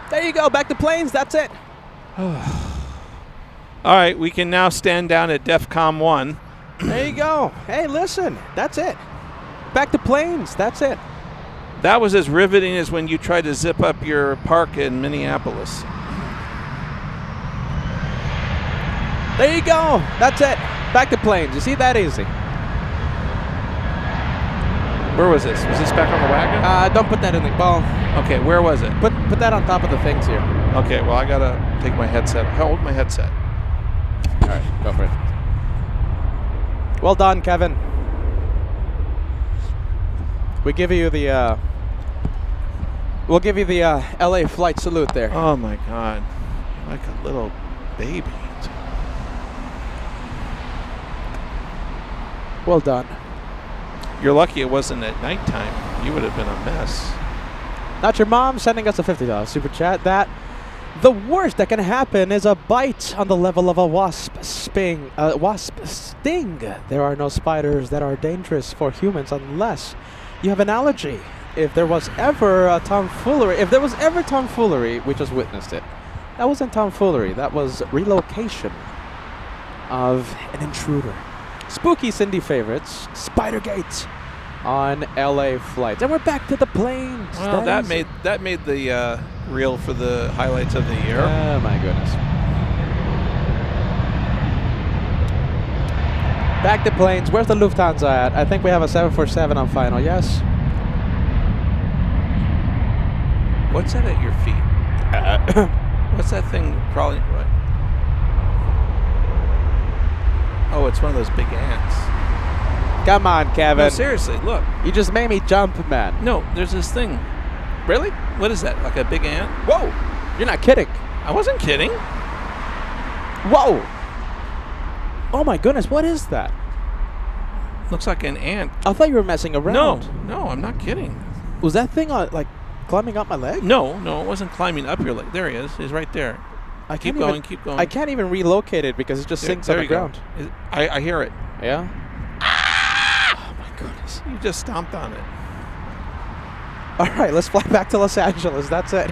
There you go. Back to planes. That's it. All right, we can now stand down at DEFCON 1. There you go. Hey, listen. That's it. Back to planes. That's it. That was as riveting as when you tried to zip up your park in Minneapolis. There you go. That's it. Back to planes. You see, that easy. Where was this? Was this back on the wagon? Don't put that in the ball. Okay, where was it? Put that on top of the things here. Okay, well, I got to take my headset. Hold my headset. All right, go for it. Well done, Kevin. We give you the we'll give you the LA flight salute there. Oh, my God. You're like a little baby. Well done. You're lucky it wasn't at nighttime. You would have been a mess. Not your mom sending us a $50 super chat. That the worst that can happen is a bite on the level of a wasp sting. There are no spiders that are dangerous for humans unless you have an allergy. If there was ever tomfoolery, we just witnessed it. That wasn't tomfoolery. That was relocation of an intruder. Spooky Cindy favorites, Spidergate on LA flights. And we're back to the planes. Well, that made the reel for the highlights of the year. Oh my goodness. Back to planes. Where's the Lufthansa at? I think we have a 747 on final, yes? What's that at your feet? What's that thing crawling? Right. Oh, it's one of those big ants. Come on, Kevin. No, seriously, look. You just made me jump, man. No, there's this thing. Really? What is that? Like a big ant? Whoa! You're not kidding. I wasn't kidding. Whoa! Oh my goodness, what is that? Looks like an ant. I thought you were messing around. No, I'm not kidding. Was that thing like climbing up my leg? No, it wasn't climbing up your leg. There he is. He's right there. Keep going. I can't even relocate it because it just sinks on the ground. I hear it. Yeah? Oh my goodness. You just stomped on it. All right, let's fly back to Los Angeles. That's it.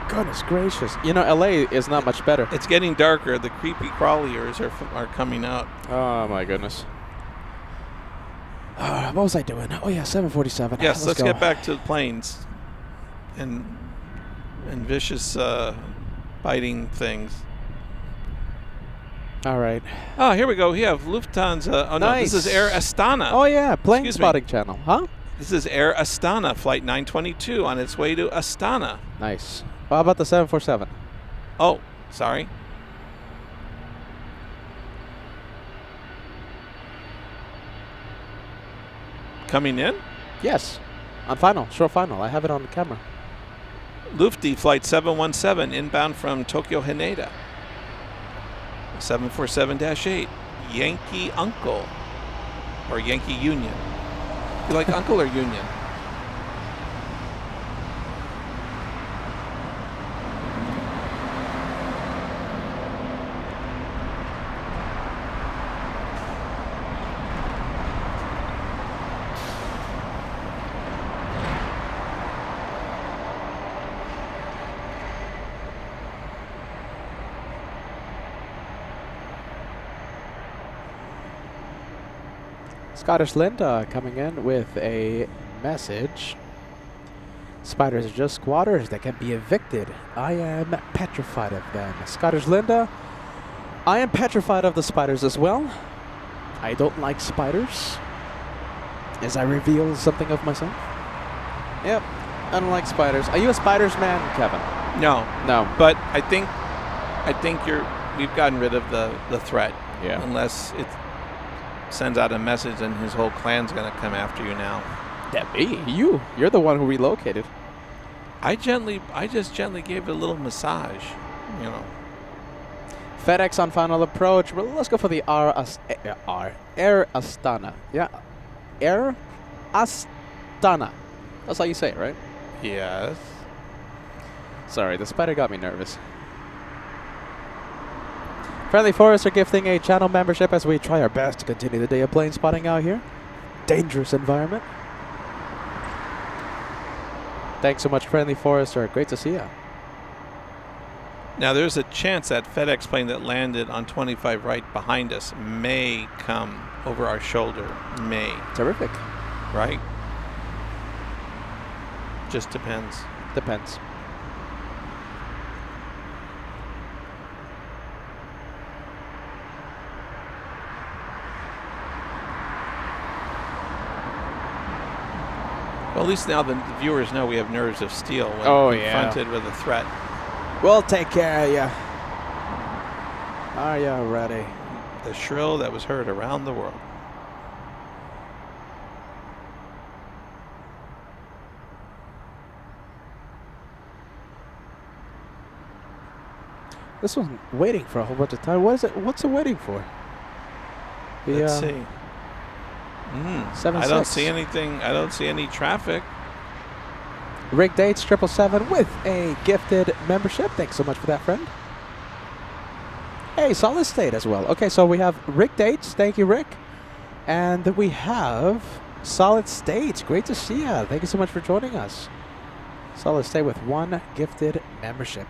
Goodness gracious. You know, LA is not much better. It's getting darker. The creepy crawlers are coming out. Oh my goodness. What was I doing? Oh yeah, 747. Yes, let's go. get back to the planes and vicious biting things. All right. Oh, here we go. We have Lufthansa. Oh Nice. no, this is Air Astana. Oh yeah, plane Excuse me. spotting channel, huh? This is Air Astana, flight 922, on its way to Astana. Nice. How about the 747? Oh, sorry. Coming in? Yes. On final, short final. I have it on the camera. Lufty flight 717 inbound from Tokyo Haneda. 747-8. Yankee Uncle. Or Yankee Union. You like Uncle or Union? Scottish Linda coming in with a message. Spiders are just squatters that can be evicted. I am petrified of them. Scottish Linda, I am petrified of the spiders as well. I don't like spiders. As I reveal something of myself. Yep, I don't like spiders. Are you a spiders man, Kevin? No. No. But I think we've gotten rid of the threat. Yeah. Unless it sends out a message and his whole clan's going to come after you now. That me? You're the one who relocated. I just gently gave it a little massage, you know. FedEx on final approach. Well, let's go for the Air Astana. Yeah. Air Astana. That's how you say it, right? Yes. Sorry, the spider got me nervous. Friendly Forest are gifting a channel membership as we try our best to continue the day of plane spotting out here. Dangerous environment. Thanks so much, Friendly Forester. Great to see you. Now, there's a chance that FedEx plane that landed on 25 right behind us may come over our shoulder. May. Terrific. Right? Just depends. Depends. Well, at least now the viewers know we have nerves of steel when confronted with a threat. We'll take care of you. Are you ready? The shrill that was heard around the world. This one's waiting for a whole bunch of time. What is it? What's it waiting for? Let's see. I don't see anything. I don't see any traffic. Rick Dates 777 with a gifted membership. Thanks so much for that, friend. Hey, Solid State as well. Okay, so we have Rick Dates. Thank you, Rick. And we have Solid State. Great to see you. Thank you so much for joining us. Solid State with one gifted membership.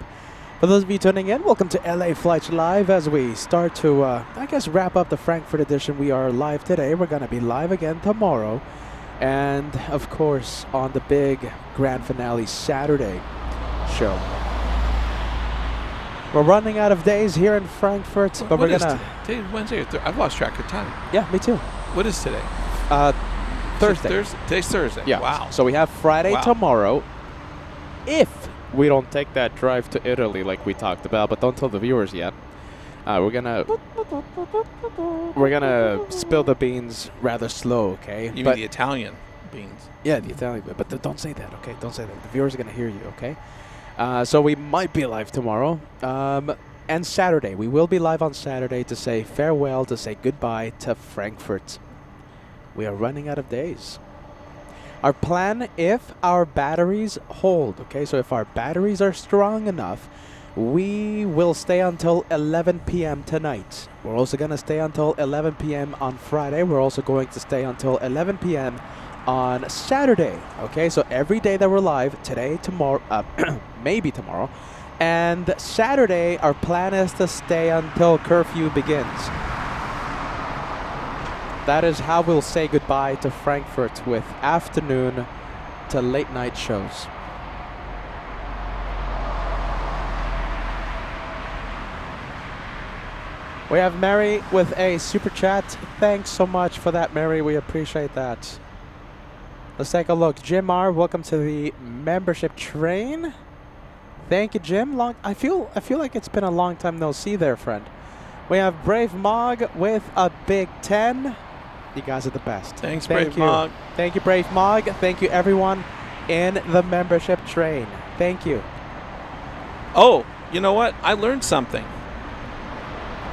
For those of you tuning in, welcome to LA Flights Live as we start to, I guess, wrap up the Frankfurt edition. We are live today. We're going to be live again tomorrow. And, of course, on the big grand finale Saturday show. We're running out of days here in Frankfurt, but we're going to... Wednesday or I've lost track of time. Yeah, me too. What is today? Thursday. Today's Thursday. Yeah. Wow. So we have Friday Wow. tomorrow. If we don't take that drive to Italy like we talked about, but don't tell the viewers yet. We're gonna spill the beans rather slow, okay? You mean the Italian beans? Yeah, the Italian, but don't say that, okay? Don't say that. The viewers are gonna hear you, okay? So we might be live tomorrow, and Saturday. We will be live on Saturday to say farewell, to say goodbye to Frankfurt. We are running out of days. Our plan, if our batteries hold, okay? So if our batteries are strong enough, we will stay until 11 p.m. tonight. We're also going to stay until 11 p.m. on Friday. We're also going to stay until 11 p.m. on Saturday. Okay, so every day that we're live, today, tomorrow, maybe tomorrow, and Saturday, our plan is to stay until curfew begins. That is how we'll say goodbye to Frankfurt, with afternoon to late night shows. We have Mary with a super chat. Thanks so much for that, Mary. We appreciate that. Let's take a look. Jim R, welcome to the membership train. Thank you, Jim. I feel like it's been a long time no see there, friend. We have Brave Mog with a big 10. You guys are the best. Thanks, Thank Brave you. Mog. Thank you, Brave Mog. Thank you, everyone in the membership train. Thank you. Oh, you know what? I learned something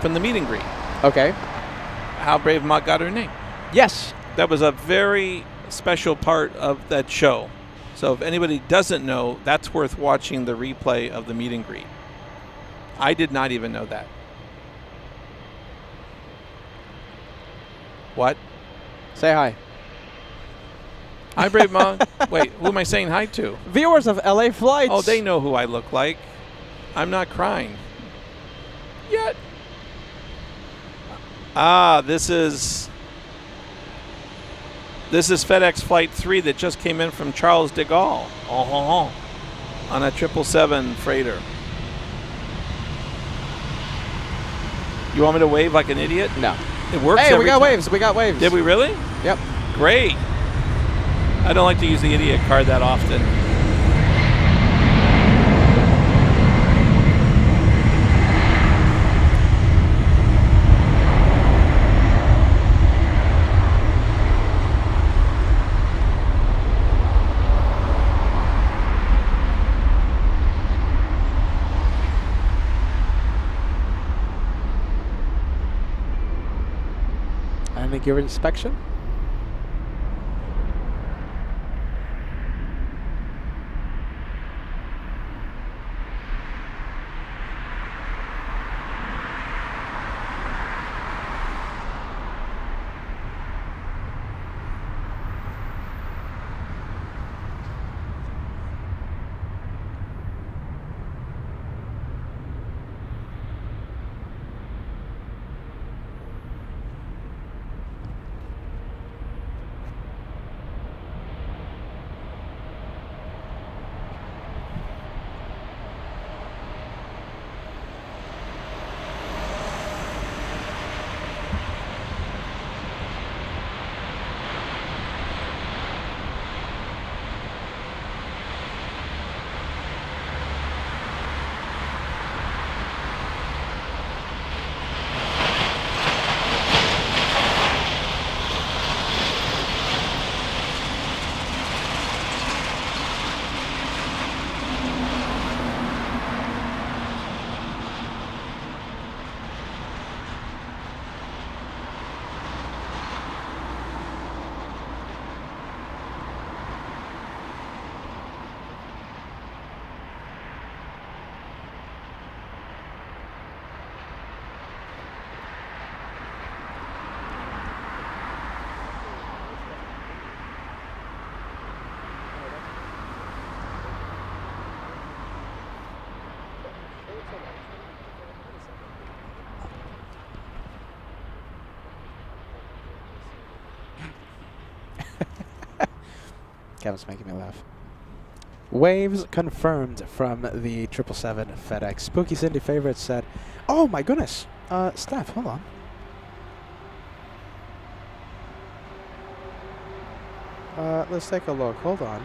from the meet and greet. Okay. How Brave Mog got her name. Yes. That was a very special part of that show. So if anybody doesn't know, that's worth watching the replay of the meet and greet. I did not even know that. What? Say hi. Hi, Brave Mog. Wait, who am I saying hi to? Viewers of LA Flights. Oh, they know who I look like. I'm not crying. Yet. Ah, this is FedEx Flight 3 that just came in from Charles de Gaulle on a 777 freighter. You want me to wave like an idiot? No. It works. Hey, every we got time. waves. We got waves. Did we really? Yep. Great. I don't like to use the idiot card that often. And gear inspection. Kevin's making me laugh. Waves confirmed from the 777 FedEx. Spooky Cindy Favorite said, "Oh my goodness, Steph, hold on. Let's take a look. Hold on.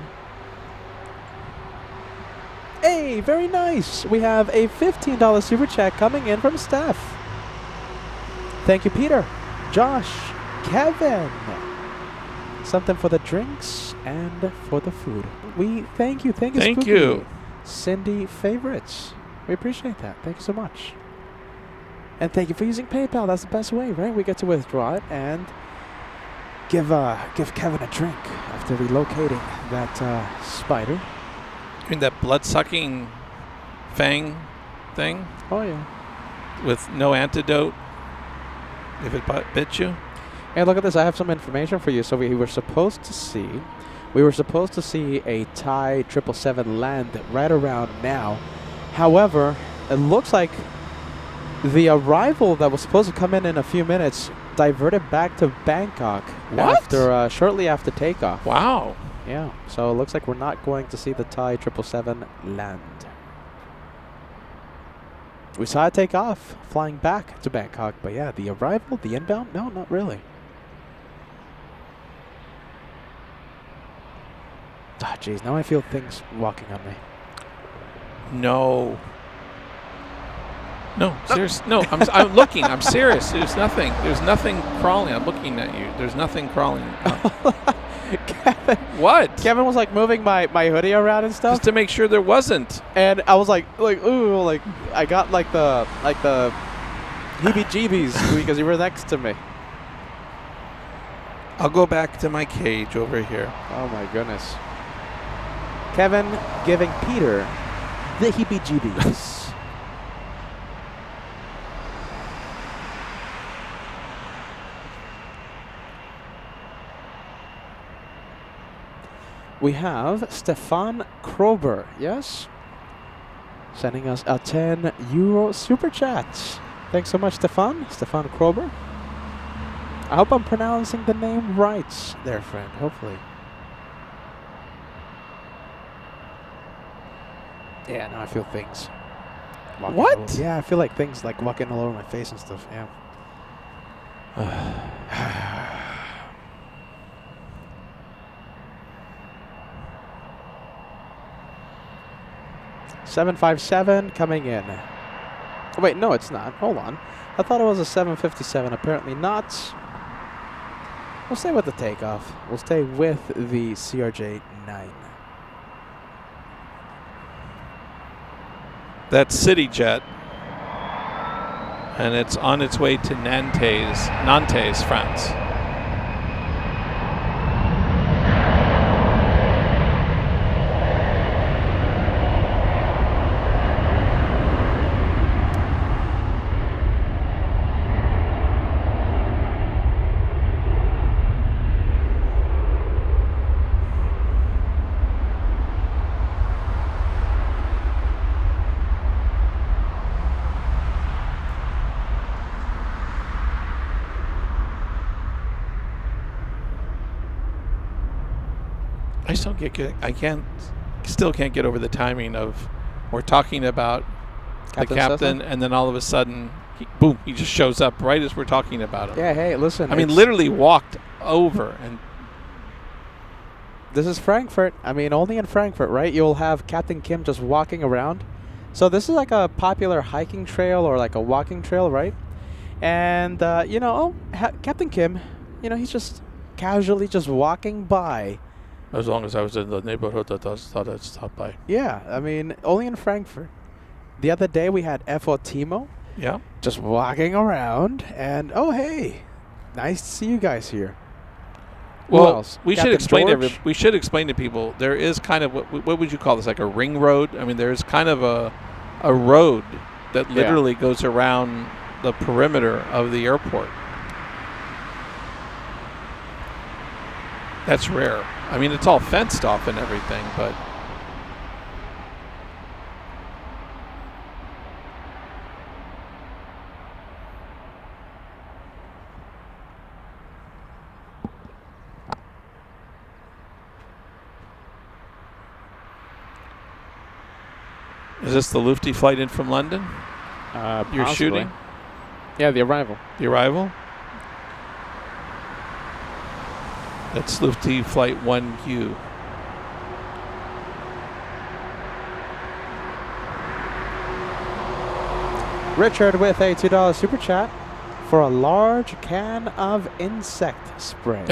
Hey, very nice. We have a $15 super chat coming in from Steph. Thank you, Peter, Josh, Kevin. Something for the drinks and for the food. We thank you. Thank you. Thank Spooky. you. Cindy favorites. We appreciate that. Thank you so much. And thank you for using PayPal. That's the best way, right? We get to withdraw it and give Kevin a drink after relocating that spider. I mean, that blood-sucking fang thing Oh yeah. with no antidote if it bit you. Hey, look at this. I have some information for you. So we were supposed to see a Thai 777 land right around now. However, it looks like the arrival that was supposed to come in a few minutes diverted back to Bangkok after shortly after takeoff. Wow. Yeah. So it looks like we're not going to see the Thai 777 land. We saw it take off, flying back to Bangkok, but yeah, the arrival, the inbound, no, not really. Ah, jeez, now I feel things walking on me. No. No, serious. No, I'm looking. I'm serious. There's nothing crawling. I'm looking at you. There's nothing crawling. Kevin, What? Kevin was like moving my hoodie around and stuff, Just to make sure there wasn't. and I was like ooh, like I got like the heebie-jeebies because you were next to me. I'll go back to my cage over here. Oh my goodness. Kevin giving Peter the heebie-jeebies. We have Stefan Krober, yes? Sending us a €10 super chat. Thanks so much, Stefan Krober. I hope I'm pronouncing the name right there, friend, hopefully. Yeah, now I feel things. walking What? all over- Yeah, I feel like things like walking all over my face and stuff, yeah. 757 coming in. Oh, wait, no, it's not. Hold on. I thought it was a 757. Apparently not. We'll stay with the takeoff. We'll stay with the CRJ-9. That's CityJet, and it's on its way to Nantes, France. Still can't get over the timing of we're talking about the captain, and then all of a sudden, he just shows up right as we're talking about him. Yeah, hey, listen. I mean, literally walked over, and this is Frankfurt. I mean, only in Frankfurt, right? You'll have Captain Kim just walking around. So this is like a popular hiking trail or like a walking trail, right? And, Captain Kim, he's just casually just walking by. as long as I was in the neighborhood, I thought I'd stop by. Yeah, I mean, only in Frankfurt. The other day we had FO Timo Yeah. just walking around, and oh hey, nice to see you guys here. Who Well, else? we should Captain explain George? we should explain to people there is kind of what would you call this, like a ring road? I mean, there's kind of a road that literally goes around the perimeter of the airport. That's rare. I mean, it's all fenced off and everything, but is this the Lufty flight in from London? You're Possibly. shooting? Yeah, the arrival. The arrival? That's Lufthansa Flight 1Q. Richard with a $2 super chat for a large can of insect spray.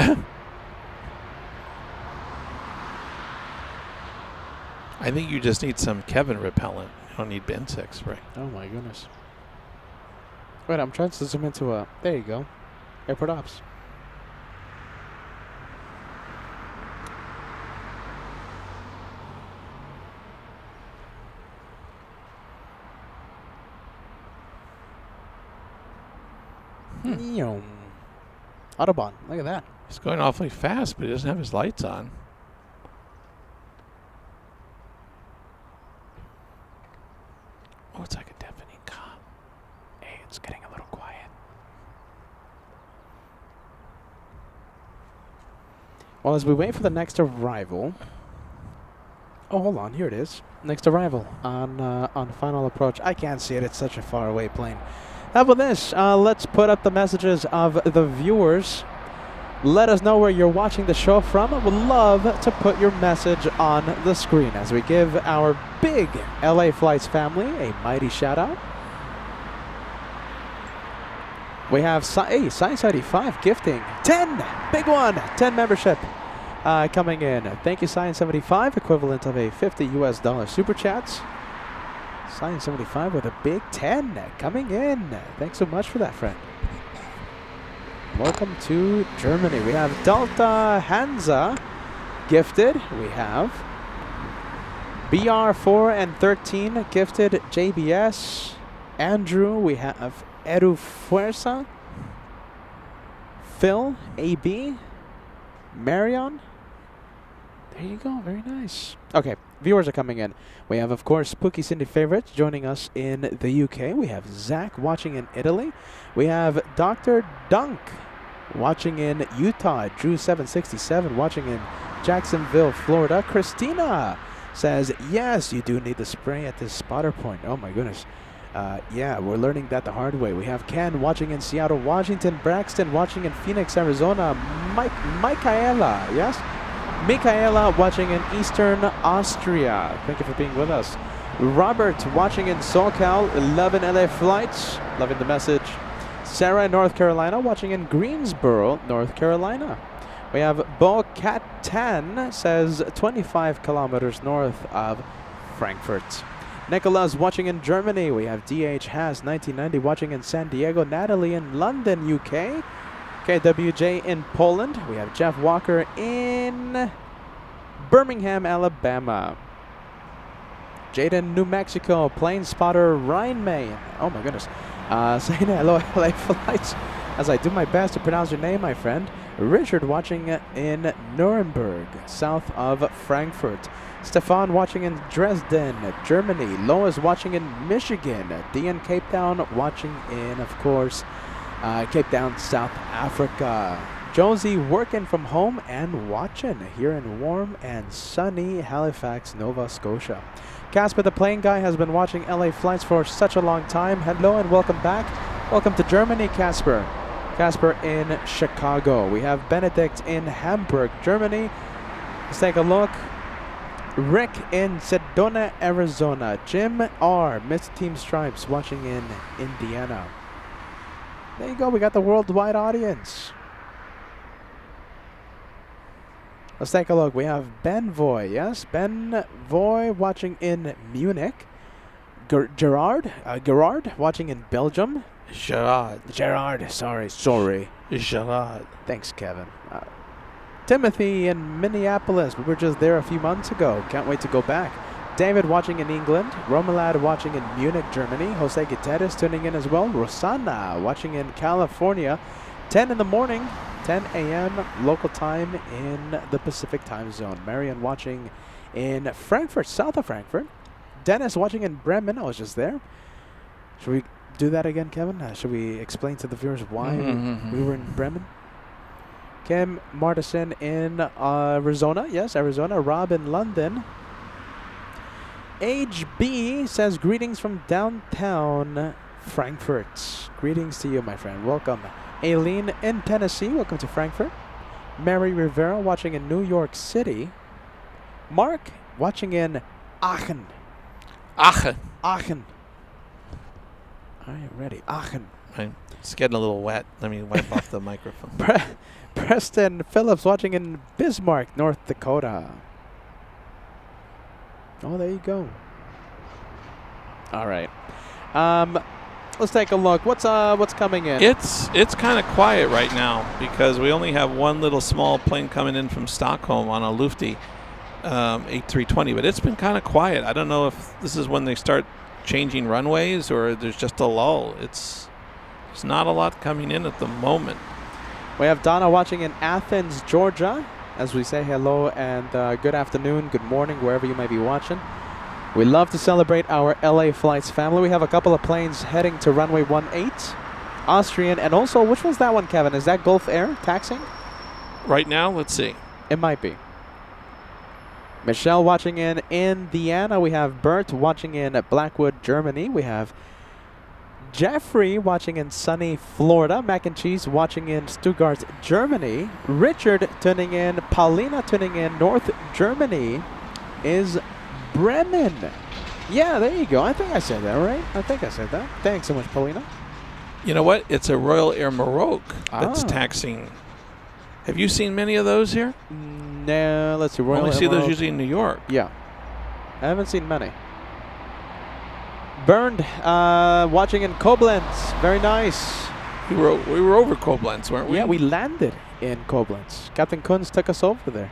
I think you just need some Kevin repellent. You don't need insect spray. Oh my goodness. Wait, I'm trying to zoom into a... There you go. Airport Ops. Autobahn. Look at that. He's going awfully fast, but he doesn't have his lights on. Oh, it's like a deafening calm. Hey, it's getting a little quiet. Well, as we wait for the next arrival... Oh, hold on. Here it is. Next arrival on final approach. I can't see it. It's such a far away plane. How about this? Let's put up the messages of the viewers. Let us know where you're watching the show from. I would love to put your message on the screen as we give our big LA Flights family a mighty shout out. We have Science 75 gifting 10, big one, 10 membership coming in. Thank you, Science 75, equivalent of a $50 US super chats. Science 75 with a big 10 coming in. Thanks so much for that, friend. Welcome to Germany. We have Delta Hansa gifted. We have BR4 and 13 gifted JBS. Andrew, we have Eru Fuerza. Phil, AB. Marion. There you go. Very nice. Okay, viewers are coming in. We have, of course, Spooky Cindy Favorites joining us in the UK. We have Zach watching in Italy. We have Dr. Dunk watching in Utah. Drew 767 watching in Jacksonville, Florida. Christina says, yes, you do need the spray at this spotter point. Oh, my goodness. Yeah, we're learning that the hard way. We have Ken watching in Seattle, Washington. Braxton watching in Phoenix, Arizona. Michaela, yes? Michaela watching in Eastern Austria. Thank you for being with us. Robert watching in SoCal, 11 LA flights. Loving the message. Sarah in North Carolina watching in Greensboro, North Carolina. We have Bo Cat 10 says 25 kilometers north of Frankfurt. Nicholas watching in Germany. We have DH Has 1990 watching in San Diego. Natalie in London, UK. KWJ in Poland. We have Jeff Walker in Birmingham, Alabama. Jaden, New Mexico. Plane spotter Ryan May. Oh my goodness. Saying hello, LA Flights. As I do my best to pronounce your name, my friend. Richard watching in Nuremberg, south of Frankfurt. Stefan watching in Dresden, Germany. Lois watching in Michigan. Dean Cape Town watching in, of course, Cape Town, South Africa. Jonesy working from home and watching here in warm and sunny Halifax, Nova Scotia. Casper the Plane Guy has been watching LA Flights for such a long time. Hello and welcome back. Welcome to Germany, Casper. Casper in Chicago. We have Benedict in Hamburg, Germany. Let's take a look. Rick in Sedona, Arizona. Jim R. Missed Team Stripes watching in Indiana. There you go. We got the worldwide audience. Let's take a look. We have Ben Voy. Yes, Ben Voy watching in Munich. Gerard watching in Belgium. Gerard. Sorry. Gerard. Thanks, Kevin. Timothy in Minneapolis. We were just there a few months ago. Can't wait to go back. David watching in England. Romalad watching in Munich, Germany. Jose Guterres tuning in as well. Rosanna watching in California. 10 in the morning, 10 a.m. local time in the Pacific time zone. Marion watching in Frankfurt, south of Frankfurt. Dennis watching in Bremen. I was just there. Should we do that again, Kevin? Should we explain to the viewers why we were in Bremen? Kim Martison in Arizona. Yes, Arizona. Rob in London. HB says, greetings from downtown Frankfurt. Greetings to you, my friend. Welcome. Aileen in Tennessee. Welcome to Frankfurt. Mary Rivera watching in New York City. Mark watching in Aachen. Aachen. Aachen. Are you ready? Aachen. It's getting a little wet. Let me wipe off the microphone. Preston Phillips watching in Bismarck, North Dakota. Oh, there you go. All right. Let's take a look. What's coming in? It's kind of quiet right now because we only have one little small plane coming in from Stockholm on a Lufti 8320, but it's been kind of quiet. I don't know if this is when they start changing runways or there's just a lull. It's not a lot coming in at the moment. We have Donna watching in Athens, Georgia, as we say hello and good afternoon, good morning, wherever you may be watching. We love to celebrate our LA Flights family. We have a couple of planes heading to runway 18, Austrian, and also, which one's that one, Kevin? Is that Gulf Air taxiing? Right now, let's see. It might be. Michelle watching in Indiana. We have Bert watching in Blackwood, Germany. We have Jeffrey watching in sunny Florida. Mac and Cheese watching in Stuttgart, Germany. Richard tuning in. Paulina tuning in. North Germany is Bremen. Yeah, there you go. I think I said that right. I think I said that. Thanks so much, Paulina. You know what? It's a Royal Air Maroc that's Ah. taxiing. Have you seen many of those here? No, let's see. Royal Only see Air those Maroc. usually in New York. Yeah. I haven't seen many. Burned watching in Koblenz. Very nice. We were over Koblenz, weren't we? Yeah, we landed in Koblenz. Captain Kunz took us over there.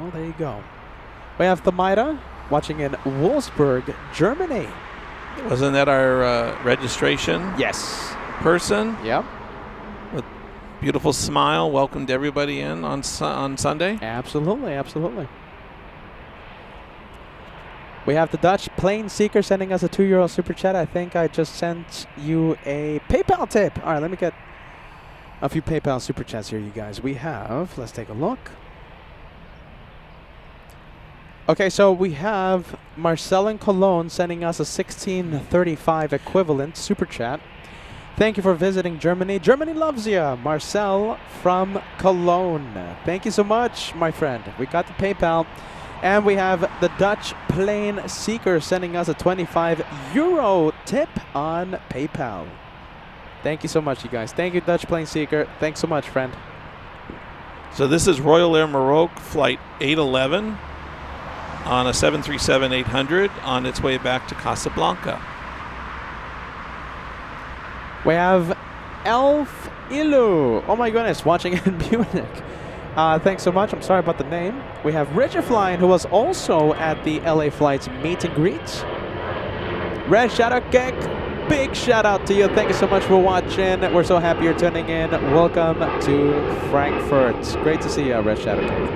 Oh, there you go. We have Thamaira watching in Wolfsburg, Germany. Wasn't that our registration Yes. person? Yep. Beautiful smile. Welcomed everybody in on Sunday. Absolutely, absolutely. We have the Dutch Plane Seeker sending us a €2 super chat. I think I just sent you a PayPal tip. All right, let me get a few PayPal super chats here, you guys. We have, let's take a look. Okay, so we have Marcel in Cologne sending us a 1635 equivalent super chat. Thank you for visiting Germany. Germany loves you. Marcel from Cologne. Thank you so much, my friend. We got the PayPal. And we have the Dutch Plane Seeker sending us a €25 tip on PayPal. Thank you so much, you guys. Thank you, Dutch Plane Seeker. Thanks so much, friend. So this is Royal Air Maroc flight 811 on a 737-800 on its way back to Casablanca. We have Elf Ilu. Oh my goodness, watching in Munich. Thanks so much. I'm sorry about the name. We have Richard Flying, who was also at the LA Flights meet and greet. Red Shadow Kick, big shout out to you. Thank you so much for watching. We're so happy you're tuning in. Welcome to Frankfurt. Great to see you, Red Shadow Kick.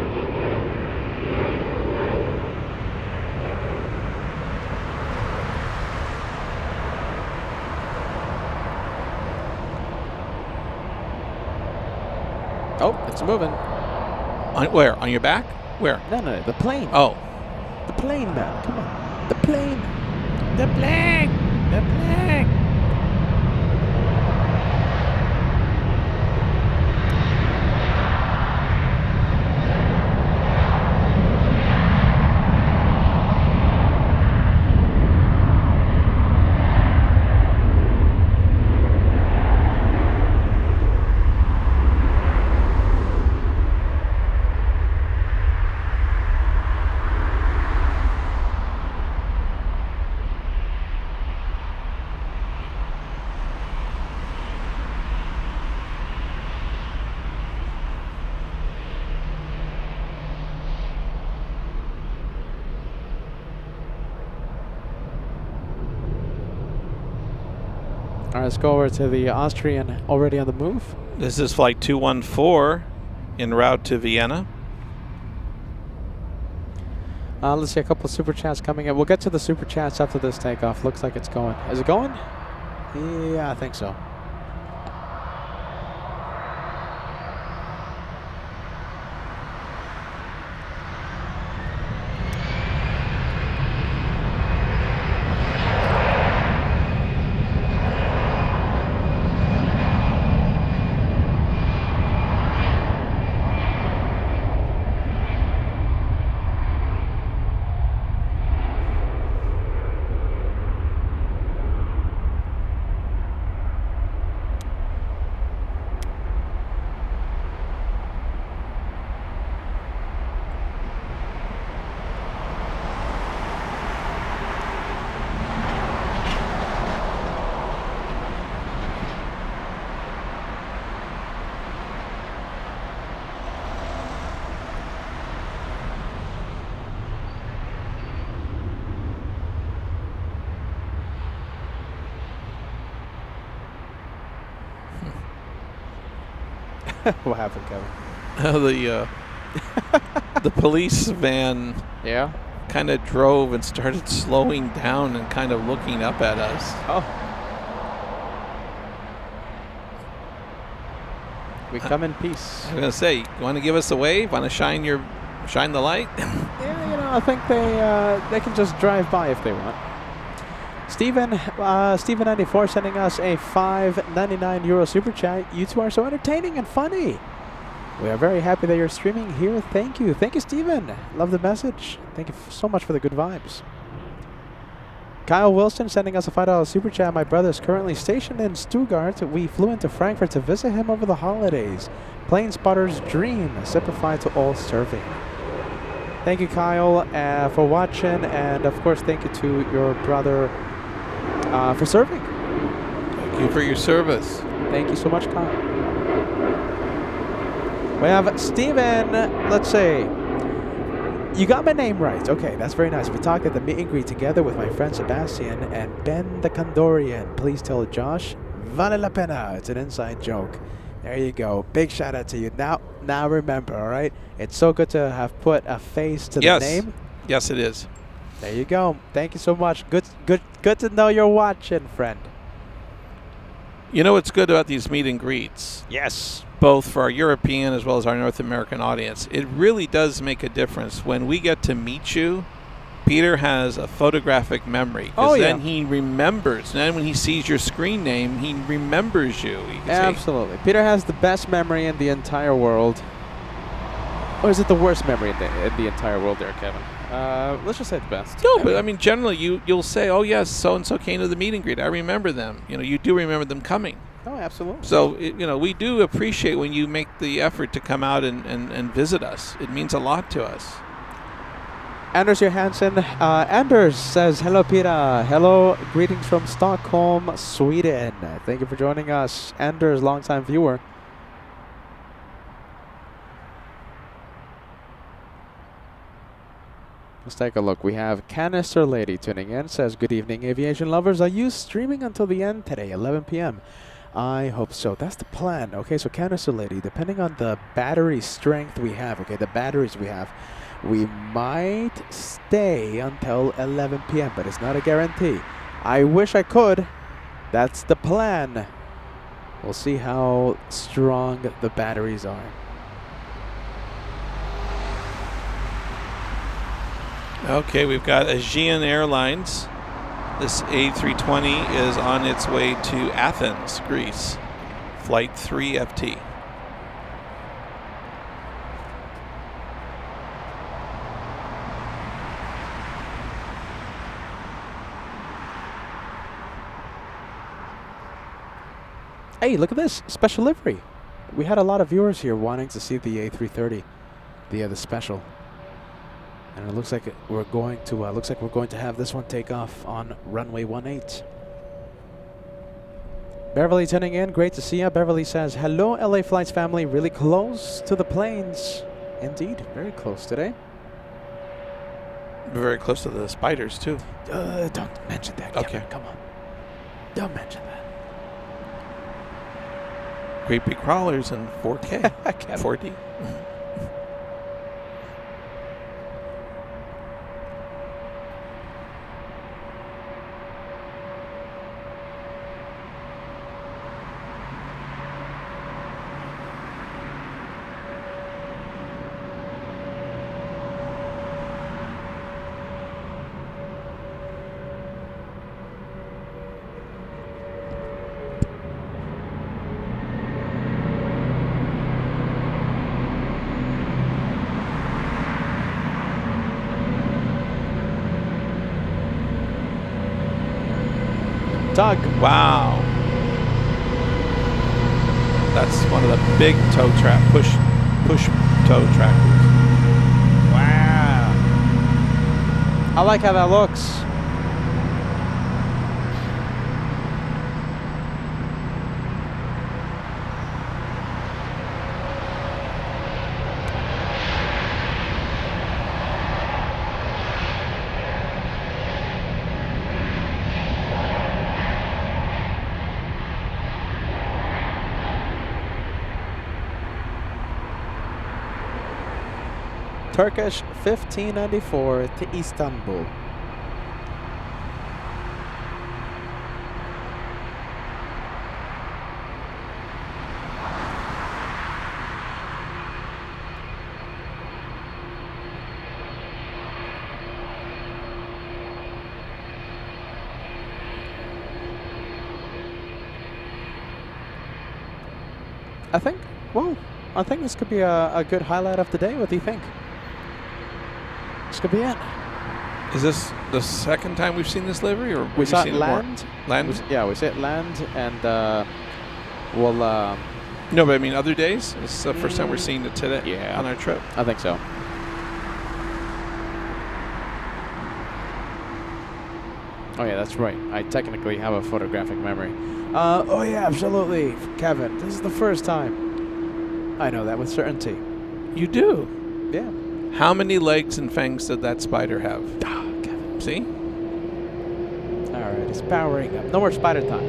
Oh, it's moving. On where? On your back? Where? No, the plane. Oh. The plane, man. Come on. The plane. The plane. The plane. All right, let's go over to the Austrian already on the move. This is flight 214 en route to Vienna. Let's see a couple of super chats coming in. We'll get to the super chats after this takeoff. Looks like it's going. Is it going? Yeah, I think so. What happened, Kevin? The police van Yeah. kind of drove and started slowing down and kind of looking up at us. Oh. We come in peace. I was gonna say, you want to give us a wave? Want to shine the light? Yeah, you know, I think they can just drive by if they want. Steven 94 sending us a €5.99 super chat. You two are so entertaining and funny. We are very happy that you're streaming here. Thank you, Steven. Love the message. Thank you so much for the good vibes. Kyle Wilson sending us a $5 super chat. My brother is currently stationed in Stuttgart. We flew into Frankfurt to visit him over the holidays. Plane spotter's dream. Simplified to all serving. Thank you, Kyle, for watching, and of course, thank you to your brother for serving. Thank you for your service. Thank you so much, Kyle. We have Steven. Let's see. You got my name right. Okay, that's very nice. We talked at the meet and greet together with my friend Sebastian and Ben the Condorian. Please tell Josh, vale la pena. It's an inside joke. There you go. Big shout out to you. Now remember, all right? It's so good to have put a face to the name. Yes, it is. There you go. Thank you so much. Good to know you're watching, friend. You know what's good about these meet and greets? Yes. Both for our European as well as our North American audience. It really does make a difference. When we get to meet you, Peter has a photographic memory. Oh, yeah. Then he remembers. And then when he sees your screen name, he remembers you. Absolutely. Peter has the best memory in the entire world. Or is it the worst memory in the entire world there, Kevin? Let's just say the best. No, but I mean, generally, you'll say, oh, yes, so-and-so came to the meet and greet. I remember them. You know, you do remember them coming. Oh, absolutely. So, we do appreciate when you make the effort to come out and visit us. It means a lot to us. Anders Johansson. Anders says, hello, Peter. Hello, greetings from Stockholm, Sweden. Thank you for joining us. Anders, longtime viewer. Let's take a look. We have Canister Lady tuning in. Says, good evening, aviation lovers. Are you streaming until the end today, 11 p.m.? I hope so. That's the plan. Okay, so Canister Lady, depending on the battery strength we have, okay, the batteries we have, we might stay until 11 p.m., but it's not a guarantee. I wish I could. That's the plan. We'll see how strong the batteries are. Okay, we've got Aegean Airlines. This A320 is on its way to Athens, Greece. Flight 3FT. Hey, look at this special livery. We had a lot of viewers here wanting to see the A330, the special, and it looks like we're going to have this one take off on runway 18. Beverly tuning in, great to see you. Beverly says, hello, LA Flights family. Really close to the planes, indeed, very close today. Very close to the spiders too. Don't mention that, Kevin. Okay. Come on, don't mention that. Great big crawlers in 4K. 4D. Doug. Wow. That's one of the big tow push tow tractors. Wow. I like how that looks. Turkish 1594 to Istanbul. I think this could be a good highlight of the day. What do you think? This could be it. Is this the second time we've seen this livery, or We saw it seen land. Land? We saw it land, and we'll. No, but I mean other days. This is the first time we're seeing it today. Yeah. On our trip. I think so. Oh yeah, that's right. I technically have a photographic memory. Oh yeah, absolutely, Kevin. This is the first time. I know that with certainty. You do. Yeah. How many legs and fangs did that spider have? Kevin. See? All right, it's powering up. No more spider talk.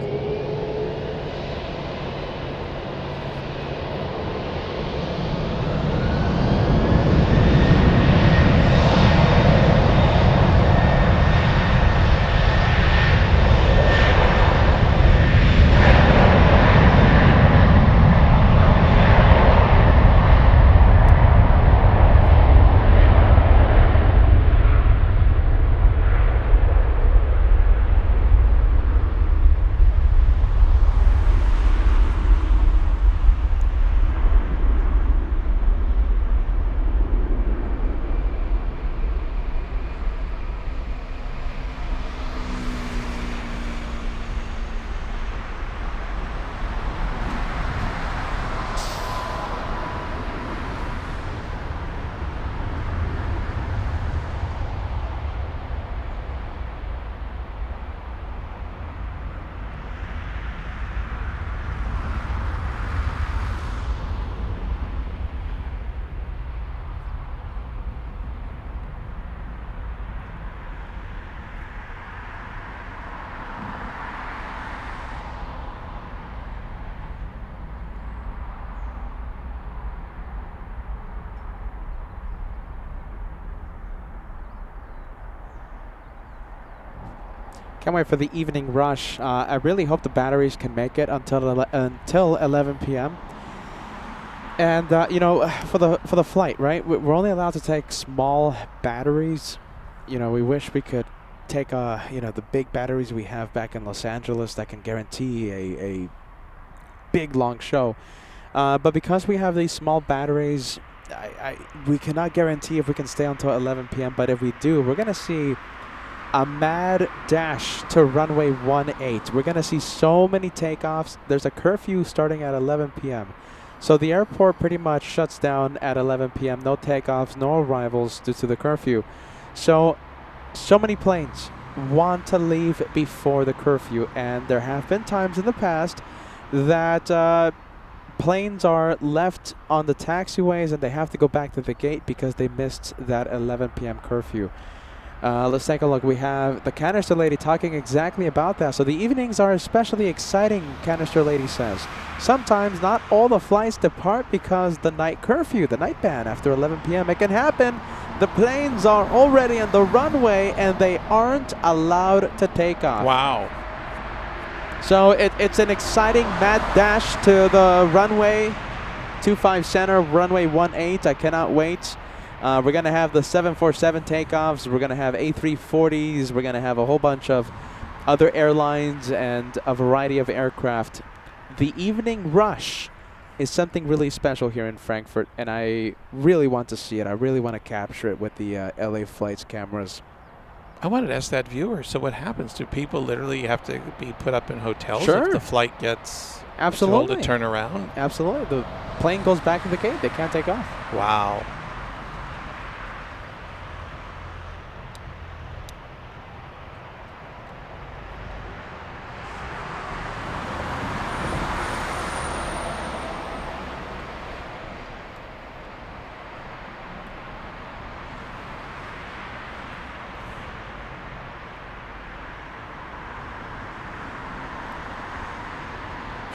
Can't wait for the evening rush. I really hope the batteries can make it until 11 p.m. And you know, for the flight, right? We're only allowed to take small batteries. You know, we wish we could take you know, the big batteries we have back in Los Angeles that can guarantee a big long show. But because we have these small batteries, we cannot guarantee if we can stay until 11 p.m. But if we do, we're gonna see a mad dash to runway 18. We're going to see so many takeoffs. There's a curfew starting at 11 p.m. So the airport pretty much shuts down at 11 p.m. No takeoffs, no arrivals due to the curfew. So many planes want to leave before the curfew. And there have been times in the past that planes are left on the taxiways and they have to go back to the gate because they missed that 11 p.m. curfew. Let's take a look. We have the Canister Lady talking exactly about that. So the evenings are especially exciting, Canister Lady says. Sometimes not all the flights depart because the night curfew, the night ban after 11 p.m. It can happen. The planes are already on the runway and they aren't allowed to take off. Wow. So it's an exciting mad dash to the runway 25 center, runway 18. I cannot wait. We're going to have the 747 takeoffs. We're going to have A340s. We're going to have a whole bunch of other airlines and a variety of aircraft. The evening rush is something really special here in Frankfurt, and I really want to see it. I really want to capture it with the LA Flights cameras. I wanted to ask that viewer, so what happens? Do people literally have to be put up in hotels Sure. if the flight gets Absolutely. told to turn around? Absolutely. The plane goes back to the gate. They can't take off. Wow.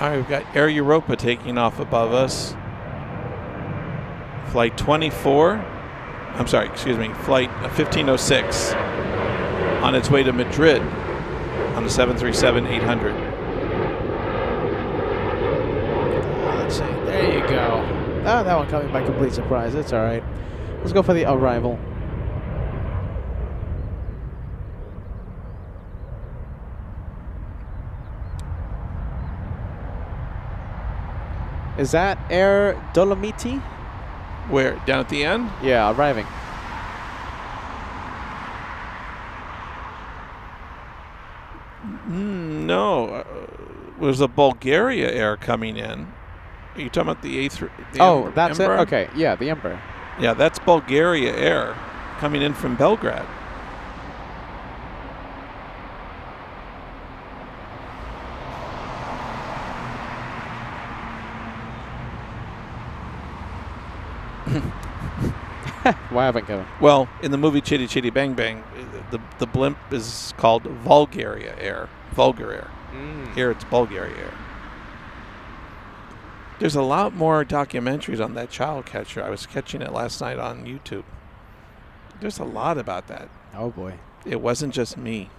All right, we've got Air Europa taking off above us. Flight 24 I'm sorry, excuse me, flight 1506 on its way to Madrid on the 737-800. Let's see. There you go. Ah, that one caught me by complete surprise. It's all right. Let's go for the arrival. Is that Air Dolomiti? Where? Down at the end? Yeah, arriving. No. There's a Bulgaria Air coming in. Are you talking about the A3? Oh, that's Embraer? it? Okay, yeah, the Embraer. Yeah, that's Bulgaria Air coming in from Belgrade. Why haven't Kevin? Well, in the movie Chitty Chitty Bang Bang, the blimp is called Bulgaria Air. Vulgar Air. Here it's Bulgaria Air. There's a lot more documentaries on that child catcher. I was catching it last night on YouTube. There's a lot about that. Oh boy. It wasn't just me.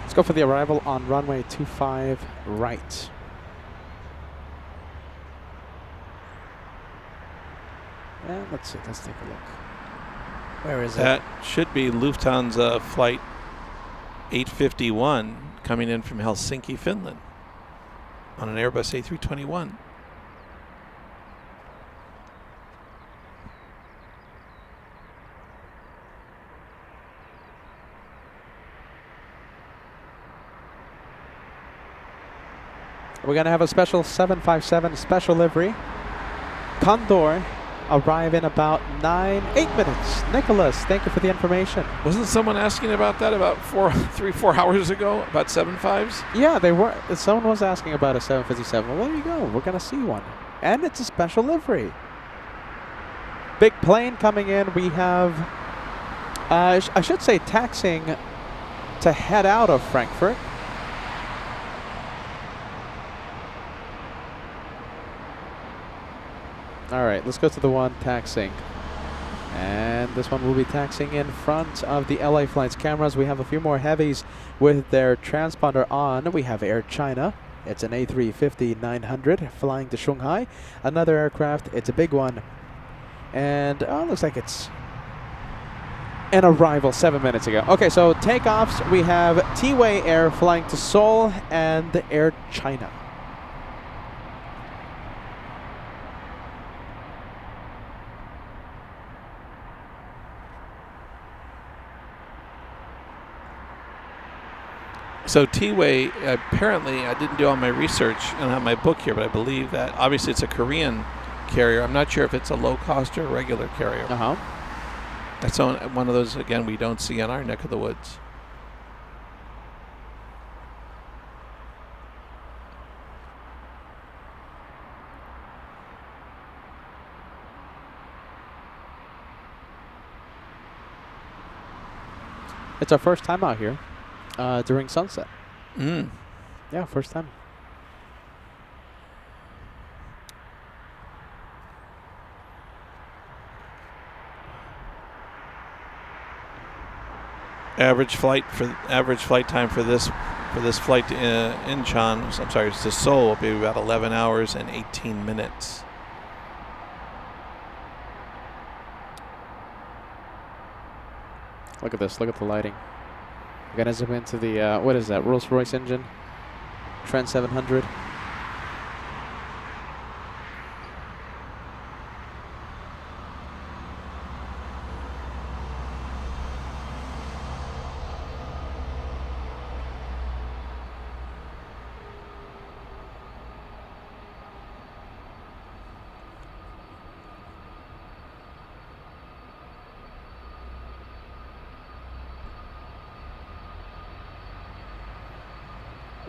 Let's go for the arrival on runway 25 right. And let's see, let's take a look. Where is That should be Lufthansa flight 851 coming in from Helsinki, Finland on an Airbus A321. We're going to have a special 757 special livery. Condor arrive in about 8 minutes. Nicholas, thank you for the information. Wasn't someone asking about that about 4 hours ago about 75s? Yeah, they were. Someone was asking about a 757. Well, there you go. We're going to see one. And it's a special livery. Big plane coming in. We have, I should say, taxiing to head out of Frankfurt. All right, let's go to the one taxiing. And this one will be taxiing in front of the LA Flights cameras. We have a few more heavies with their transponder on. We have Air China. It's an A350-900 flying to Shanghai. Another aircraft. It's a big one. And looks like it's an arrival 7 minutes ago. Okay, so takeoffs. We have TWA Air flying to Seoul and Air China. So T-Way, apparently, I didn't do all my research. I don't have my book here, but I believe that obviously it's a Korean carrier. I'm not sure if it's a low cost or a regular carrier. Uh-huh. That's one of those, again, we don't see on our neck of the woods. It's our first time out here during sunset. Yeah, first time. Average flight time for this flight to Incheon, I'm sorry, to Seoul will be about 11 hours and 18 minutes. Look at this. Look at the lighting. We're gonna zoom into the what is that? Rolls-Royce engine. Trent 700.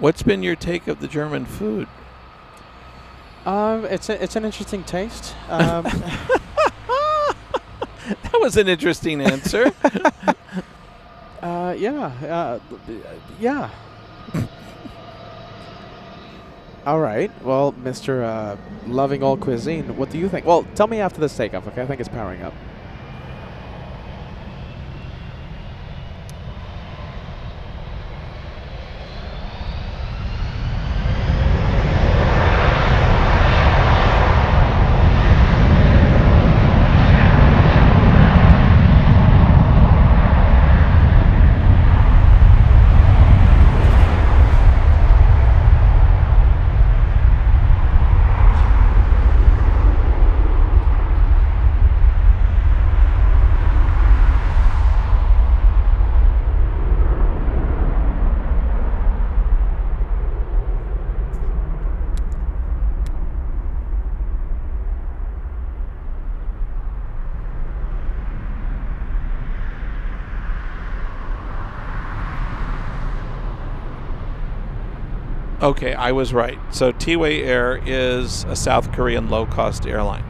What's been your take of the German food? It's an interesting taste. That was an interesting answer. Yeah. All right. Well, Mr. Loving All Cuisine, what do you think? Well, tell me after this takeoff, okay? I think it's powering up. Okay, I was right. So TWA Air is a South Korean low-cost airline.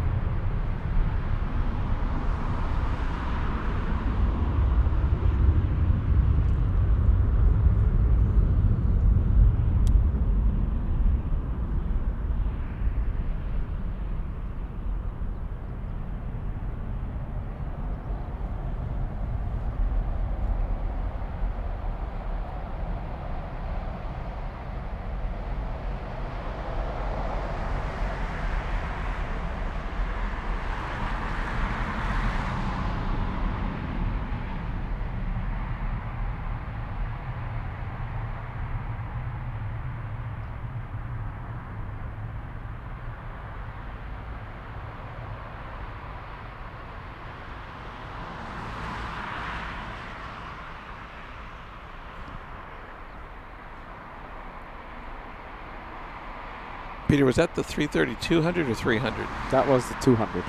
Peter, was that the 330-200 or 300? That was the 200.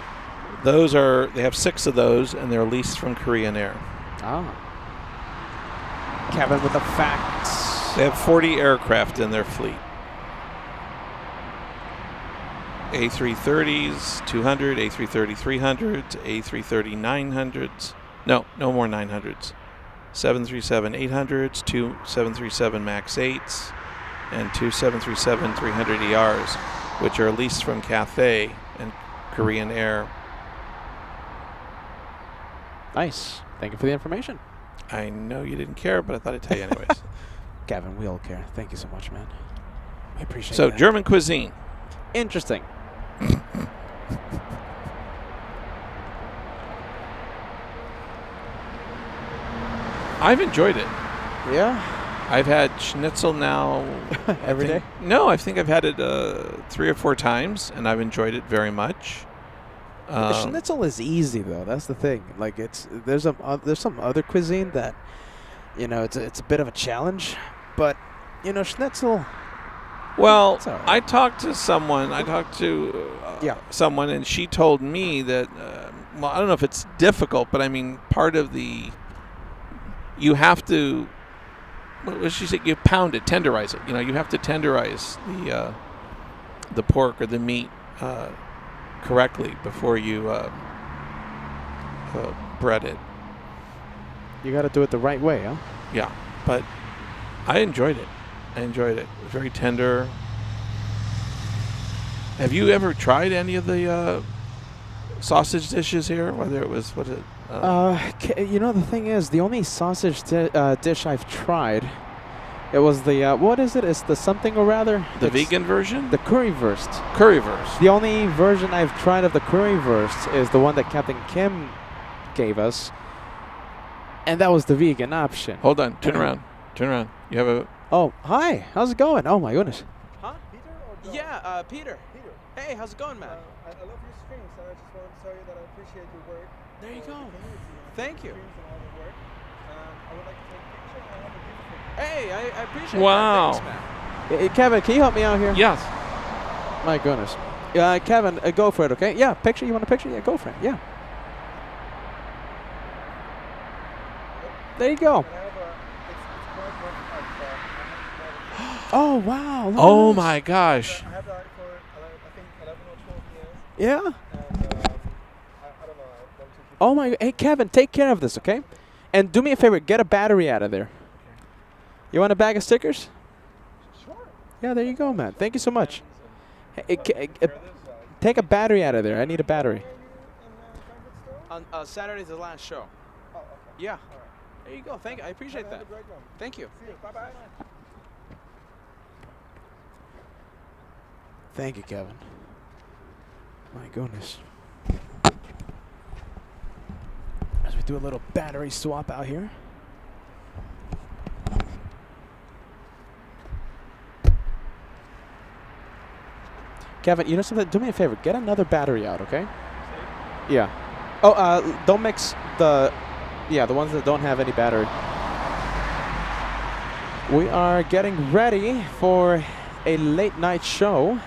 Those are, they have 6 of those, and they're leased from Korean Air. Ah. Kevin with the facts. They have 40 aircraft in their fleet. A330s, 200, A330-300s, A330-900s. No more 900s. 737-800s, 2 737 MAX 8s, and 2 737-300ERs, which are leased from Cathay and Korean Air. Nice. Thank you for the information. I know you didn't care, but I thought I'd tell you anyways. Kevin, we all care. Thank you so much, man. I appreciate So, that. German cuisine. Interesting. I've enjoyed it. Yeah? I've had schnitzel now. Every day? No, I think I've had it 3 or 4 times, and I've enjoyed it very much. The schnitzel is easy, though. That's the thing. Like, there's some other cuisine that, it's a bit of a challenge. But, schnitzel. Well, It's all right. I talked to someone, and she told me that, I don't know if it's difficult, but I mean, part of you have to, what was she say? You pound it, tenderize it. You have to tenderize the pork or the meat correctly before you bread it. You got to do it the right way, huh? Yeah, but I enjoyed it. It was very tender. Have you ever tried any of the sausage dishes here? Whether it was, the thing is, the only sausage dish I've tried, it was the, what is it? It's the something or rather? The vegan version? The currywurst. Currywurst. The only version I've tried of the currywurst is the one that Captain Kim gave us. And that was the vegan option. Hold on. Turn around. You have a... Oh, hi. How's it going? Oh, my goodness. Huh? Peter or John? Yeah, Peter. Hey, how's it going, man? I love your streams, and I just want to tell you that I appreciate your work. There you for go. the community and Thank your you. streams and all the work. I would like to take a picture. I have a gift for you. Hey, I appreciate Wow. that. Thanks, man. Hey, Kevin, can you help me out here? Yes. My goodness. Kevin, go for it, okay? Yeah, picture. You want a picture? Yeah, go for it. Yeah. There you go. And I have it's quite much Oh, wow. look Oh at this. my gosh. I have that for, I think, 11 or 12 years. Yeah. And I don't know, I want to keep Oh, my. Hey, Kevin, take care of this, okay? And do me a favor. Get a battery out of there. You want a bag of stickers? Sure. Yeah, there you go, man. Thank you so much. Hey, Hear this, take a battery out of there. I need a battery. Are you in Frankfurt still? On Saturday's the last show. Oh, okay. Yeah. All right. There you go. Thank you. I appreciate Have that. a great one. Thank you. See you. Bye-bye. Thank you, Kevin. My goodness. As we do a little battery swap out here. Kevin, you know something? Do me a favor. Get another battery out, okay? Yeah. Oh, don't mix the ones that don't have any battery. We are getting ready for a late night show.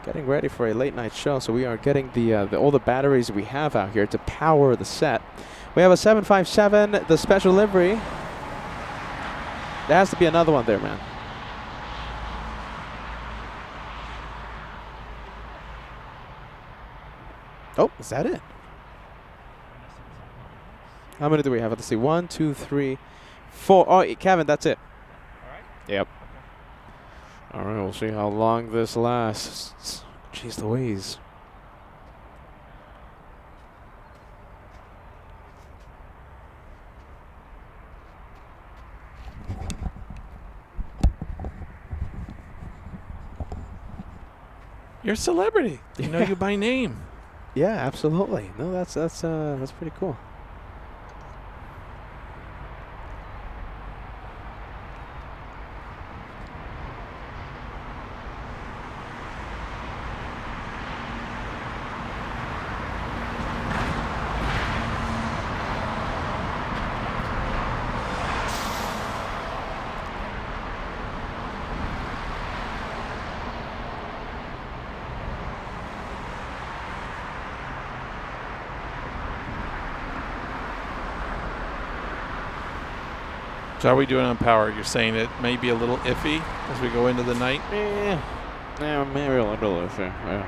Getting ready for a late night show, so we are getting all the batteries we have out here to power the set. We have a 757, the special livery. There has to be another one there, man. Oh, is that it? How many do we have? Let's see. 1, 2, 3, 4. Oh, Kevin, that's it. All right. Yep. All right, we'll see how long this lasts. Jeez Louise. You're a celebrity. You know you by name. Yeah, absolutely. No, that's pretty cool. So how are we doing on power? You're saying it may be a little iffy as we go into the night? Yeah, maybe a little iffy. Yeah,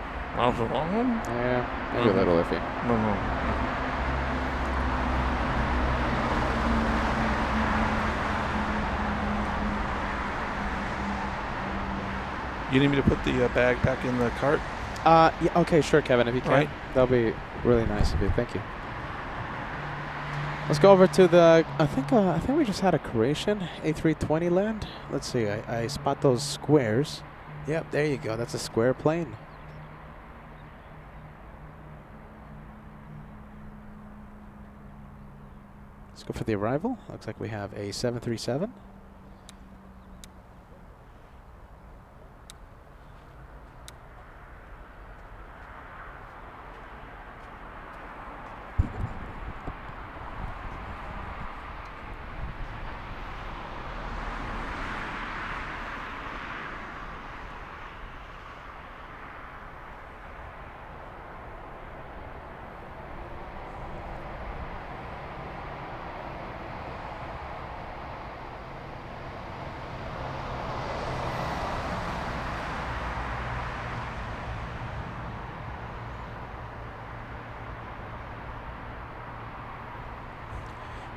maybe a little iffy. You need me to put the bag back in the cart? Yeah, okay, sure, Kevin, if you can. Right. That'll be really nice of you. Thank you. Let's go over to the. I think we just had a Croatian A320 land. Let's see. I spot those squares. Yep, there you go. That's a square plane. Let's go for the arrival. Looks like we have a 737.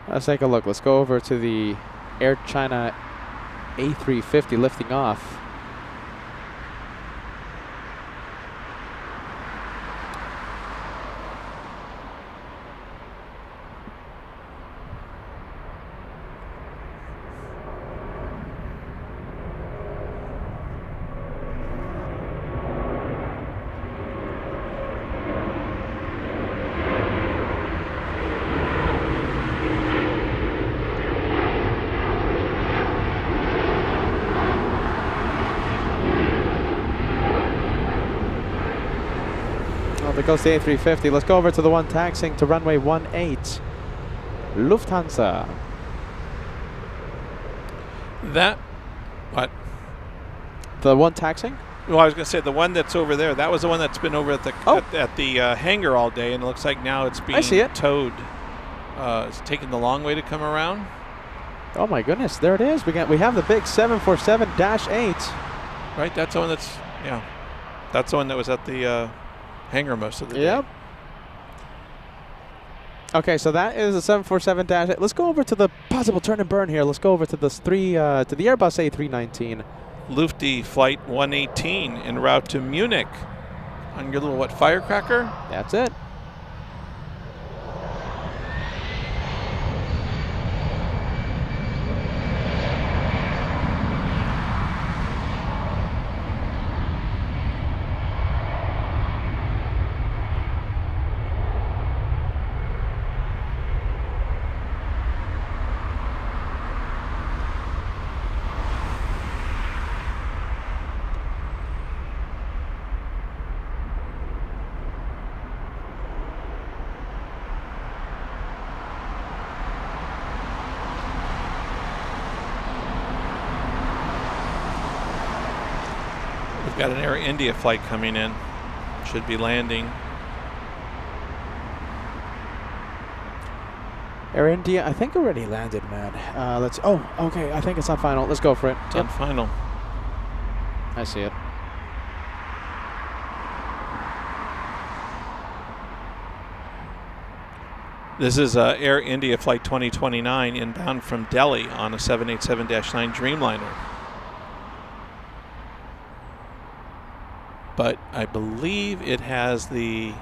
Let's take a look. Let's go over to the Air China A350 lifting off. There goes the A350. Let's go over to the one taxiing to runway 18. Lufthansa. That, what? The one taxiing? Well, I was going to say the one that's over there. That was the one that's been over at the at the hangar all day, and it looks like now it's being I see it. towed. It's taking the long way to come around. Oh my goodness, there it is. We have the big 747-8. Right, that's the one that's, yeah. That's the one that was at the hangar most of the day. Yep. Okay, so that is a 747-8. Let's go over to the possible turn and burn here. Let's go over to the Airbus A319. Lufty Flight 118 en route to Munich on your little, firecracker? That's it. We've got an Air India flight coming in. Should be landing. Air India, I think already landed, man. Okay, I think it's on final. Let's go for it. It's on final. I see it. This is Air India Flight 2029 inbound from Delhi on a 787-9 Dreamliner. But I believe it has the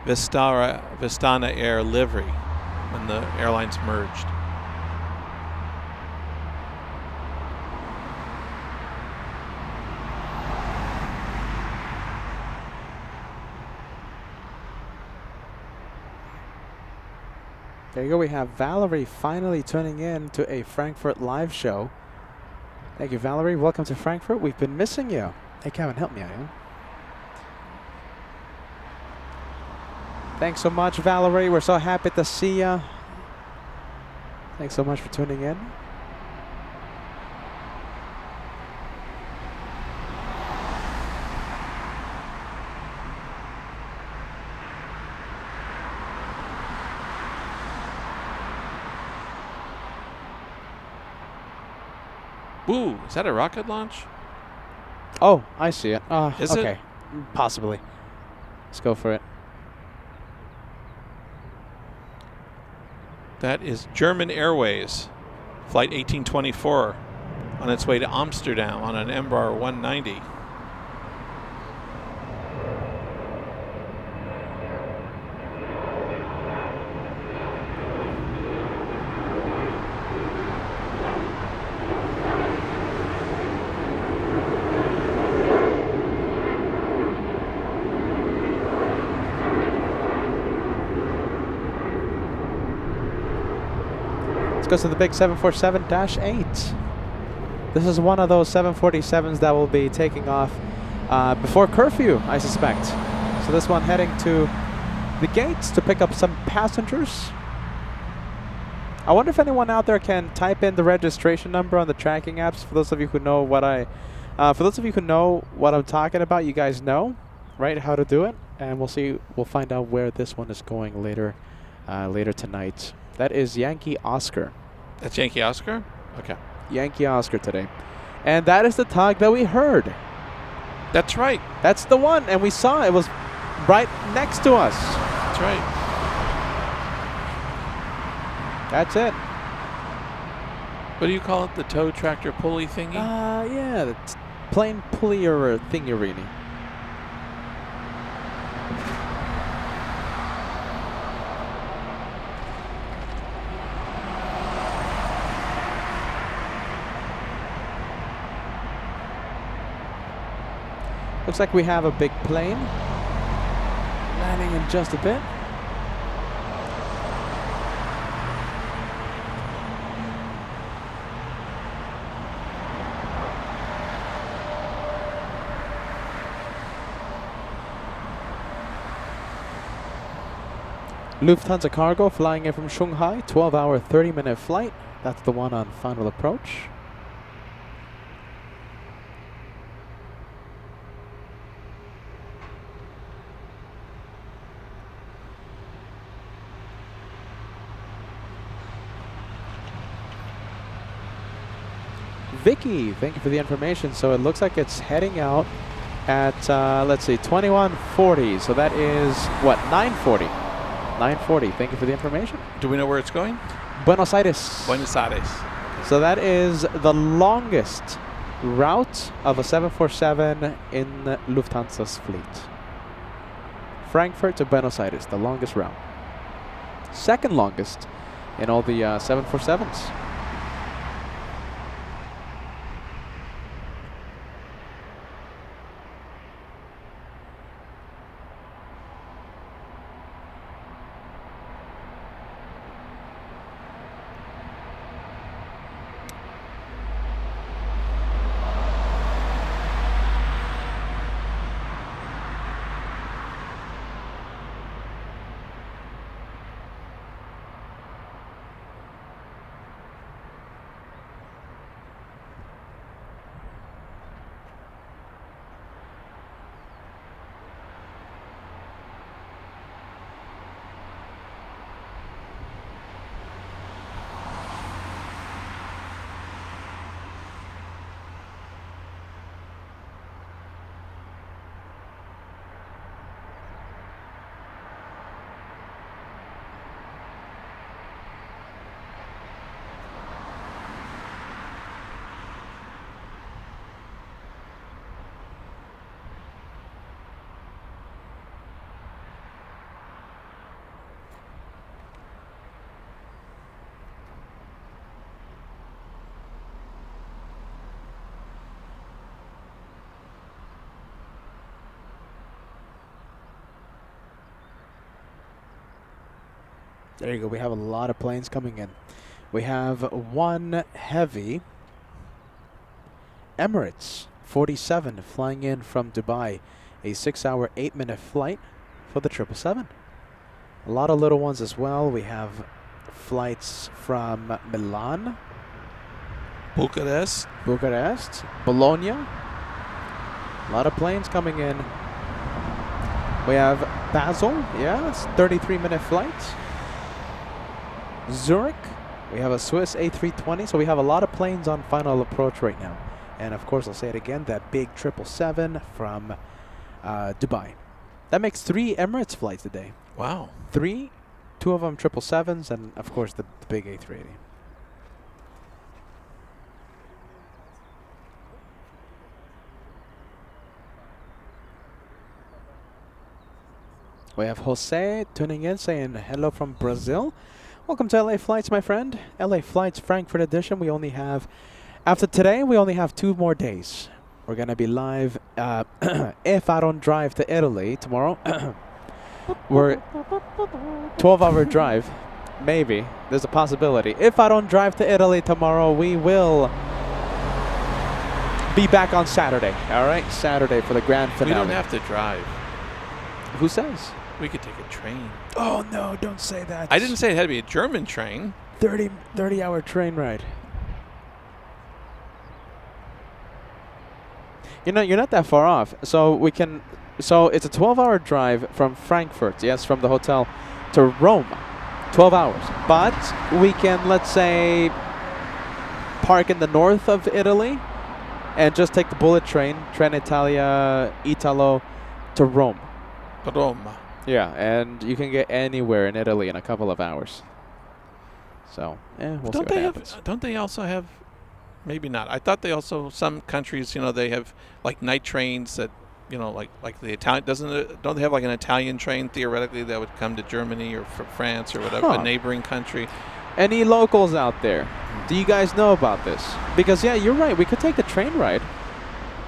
Vistana Air livery when the airlines merged. There you go. We have Valerie finally tuning in to a Frankfurt live show. Thank you, Valerie. Welcome to Frankfurt. We've been missing you. Hey, Kevin, help me out here. Thanks so much, Valerie. We're so happy to see you. Thanks so much for tuning in. Ooh, is that a rocket launch? Oh, I see it. Is it? Okay, possibly. Let's go for it. That is German Airways, Flight 1824, on its way to Amsterdam on an Embraer 190. Goes to the big 747-8. This is one of those 747s that will be taking off before curfew, I suspect. So this one heading to the gates to pick up some passengers. I wonder if anyone out there can type in the registration number on the tracking apps. For those of you who know what I'm talking about, you guys know, right, how to do it. And we'll find out where this one is going later tonight. That is Yankee Oscar. That's Yankee Oscar? Okay. Yankee Oscar today. And that is the tug that we heard. That's right. That's the one. And we saw it was right next to us. That's right. That's it. What do you call it? The tow tractor pulley thingy? Yeah. The plane pulley or thingy really. Looks like we have a big plane landing in just a bit. Lufthansa cargo flying in from Shanghai, 12-hour, 30-minute flight. That's the one on final approach. Vicky, thank you for the information. So it looks like it's heading out at, let's see, 21:40. So that is, what, 9:40? 9:40. Thank you for the information. Do we know where it's going? Buenos Aires. Buenos Aires. So that is the longest route of a 747 in Lufthansa's fleet. Frankfurt to Buenos Aires, the longest route. Second longest in all the 747s. There you go. We have a lot of planes coming in. We have one heavy Emirates 47 flying in from Dubai. A 6-hour, 8-minute flight for the 777. A lot of little ones as well. We have flights from Milan, Bucharest. Bologna. A lot of planes coming in. We have Basel. Yeah, it's 33-minute flights. Zurich, we have a Swiss A320, so we have a lot of planes on final approach right now. And of course, I'll say it again, that big 777 from Dubai. That makes 3 Emirates flights a day. Wow. 3, 2 of them 777s, and of course the big A380. We have Jose tuning in, saying hello from Brazil. Welcome to LA Flights, my friend. LA Flights Frankfurt edition. We only have, after today, we only have 2 more days. We're going to be live if I don't drive to Italy tomorrow. We're 12-hour drive. Maybe. There's a possibility. If I don't drive to Italy tomorrow, we will be back on Saturday. All right? Saturday for the grand finale. We don't have to drive. Who says? We could take a train. Oh, no, don't say that. I didn't say it had to be a German train. 30-hour train ride. You know, you're not that far off. So we can. So it's a 12-hour drive from Frankfurt, yes, from the hotel to Rome. 12 hours. But we can, let's say, park in the north of Italy and just take the bullet train, Trenitalia Italo, to Rome. Roma. Yeah, and you can get anywhere in Italy in a couple of hours. So, we'll see what happens. Don't they also have? Maybe not. I thought they also, some countries, you know, they have like night trains that, you know, like the Italian, don't they have like an Italian train theoretically that would come to Germany or France or whatever, a neighboring country? Any locals out there? Do you guys know about this? Because yeah, you're right. We could take the train ride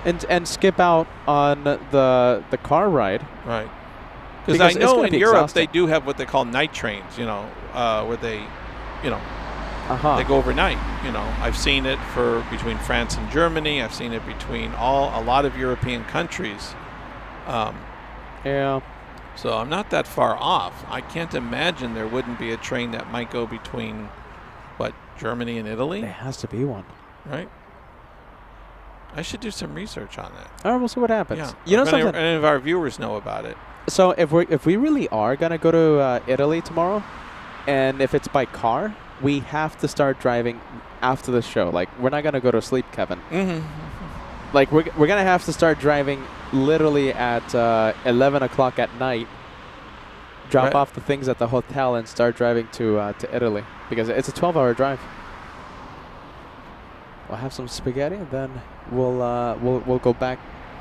and skip out on the car ride. Right. Because I know in Europe they do have what they call night trains, you know, where they, you know, they go overnight. You know, I've seen it for between France and Germany. I've seen it between a lot of European countries. Yeah. So I'm not that far off. I can't imagine there wouldn't be a train that might go between, what, Germany and Italy? There has to be one. Right? I should do some research on that. All right, we'll see what happens. Yeah. You know if something? any of our viewers know about it. So if we really are gonna go to Italy tomorrow, and if it's by car, we have to start driving after the show. Like, we're not going to go to sleep, Kevin. Like, we're going to have to start driving literally at 11 o'clock at night, drop Right. off the things at the hotel, and start driving to Italy, because it's a 12-hour drive. We'll have some spaghetti, and then we'll go back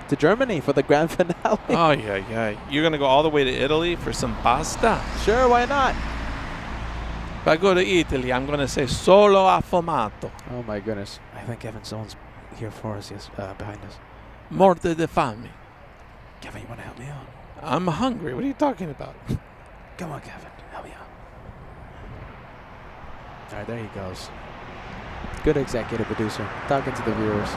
to Germany for the grand finale. Oh, yeah. You're going to go all the way to Italy for some pasta? Sure, why not? If I go to Italy, I'm going to say solo affumato. Oh my goodness! I think Kevin someone's here for us. Yes, behind us. Morte de fame. Kevin, you want to help me out? I'm hungry. What are you talking about? Come on, Kevin, help me out. All right, there he goes. Good executive producer, talking to the viewers.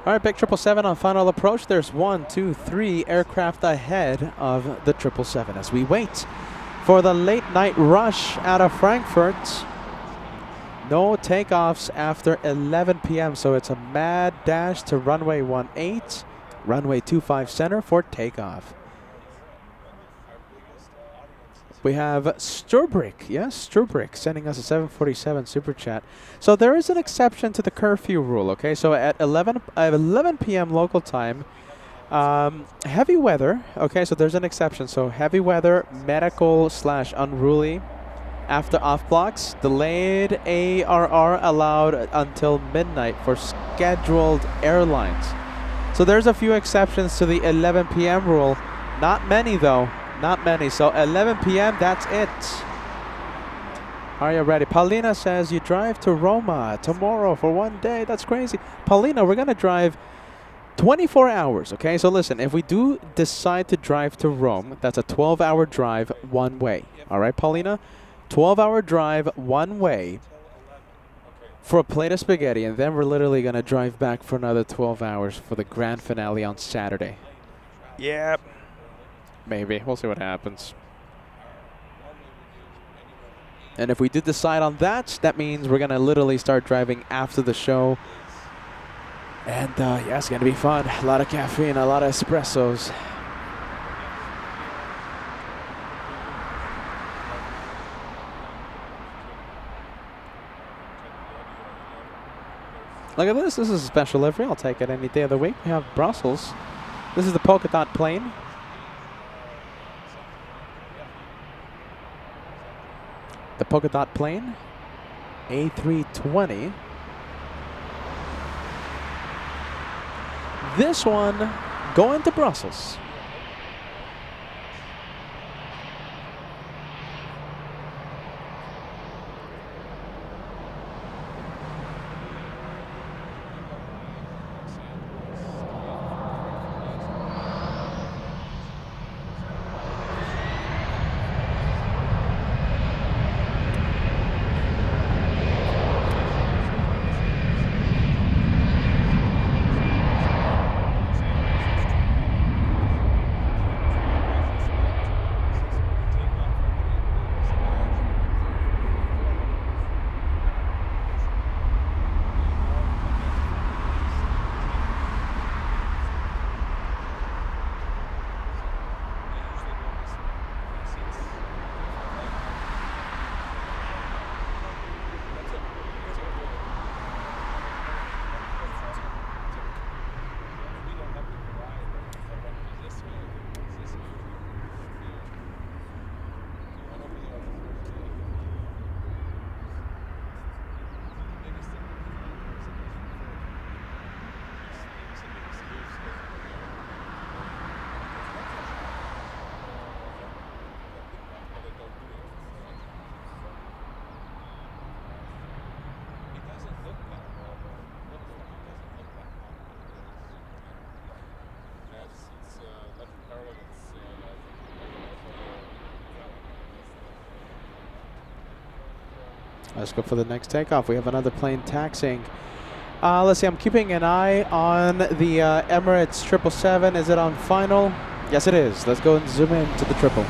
All right, big 777 on final approach. There's 1, 2, 3 aircraft ahead of the 777 as we wait for the late night rush out of Frankfurt. No takeoffs after 11 p.m., so it's a mad dash to runway 18, runway 25 center for takeoff. We have Sturbrick, yes, Sturbrick, sending us a 747 super chat. So there is an exception to the curfew rule, okay? So at 11 p.m. local time, heavy weather, okay, so there's an exception. So heavy weather, medical / unruly, after off blocks, delayed ARR allowed until midnight for scheduled airlines. So there's a few exceptions to the 11 p.m. rule. Not many, though. Not many. So 11 p.m., that's it. Are you ready? Paulina says you drive to Roma tomorrow for 1 day. That's crazy. Paulina, we're going to drive 24 hours, okay? So listen, if we do decide to drive to Rome, that's a 12-hour drive one way. All right, Paulina? 12-hour drive one way for a plate of spaghetti, and then we're literally going to drive back for another 12 hours for the grand finale on Saturday. Yep. Maybe. We'll see what happens. And if we do decide on that, that means we're going to literally start driving after the show. And yeah, it's going to be fun. A lot of caffeine, a lot of espressos. Look at this. This is a special livery. I'll take it any day of the week. We have Brussels. This is the polka dot plane. The polka dot plane, A320. This one going to Brussels. Let's go for the next takeoff. We have another plane taxiing. Let's see, I'm keeping an eye on the Emirates 777. Is it on final? Yes, it is. Let's go and zoom in to the triple.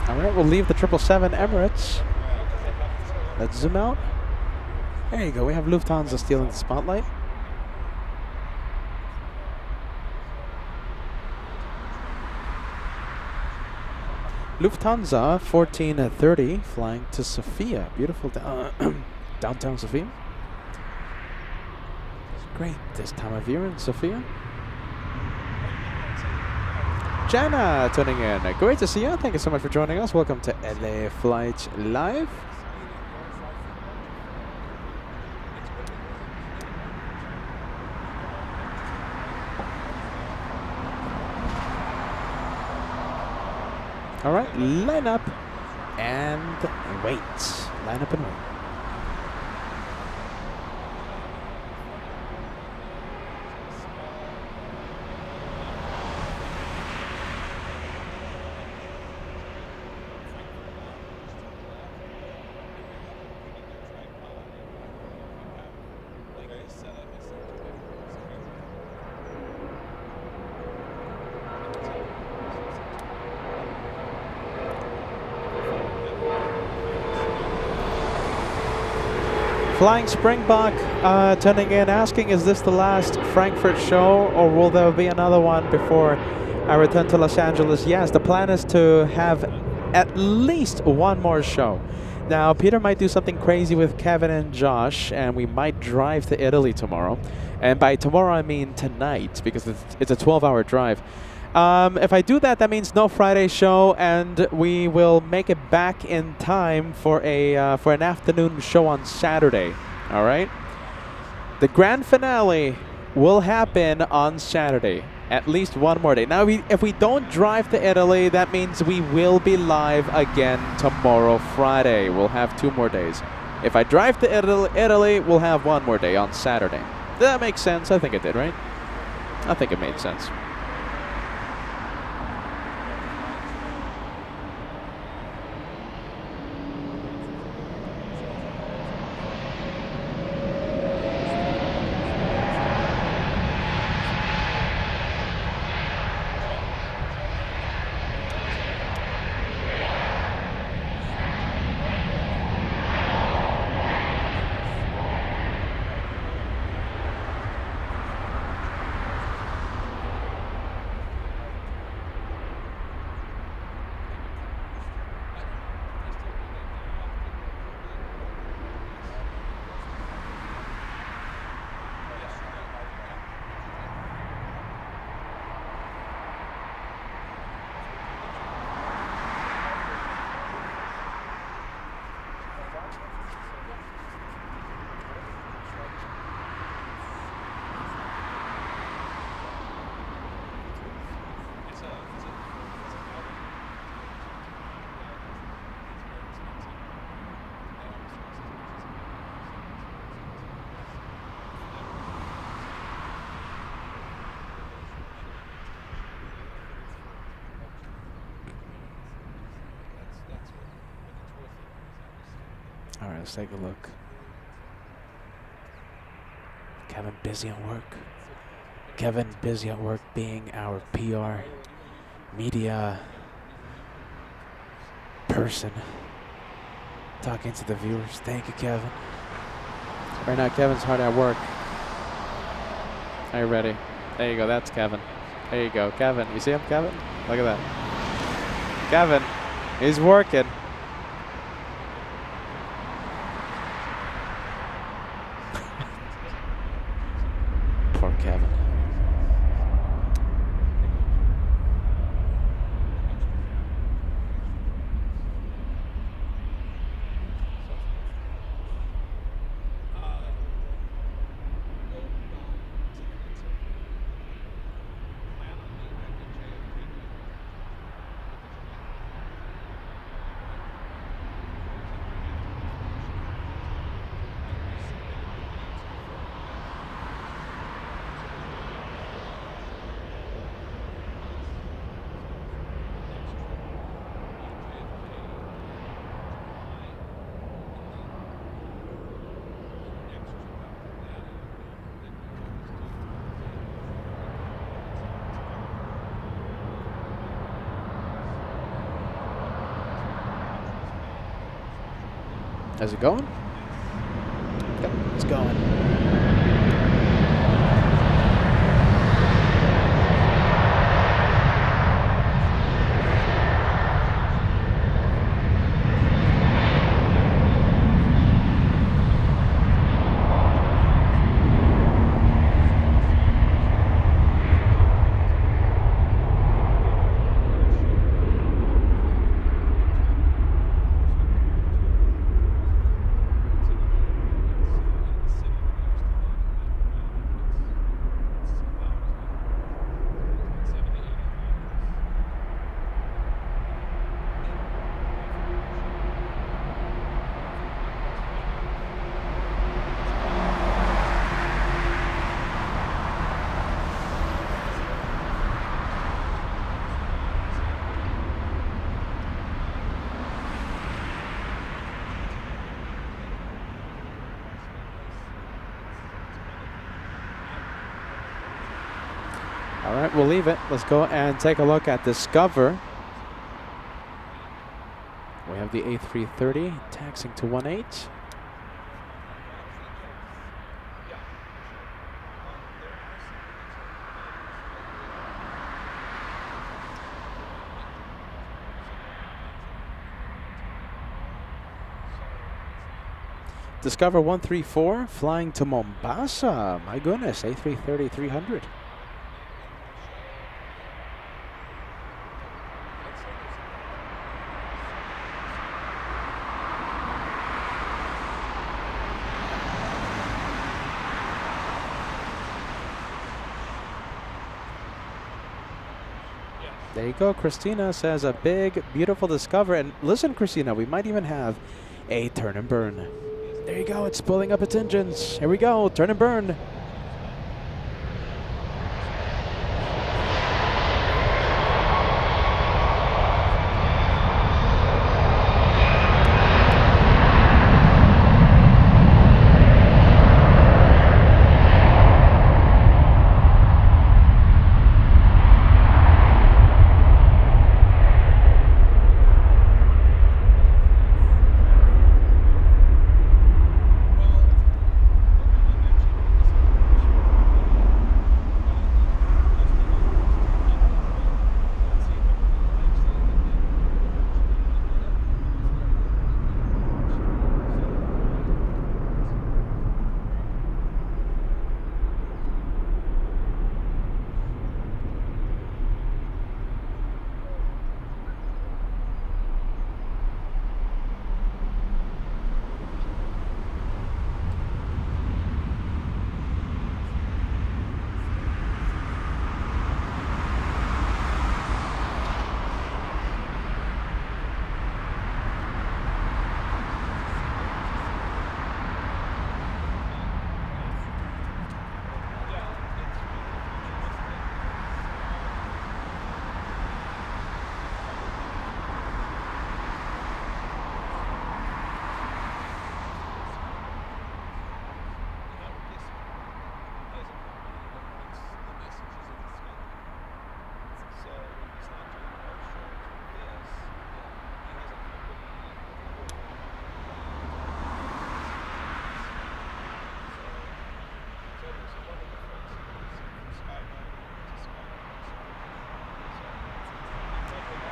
All right, we'll leave the 777 Emirates. Let's zoom out. There you go. We have Lufthansa stealing the spotlight. Lufthansa 1430 flying to Sofia. Beautiful downtown Sofia. Great this time of year in Sofia. Jana tuning in. Great to see you. Thank you so much for joining us. Welcome to LA Flights Live. All right, line up and wait. Line up and wait. Flying Springbok tuning in, asking, is this the last Frankfurt show or will there be another one before I return to Los Angeles? Yes, the plan is to have at least one more show. Now, Peter might do something crazy with Kevin and Josh, and we might drive to Italy tomorrow. And by tomorrow, I mean tonight, because it's a 12-hour drive. If I do that, that means no Friday show, and we will make it back in time for an afternoon show on Saturday. All right. The grand finale will happen on Saturday. At least one more day. Now, if we don't drive to Italy, that means we will be live again tomorrow, Friday. We'll have 2 more days. If I drive to Italy, we'll have 1 more day on Saturday. That makes sense. I think it did, right? I think it made sense. All right, let's take a look. Kevin busy at work. Kevin busy at work being our PR media person. Talking to the viewers. Thank you, Kevin. Right now, Kevin's hard at work. Are you ready? There you go. That's Kevin. There you go. Kevin. You see him, Kevin? Look at that. Kevin. He's working. Poor Kevin. Is it going? Yep, it's going. All right, we'll leave it. Let's go and take a look at Discover. We have the A330 taxiing to 18. Discover 134 flying to Mombasa. My goodness, A330 300. There you go. Christina says a big, beautiful Discover. And listen, Christina, we might even have a turn and burn. There you go. It's pulling up its engines. Here we go. Turn and burn.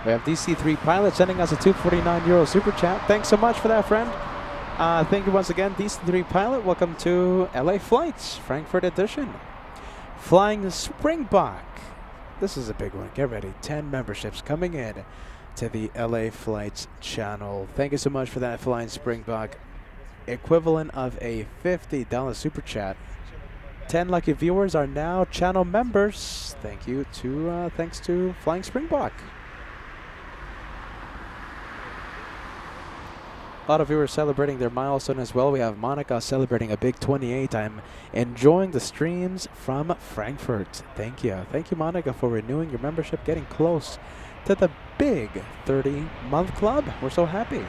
We have DC3 Pilot sending us a €249 super chat. Thanks so much for that, friend. Thank you once again, DC3 Pilot. Welcome to LA Flights, Frankfurt edition. Flying Springbok. This is a big one. Get ready. 10 memberships coming in to the LA Flights channel. Thank you so much for that, Flying Springbok. Equivalent of a $50 super chat. 10 lucky viewers are now channel members. Thank you to thanks to Flying Springbok. A lot of viewers celebrating their milestone as well. We have Monica celebrating a big 28. I'm enjoying the streams from Frankfurt. Thank you. Thank you, Monica, for renewing your membership, getting close to the big 30-month club. We're so happy.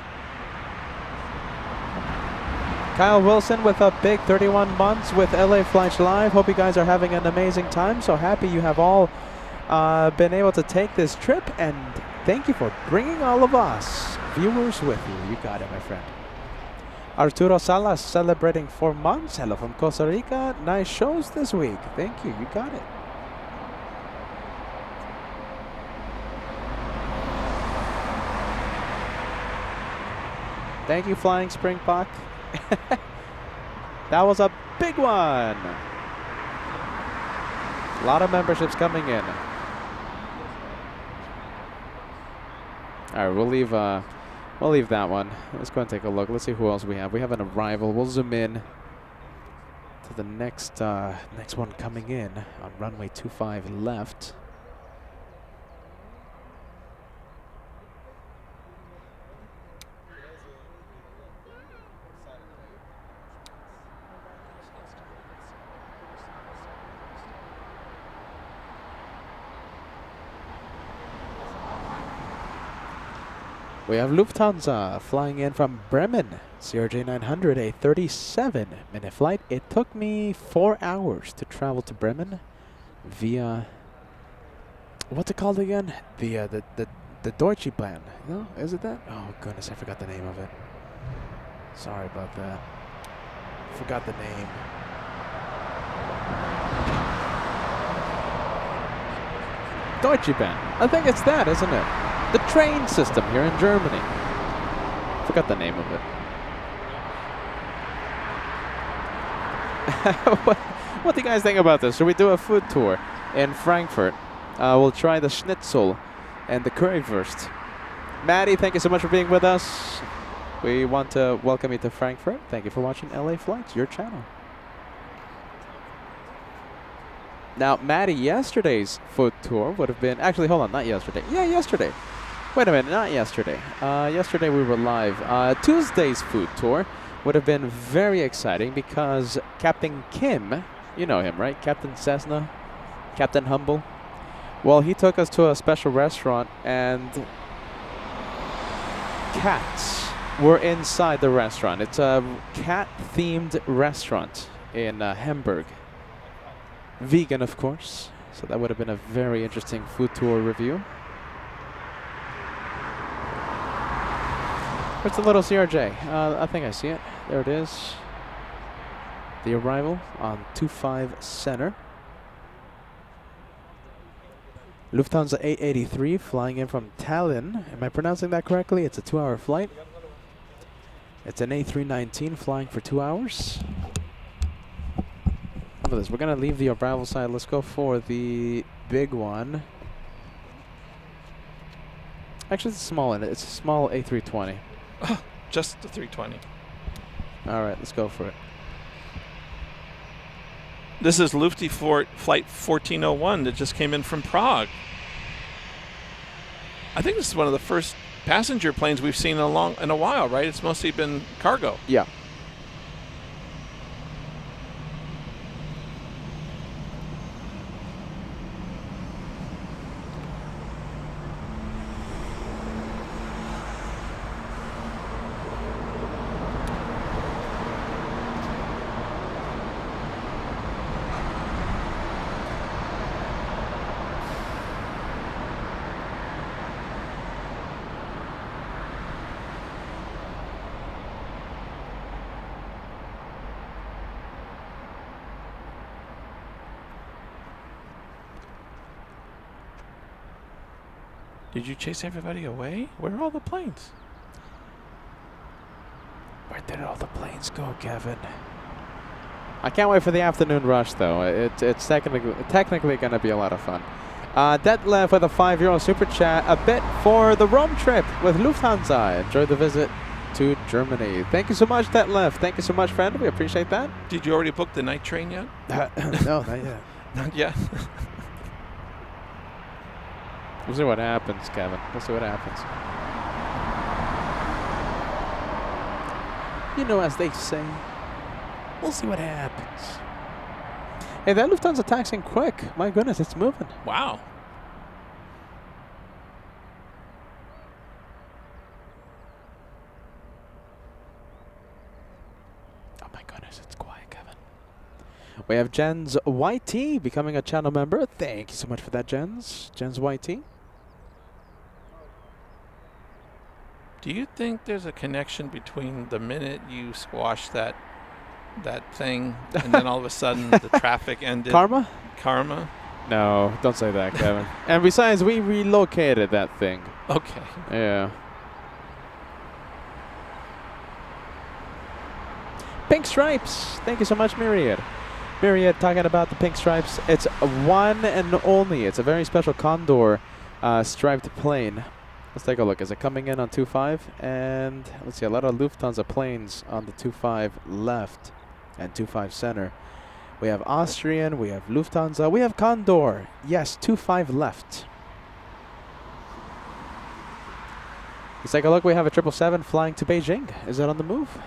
Kyle Wilson with a big 31 months with LA Flights Live. Hope you guys are having an amazing time. So happy you have all been able to take this trip, and thank you for bringing all of us viewers with you. You got it, my friend. Arturo Salas celebrating 4 months. Hello from Costa Rica. Nice shows this week. Thank you. You got it. Thank you, Flying Springpok. That was a big one. A lot of memberships coming in. All right, we'll leave that one. Let's go and take a look. Let's see who else we have. We have an arrival. We'll zoom in to the next one coming in on runway 25 left. We have Lufthansa flying in from Bremen, CRJ 900, a 37-minute flight. It took me 4 hours to travel to Bremen via, what's it called again? The Deutsche Bahn. No, is it that? Oh goodness, I forgot the name of it. Sorry about that. Forgot the name. Deutsche Bahn. I think it's that, isn't it? The train system here in Germany. Forgot the name of it. what do you guys think about this? Should we do a food tour in Frankfurt? We'll try the schnitzel and the currywurst. Maddie, thank you so much for being with us. We want to welcome you to Frankfurt. Thank you for watching LA Flights, your channel. Now, Maddie, yesterday's food tour would have been... Actually, hold on, not yesterday. Yeah, yesterday. Wait a minute, not yesterday. Yesterday we were live. Tuesday's food tour would have been very exciting because Captain Kim, you know him, right? Captain Cessna, Captain Humble. Well, he took us to a special restaurant and cats were inside the restaurant. It's a cat-themed restaurant in Hamburg. Vegan, of course. So that would have been a very interesting food tour review. Where's the little CRJ? I think I see it. There it is. The arrival on 25 Center. Lufthansa 883 flying in from Tallinn. Am I pronouncing that correctly? It's a 2-hour flight. It's an A319 flying for 2 hours. Look at this. We're going to leave the arrival side. Let's go for the big one. Actually, it's a small one. It's a small A320. Just the 320. All right, let's go for it. This is Lufthansa flight 1401 that just came in from Prague. I think this is one of the first passenger planes we've seen in a while, right? It's mostly been cargo. Yeah. Did you chase everybody away? Where are all the planes? Where did all the planes go, Kevin? I can't wait for the afternoon rush, though. It's technically going to be a lot of fun. Detlef with a €5 super chat. A bit for the Rome trip with Lufthansa. Enjoy the visit to Germany. Thank you so much, Detlef. Thank you so much, friend. We appreciate that. Did you already book the night train yet? No, not yet. Not yet. We'll see what happens, Kevin. We'll see what happens. You know, as they say, we'll see what happens. Hey, that Lufthansa taxiing quick. My goodness, it's moving. Wow. Oh my goodness, it's quiet, Kevin. We have Jens YT becoming a channel member. Thank you so much for that, Jens. Jens YT. Do you think there's a connection between the minute you squash that thing and then all of a sudden the traffic ended? Karma? Karma? No, don't say that, Kevin. And besides, we relocated that thing. Okay. Yeah. Pink stripes. Thank you so much, Myriad. Myriad talking about the pink stripes. It's one and only. It's a very special Condor striped plane. Let's take a look. Is it coming in on 2.5? And let's see, a lot of Lufthansa planes on the 2.5 left and 2.5 center. We have Austrian, we have Lufthansa, we have Condor. Yes, 2.5 left. Let's take a look. We have a 777 flying to Beijing. Is that on the move?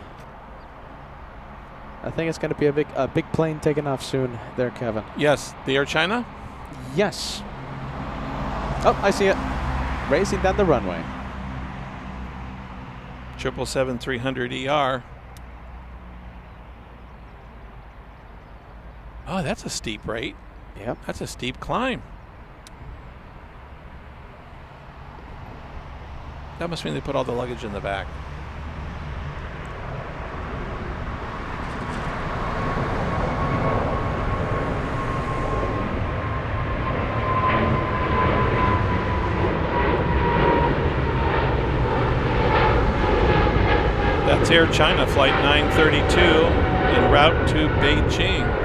I think it's going to be a big plane taking off soon there, Kevin. Yes, the Air China? Yes. Oh, I see it. Racing down the runway. 777-300ER. Oh, that's a steep rate. Yep. That's a steep climb. That must mean they put all the luggage in the back. That's Air China Flight 932 en route to Beijing.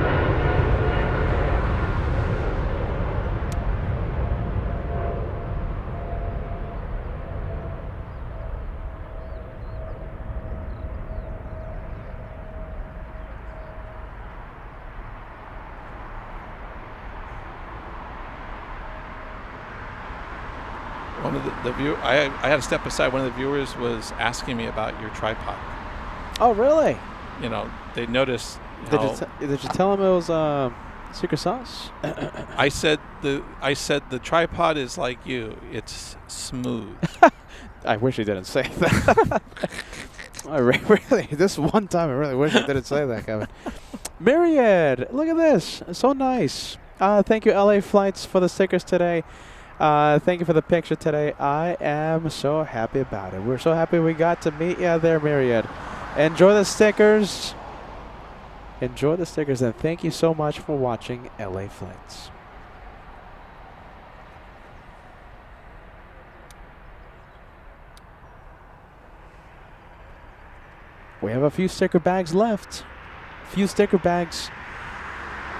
One of the view, I had to step aside. One of the viewers was asking me about your tripod. Oh, really? You know, they noticed. Did you tell him it was secret sauce? I said the tripod is like you. It's smooth. I wish he didn't say that. I really, this one time, I really wish I didn't say that, Kevin. Myriad, look at this. So nice. Thank you, LA Flights, for the stickers today. Thank you for the picture today. I am so happy about it. We're so happy we got to meet you there, Myriad. Enjoy the stickers. Enjoy the stickers, and thank you so much for watching LA Flights. We have a few sticker bags left. Few sticker bags.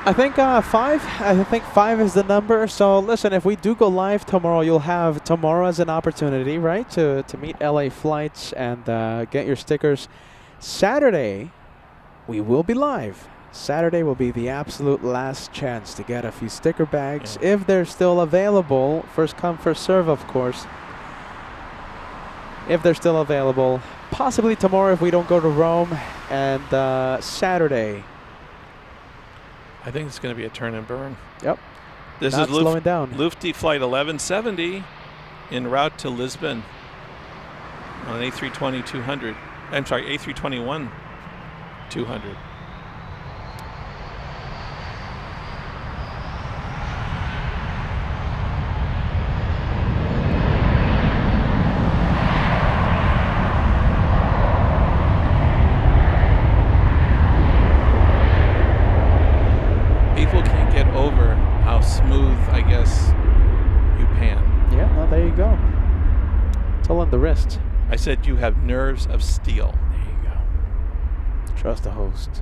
I think 5. I think 5 is the number. So listen, if we do go live tomorrow, you'll have tomorrow as an opportunity, right, to meet LA Flights and get your stickers. Saturday, we will be live. Saturday will be the absolute last chance to get a few sticker bags if they're still available. First come, first serve, of course. If they're still available. Possibly tomorrow if we don't go to Rome. And Saturday. I think it's going to be a turn and burn. Yep. This Not is slowing down. Lufty Flight 1170 en route to Lisbon on an A320-200. I'm sorry, A321-200. People can't get over how smooth, I guess, you pan. Yeah, well, there you go. It's all on the wrist. I said you have nerves of steel. There you go. Trust the host.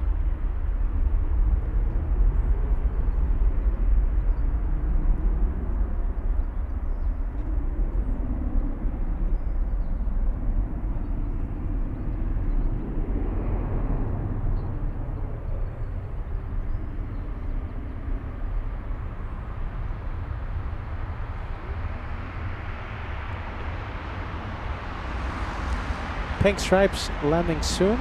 Pink stripes landing soon. All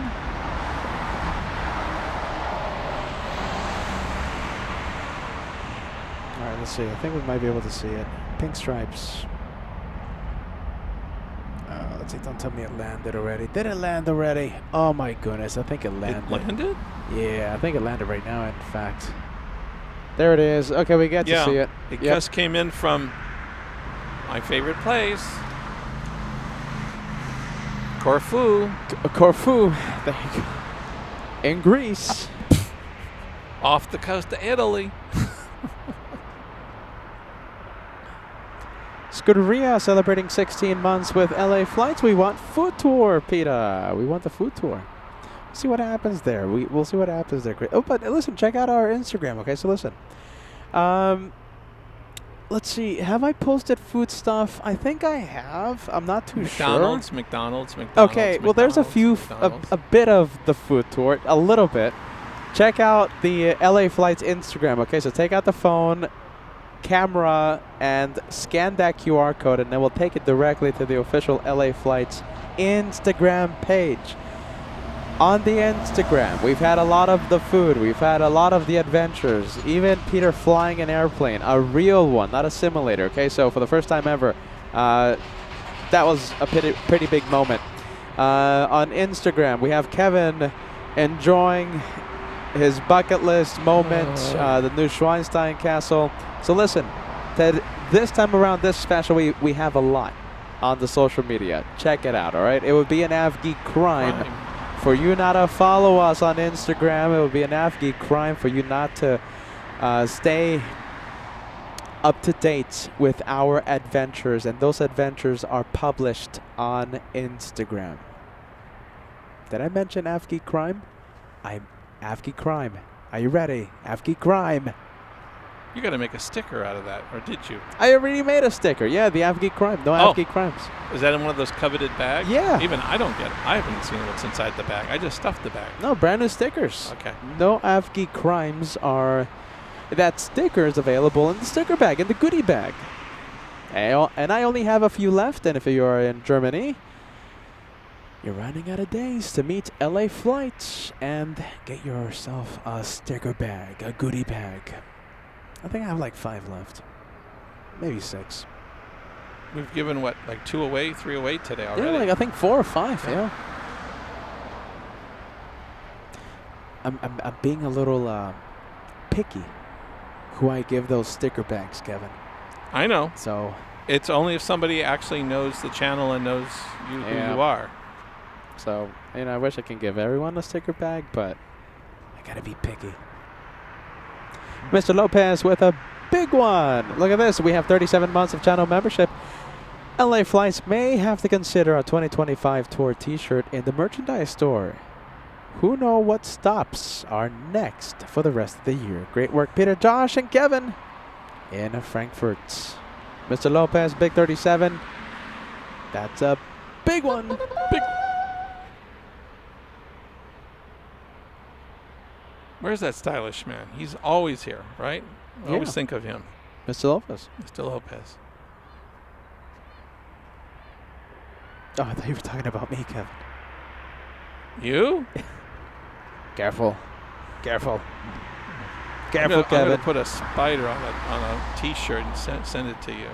right, let's see. I think we might be able to see it. Pink stripes. Let's see. Don't tell me it landed already. Did it land already? Oh my goodness. I think it landed. It landed? Yeah, I think it landed right now, in fact. There it is. Okay, we get to see it. It just came in from my favorite place. Corfu. Corfu. There you go. In Greece. Off the coast of Italy. Scuderia celebrating 16 months with LA Flights. We want food tour, Peter. We want the food tour. See what happens there. We'll see what happens there. Oh, but listen, check out our Instagram. Okay, so listen. Let's see. Have I posted food stuff? I think I have. I'm not too McDonald's, sure. McDonald's. Okay, well, there's a few, a bit of the food tour, a little bit. Check out the LA Flights Instagram. Okay, so take out the phone, camera, and scan that QR code, and then we'll take it directly to the official LA Flights Instagram page. On the Instagram, we've had a lot of the food. We've had a lot of the adventures. Even Peter flying an airplane, a real one, not a simulator. Okay, so for the first time ever, that was a pretty big moment. On Instagram, we have Kevin enjoying his bucket list moment, the new Schweinstein Castle. So listen, Ted, this time around, this special, we have a lot on the social media. Check it out, all right? It would be an AvGeek crime for you not to follow us on Instagram. It would be an AvGeek crime for you not to stay up to date with our adventures, and those adventures are published on Instagram. Did I mention AvGeek crime? I'm AvGeek crime. Are you ready? AvGeek crime. You got to make a sticker out of that, or did you? I already made a sticker. Yeah, the AvGeek crime. No AvGeek crimes. Is that in one of those coveted bags? Yeah. Even I don't get it. I haven't seen what's inside the bag. I just stuffed the bag. No, brand new stickers. Okay. No AvGeek crimes are. That sticker is available in the sticker bag, in the goodie bag. And I only have a few left. And if you are in Germany, you're running out of days to meet LA Flights and get yourself a sticker bag, a goodie bag. I think I have like 5 left. Maybe 6. We've given, what, like 2 away, 3 away today already? Yeah, like I think 4 or 5, yeah. I'm being a little picky who I give those sticker bags, Kevin. I know. So it's only if somebody actually knows the channel and knows who you are. So, I wish I can give everyone a sticker bag, but I gotta be picky. Mr. Lopez with a big one. Look at this. We have 37 months of channel membership. LA Flights may have to consider a 2025 tour t-shirt in the merchandise store. Who know what stops are next for the rest of the year. Great work, Peter, Josh, and Kevin in Frankfurt. Mr. Lopez, big 37. That's a big one. Big. Where's that stylish man? He's always here, right? I always think of him. Mr. Lopez. Mr. Lopez. Oh, I thought you were talking about me, Kevin. You? Careful. Careful. I'm Careful, Kevin. I'm going to put a spider on a t-shirt and send it to you.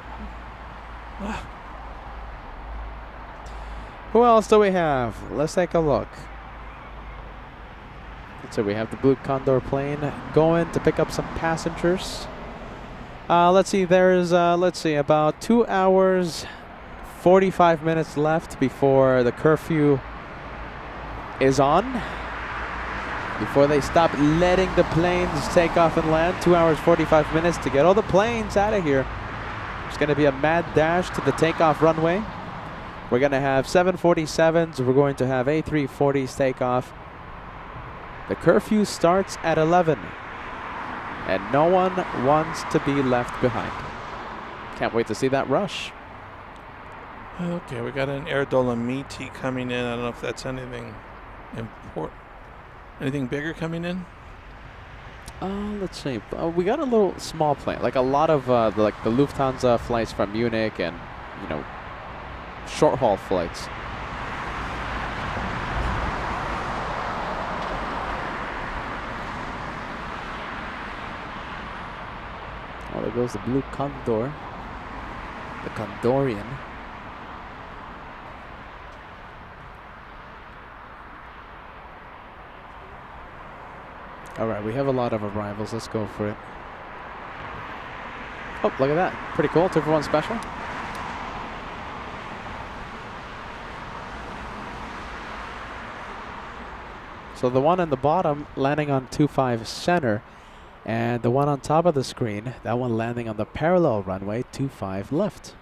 Who else do we have? Let's take a look. So we have the Blue Condor plane going to pick up some passengers. Let's see, there's, about 2 hours, 45 minutes left before the curfew is on. Before they stop letting the planes take off and land. 2 hours, 45 minutes to get all the planes out of here. It's going to be a mad dash to the takeoff runway. We're going to have 747s. We're going to have A340s take off. The curfew starts at 11, and no one wants to be left behind. Can't wait to see that rush. Okay, we got an Air Dolomiti coming in. I don't know if that's anything important. Anything bigger coming in? Let's see. We got a little small plane, like a lot of the Lufthansa flights from Munich and short haul flights. Oh, there goes the Blue Condor. The Condorian. All right, we have a lot of arrivals. Let's go for it. Oh, look at that. Pretty cool. 2 for 1 special. So the one in the bottom landing on 25 center, and the one on top of the screen, that one landing on the parallel runway 25 left.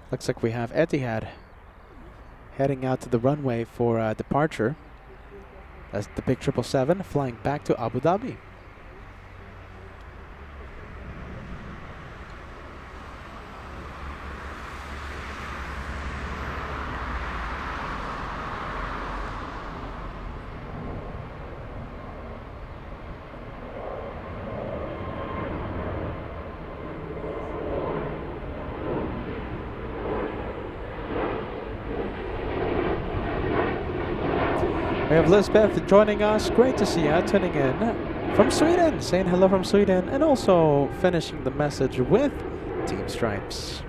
Looks like we have Etihad heading out to the runway for departure. That's the big 777 flying back to Abu Dhabi. We have Lisbeth joining us. Great to see you, tuning in from Sweden, saying hello from Sweden, and also finishing the message with Team Stripes.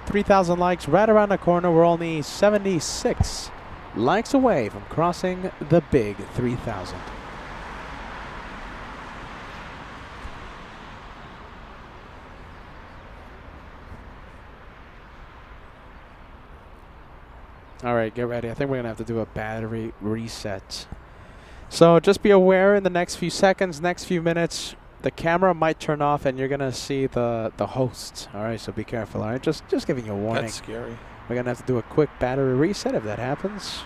$3,000 likes right around the corner. We're only 76 likes away from crossing the big 3,000. All right, get ready. I think we're going to have to do a battery reset. So just be aware in the next few seconds, next few minutes, the camera might turn off and you're going to see the host. All right, so be careful. All right, just giving you a warning. That's scary. We're going to have to do a quick battery reset if that happens.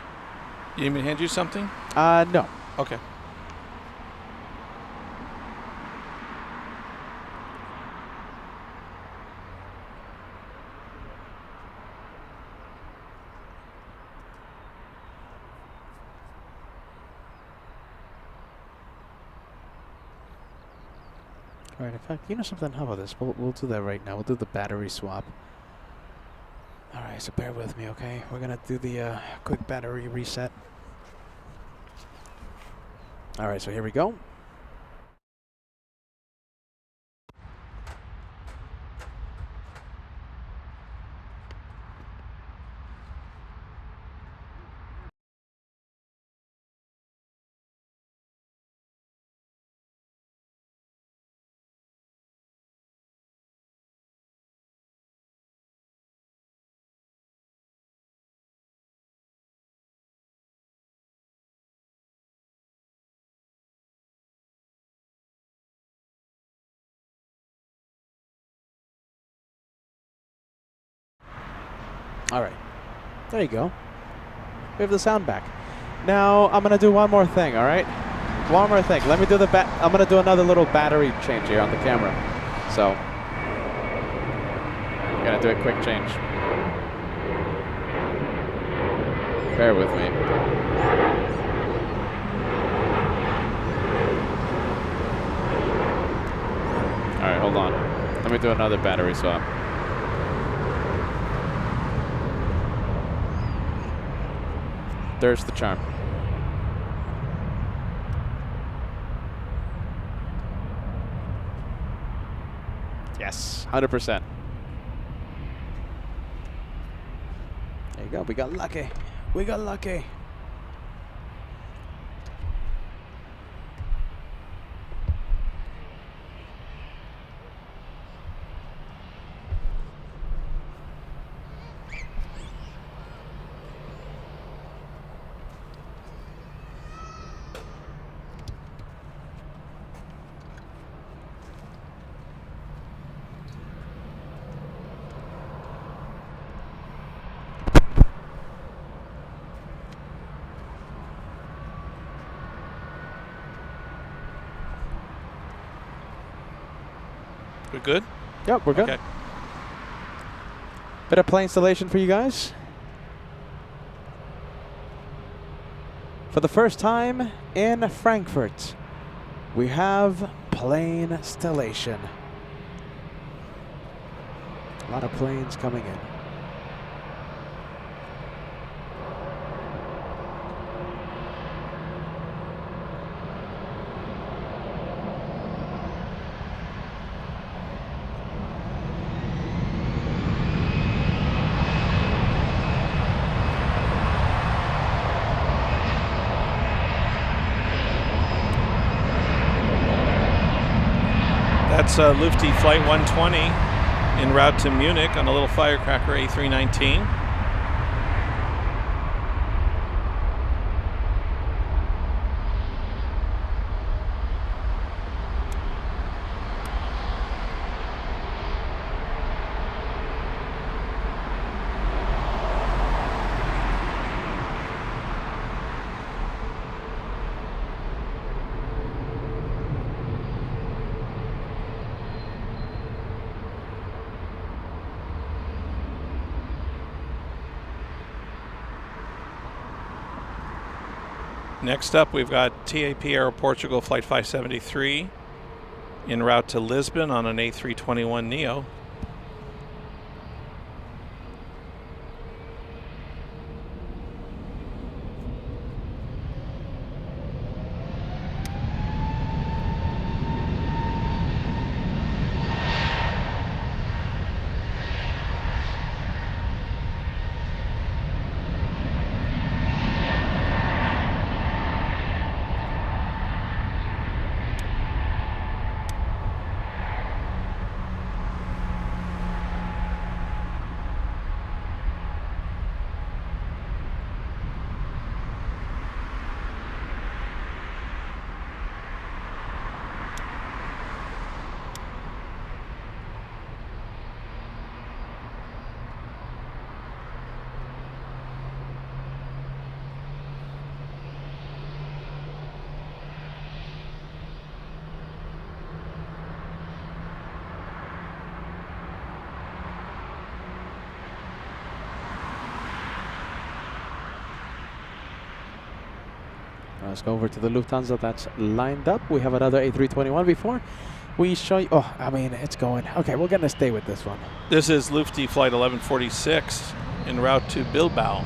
You need me to hand you something? No. Okay. All right, in fact, you know something? How about this? We'll do that right now. We'll do the battery swap. All right, so bear with me, okay? We're going to do the quick battery reset. All right, so here we go. All right, there you go. We have the sound back. Now I'm gonna do one more thing. All right, one more thing. Let me do the I'm gonna do another little battery change here on the camera. So I'm gonna do a quick change. Bear with me. All right, hold on. Let me do another battery swap. There's the charm. Yes, 100%. There you go. We got lucky. We got lucky. We're good? Yep, we're good. Okay. Bit of play installation for you guys. For the first time in Frankfurt, we have plane installation. A lot of planes coming in. That's Lufty Flight 120 en route to Munich on a little firecracker A319. Next up, we've got TAP Aero Portugal Flight 573 en route to Lisbon on an A321neo. Let's go over to the Lufthansa that's lined up. We have another A321 before we show you. Oh, I mean, it's going. Okay, we're going to stay with this one. This is Lufty Flight 1146 en route to Bilbao.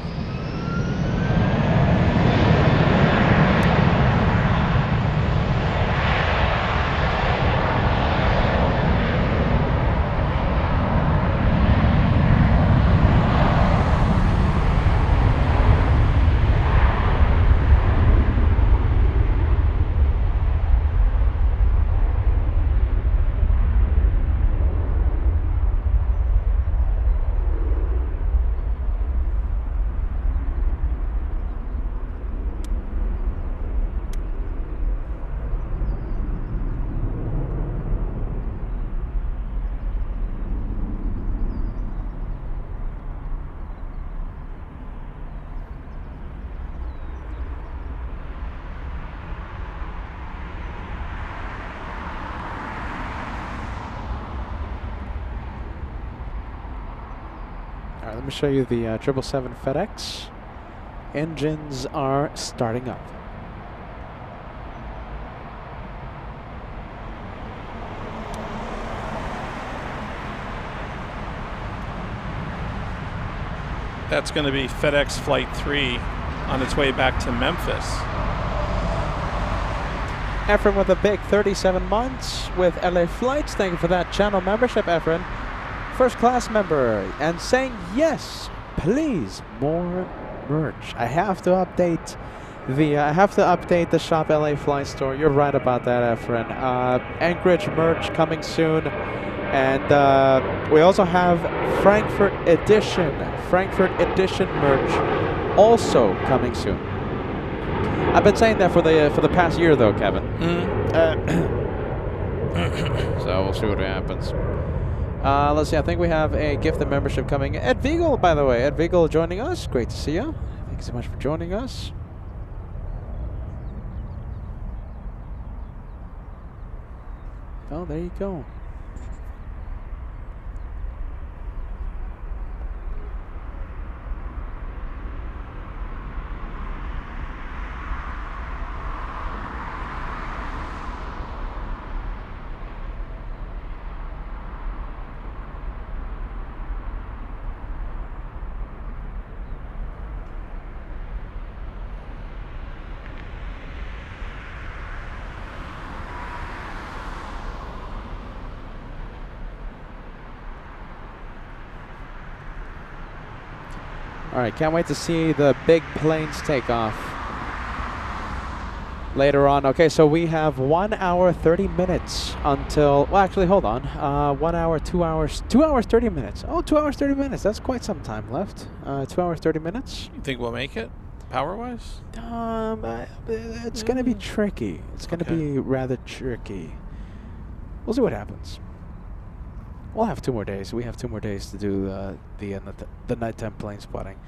All right, let me show you the 777 FedEx. Engines are starting up. That's going to be FedEx Flight 3 on its way back to Memphis. Efren with a big 37 months with LA Flights. Thank you for that channel membership, Efren. First class member and saying yes, please, more merch. I have to update the Shop LA Flight store. You're right about that, Efren. Anchorage merch coming soon, and we also have Frankfurt edition merch also coming soon. I've been saying that for the past year, though, Kevin. So we'll see what happens. Let's see. I think we have a gifted membership coming. Ed Viegel, by the way. Ed Viegel joining us. Great to see you. Thank you so much for joining us. Oh, there you go. All right, can't wait to see the big planes take off. later on. Okay, so we have 1 hour 30 minutes until, well, actually, hold on. 1 hour, 2 hours, 2 hours 30 minutes. Oh, 2 hours 30 minutes. That's quite some time left. 2 hours 30 minutes. You think we'll make it, power-wise? It's going to be tricky. It's going to be rather tricky. We'll see what happens. We'll have 2 more days. We have 2 more days to do the nighttime plane spotting.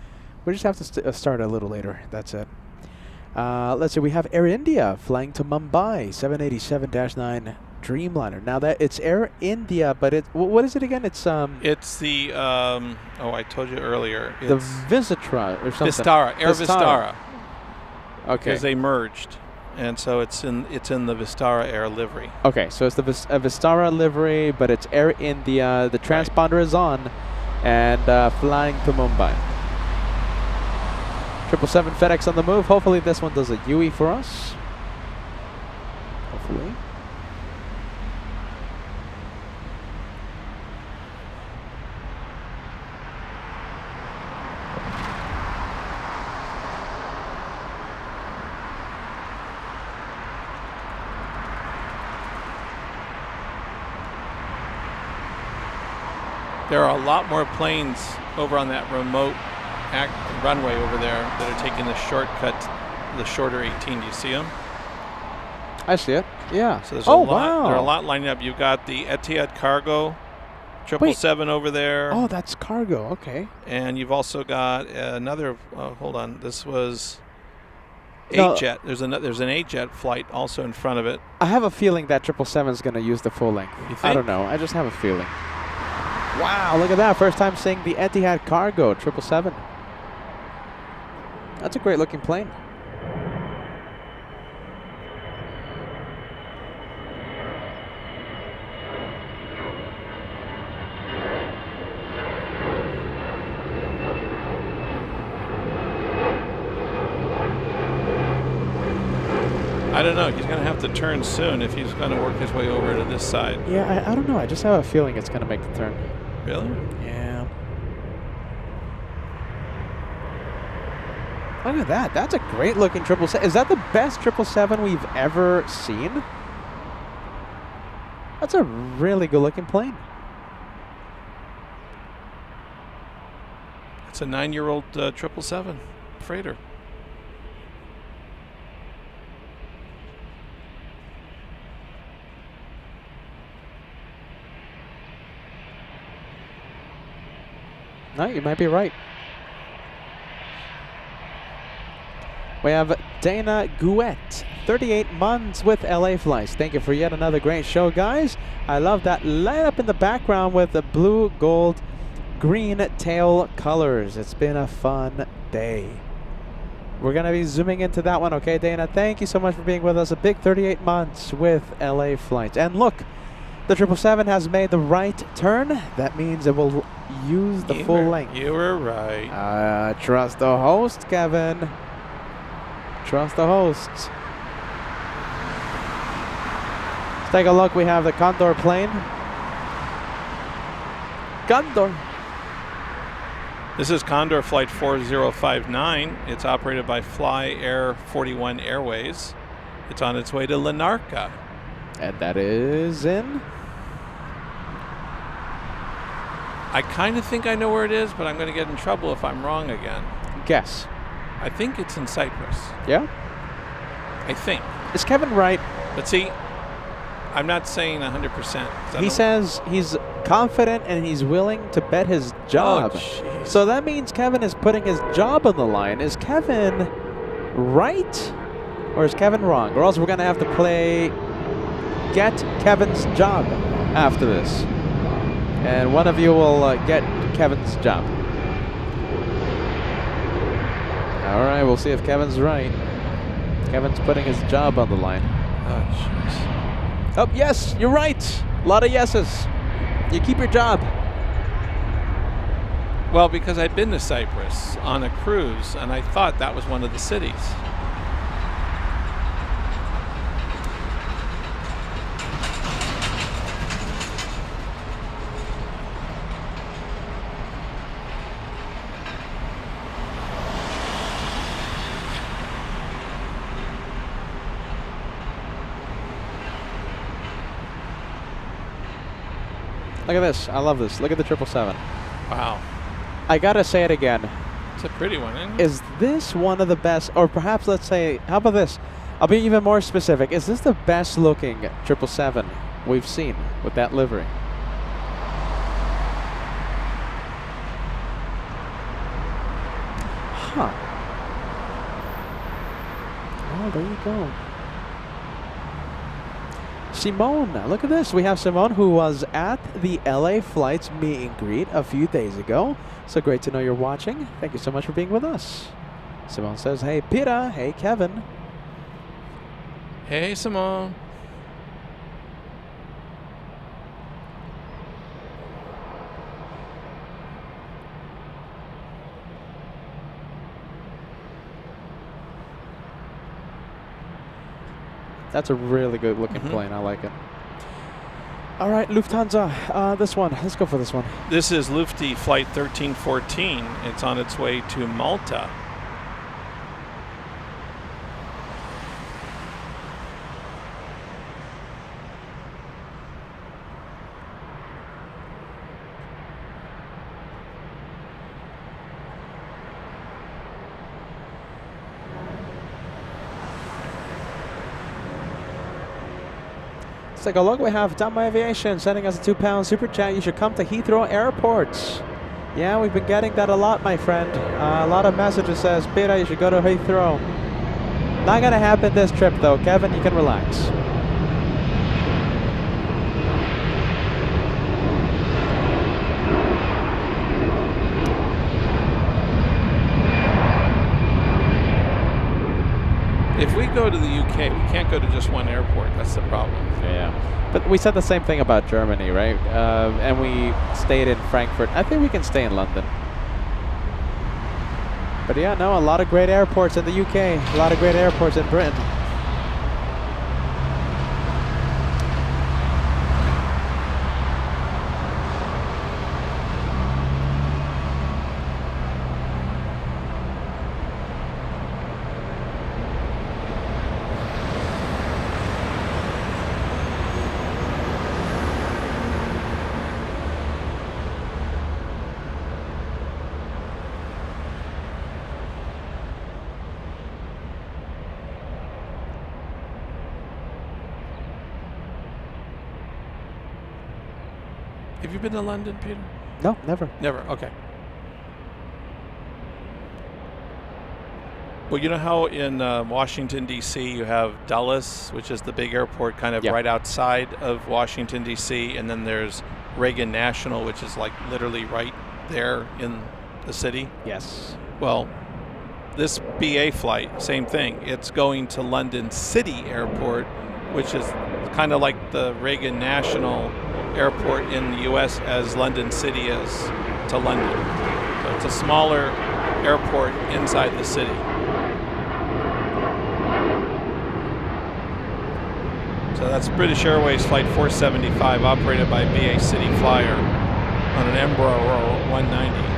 We just have to start a little later. That's it. Let's see. We have Air India flying to Mumbai, 787-9 Dreamliner. Now that it's Air India, but what is it again? It's the I told you earlier. It's the Vistara or something. Air Vistara. Okay. Because they merged, and so it's in the Vistara Air livery. Okay, so it's the Vistara livery, but it's Air India. The transponder is on, and flying to Mumbai. 777 FedEx on the move. Hopefully this one does a UE for us. Hopefully. There are a lot more planes over on that remote runway over there that are taking the shortcut, the shorter 18. Do you see them? I see it. Yeah. So there's a lot. Wow. There are a lot lining up. You've got the Etihad Cargo 777 over there. Oh, that's cargo. Okay. And you've also got another. Hold on. This was A-Jet. There's an A-Jet flight also in front of it. I have a feeling that 777 is going to use the full length. You think? I don't know. I just have a feeling. Wow, look at that. First time seeing the Etihad Cargo 777. That's a great looking plane. I don't know. He's going to have to turn soon if he's going to work his way over to this side. Yeah, I don't know. I just have a feeling it's going to make the turn. Really? Yeah. Look at that. That's a great looking 777. Is that the best 777 we've ever seen? That's a really good looking plane. It's a 9-year-old 777 freighter. No, you might be right. We have Dana Gouet, 38 months with LA Flights. Thank you for yet another great show, guys. I love that light up in the background with the blue, gold, green tail colors. It's been a fun day. We're going to be zooming into that one, okay, Dana? Thank you so much for being with us. A big 38 months with LA Flights. And look, the 777 has made the right turn. That means it will use the full length. You were right. Trust the host, Kevin. Trust the hosts. Let's take a look. We have the Condor plane. Condor. This is Condor Flight 4059. It's operated by Fly Air 41 Airways. It's on its way to Larnaca. And that is in? I kind of think I know where it is, but I'm going to get in trouble if I'm wrong again. Guess. I think it's in Cyprus. Yeah? I think. Is Kevin right? But see, I'm not saying 100%. He says he's confident and he's willing to bet his job. Oh, so that means Kevin is putting his job on the line. Is Kevin right or is Kevin wrong? Or else we're going to have to play Get Kevin's Job after this. And one of you will get Kevin's job. All right, we'll see if Kevin's right. Kevin's putting his job on the line. Oh, jeez. Oh, yes, you're right. A lot of yeses. You keep your job. Well, because I'd been to Cyprus on a cruise, and I thought that was one of the cities. Look at this. I love this. Look at the 777. Wow. I gotta say it again. It's a pretty one, isn't it? Is this one of the best, or perhaps let's say, how about this? I'll be even more specific. Is this the best looking 777 we've seen with that livery? Huh. Oh, there you go. Simone, look at this. We have Simone, who was at the LA Flights meet and greet a few days ago. So great to know you're watching. Thank you so much for being with us. Simone says, hey, Peter. Hey, Kevin. Hey, Simone. That's a really good looking plane. I like it. All right, Lufthansa, this one. Let's go for this one. This is Lufti Flight 1314. It's on its way to Malta. Let's take a look. We have TWA Aviation sending us a £2 super chat. You should come to Heathrow Airport. Yeah, we've been getting that a lot, my friend. A lot of messages says, Peter, you should go to Heathrow. Not gonna happen this trip though. Kevin, you can relax. If we go to the UK, we can't go to just one airport. That's the problem. Yeah. But we said the same thing about Germany, right? And we stayed in Frankfurt. I think we can stay in London. But yeah, no, a lot of great airports in the UK. A lot of great airports in Britain. Have you been to London, Peter? No, never. Never. Okay. Well, you know how in Washington, D.C. you have Dulles, which is the big airport kind of right outside of Washington, D.C., and then there's Reagan National, which is like literally right there in the city? Yes. Well, this BA flight, same thing. It's going to London City Airport, which is kind of like the Reagan National Airport in the U.S. as London City is to London. So it's a smaller airport inside the city. So that's British Airways Flight 475, operated by BA City Flyer on an Embraer 190.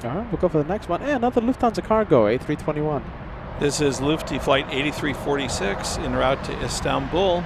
All right, we'll go for the next one. And another Lufthansa cargo, A321. This is Lufti Flight 8346 en route to Istanbul.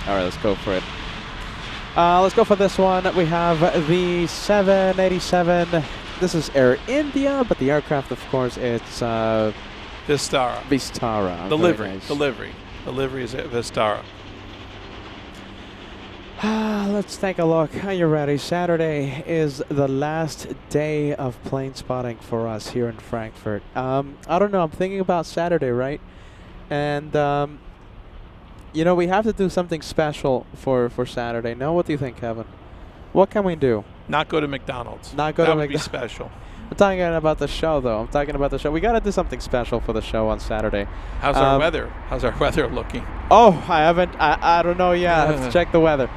All right, let's go for it. Let's go for this one. We have the 787. This is Air India, but the aircraft, of course, it's Vistara. Vistara. The Very livery. nice. The livery. The livery is at Vistara. Let's take a look. Are you ready? Saturday is the last day of plane spotting for us here in Frankfurt. I don't know. I'm thinking about Saturday, right? And you know, we have to do something special for Saturday. No, what do you think, Kevin? What can we do? Not go to McDonald's. Not go that to would be McDonald's. special. I'm talking about the show, though. I'm talking about the show. We got to do something special for the show on Saturday. How's our weather? How's our weather looking? Oh, I haven't. I don't know yet. I have to check the weather.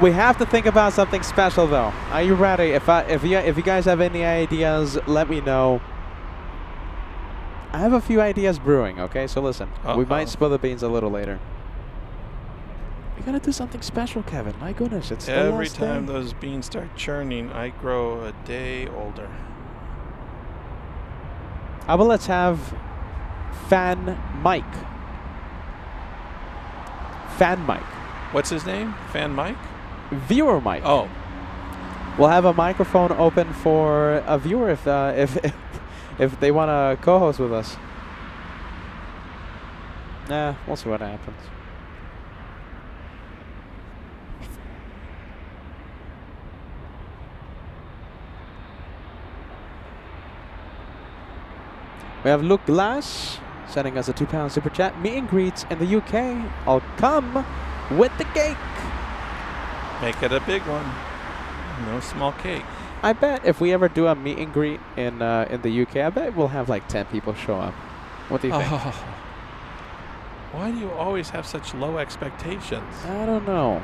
We have to think about something special, though. Are you ready? If you guys have any ideas, let me know. I have a few ideas brewing. Okay, so listen. We might spill the beans a little later. We gotta do something special, Kevin. My goodness, it's Every the last time day. those beans start churning, I grow a day older. How about let's have Fan Mike. Fan Mike. What's his name? Fan Mike? Viewer Mike. Oh, We'll have a microphone open for a viewer if they want to co-host with us. Nah, we'll see what happens. We have Luke Glass sending us a £2 super chat. Meet and greets in the UK. I'll come with the cake. make it a big one. No small cake. I bet if we ever do a meet and greet in the UK, I bet we'll have like 10 people show up. What do you think? Why do you always have such low expectations? I don't know.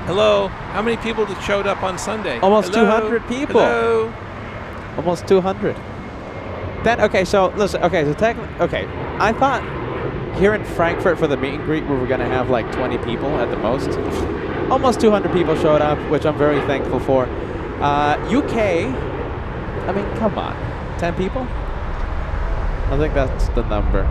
Hello, how many people showed up on Sunday? Almost Hello? 200 people. Hello. Almost 200. Then okay, so listen. Okay, so okay, I thought here in Frankfurt for the meet and greet we were gonna have like 20 people at the most. Almost 200 people showed up, which I'm very thankful for. UK, I mean, come on, 10 people. I think that's the number.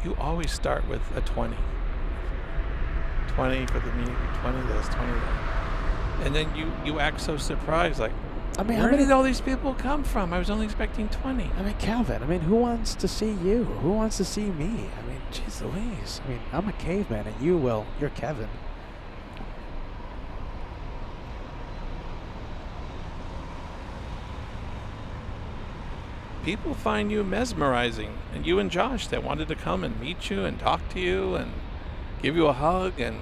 You always start with a 20. 20 for the meeting, 20 this, 20 that. And then you act so surprised, like, I mean, where did all these people come from? I was only expecting 20. I mean, Calvin, I mean, who wants to see you? Who wants to see me? I mean, jeez Louise. I mean, I'm a caveman and you're Kevin. People find you mesmerizing, and you and Josh that wanted to come and meet you and talk to you and give you a hug and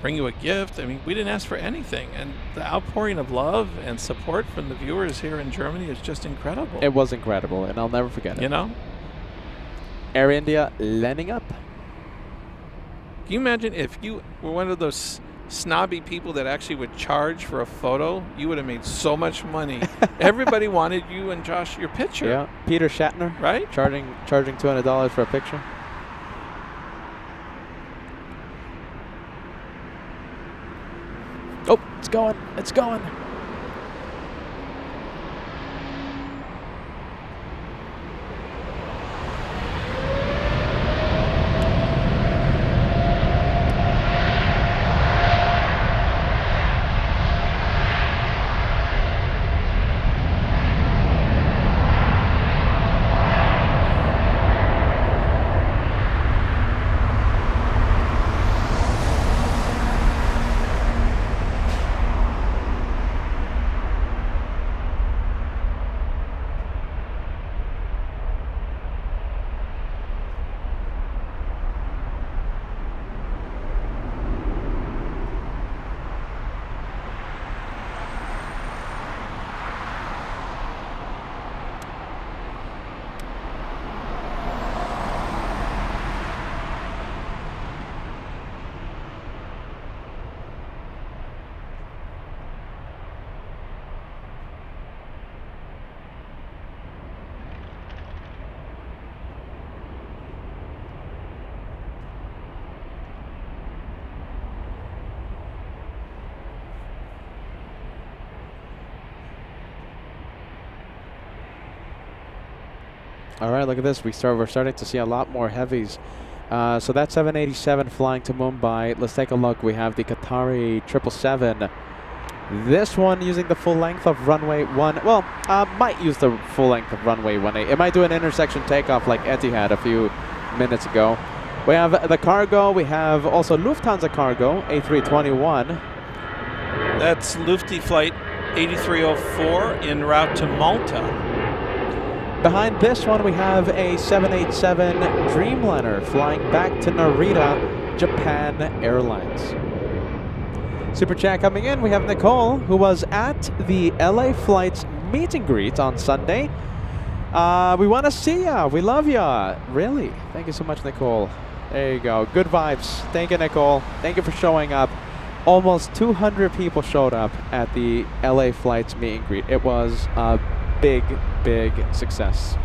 bring you a gift. I mean, we didn't ask for anything, and the outpouring of love and support from the viewers here in Germany is just incredible. It was incredible, and I'll never forget it. You know? Air India landing up. Can you imagine if you were one of those snobby people that actually would charge for a photo? You would have made so much money. Everybody wanted you and Josh your picture. Yeah, Peter Shatner, Right? charging $200 for a picture. Oh, it's going. It's going. All right, look at this. We're starting to see a lot more heavies. So that's 787 flying to Mumbai. Let's take a look. We have the Qatari 777. This one using the full length of runway 1. Well, might use the full length of runway 18. It might do an intersection takeoff like Etihad a few minutes ago. We have the cargo. We have also Lufthansa cargo, A321. That's Lufty flight 8304 en route to Malta. Behind this one, we have a 787 Dreamliner flying back to Narita, Japan Airlines. Super chat coming in. We have Nicole, who was at the LA Flights meet and greet on Sunday. We want to see ya. We love ya. Really. Thank you so much, Nicole. There you go. Good vibes. Thank you, Nicole. Thank you for showing up. Almost 200 people showed up at the LA Flights meet and greet. It was a big, big success.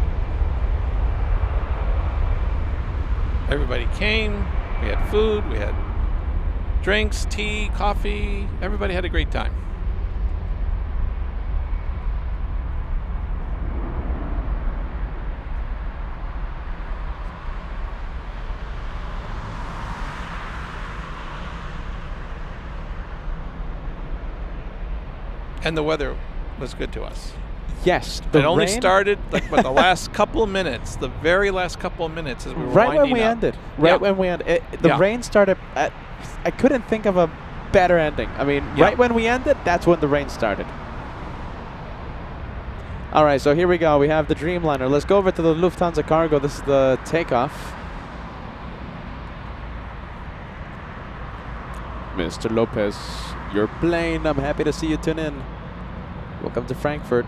Everybody came. We had food. We had drinks, tea, coffee. Everybody had a great time. And the weather was good to us. Yes, It only started like the last couple of minutes, the very last couple of minutes as we were right when winding we up. ended. Yeah. Right when we ended. The Yeah. rain started. I couldn't think of a better ending. I mean, Yeah. right when we ended, that's when the rain started. All right, so here we go. We have the Dreamliner. Let's go over to the Lufthansa cargo. This is the takeoff. Mr. Lopez, your plane. I'm happy to see you tune in. Welcome to Frankfurt.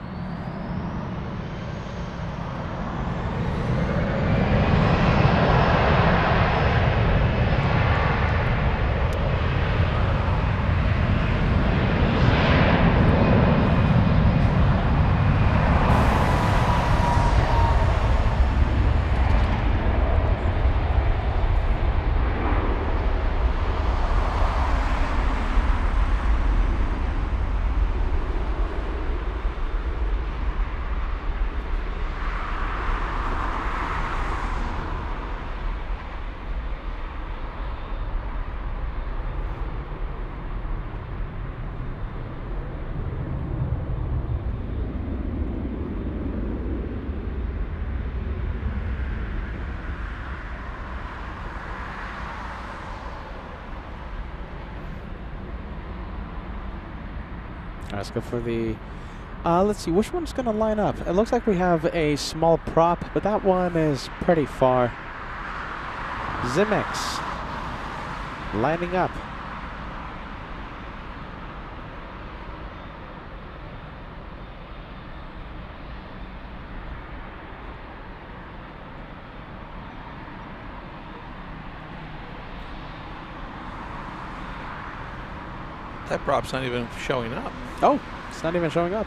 Let's go for the, let's see, which one's going to line up? It looks like we have a small prop, but that one is pretty far. Zimex lining up. That prop's not even showing up. Oh, it's not even showing up.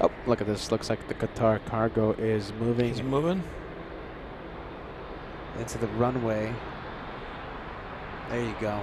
Oh, look at this. Looks like the Qatar cargo is moving. He's moving. Into the runway. There you go.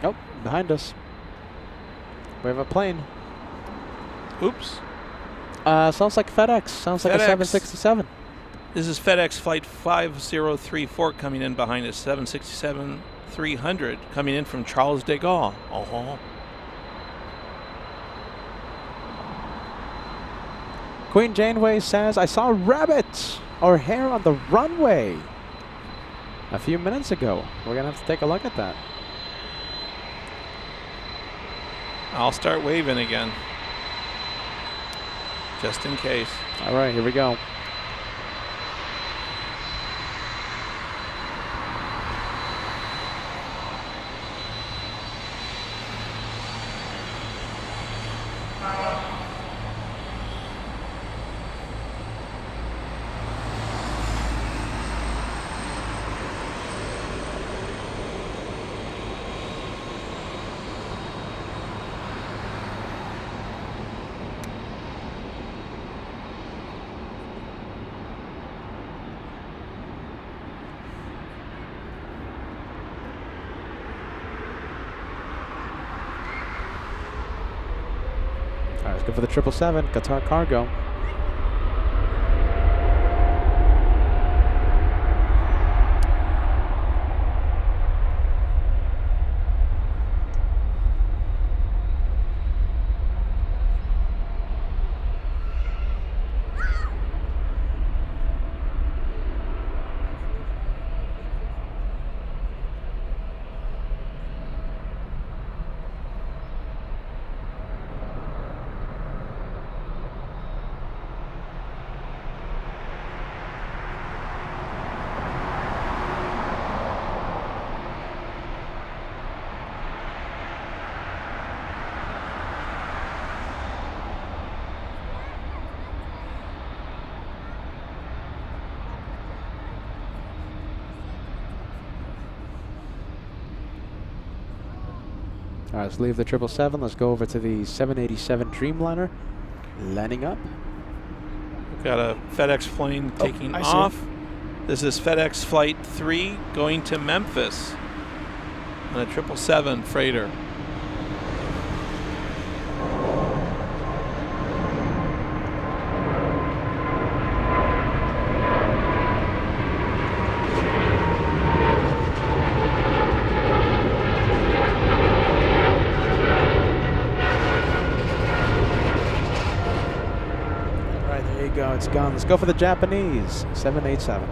Oh, behind us. We have a plane. Oops. Sounds like FedEx. Sounds like a FedEx. 767. This is FedEx Flight 5034 coming in behind us, 767-300 coming in from Charles de Gaulle. Queen Janeway says, I saw rabbits or hare on the runway a few minutes ago. We're going to have to take a look at that. I'll start waving again, just in case. All right, here we go. All right, let's go for the 777, Qatar Cargo. All right, let's leave the 777. Let's go over to the 787 Dreamliner. Landing up. We've got a FedEx plane taking I see. off. This is FedEx Flight 3 going to Memphis on a 777 freighter. Go, it's gone. Let's go for the Japanese 787.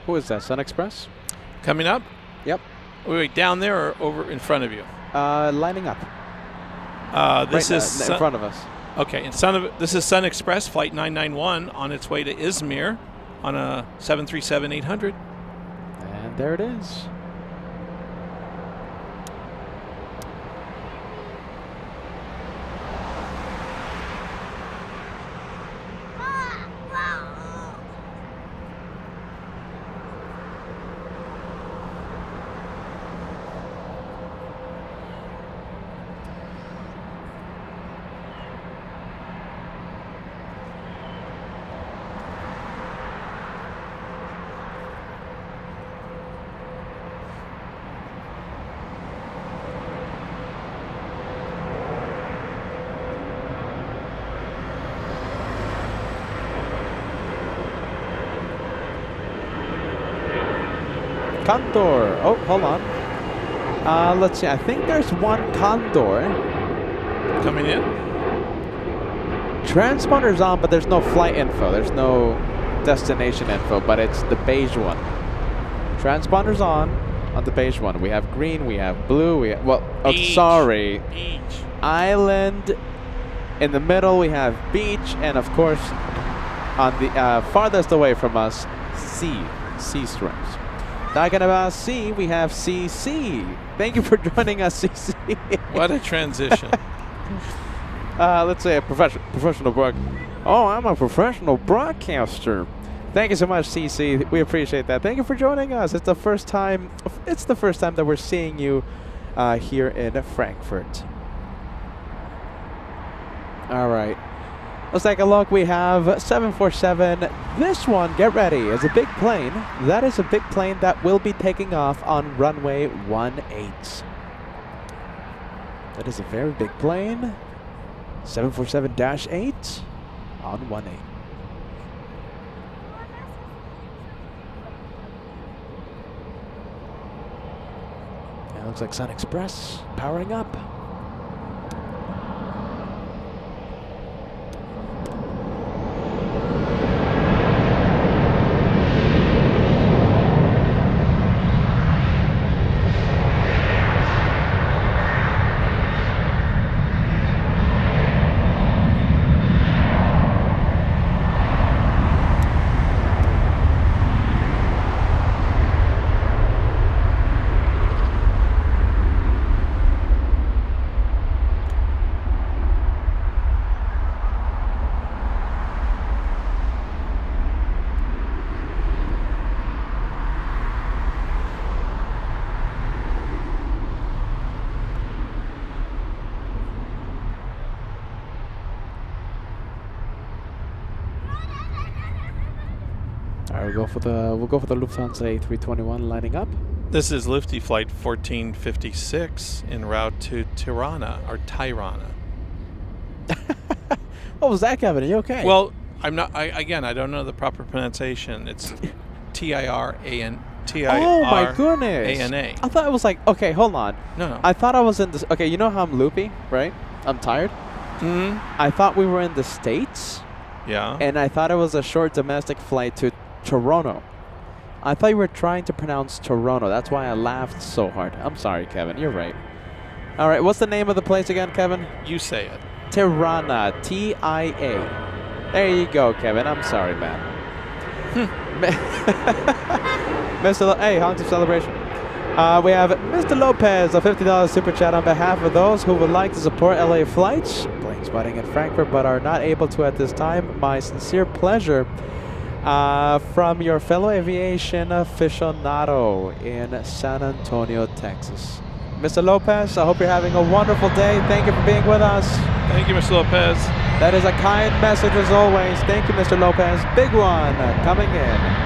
Who is that? Sun Express? Coming up? Yep. Wait, down there or over in front of you? Lining up. This right, is in front of us. Okay, this is Sun Express flight 991 on its way to Izmir on a 737-800. And there it is. Condor. Oh, hold on. Let's see. I think there's one Condor. Coming in. Transponder's on, but there's no flight info. There's no destination info, but it's the beige one. Transponder's on the beige one. We have green, we have blue, we have, well, oh, Beach. sorry. Beach. Island. In the middle, we have beach, and of course, on the farthest away from us, sea stripes. Talking about sea, we have CC. Thank you for joining us, CC. What a transition. Let's say a professional Oh, I'm a professional broadcaster. Thank you so much, CC. We appreciate that. Thank you for joining us. It's the first time that we're seeing you here in Frankfurt. All right. Let's take a look. We have 747. This one, get ready, is a big plane. That is a big plane that will be taking off on runway 18. That is a very big plane. 747-8 on 18. It looks like Sun Express powering up. We'll go for the Lufthansa A321 lining up. This is Lufty Flight 1456 en route to Tirana, or Tirana. What was that, Kevin? Are you okay? Well, I'm not. I don't know the proper pronunciation. It's T-I-R-A-N. Oh my goodness! A-N-A. I thought it was like, okay, hold on. No. I thought I was in this. Okay, you know how I'm loopy, right? I'm tired. Hmm. I thought we were in the States, Yeah. and I thought it was a short domestic flight to Toronto. I thought you were trying to pronounce Toronto. That's why I laughed so hard. I'm sorry, Kevin. You're right. All right, what's the name of the place again, Kevin? You say it. Tirana. T-I-A. There you go, Kevin. I'm sorry, man. Mr. Hey, Haunted Celebration. We have Mr. Lopez, a $50 super chat on behalf of those who would like to support LA flights, plane spotting in Frankfurt, but are not able to at this time. My sincere pleasure. From your fellow aviation aficionado in San Antonio, Texas. Mr. Lopez, I hope you're having a wonderful day. Thank you for being with us. Thank you, Mr. Lopez. That is a kind message as always. Thank you, Mr. Lopez. Big one coming in.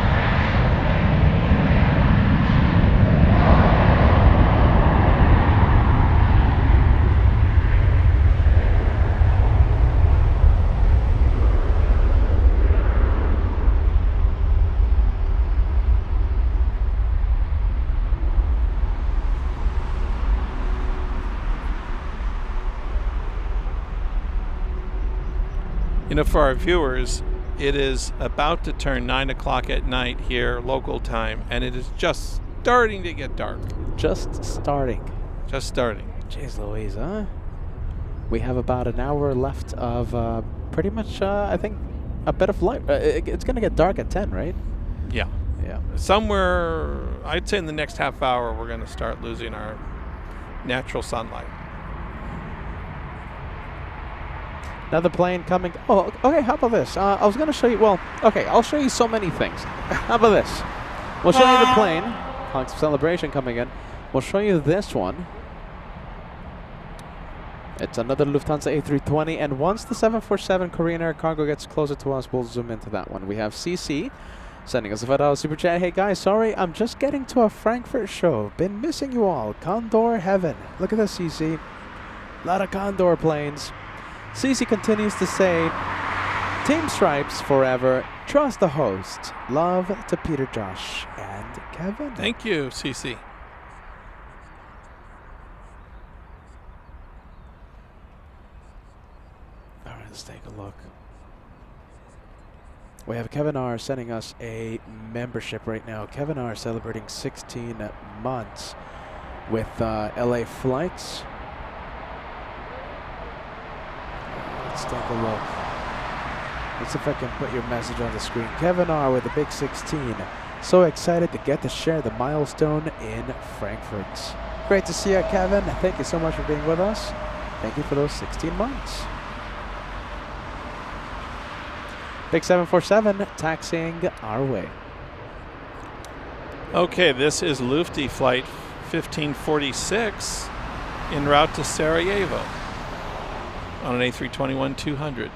You know, for our viewers, it is about to turn 9 o'clock at night here, local time, and it is just starting to get dark. Just starting. Just starting. Jeez Louise, huh? We have about an hour left of pretty much, I think, a bit of light. It's going to get dark at 10, right? Yeah. Yeah. Somewhere, I'd say in the next half hour, we're going to start losing our natural sunlight. Another plane coming. Oh, okay. How about this? I was going to show you. Well, okay. I'll show you so many things. How about this? We'll show you the plane. Honks of Celebration coming in. We'll show you this one. It's another Lufthansa A320, and once the 747 Korean Air Cargo gets closer to us, we'll zoom into that one. We have CC sending us a $5 super chat. Hey guys, sorry, I'm just getting to a Frankfurt show. Been missing you all. Condor heaven. Look at this, CC. A lot of Condor planes. CC continues to say, Team Stripes forever. Trust the host. Love to Peter, Josh, and Kevin. Thank you, CC. All right, let's take a look. We have Kevin R sending us a membership right now. Kevin R celebrating 16 months with LA flights. Let's take a look. Let's see if I can put your message on the screen. Kevin R with a big 16. So excited to get to share the milestone in Frankfurt. Great to see you, Kevin. Thank you so much for being with us. Thank you for those 16 months. Big 747 taxiing our way. Okay, this is Lufty flight 1546 en route to Sarajevo on an A321-200.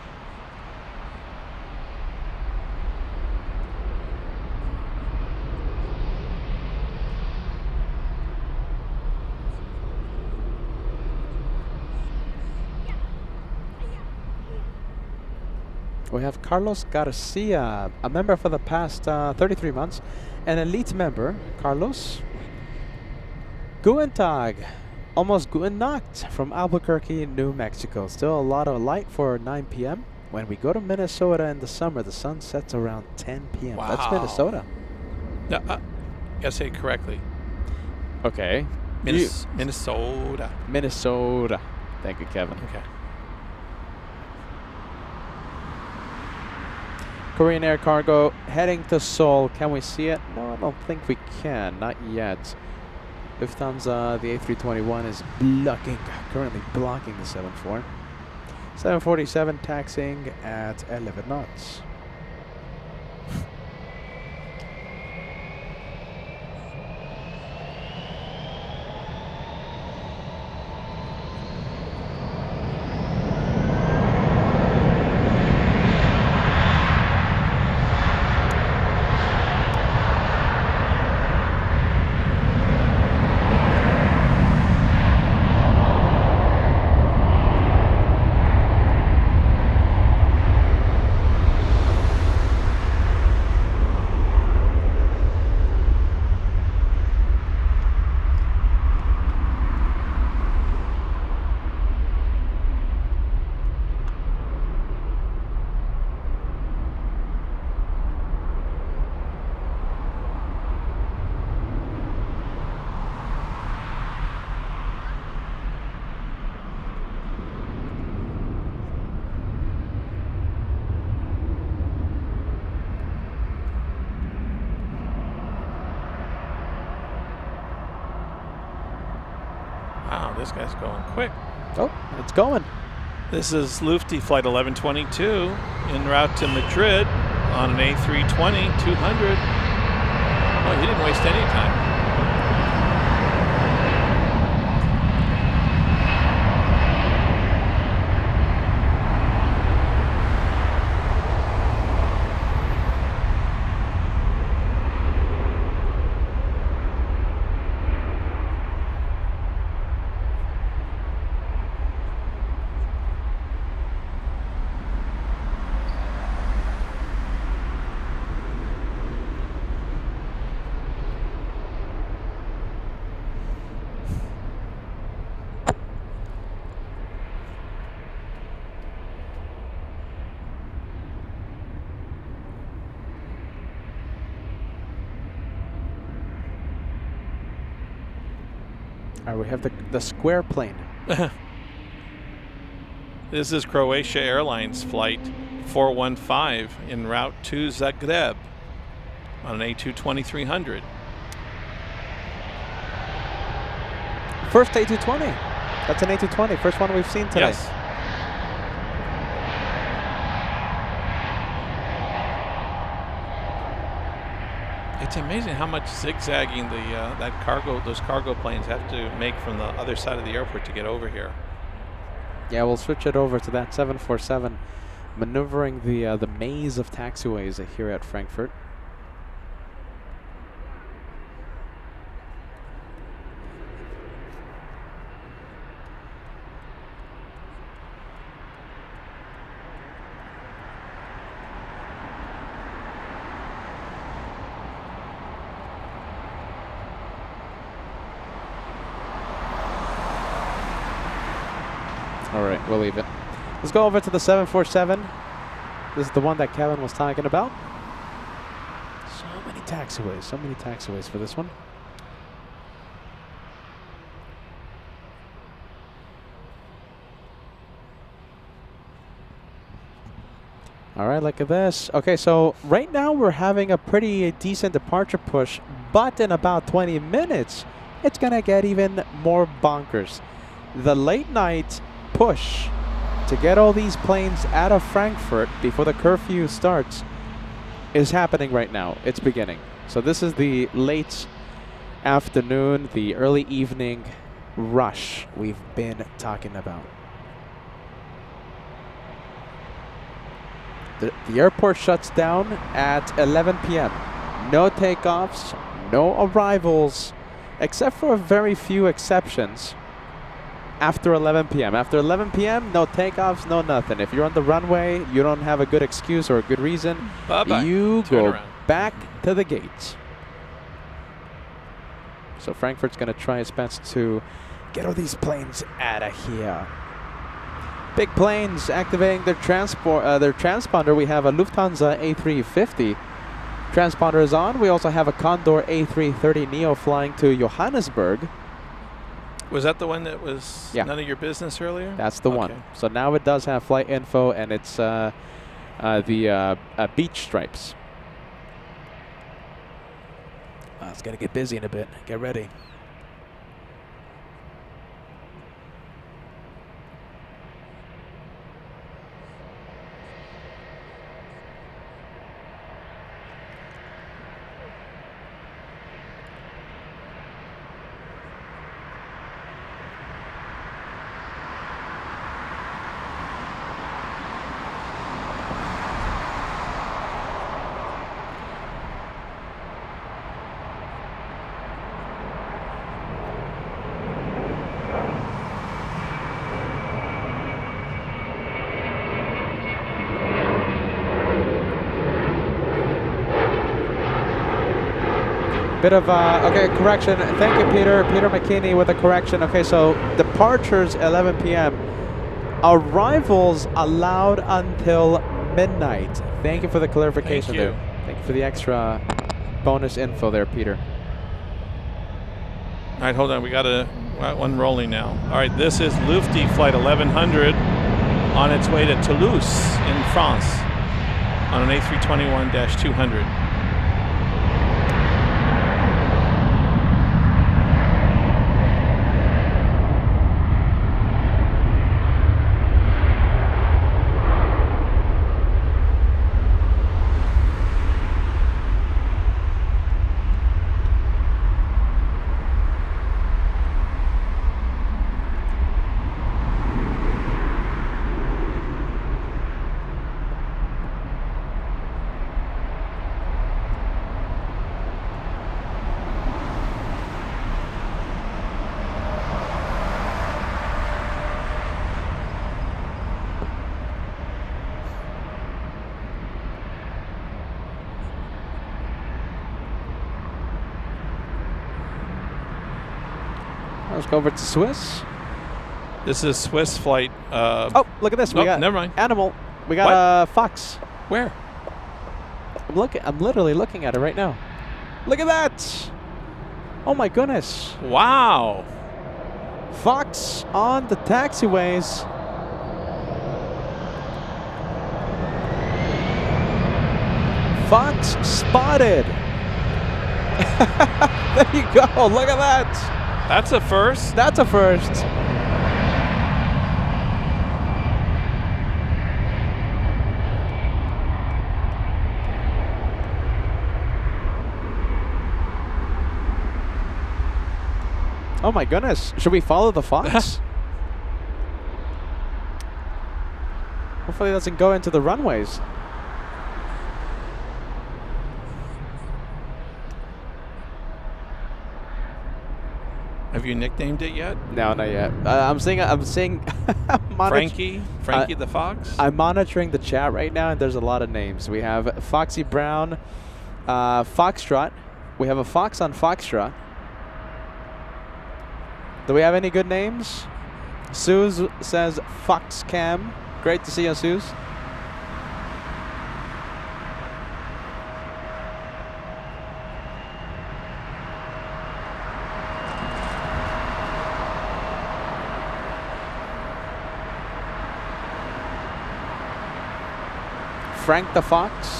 We have Carlos Garcia, a member for the past 33 months, an elite member. Carlos. Guten Tag, almost guten Nacht from Albuquerque, New Mexico. Still a lot of light for 9 p.m. When we go to Minnesota in the summer, the sun sets around 10 p.m. Wow. That's Minnesota. No, gotta say it correctly. Okay. Minnesota. Minnesota. Thank you, Kevin. Okay. Korean Air Cargo heading to Seoul. Can we see it? No, I don't think we can. Not yet. Lufthansa, the A321 is currently blocking the 74. 747 taxiing at 11 knots. Wow, this guy's going quick. Oh, it's going. This is Lufty flight 1122 en route to Madrid on an A320-200. Oh, he didn't waste any time. All right, we have the square plane. This is Croatia Airlines flight 415 en route to Zagreb on an A220-300. First A220. That's an A220. First one we've seen today. Yes. It's amazing how much zigzagging those cargo planes have to make from the other side of the airport to get over here. Yeah, we'll switch it over to that 747, maneuvering the maze of taxiways here at Frankfurt. All right, we'll leave it. Let's go over to the 747. This is the one that Kevin was talking about. So many taxiways for this one. All right, look at this. Okay, so right now we're having a pretty decent departure push, but in about 20 minutes, it's gonna get even more bonkers. The late night push to get all these planes out of Frankfurt before the curfew starts is happening right now. It's beginning. So this is the late afternoon, the early evening rush we've been talking about. The airport shuts down at 11 p.m. No takeoffs, no arrivals, except for a very few exceptions. After 11 p.m. After 11 p.m., no takeoffs, no nothing. If you're on the runway, you don't have a good excuse or a good reason, Bye-bye. you Turn go around. back to the gates. So Frankfurt's going to try its best to get all these planes out of here. Big planes activating their transponder. We have a Lufthansa A350. Transponder is on. We also have a Condor A330neo flying to Johannesburg. Was that the one that was Yeah. none of your business earlier? That's the one. So now it does have flight info, and it's the beach stripes. It's going to get busy in a bit. Get ready. Bit of, okay, correction. Thank you, Peter. Peter McKinney with a correction. Okay, so departures 11 p.m. Arrivals allowed until midnight. Thank you for the clarification there. Thank you for the extra bonus info there, Peter. All right, hold on. We got one rolling now. All right, this is Lufti Flight 1100 on its way to Toulouse in France on an A321-200. Let's go over to Swiss. This is Swiss flight. Oh, look at this. We nope, got never mind. animal. We got a fox. Where? I'm literally looking at it right now. Look at that. Oh my goodness. Wow. Fox on the taxiways. Fox spotted. There you go. Look at that. That's a first. That's a first. Oh my goodness. Should we follow the fox? Hopefully it doesn't go into the runways. Have you nicknamed it yet? No, not yet. I'm seeing Frankie the Fox? I'm monitoring the chat right now, and there's a lot of names. We have Foxy Brown, Foxtrot. We have a Fox on Foxtrot. Do we have any good names? Suze says Foxcam. Great to see you, Suze. Frank the Fox.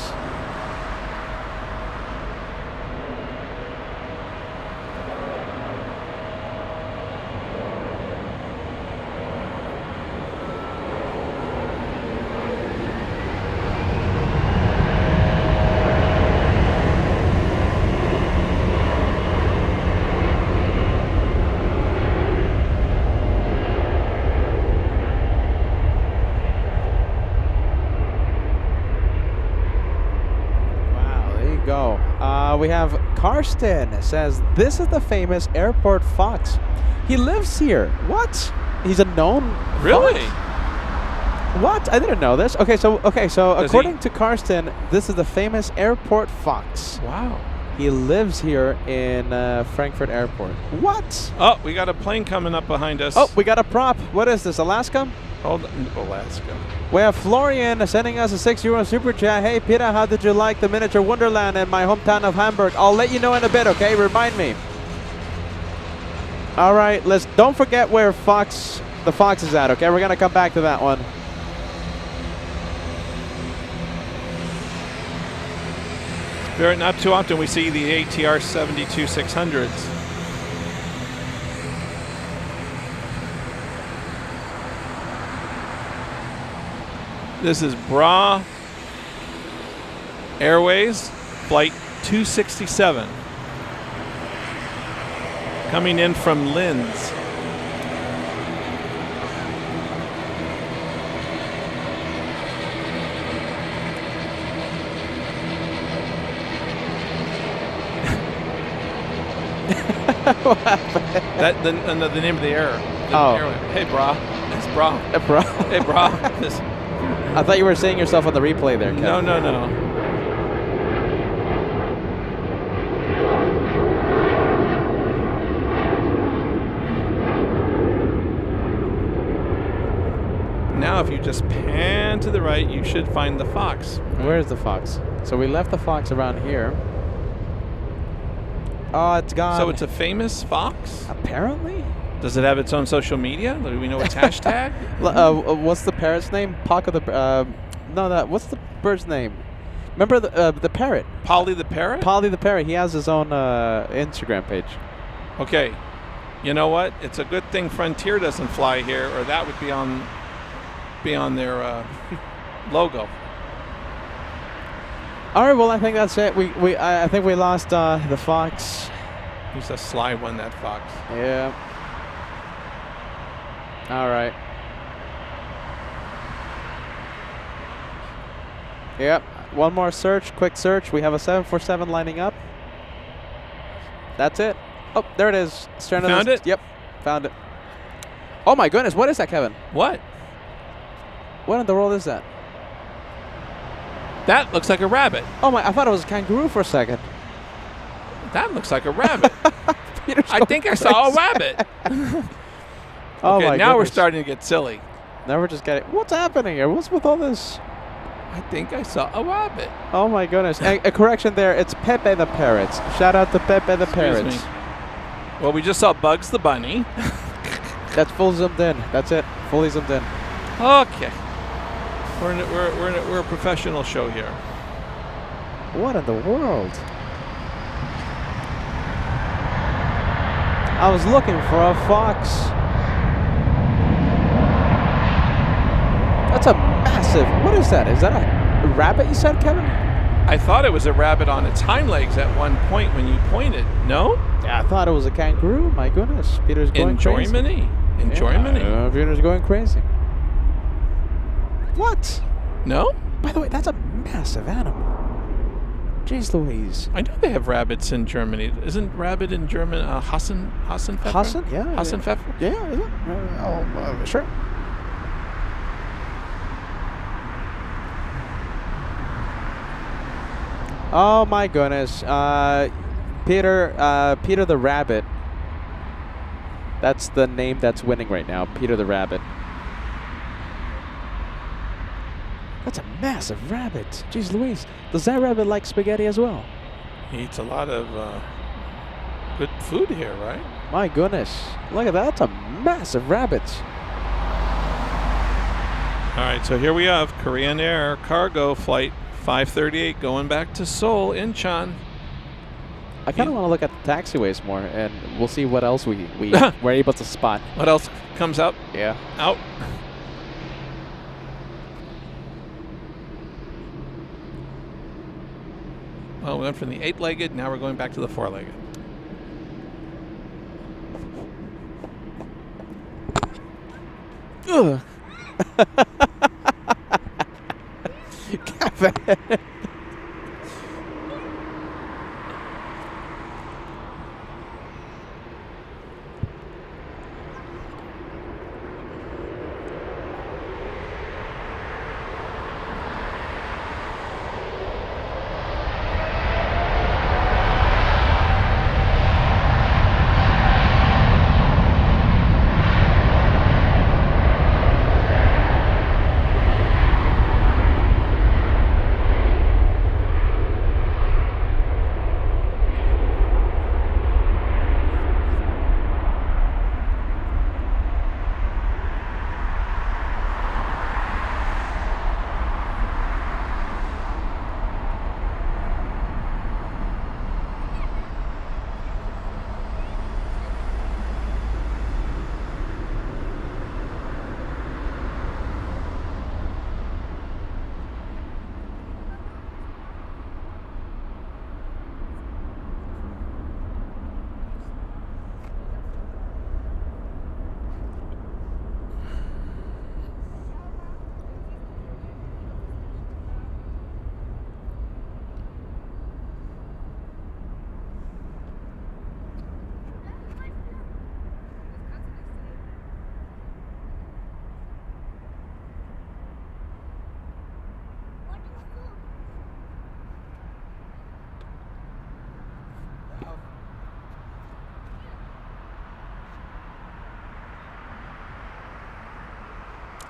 We have Karsten says, this is the famous airport fox. He lives here. What? He's a known Really? fox? What? I didn't know this. Okay, so according to Karsten, this is the famous airport fox. Wow. He lives here in Frankfurt Airport. What? Oh, we got a plane coming up behind us. Oh, we got a prop. What is this, Alaska? Hold on. Alaska. We have Florian sending us a €6 super chat. Hey, Peter, how did you like the miniature Wonderland in my hometown of Hamburg? I'll let you know in a bit, okay? Remind me. All right, don't forget where the fox is at, okay? We're going to come back to that one. Not too often we see the ATR 72-600s. This is Bra Airways, flight 267. Coming in from Linz. What happened? The name of the air. Oh. Hey, Bra. It's Bra. Bro. Hey, Bra. I thought you were seeing yourself on the replay there, Kevin. No. Now, if you just pan to the right, you should find the fox. Where is the fox? So we left the fox around here. Oh, it's gone. So it's a famous fox? Apparently. Does it have its own social media? Do we know its hashtag? What's the parrot's name? What's the bird's name? Remember the parrot? Polly the parrot? Polly the parrot. He has his own Instagram page. Okay. You know what? It's a good thing Frontier doesn't fly here, or that would be on their logo. All right. Well, I think that's it. I think we lost the fox. He's a sly one, that fox. Yeah. All right. Yep. One more search. Quick search. We have a 747 lining up. That's it. Oh, there it is. Found it? Yep. Found it. Oh my goodness. What is that, Kevin? What? What in the world is that? That looks like a rabbit. Oh my! I thought it was a kangaroo for a second. That looks like a rabbit. I think I crazy. saw a rabbit. Oh okay, my now we're goodness. starting to get silly. Now we're just getting. What's happening here? What's with all this? I think I saw a rabbit. Oh my goodness! A correction there. It's Pepe the Parrots. Shout out to Pepe the Parrots. Me. Well, we just saw Bugs the Bunny. That's full zoomed in. That's it. Fully zoomed in. Okay. We're a professional show here. What in the world? I was looking for a fox. That's a massive. What is that? Is that a rabbit you said, Kevin? I thought it was a rabbit on its hind legs at one point when you pointed. No? Yeah, I thought it was a kangaroo. My goodness. Peter's going crazy. Germany. In Germany. Peter's going crazy. What? No? By the way, that's a massive animal. Jeez Louise. I know they have rabbits in Germany. Isn't rabbit in German Hassenpfeffer? Hassen? Yeah. Hassenpfeffer? Yeah, is it? Sure. Oh my goodness. Peter the Rabbit. That's the name that's winning right now. Peter the Rabbit. That's a massive rabbit. Jeez Louise. Does that rabbit like spaghetti as well? He eats a lot of good food here, right? My goodness. Look at that. That's a massive rabbit. All right, so here we have Korean Air cargo flight 538 going back to Seoul, Incheon. I kind of want to look at the taxiways more, and we'll see what else we were able to spot. What else comes out? Yeah. Out. Well, we went from the 8-legged, now we're going back to the 4-legged. Ugh. Kevin.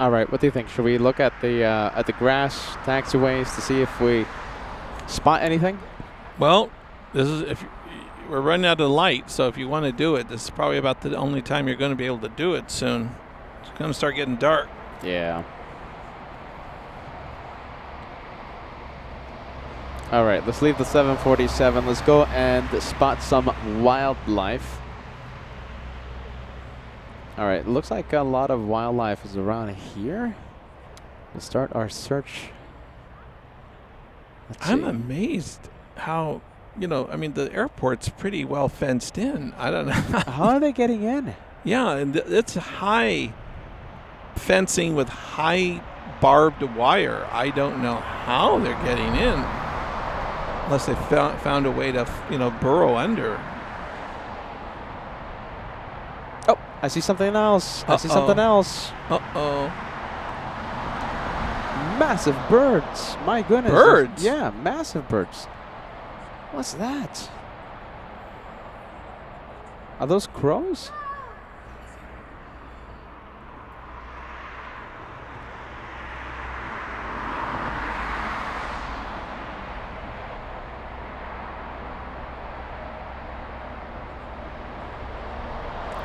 All right, what do you think? Should we look at the grass taxiways to see if we spot anything? Well, this is we're running out of light, so if you want to do it, this is probably about the only time you're going to be able to do it soon. It's going to start getting dark. Yeah. All right, let's leave the 747. Let's go and spot some wildlife. All right, looks like a lot of wildlife is around here. Let's start our search. I'm amazed how, I mean, the airport's pretty well fenced in. I don't know. How are they getting in? Yeah, and it's high fencing with high barbed wire. I don't know how they're getting in. Unless they found a way to, burrow under. Oh, I see something else. I see something else. Uh-oh. Massive birds. My goodness. Birds? Yeah, massive birds. What's that? Are those crows?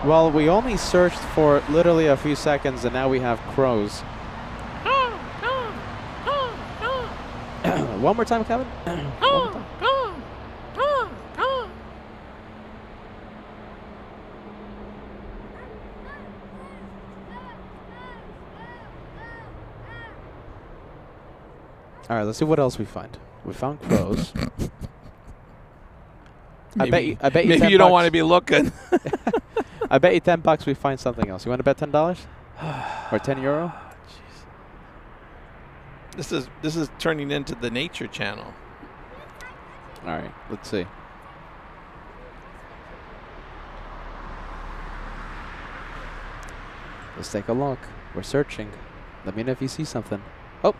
Well, we only searched for literally a few seconds and now we have crows. One more time, Kevin. One more time. All right, let's see what else we find. We found crows. Maybe, I bet you maybe 10 you don't bucks. want to be looking. I bet you $10 we find something else. You want to bet $10 or €10? This is turning into the Nature Channel. All right, let's see. Let's take a look. We're searching. Let me know if you see something. Oh.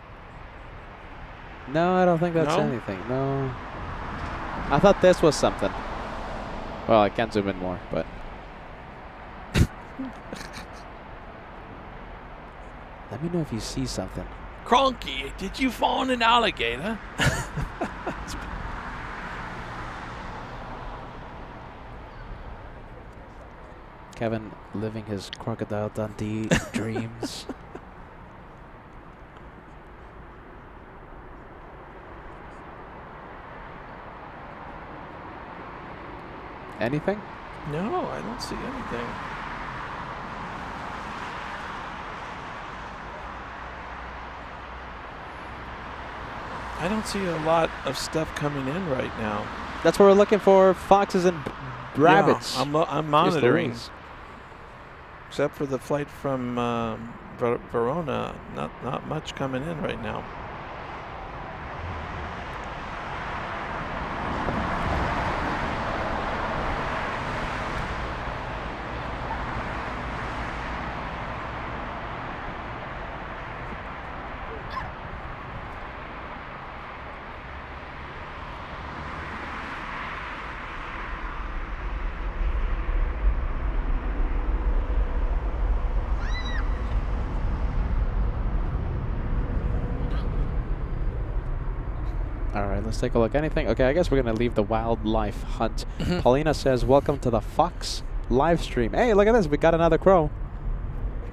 No, I don't think that's No? anything. No. I thought this was something. Well, I can't zoom in more, but. Let me know if you see something. Cronky, did you phone an alligator? Kevin living his Crocodile Dundee dreams. Anything? No, I don't see anything. I don't see a lot of stuff coming in right now. That's what we're looking for. Foxes and rabbits. Yeah, I'm Just monitoring. Louise. Except for the flight from Verona, not much coming in right now. All right, let's take a look. Anything? Okay, I guess we're going to leave the wildlife hunt. Paulina says, welcome to the Fox live stream. Hey, look at this. We got another crow.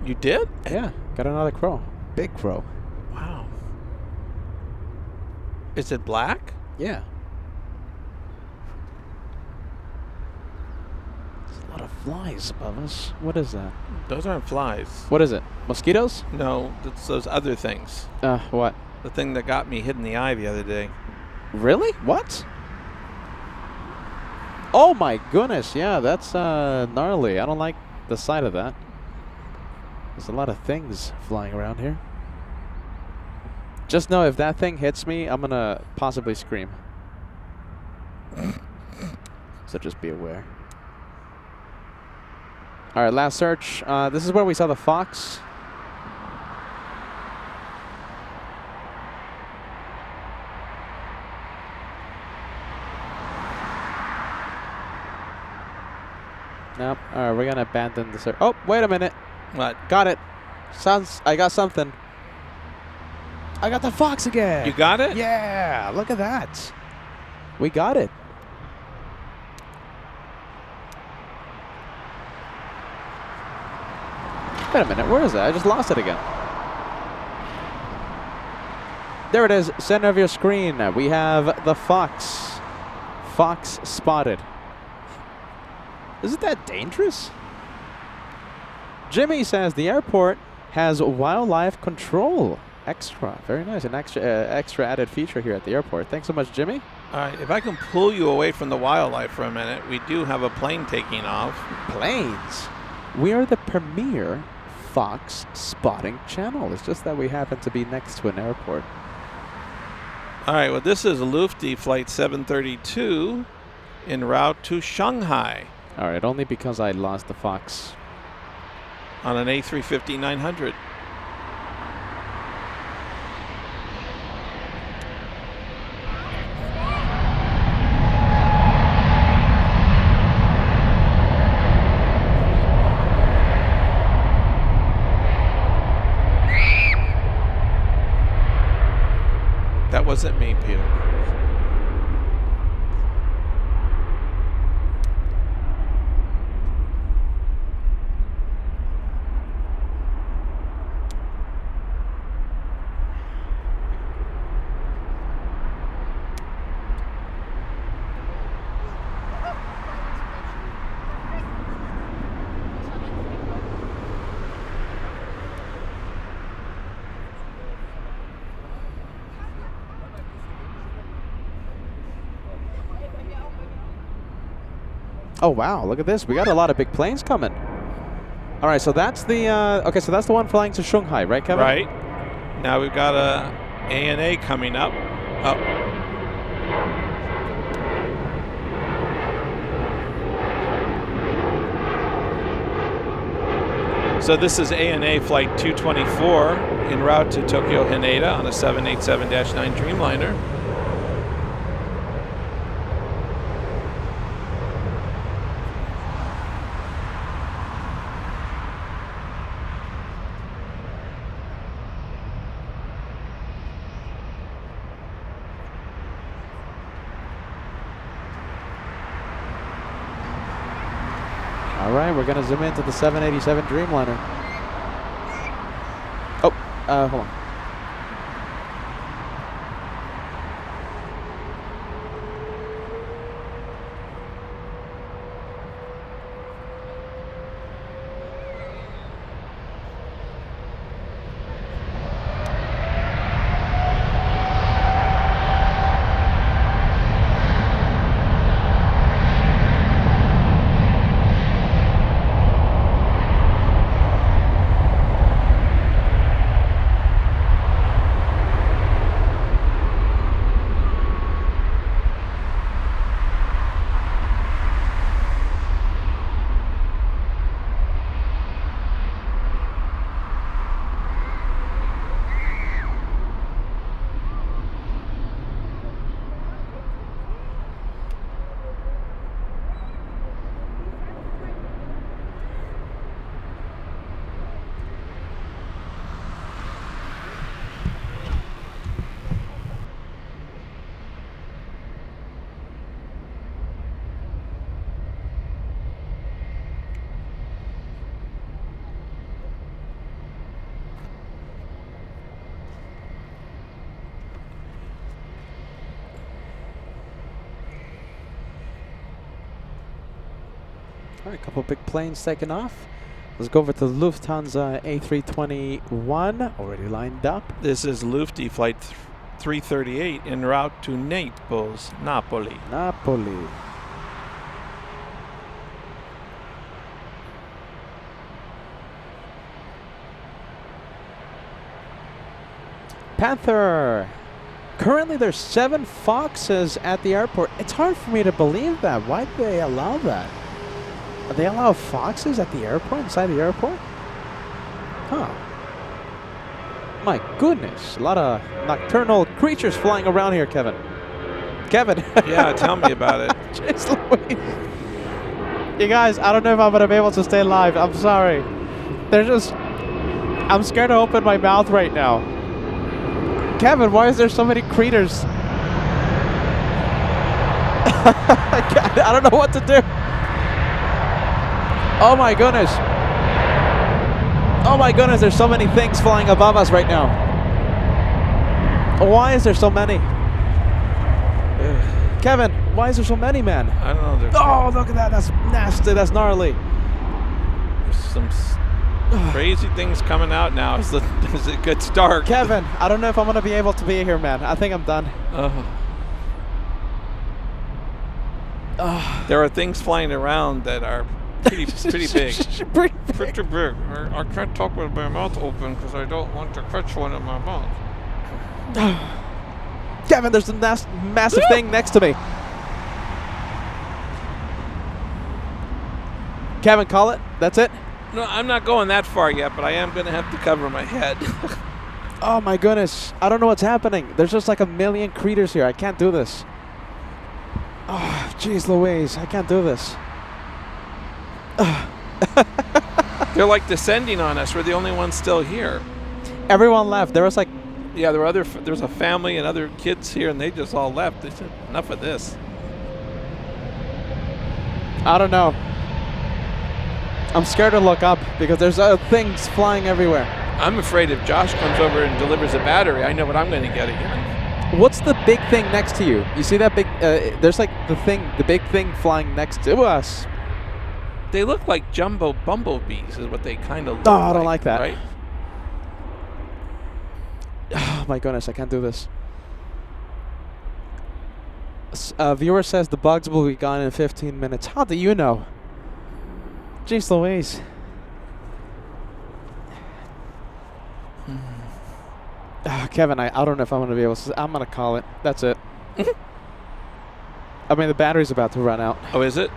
You did? Yeah, got another crow. Big crow. Wow. Is it black? Yeah. There's a lot of flies above us. What is that? Those aren't flies. What is it? Mosquitoes? No, it's those other things. What? The thing that got me hit in the eye the other day. Really? What? Oh my goodness. Yeah, that's gnarly. I don't like the sight of that. There's a lot of things flying around here. Just know if that thing hits me, I'm gonna possibly scream. So just be aware. All right, last search. This is where we saw the fox. Nope. All right, we're gonna abandon the search. Oh, wait a minute. What? Got it. I got something. I got the fox again. You got it? Yeah, look at that. We got it. Wait a minute, where is that? I just lost it again. There it is, center of your screen. We have the fox. Fox spotted. Isn't that dangerous? Jimmy says the airport has wildlife control. Extra, very nice. An extra added feature here at the airport. Thanks so much, Jimmy. All right, if I can pull you away from the wildlife for a minute, we do have a plane taking off. Planes. We are the premier fox spotting channel. It's just that we happen to be next to an airport. All right, well, this is Lufthansa Flight 732 en route to Shanghai All right, only because I lost the fox. on an A350-900. That wasn't me, Peter. Oh wow, look at this. We got a lot of big planes coming. All right, so that's the okay, so that's the one flying to Shanghai, right, Kevin? Right. Now we've got a ANA coming up. Oh. So this is ANA Flight 224 en route to Tokyo Haneda on a 787-9 Dreamliner. All right, we're gonna zoom into the 787 Dreamliner. Oh, hold on. All right, a couple big planes taking off. Let's go over to Lufthansa A321, already lined up. This is Lufti Flight 338 en route to Naples, Napoli. Napoli. Panther. Currently, there's 7 Foxes at the airport. It's hard for me to believe that. Why do they allow that? They allow Foxes at the airport, inside the airport? Huh. My goodness. A lot of nocturnal creatures flying around here, Kevin. Kevin. Yeah, tell me about it. Jeez Louise. You guys, I don't know if I'm going to be able to stay live. I'm sorry. I'm scared to open my mouth right now. Kevin, why is there so many creatures? I don't know what to do. Oh my goodness. Oh my goodness, there's so many things flying above us right now. Why is there so many? Kevin, why is there so many, man? I don't know. Oh, look at that. That's nasty. That's gnarly. There's some crazy things coming out now as it gets dark. Kevin, I don't know if I'm going to be able to be here, man. I think I'm done. There are things flying around that are pretty big. Pretty big. I can't talk with my mouth open because I don't want to catch one in my mouth. Kevin, there's a massive thing next to me. Kevin, call it. That's it. No, I'm not going that far yet, but I am going to have to cover my head. Oh my goodness. I don't know what's happening. There's just like a million creatures here. I can't do this. Oh, jeez Louise. I can't do this. They're like descending on us. We're the only ones still here. Everyone left. There was like... Yeah, there's a family and other kids here, and they just all left. They said, enough of this. I don't know. I'm scared to look up because there's things flying everywhere. I'm afraid if Josh comes over and delivers a battery, I know what I'm going to get again. What's the big thing next to you? You see that big... there's like the big thing flying next to us. They look like jumbo bumblebees is what they kind of look like. Oh, I don't like that. Right? Oh my goodness, I can't do this. Viewer says the bugs will be gone in 15 minutes. How do you know? Jeez Louise. Kevin, I don't know if I'm going to be able to. I'm going to call it. That's it. I mean, the battery's about to run out. Oh, is it?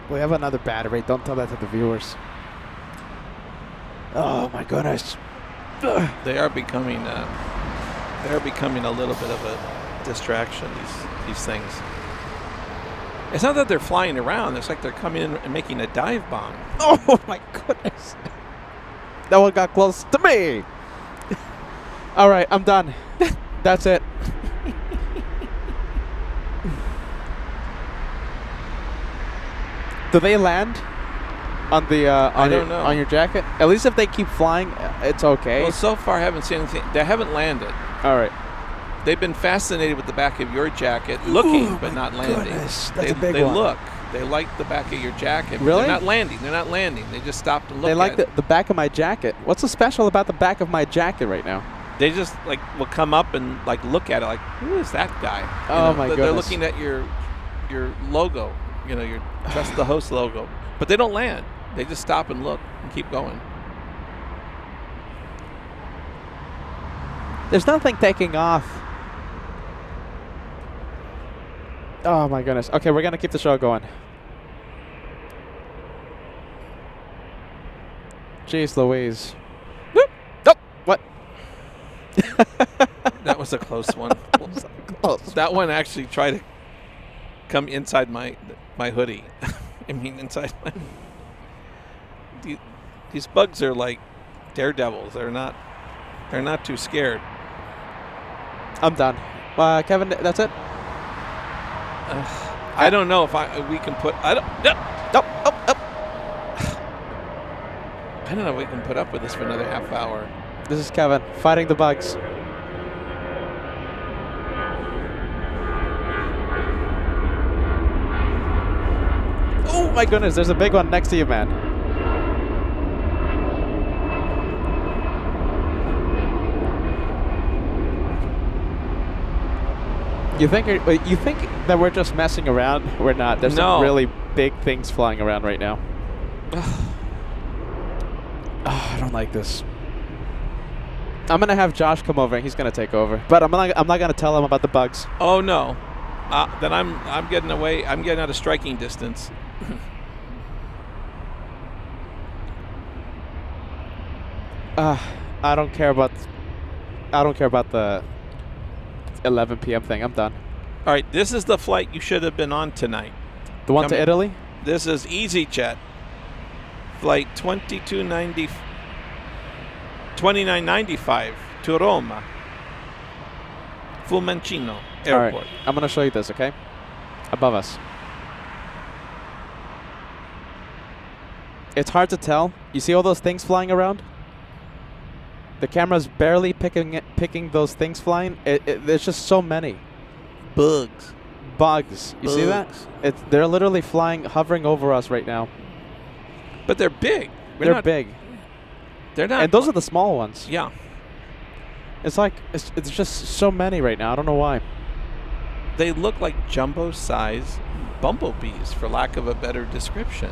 We have another battery. Don't tell that to the viewers. Oh, my goodness. They are becoming a little bit of a distraction, these things. It's not that they're flying around. It's like they're coming in and making a dive bomb. Oh, my goodness. That one got close to me. All right, I'm done. That's it. Do they land on the on your jacket? At least if they keep flying, it's okay. Well, so far I haven't seen anything. They haven't landed. All right. They've been fascinated with the back of your jacket, looking but not landing. Goodness, that's a big they one. look. They like the back of your jacket. But Really? They're not landing. They're not landing. They just stopped to look They like at the back of my jacket. What's so special about the back of my jacket right now? They just like will come up and like look at it like, who is that guy? Oh, my They're goodness. looking at your logo, your Trust the Host logo. But they don't land. They just stop and look and keep going. There's nothing taking off. Oh my goodness. Okay, we're gonna keep the show going. Jeez Louise. Whoop. Oh, what? That was a close one. Close. That one actually tried to come inside my hoodie. I mean, inside my... These bugs are like daredevils. They're not too scared. I'm done. Kevin, that's it? I don't know if we can put... I don't know if we can put up with this for another half hour. This is Kevin, fighting the bugs. Oh my goodness, there's a big one next to you, man. You think that we're just messing around? We're not. There's some really big things flying around right now. I don't like this. I'm gonna have Josh come over and he's gonna take over. But I'm not gonna tell him about the bugs. Oh no. Then I'm getting away. I'm getting out of striking distance. I don't care about the 11 p.m. thing. I'm done. All right, this is the flight you should have been on tonight. The one to Italy? This is EasyJet. Flight 2995 to Roma. Fiumicino Airport. All right, I'm going to show you this, okay? Above us. It's hard to tell. You see all those things flying around? The camera's barely picking those things flying. There's just so many. Bugs. You see that? They're literally flying, hovering over us right now. But they're big. They're big. They're not. And those are the small ones. Yeah. It's like, it's just so many right now. I don't know why. They look like jumbo-size bumblebees, for lack of a better description.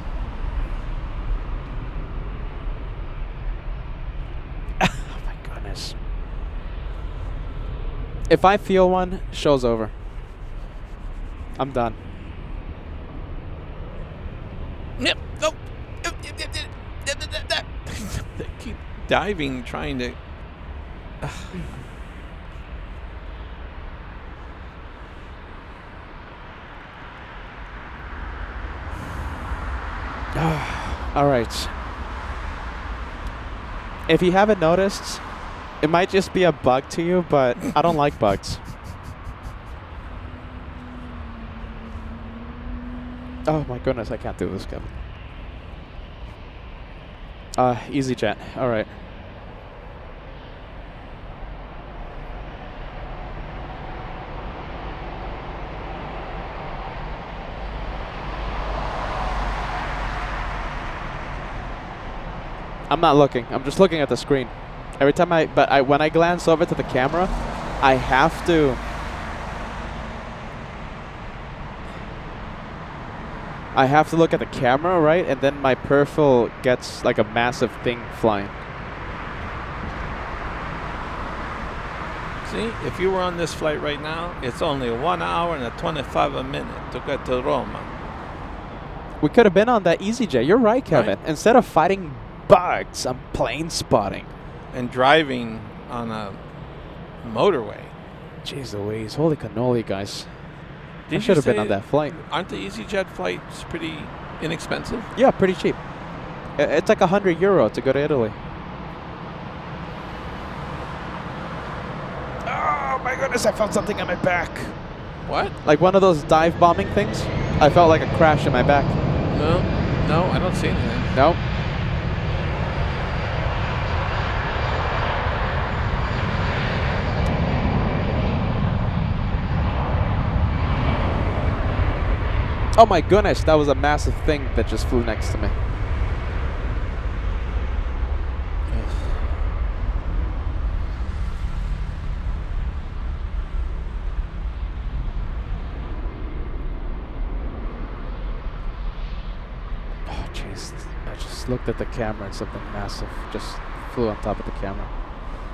If I feel one, show's over. I'm done. Yep. No. They keep diving, trying to... All right. If you haven't noticed, it might just be a bug to you, but I don't like bugs. Oh my goodness, I can't do this, Kevin. EasyJet. All right. I'm not looking. I'm just looking at the screen. Every time when I glance over to the camera, I have to I have to look at the camera, right? And then my peripheral gets like a massive thing flying. See, if you were on this flight right now, it's only 1 hour and 25 a minute to get to Roma. We could have been on that EasyJet. You're right, Kevin. Right. Instead of fighting bugs, I'm plane spotting. And driving on a motorway. Jeez Louise. Holy cannoli, guys. I Did should you have been say- on that flight. Aren't the EasyJet flights pretty inexpensive? Yeah, pretty cheap. It's like €100 to go to Italy. Oh my goodness, I felt something on my back. What? Like one of those dive bombing things. I felt like a crash in my back. No, I don't see anything. No. Oh my goodness, that was a massive thing that just flew next to me. Oh jeez, I just looked at the camera and something massive just flew on top of the camera.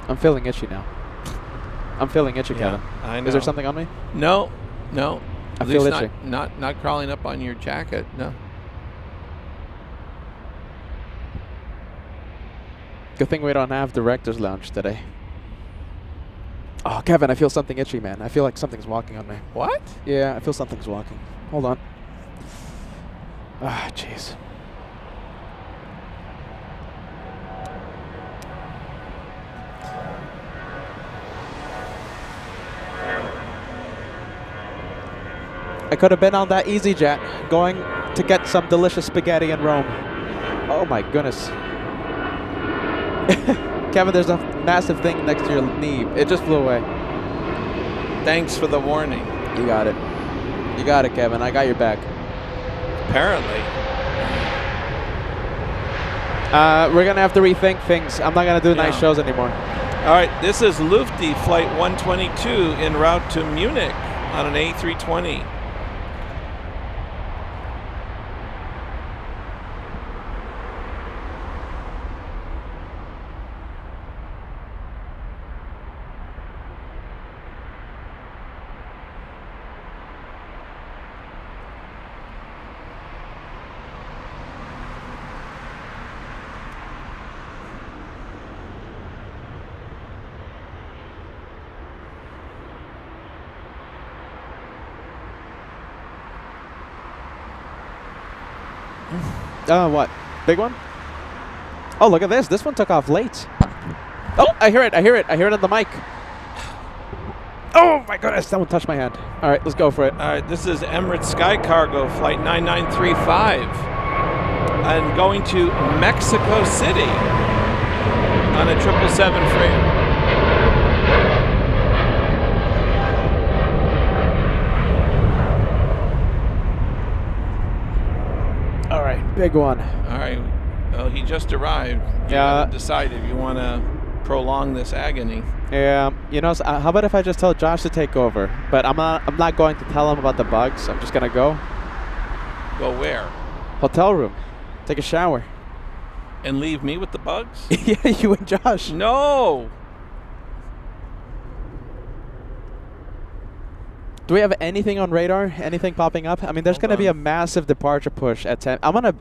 I'm feeling itchy now. I'm feeling itchy, Kevin. I know. Is there something on me? No. I At feel least itchy. not crawling up on your jacket. No. Good thing we don't have director's lounge today. Oh, Kevin, I feel something itchy, man. I feel like something's walking on me. What? Yeah, I feel something's walking. Hold on. Ah, jeez. I could have been on that EasyJet going to get some delicious spaghetti in Rome. Oh my goodness. Kevin, there's a massive thing next to your knee. It just flew away. Thanks for the warning. You got it. You got it, Kevin. I got your back. Apparently. We're going to have to rethink things. I'm not going to do night Yeah. shows anymore. All right, this is Lufti Flight 122 en route to Munich on an A320. What? Big one? Oh, look at this. This one took off late. Oh, I hear it. I hear it. I hear it on the mic. Oh, my goodness. Someone touched my hand. All right, let's go for it. All right, this is Emirates Sky Cargo Flight 9935 and going to Mexico City on a 777 freighter. All right, big one. All right. Well, he just arrived. You Yeah. haven't decided if you want to prolong this agony. Yeah, you know, how about if I just tell Josh to take over? But I'm not going to tell him about the bugs. I'm just going to go. Go where? Hotel room. Take a shower. And leave me with the bugs? Yeah, you and Josh. No. Do we have anything on radar? Anything popping up? I mean, there's Hold going to be on. a massive departure push at 10. I'm gonna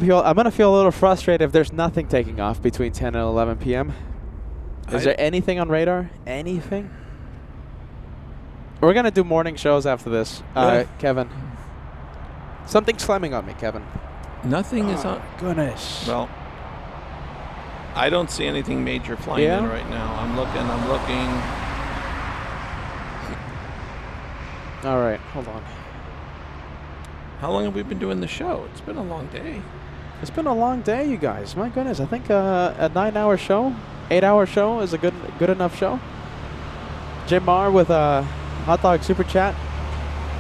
feel a little frustrated if there's nothing taking off between 10 and 11 p.m. Is there anything on radar? Anything? We're gonna do morning shows after this, Yeah. Kevin. Something's slamming on me, Kevin. Nothing is on. Goodness. Well, I don't see anything major flying Yeah? in right now. I'm looking. All right, hold on. How long have we been doing the show? It's been a long day. It's been a long day, you guys. My goodness, I think a 9-hour show, 8-hour show is a good enough show. Jim Marr with a hot dog super chat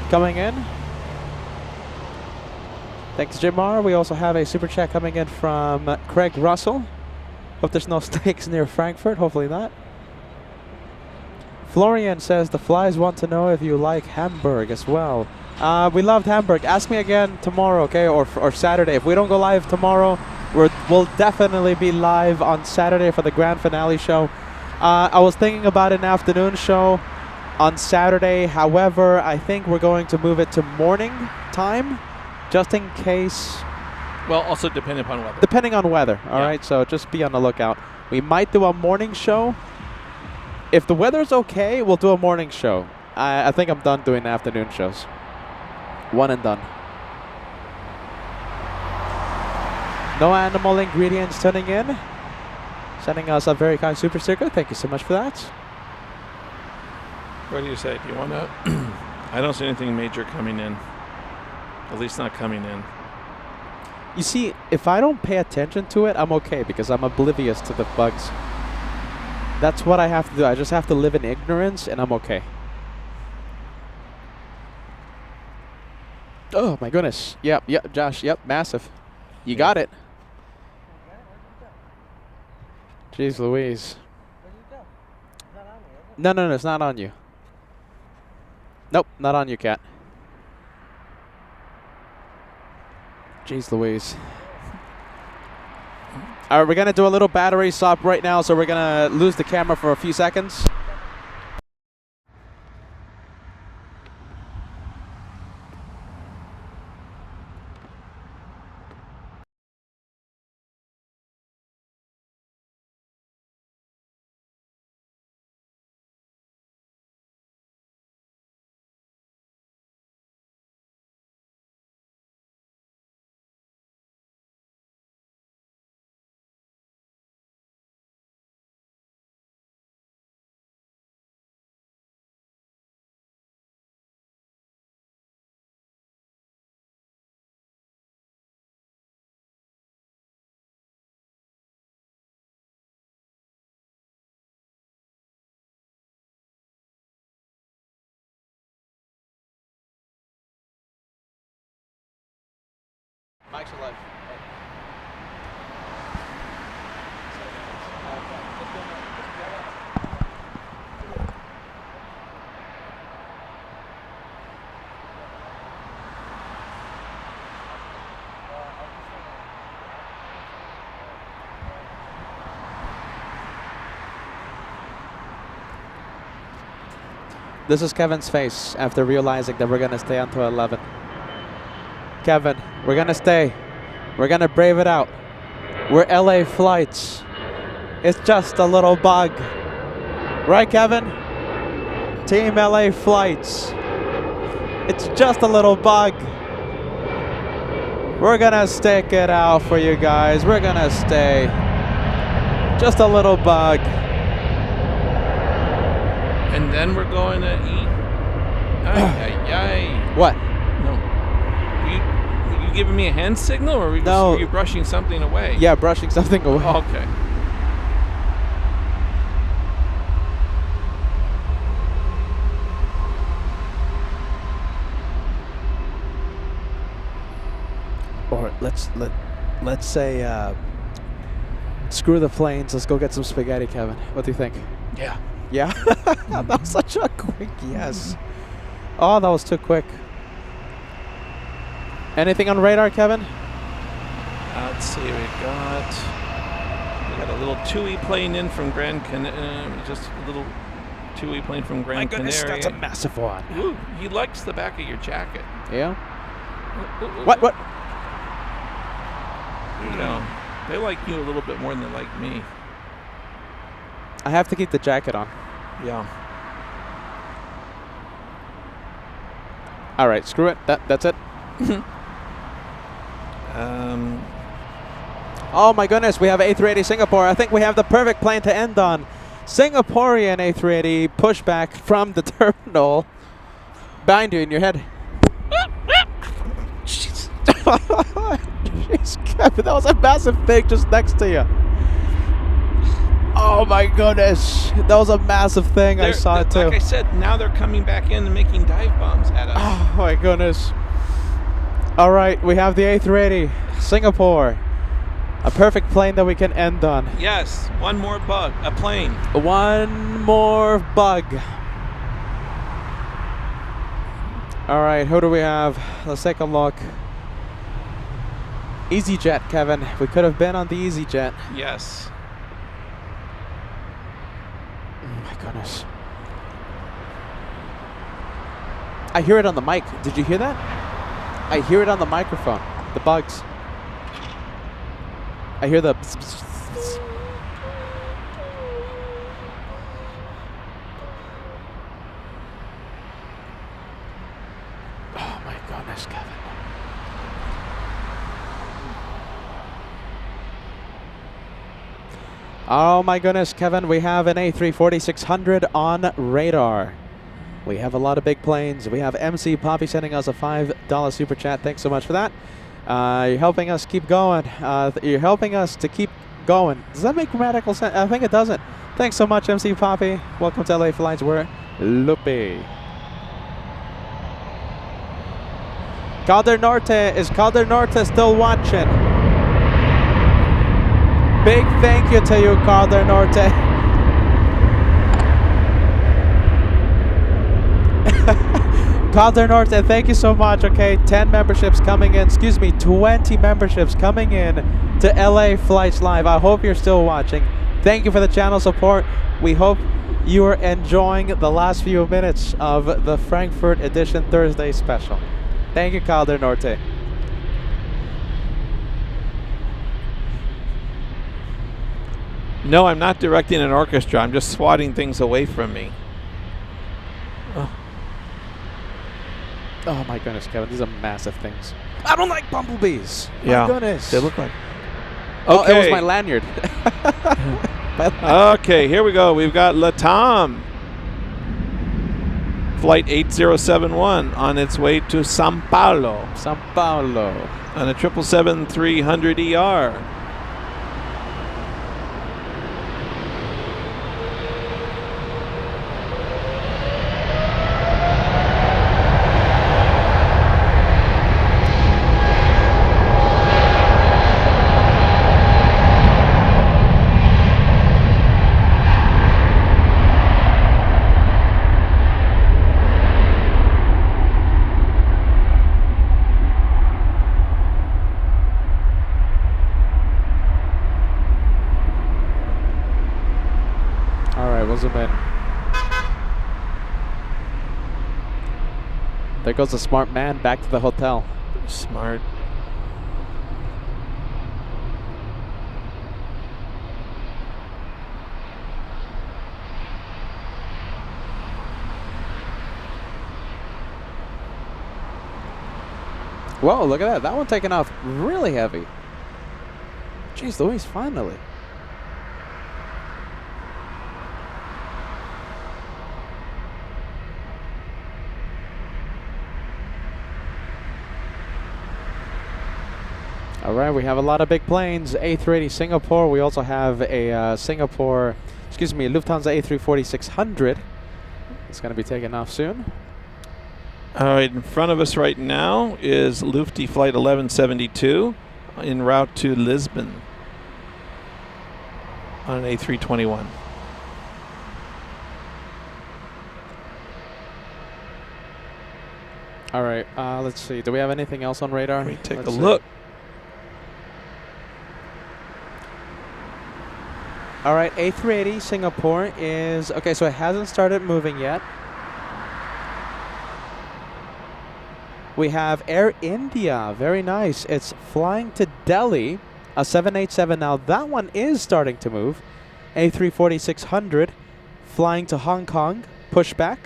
coming in. Thanks, Jim Marr. We also have a super chat coming in from Craig Russell. Hope there's no snakes near Frankfurt. Hopefully not. Florian says the flies want to know if you like Hamburg as well. We loved Hamburg. Ask me again tomorrow, okay, or Saturday. If we don't go live tomorrow, we'll definitely be live on Saturday for the grand finale show. I was thinking about an afternoon show on Saturday. However, I think we're going to move it to morning time, just in case. Well, also depending upon weather. Depending on weather, all right? So just be on the lookout. We might do a morning show. If the weather's okay, we'll do a morning show. I think I'm done doing afternoon shows. One and done. No animal ingredients tuning in. Sending us a very kind super sticker. Thank you so much for that. What do you say? Do you want to? I don't see anything major coming in. At least not coming in. You see, if I don't pay attention to it, I'm okay because I'm oblivious to the bugs. That's what I have to do. I just have to live in ignorance and I'm okay. Oh my goodness. Yep, Josh. Yep, massive. You got it. Jeez Louise. Where did it go? It's not on me, is it? No, it's not on you. Nope, not on you, cat. Jeez Louise. All right, we're going to do a little battery swap right now, so we're going to lose the camera for a few seconds. Mike's alive. This is Kevin's face after realizing that we're going to stay until 11. Kevin, we're going to stay. We're going to brave it out. We're LA flights. It's just a little bug. Right, Kevin? Team LA flights. It's just a little bug. We're going to stick it out for you guys. We're going to stay. Just a little bug. And then we're going to eat. Ay. What? No. Were you giving me a hand signal, or were you brushing something away? Yeah, brushing something away. Oh, okay. Or let's say screw the planes. Let's go get some spaghetti, Kevin. What do you think? Yeah. Yeah? That was such a quick yes. Oh, that was too quick. Anything on radar, Kevin? Let's see, we got a little TWA plane in from Grand Canaria. Just a little TWA plane from Grand Canaria. My goodness, that's a massive one. Ooh, he likes the back of your jacket. Yeah? Ooh. What? You know, they like you a little bit more than they like me. I have to keep the jacket on. Yeah. All right, screw it. That's it. Oh my goodness, we have A380 Singapore. I think we have the perfect plane to end on. Singaporean A380 pushback from the terminal. Behind you in your head. Jeez, Kevin, that was a massive thing just next to you. Oh my goodness, that was a massive thing. I saw it too. Like I said, now they're coming back in and making dive bombs at us. Oh my goodness. All right, we have the A380 Singapore A perfect plane that we can end on. Yes, one more bug, a plane. One more bug. All right, who do we have? Let's take a look. EasyJet, Kevin. We could have been on the EasyJet. Yes. Oh my goodness. I hear it on the mic. Did you hear that? I hear it on the microphone. The bugs. I hear the pss, pss, pss. Oh my goodness, Kevin. Oh my goodness, Kevin, we have an A340-600 on radar. We have a lot of big planes. We have MC Poppy sending us a $5 super chat. Thanks so much for that. You're helping us keep going. You're helping us to keep going. Does that make grammatical sense? I think it doesn't. Thanks so much, MC Poppy. Welcome to LA Flights. We're Lupe. Calder Norte. Is Calder Norte still watching? Big thank you to you, Calder Norte. Calder Norte, thank you so much. Okay, 10 memberships coming in. Excuse me, 20 memberships coming in to LA Flights Live. I hope you're still watching. Thank you for the channel support. We hope you are enjoying the last few minutes of the Frankfurt Edition Thursday special. Thank you, Calder Norte. No, I'm not directing an orchestra. I'm just swatting things away from me. Oh my goodness, Kevin, these are massive things. I don't like bumblebees. Yeah, My goodness. they look like. Oh, it was Okay. my lanyard. Okay, here we go. We've got Latam. Flight 8071 on its way to Sao Paulo Sao Paulo. on a 777-300ER. We'll zoom in. There goes the smart man back to the hotel. Smart. Whoa, look at that. That one taking off really heavy. Jeez Louise, finally. All right, we have a lot of big planes. A380 Singapore. We also have a Lufthansa A340-600. It's going to be taking off soon. All right, in front of us right now is Lufty Flight 1172 en route to Lisbon on an A321. All right, let's see. Do we have anything else on radar? Let me take Let's a see. look. All right, A380 Singapore is, okay, so it hasn't started moving yet. We have Air India, very nice. It's flying to Delhi, a 787 now. That one is starting to move. A340-600 flying to Hong Kong, pushback.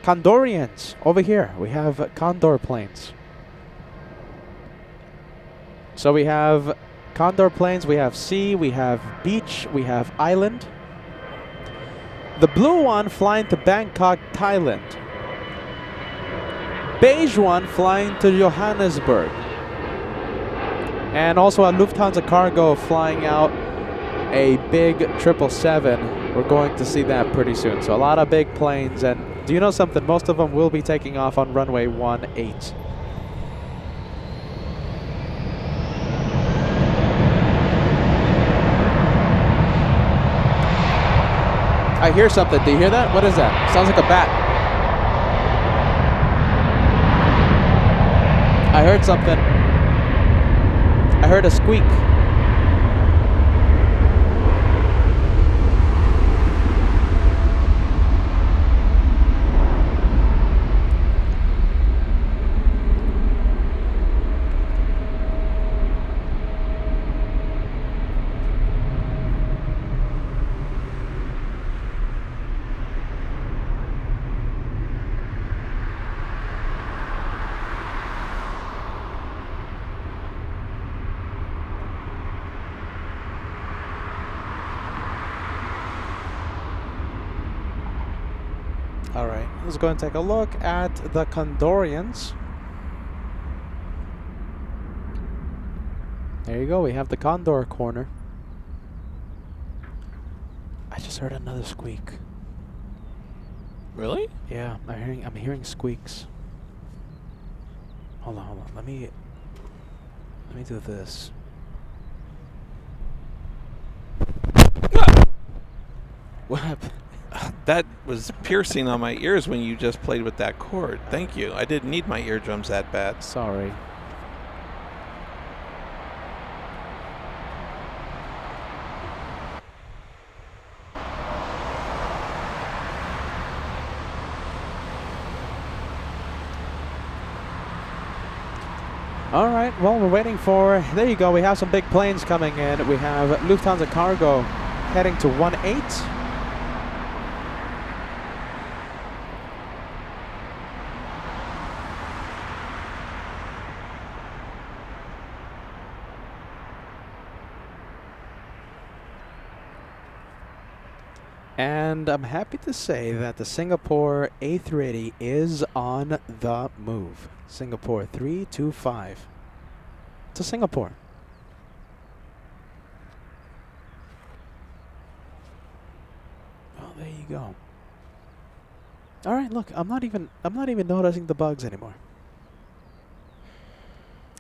Condorians, over here. We have Condor planes. So we have Condor planes, we have sea, we have beach, we have island. The blue one flying to Bangkok, Thailand. Beige one flying to Johannesburg. And also a Lufthansa cargo flying out a big 777. We're going to see that pretty soon. So a lot of big planes, and do you know something? Most of them will be taking off on runway 18. I hear something. Do you hear that? What is that? Sounds like a bat. I heard something. I heard a squeak. Alright, let's go and take a look at the Condorians. There you go, we have the Condor corner. I just heard another squeak. Really? Yeah, I'm hearing squeaks. Hold on. Let me do this. What happened? That was piercing on my ears when you just played with that chord. Thank you. I didn't need my eardrums that bad. Sorry. All right, well, we're waiting for, there you go, we have some big planes coming in. We have Lufthansa Cargo heading to 18. And I'm happy to say that the Singapore A380 is on the move. Singapore 325 to Singapore. Well, there you go. All right, look, I'm not even noticing the bugs anymore.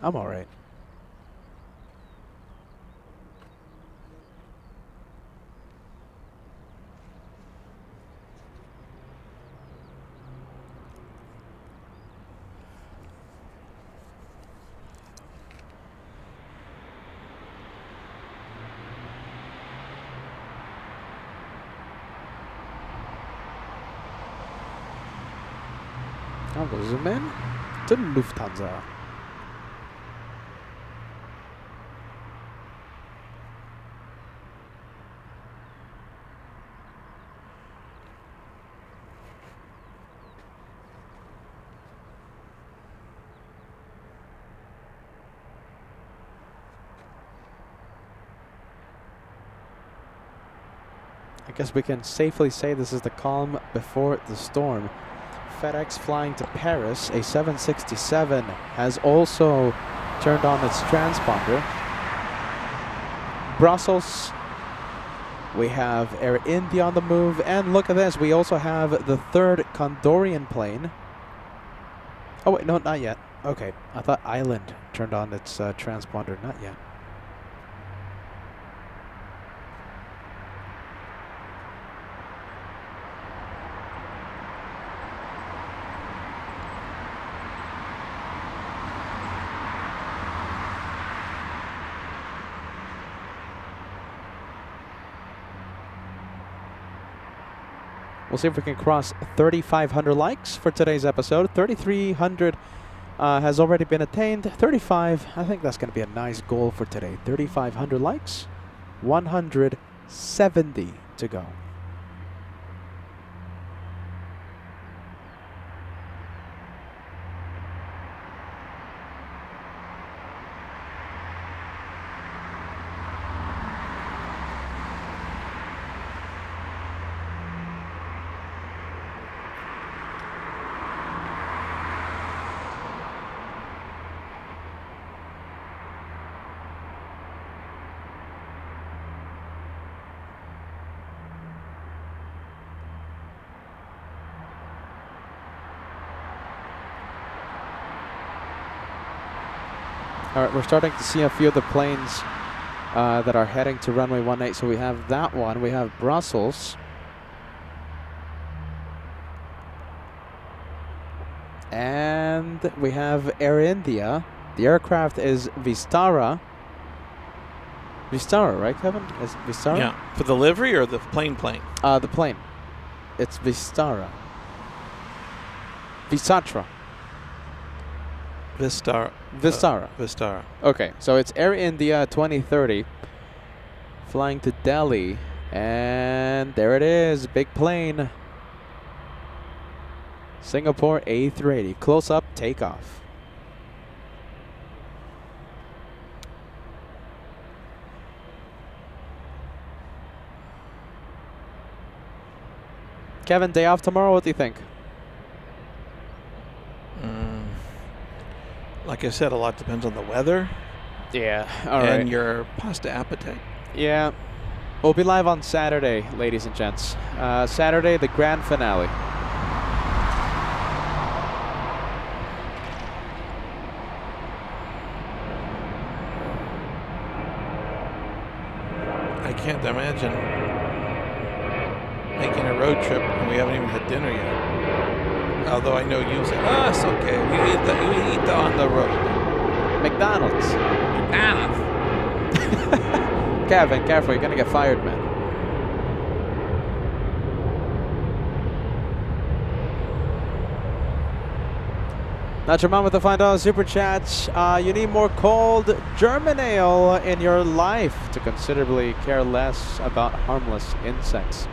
I'm all right. I'll go zoom in to Lufthansa. I guess we can safely say this is the calm before the storm. FedEx flying to Paris, a 767, has also turned on its transponder. Brussels, we have Air India on the move, and look at this, we also have the third Condorian plane. Oh wait, no, not yet. Okay, I thought Island turned on its transponder, not yet. We'll see if we can cross 3,500 likes for today's episode. 3,300 has already been attained. 35, I think that's going to be a nice goal for today. 3,500 likes, 170 to go. All right, we're starting to see a few of the planes that are heading to runway 18. So we have that one. We have Brussels. And we have Air India. The aircraft is Vistara. Vistara, right, Kevin? Is Vistara? Yeah. For the livery or the plane? The plane. It's Vistara. Visatra. Vistara. Vistara. Vistara. Okay, so it's Air India 2030 flying to Delhi. And there it is, big plane. Singapore A380. Close up takeoff. Kevin, day off tomorrow, what do you think? Like I said, a lot depends on the weather Yeah, all right. and your pasta appetite. Yeah, we'll be live on Saturday, ladies and gents. Saturday, the grand finale. I can't imagine making a road trip and we haven't even had dinner yet. Although I know you say, it's okay. We eat that on the road. McDonald's. McDonald's. Kevin, careful, you're gonna get fired, man. Not your mom with the $5 super chat. You need more cold German ale in your life to considerably care less about harmless insects.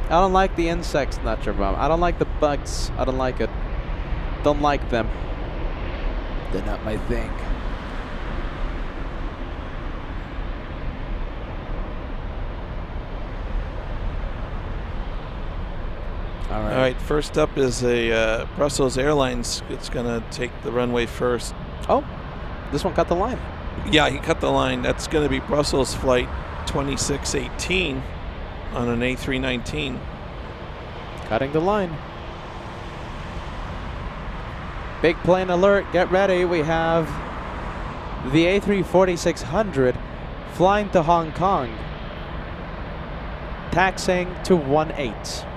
I don't like the insects, not your mom. I don't like the bugs. I don't like it. Don't like them. They're not my thing. All All right, first up is a Brussels Airlines. It's going to take the runway first. Oh, this one cut the line. Yeah, he cut the line. That's going to be Brussels flight 2618 on an A319. Cutting the line. Big plane alert, get ready. We have the A340-600 flying to Hong Kong, taxiing to 18.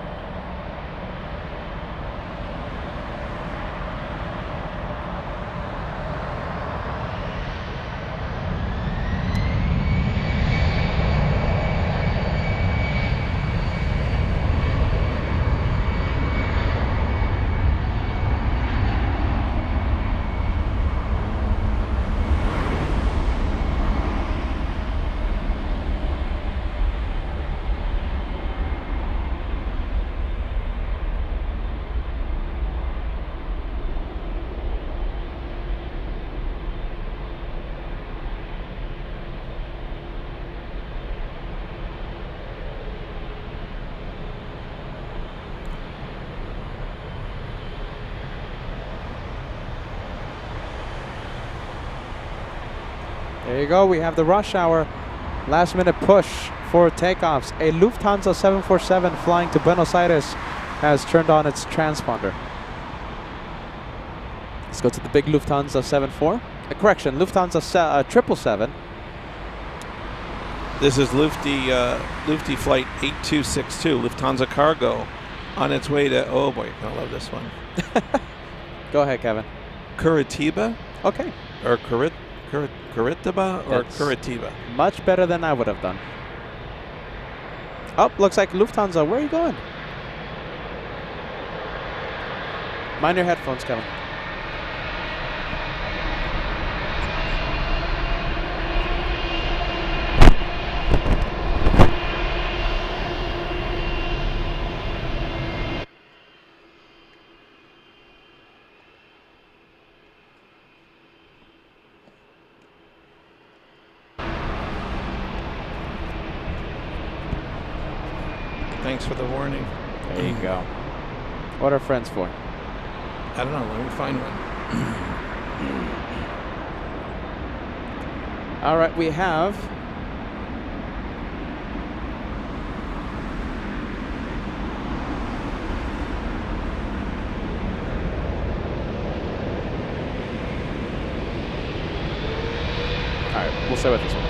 There you go, we have the rush hour last minute push for takeoffs. A Lufthansa 747 flying to Buenos Aires has turned on its transponder. Let's go to the big Lufthansa 74. Correction, Lufthansa 777. This is Lufty flight 8262, Lufthansa Cargo, on its way to, oh boy, you're going to love this one. Go ahead, Kevin. Curitiba? Okay. Or Curitiba or That's Curitiba? much better than I would have done. Oh, looks like Lufthansa. Where are you going? Mind your headphones, Kevin. Thanks for the warning. There you go. What are friends for? I don't know, let me find one. All right, we have all right, we'll stay with this one.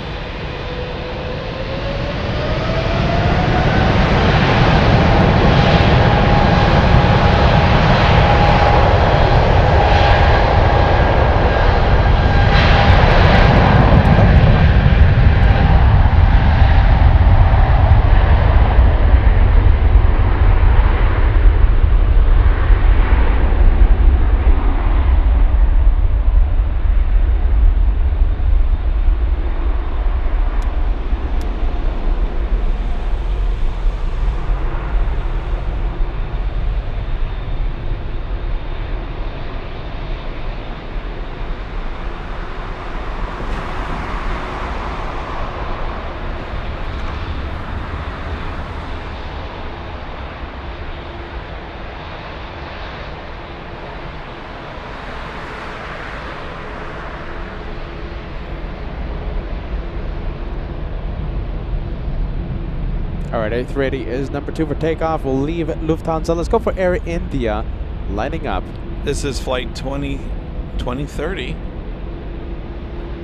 All right, A380 is number 2 for takeoff. We'll leave Lufthansa. Let's go for Air India, lining up. This is flight 2030.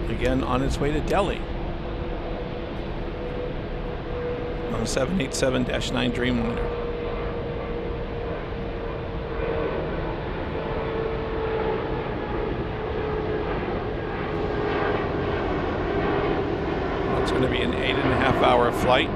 Again, on its way to Delhi. On a 787-9 Dreamliner. It's going to be an 8.5-hour flight.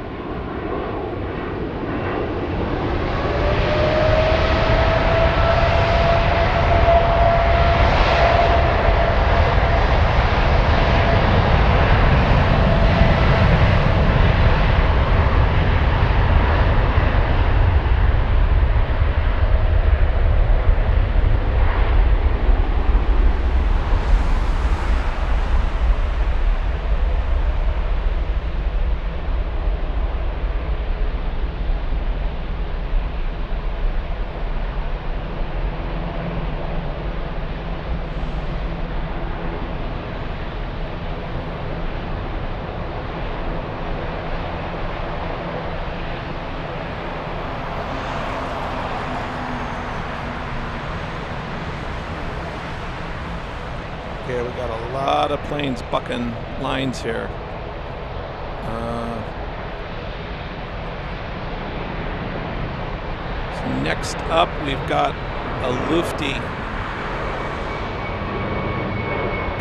Okay, we got a lot of planes bucking lines here. So next up, we've got a Lufty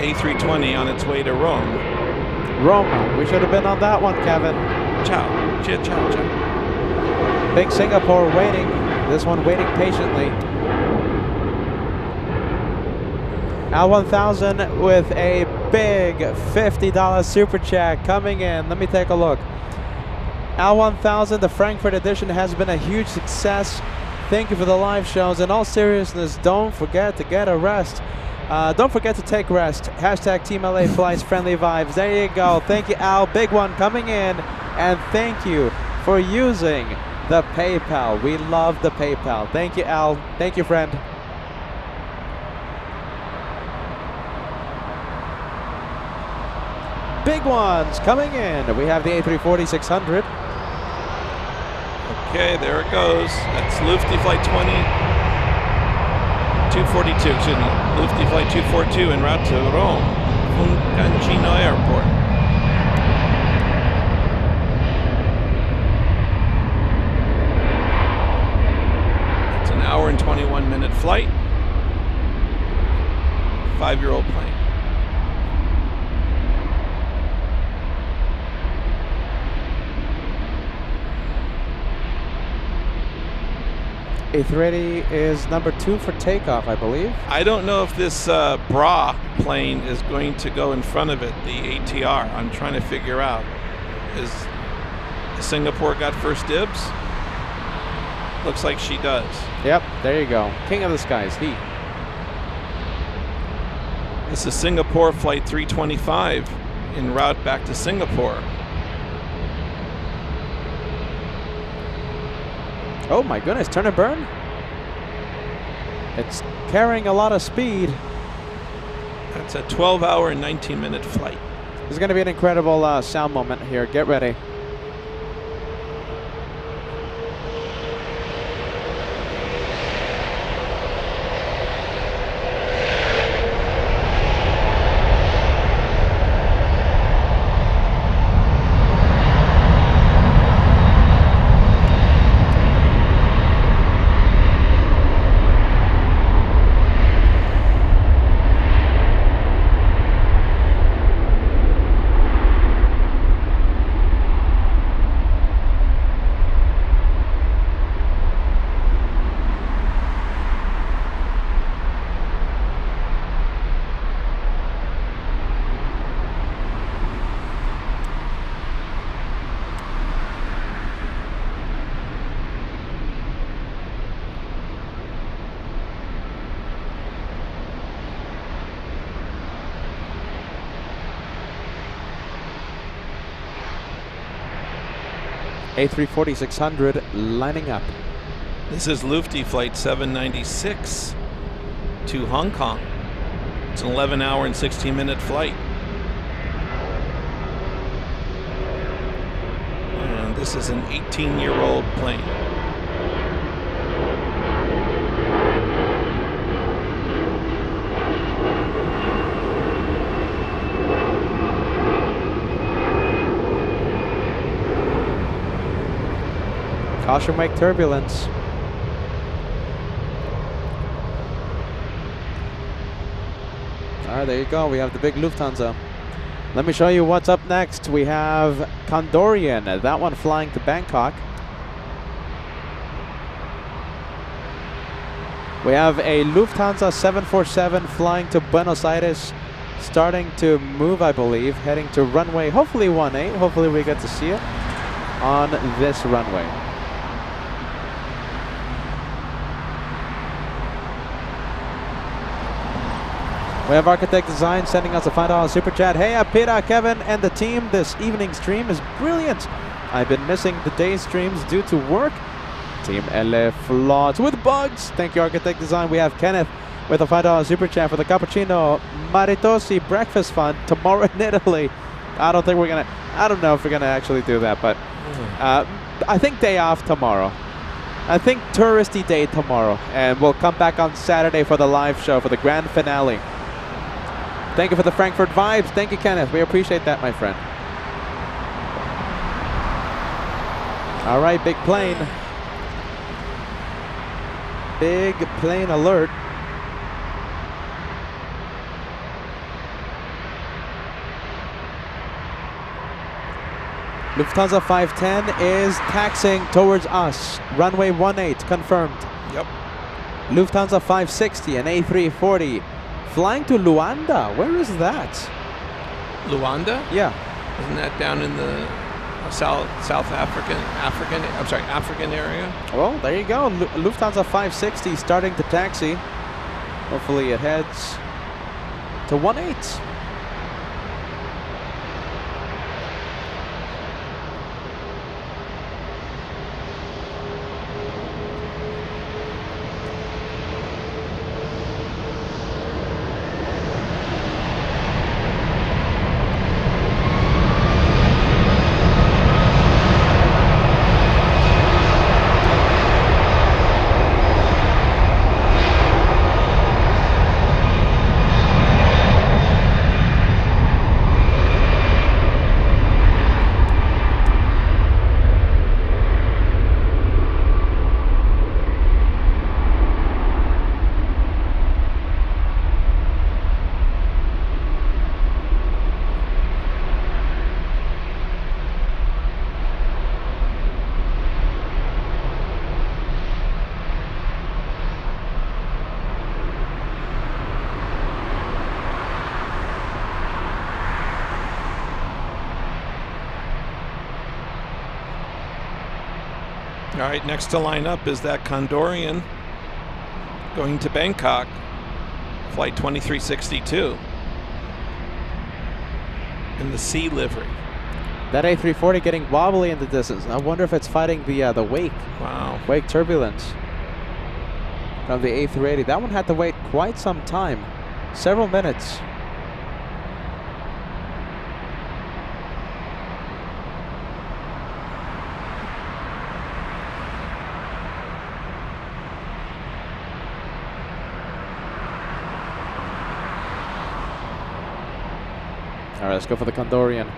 A320 on its way to Rome. Roma. We should have been on that one, Kevin. Ciao. Ciao, ciao, ciao. Big Singapore waiting. This one waiting patiently. Al1000 with a big $50 super chat coming in. Let me take a look. Al1000, the Frankfurt edition, has been a huge success. Thank you for the live shows. In all seriousness, don't forget to get a rest. Don't forget to take rest. Hashtag Team LA Flights, friendly vibes. There you go. Thank you, Al. Big one coming in. And thank you for using the PayPal. We love the PayPal. Thank you, Al. Thank you, friend. Big ones coming in. We have the A340-600. Okay, there it goes. That's Lufty Flight 242, excuse me. Lufty Flight 242 en route to Rome, Funcancino Airport. It's an hour and 21-minute flight. 5-year-old plane. A380 is number 2 for takeoff, I believe. I don't know if this BRA plane is going to go in front of it, the ATR. I'm trying to figure out. Is Singapore got first dibs? Looks like she does. Yep, there you go. King of the skies, he. This is Singapore Flight 325 en route back to Singapore. Oh my goodness, turn and burn. It's carrying a lot of speed. That's a 12-hour and 19-minute flight. This is going to be an incredible sound moment here. Get ready. A340-600 lining up. This is Lufty Flight 796 to Hong Kong. It's an 11-hour and 16-minute flight. And This is an 18-year-old plane. Caution wake turbulence. All right, there you go. We have the big Lufthansa. Let me show you what's up next. We have Condorian, that one flying to Bangkok. We have a Lufthansa 747 flying to Buenos Aires, starting to move, I believe, heading to runway, hopefully 18. Hopefully we get to see it on this runway. We have Architect Design sending us a $5 super chat. Hey, Peter, Kevin, and the team. This evening's stream is brilliant. I've been missing the day's streams due to work. Team LF Flots with bugs. Thank you, Architect Design. We have Kenneth with a $5 super chat for the Cappuccino Maritosi Breakfast Fund tomorrow in Italy. I don't know if we're gonna actually do that, but I think day off tomorrow. I think touristy day tomorrow, and we'll come back on Saturday for the live show for the grand finale. Thank you for the Frankfurt vibes. Thank you, Kenneth. We appreciate that, my friend. All right, big plane. Big plane alert. Lufthansa 510 is taxiing towards us. Runway 18 confirmed. Yep. Lufthansa 560 and A340 flying to Luanda. Where is that? Luanda? Yeah. Isn't that down in the South African area? Well, there you go. Lufthansa 560 starting to taxi. Hopefully it heads to 18. All right, next to line up is that Condorian going to Bangkok, flight 2362 in the C livery. That A340 getting wobbly in the distance. I wonder if it's fighting the wake. Wow. Wake turbulence from the A380. That one had to wait quite some time, several minutes. All right, let's go for the Condorian.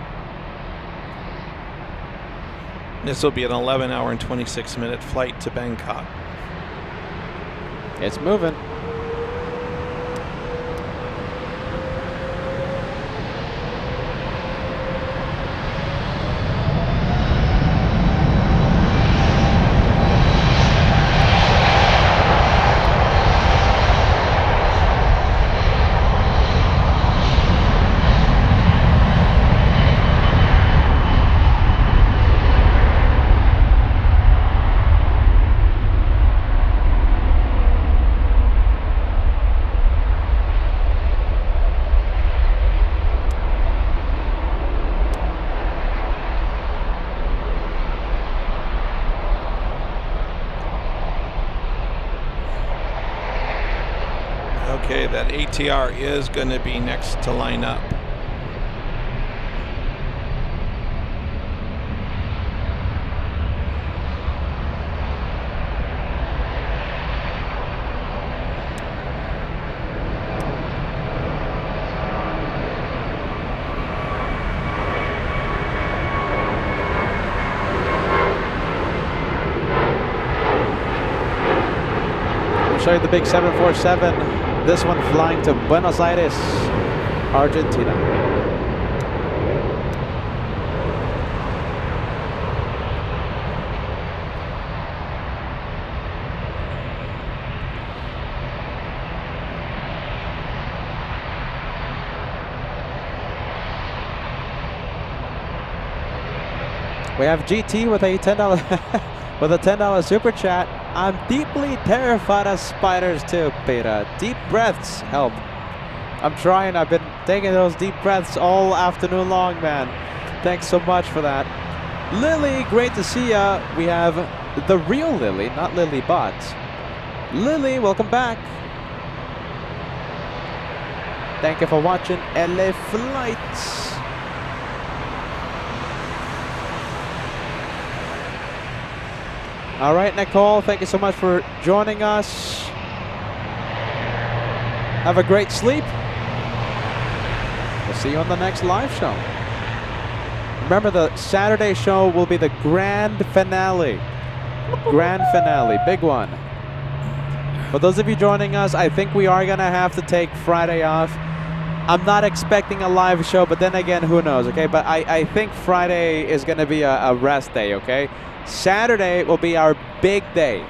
This will be an 11-hour and 26-minute flight to Bangkok. It's moving. Okay, that ATR is going to be next to line up. show you the big 747. This one flying to Buenos Aires, Argentina. We have GT with a $10 with a $10 super chat. I'm deeply terrified of spiders too, Peter. Deep breaths help. I'm trying. I've been taking those deep breaths all afternoon long, man. Thanks so much for that. Lily, great to see ya. We have the real Lily, not Lily Bot. Lily, welcome back. Thank you for watching LA Flights. All right, Nicole, thank you so much for joining us. Have a great sleep. We'll see you on the next live show. Remember, the Saturday show will be the grand finale. Grand finale, big one. For those of you joining us, I think we are going to have to take Friday off. I'm not expecting a live show, but then again, who knows, okay? But I think Friday is going to be a rest day, okay? Saturday will be our big day.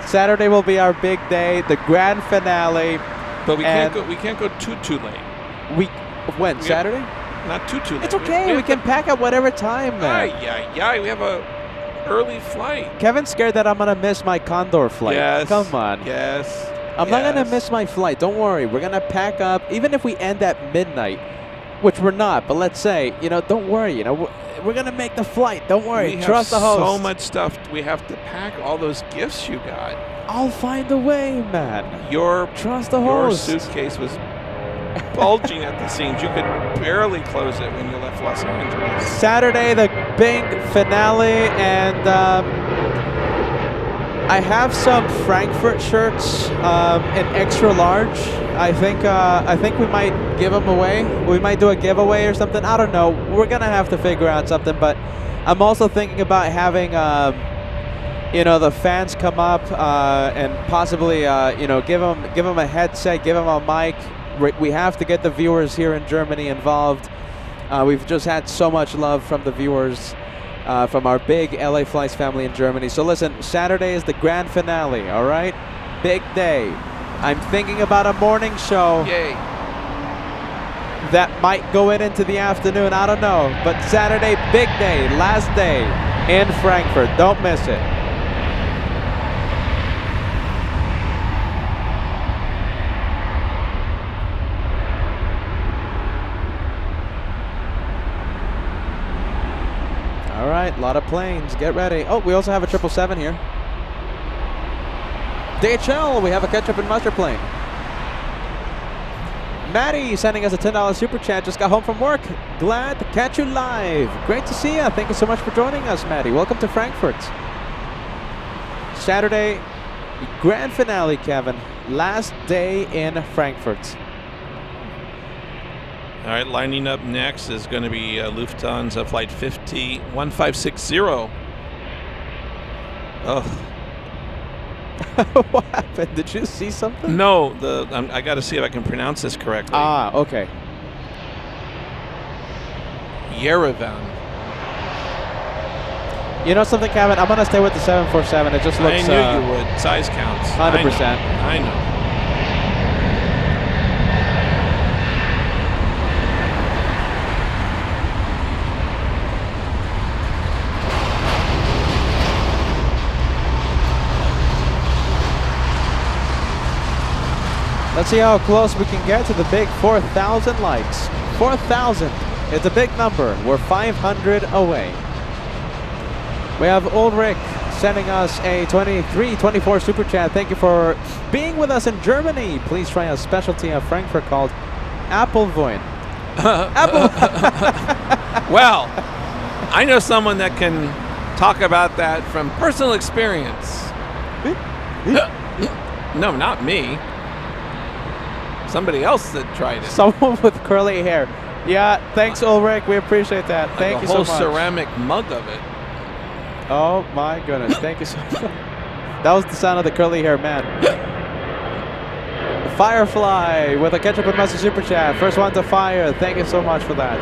Saturday will be our big day, the grand finale. But we can't go too late. When? Saturday? Not too late. It's okay. We can pack at whatever time, man. Yeah. We have a early flight. Kevin's scared that I'm gonna miss my Condor flight. Yes. Come on. Yes. I'm not gonna miss my flight. Don't worry. We're gonna pack up, even if we end at midnight, which we're not. But let's say, don't worry. We're gonna make the flight. Don't worry. Trust the host. So much stuff. We have to pack all those gifts you got. I'll find a way, man. Trust the host. Your suitcase was bulging at the seams. You could barely close it when you left Los Angeles. Saturday, the big finale, and I have some Frankfurt shirts in extra large. I think we might give them away. We might do a giveaway or something. I don't know. We're gonna have to figure out something. But I'm also thinking about having the fans come up and possibly give them a headset, give them a mic. We have to get the viewers here in Germany involved. We've just had so much love from the viewers, from our big LA Flights family in Germany. So listen, Saturday is the grand finale, all right? Big day. I'm thinking about a morning show. Yay. That might go into the afternoon, I don't know. But Saturday, big day, last day in Frankfurt. Don't miss it. All right, a lot of planes. Get ready. Oh, we also have a 777 here. DHL, we have a ketchup and mustard plane. Maddie sending us a $10 super chat. Just got home from work. Glad to catch you live. Great to see you. Thank you so much for joining us, Maddie. Welcome to Frankfurt. Saturday, grand finale, Kevin. Last day in Frankfurt. All right, lining up next is going to be Lufthansa Flight 1560. Oh. What happened? Did you see something? No, I got to see if I can pronounce this correctly. Ah, okay. Yerevan. You know something, Kevin? I'm going to stay with the 747. It just looks... I knew you would. Size counts. 100%. I know. Let's see how close we can get to the big 4,000 likes. 4,000. It's a big number. We're 500 away. We have Ulrich sending us a 2324 super chat. Thank you for being with us in Germany. Please try a specialty of Frankfurt called Apfelwein. Well, I know someone that can talk about that from personal experience. No, not me. Somebody else that tried it. Someone with curly hair. Yeah, thanks, Ulrich. We appreciate that. Thank you so much. A whole ceramic mug of it. Oh my goodness. Thank you so much. That was the sound of the curly haired man. Firefly with a ketchup and mustard super chat. First one to fire. Thank you so much for that.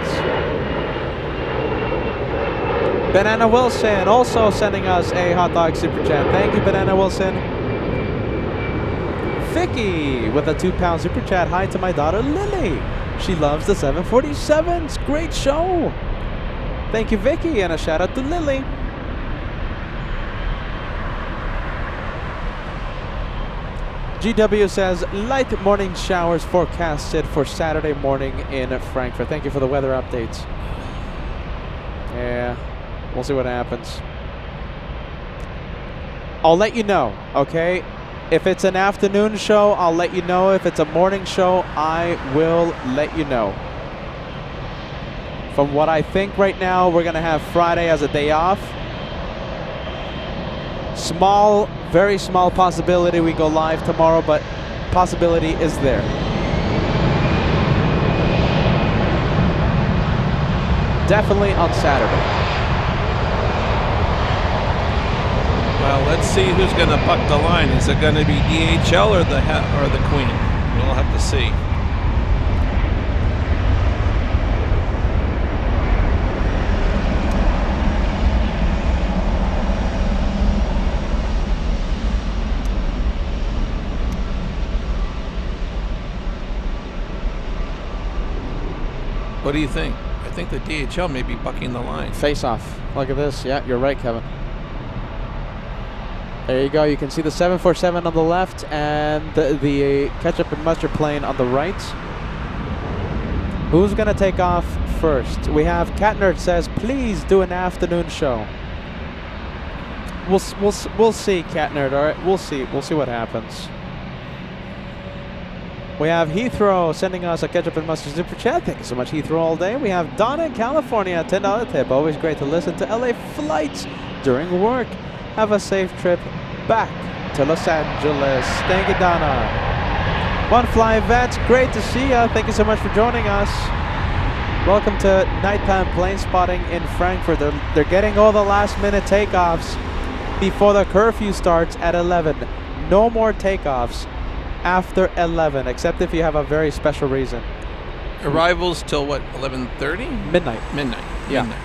Banana Wilson also sending us a hot dog super chat. Thank you, Banana Wilson. Vicky with a £2 super chat. Hi to my daughter Lily. She loves the 747s. Great show. Thank you, Vicky, and a shout out to Lily. GW says light morning showers forecasted for Saturday morning in Frankfurt. Thank you for the weather updates. Yeah, we'll see what happens. I'll let you know, okay? If it's an afternoon show, I'll let you know. If it's a morning show, I will let you know. From what I think right now, we're going to have Friday as a day off. Small, very small possibility we go live tomorrow, but possibility is there. Definitely on Saturday. Well, let's see who's going to buck the line. Is it going to be DHL or the Queen? We'll have to see. What do you think? I think the DHL may be bucking the line. Face off. Look at this. Yeah, you're right, Kevin. There you go. You can see the 747 on the left and the ketchup and mustard plane on the right. Who's going to take off first? We have Catnerd says, please do an afternoon show. We'll see, Catnerd. All right, we'll see. We'll see what happens. We have Heathrow sending us a ketchup and mustard super chat. Thank you so much, Heathrow, all day. We have Donna in California, $10 tip. Always great to listen to LA flights during work. Have a safe trip back to Los Angeles. Thank you, Donna. One Fly Vets, great to see you. Thank you so much for joining us. Welcome to nighttime plane spotting in Frankfurt. They're getting all the last minute takeoffs before the curfew starts at 11. No more takeoffs after 11, except if you have a very special reason. Arrivals till what, 11:30? Midnight. Midnight. Yeah. Midnight.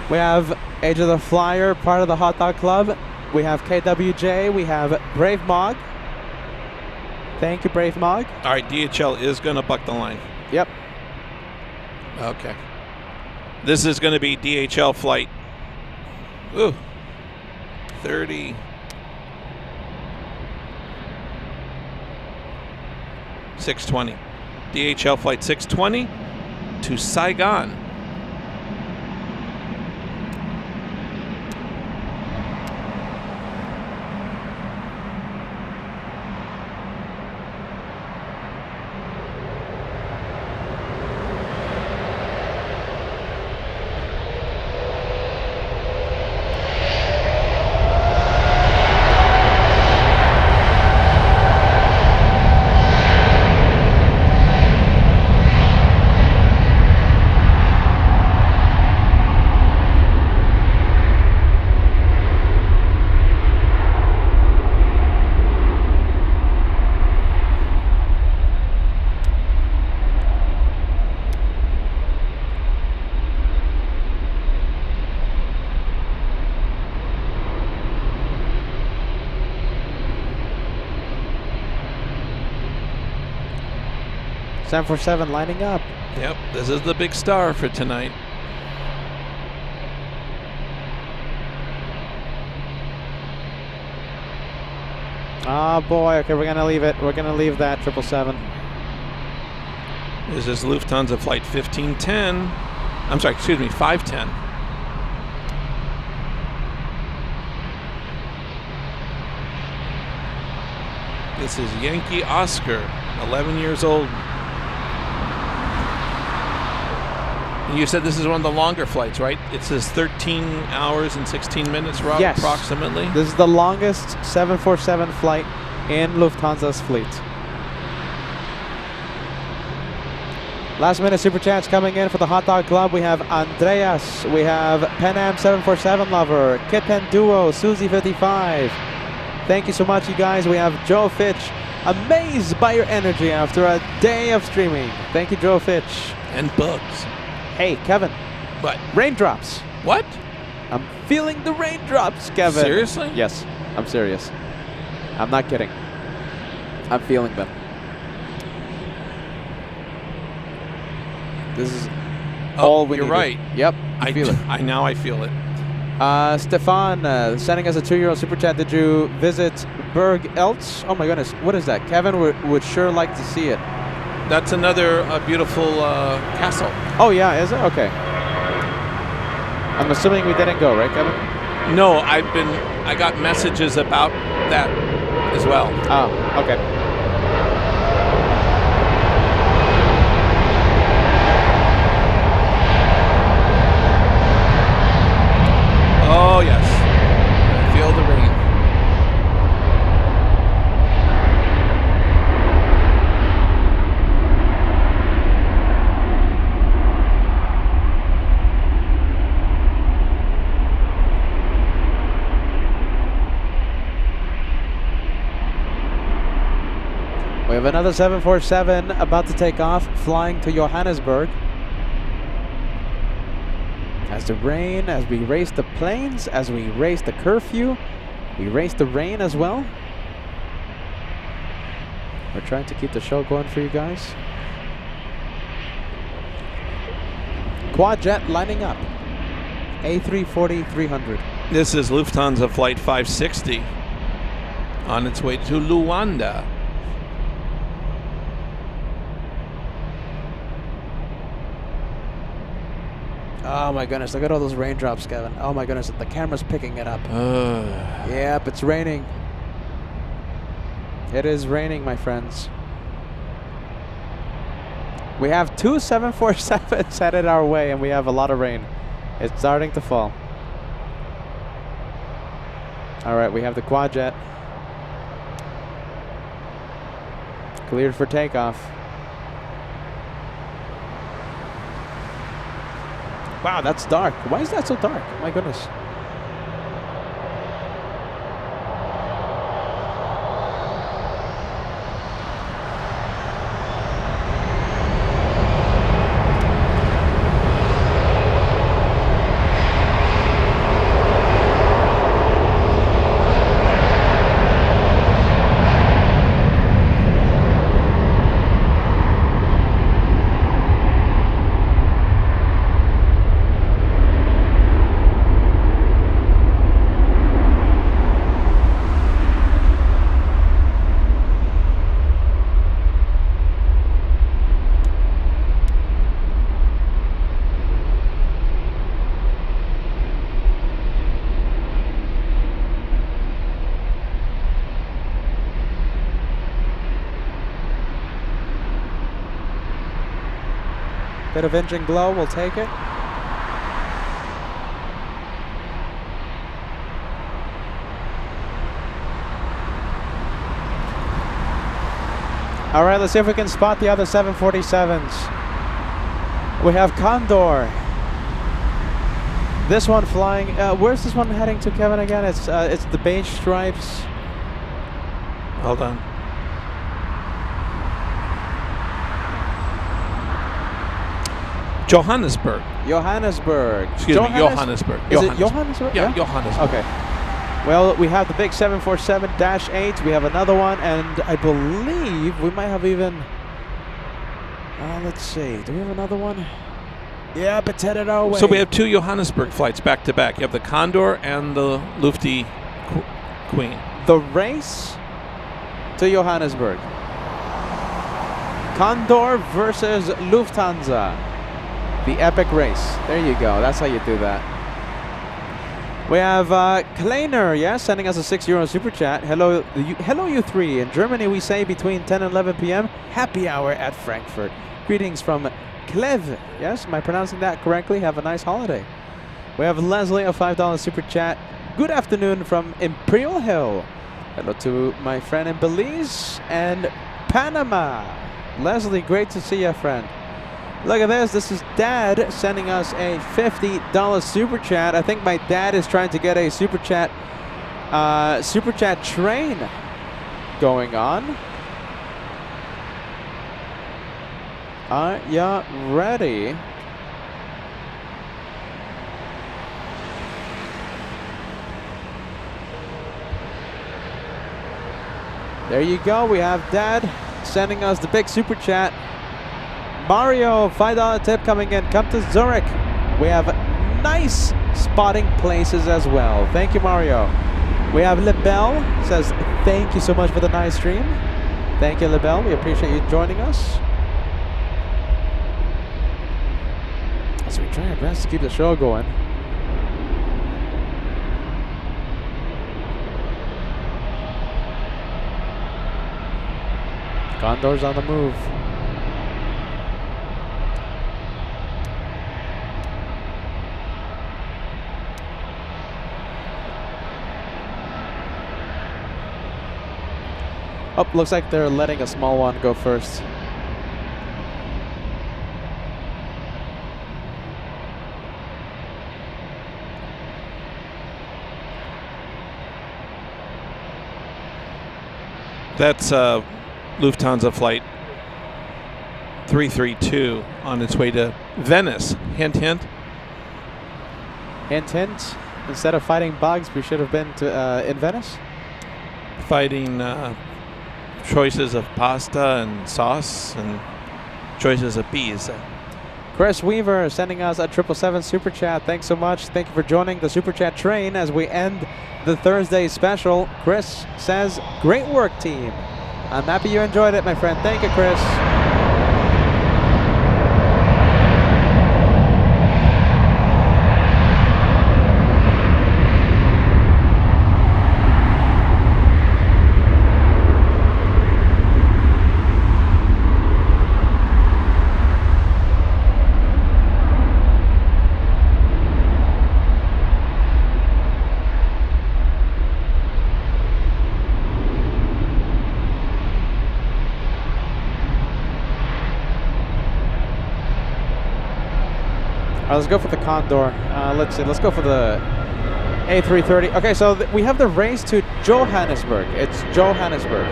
We have Age of the Flyer, part of the Hot Dog Club. We have KWJ. We have Brave Mog. Thank you, Brave Mog. All right, DHL is going to buck the line. Yep. Okay. This is going to be DHL flight. Ooh. 30. 620. DHL flight 620 to Saigon. Seven for 7 lining up. Yep, this is the big star for tonight. Oh boy, okay, we're gonna leave it. We're gonna leave that 777. This is Lufthansa flight 1510. I'm sorry, excuse me, 510. This is Yankee Oscar, 11 years old. You said this is one of the longer flights, right? It says 13 hours and 16 minutes, Rob, Yes. approximately. This is the longest 747 flight in Lufthansa's fleet. Last minute super chats coming in for the Hot Dog Club. We have Andreas. We have Penam 747 Lover. Kitten Duo. Susie 55. Thank you so much, you guys. We have Joe Fitch. Amazed by your energy after a day of streaming. Thank you, Joe Fitch. And bugs. Hey, Kevin. What? Raindrops. What? I'm feeling the raindrops, Kevin. Seriously? Yes, I'm serious. I'm not kidding. I'm feeling them. This is all we you're need. right. Yep, I feel it. Now I feel it. Stefan sending us a €2 super chat. Did you visit Berg Eltz? Oh my goodness, what is that? Kevin would sure like to see it. That's another beautiful castle. Oh yeah, is it? Okay. I'm assuming we didn't go, right, Kevin? No, I got messages about that as well. Oh, okay. Oh, yes. I feel the rain. We have another 747 about to take off, flying to Johannesburg. As the rain, as we race the planes, as we race the curfew, we race the rain as well. We're trying to keep the show going for you guys. Quad jet lining up. A340-300. This is Lufthansa Flight 560 on its way to Luanda. Oh my goodness, look at all those raindrops, Kevin. Oh my goodness, the camera's picking it up. Yep, it's raining. It is raining, my friends. We have two 747s headed our way, and we have a lot of rain. It's starting to fall. All right, we have the quad jet. Cleared for takeoff. Wow, that's dark. Why is that so dark? My goodness. Bit of engine glow, we'll take it. All right, let's see if we can spot the other 747s. We have Condor. This one flying, where's this one heading to, Kevin, again? It's the beige stripes. Hold on. Johannesburg. Johannesburg. Excuse me, Johannesburg. Is it Johannesburg? Yeah, Johannesburg. Okay. Well, we have the big 747-8. We have another one, and I believe we might have even... let's see. Do we have another one? Yep, it's headed our way. So we have two Johannesburg flights back to back. You have the Condor and the Lufty Queen. The race to Johannesburg. Condor versus Lufthansa. The epic race. There you go. That's how you do that. We have Kleiner, yes, sending us a €6 super chat. Hello, hello, you three. In Germany, we say between 10 and 11 p.m. Happy hour at Frankfurt. Greetings from Clev. Yes, am I pronouncing that correctly? Have a nice holiday. We have Leslie, a $5 super chat. Good afternoon from Imperial Hill. Hello to my friend in Belize and Panama. Leslie, great to see you, friend. Look at this. This is Dad sending us a $50 super chat. I think my dad is trying to get a super chat train going on. Are ya ready? There you go. We have Dad sending us the big super chat. Mario, $5 tip coming in. Come to Zurich. We have nice spotting places as well. Thank you, Mario. We have Lebel says, thank you so much for the nice stream. Thank you, Lebel. We appreciate you joining us. As we try our best to keep the show going. Condor's on the move. Oh, looks like they're letting a small one go first. That's Lufthansa flight 332 on its way to Venice. Hint, hint. Hint, hint. Instead of fighting bugs, we should have been to in Venice. Fighting choices of pasta and sauce and choices of peas. Chris Weaver sending us a 777 super chat. Thanks so much. Thank you for joining the super chat train as we end the Thursday special. Chris says, great work, team. I'm happy you enjoyed it, my friend. Thank you, Chris. Let's go for the Condor. Let's see. Let's go for the A330. Okay, so we have the race to Johannesburg. It's Johannesburg.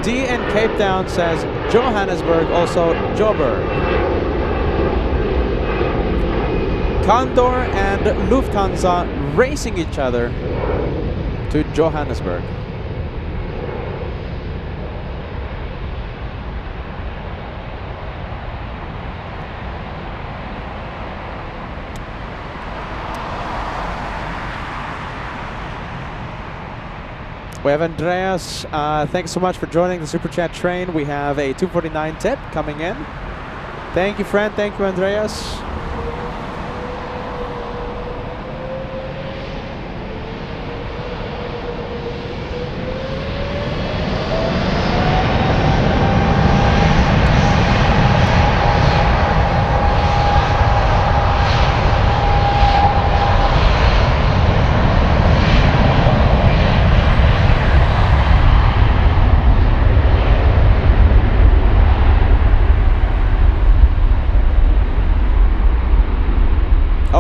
D in Cape Town says Johannesburg, also Joburg. Condor and Lufthansa racing each other to Johannesburg. We have Andreas. Thanks so much for joining the Super Chat train. We have a 249 tip coming in. Thank you, friend. Thank you, Andreas.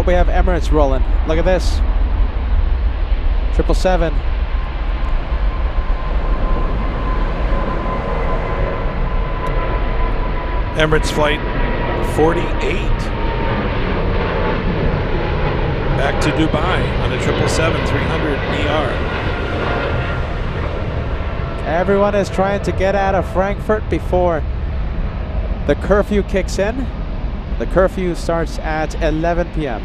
We have Emirates rolling. Look at this. 777. Emirates flight 48. Back to Dubai on a 777-300ER. Everyone is trying to get out of Frankfurt before the curfew kicks in. The curfew starts at 11 p.m.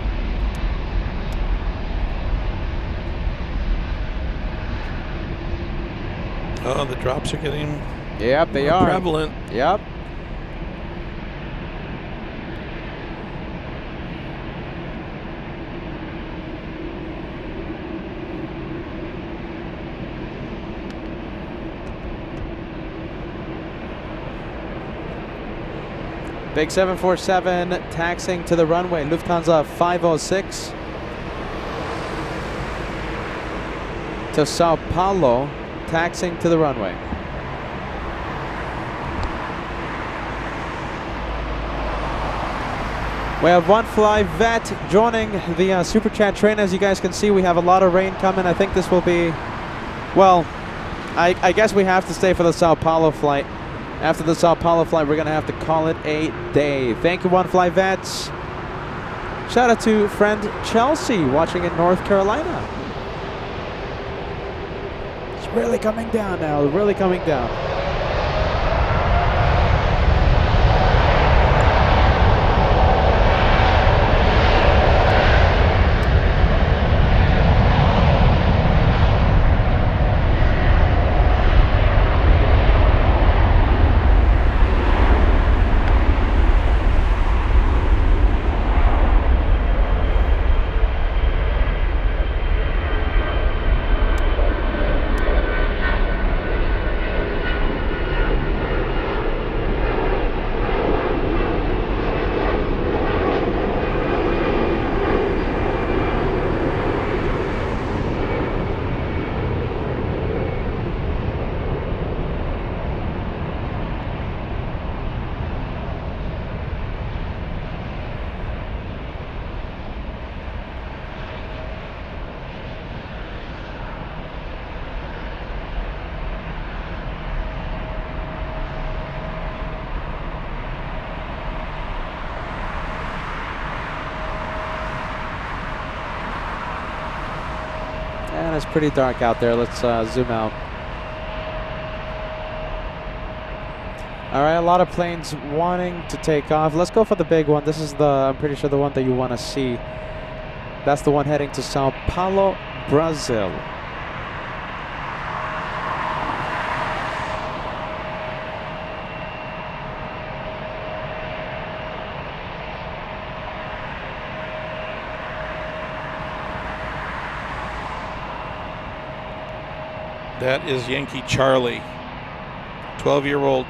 Oh, the drops are getting Yep, they are prevalent. Yep. Big 747 taxiing to the runway. Lufthansa 506 to Sao Paulo, taxiing to the runway. We have One Fly Vet joining the Super Chat train. As you guys can see, we have a lot of rain coming. I think this will be, well, I guess we have to stay for the Sao Paulo flight. After the Sao Paulo flight, we're going to have to call it a day. Thank you, One Fly Vets. Shout out to friend Chelsea watching in North Carolina. It's really coming down now, really coming down. And it's pretty dark out there. Let's zoom out. All right, a lot of planes wanting to take off. Let's go for the big one. This is the, I'm pretty sure, the one that you want to see. That's the one heading to Sao Paulo, Brazil. That is Yankee Charlie, 12-year-old.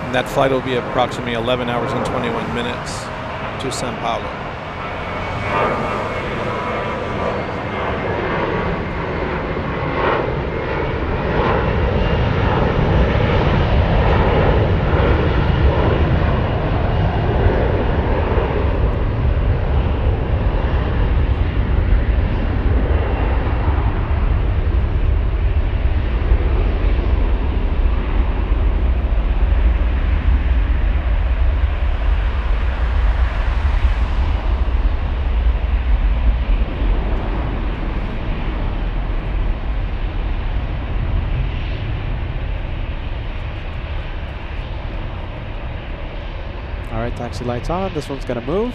And that flight will be approximately 11 hours and 21 minutes to Sao Paulo. All right, taxi lights on. This one's gonna move.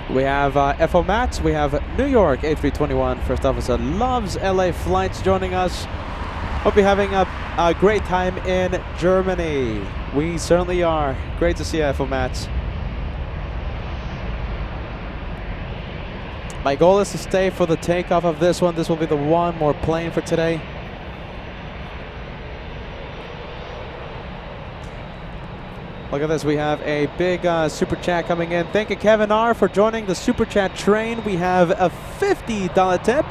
We have FO Mats. We have New York A321 First Officer loves LA flights joining us. Hope you're having a great time in Germany. We certainly are. Great to see you, FO Mats. My goal is to stay for the takeoff of this one. This will be the one more plane for today. Look at this, we have a big super chat coming in. Thank you, Kevin R, for joining the super chat train. We have a $50 tip.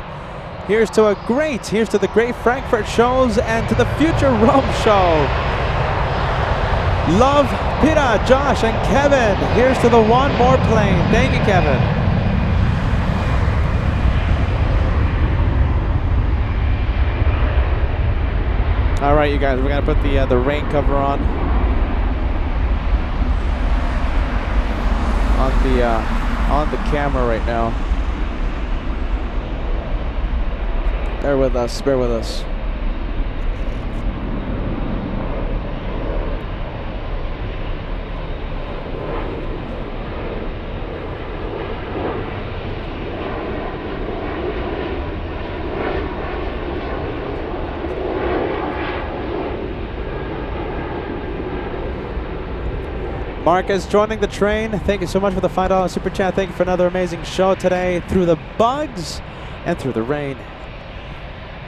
Here's to the great Frankfurt shows and to the future Rome show. Love, Pita, Josh, and Kevin. Here's to the one more plane. Thank you, Kevin. All right, you guys, we're gonna put the rain cover on the camera right now. Bear with us, bear with us. Marcus joining the train. Thank you so much for the $5 super chat. Thank you for another amazing show today through the bugs and through the rain.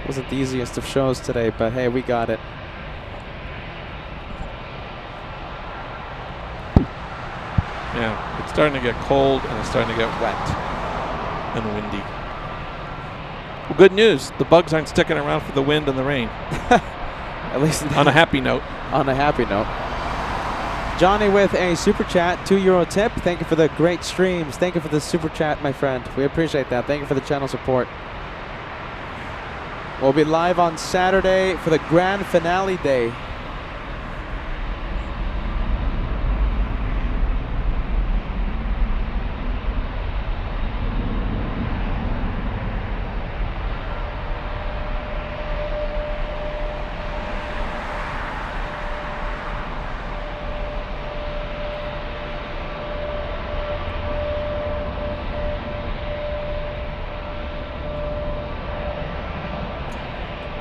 Wasn't the easiest of shows today, but hey, we got it. Yeah, it's starting to get cold and it's starting to get wet and windy. Well, good news. The bugs aren't sticking around for the wind and the rain. At least On a happy note. on a happy note. Johnny with a super chat, €2 tip. Thank you for the great streams. Thank you for the super chat, my friend. We appreciate that. Thank you for the channel support. We'll be live on Saturday for the grand finale day.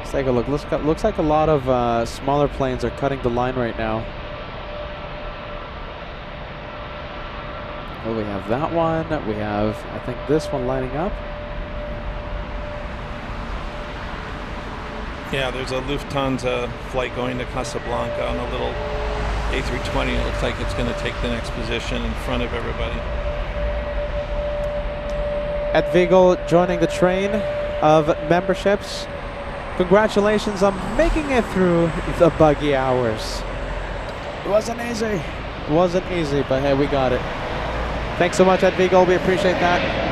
Let's take a look. Looks like a lot of smaller planes are cutting the line right now. Well, we have that one. We have, I think, this one lining up. Yeah, there's a Lufthansa flight going to Casablanca on a little A320. It looks like it's going to take the next position in front of everybody. Ed Viegel joining the train of memberships. Congratulations on making it through the buggy hours. It wasn't easy. It wasn't easy, but hey, we got it. Thanks so much, Ed Viegel. We appreciate that.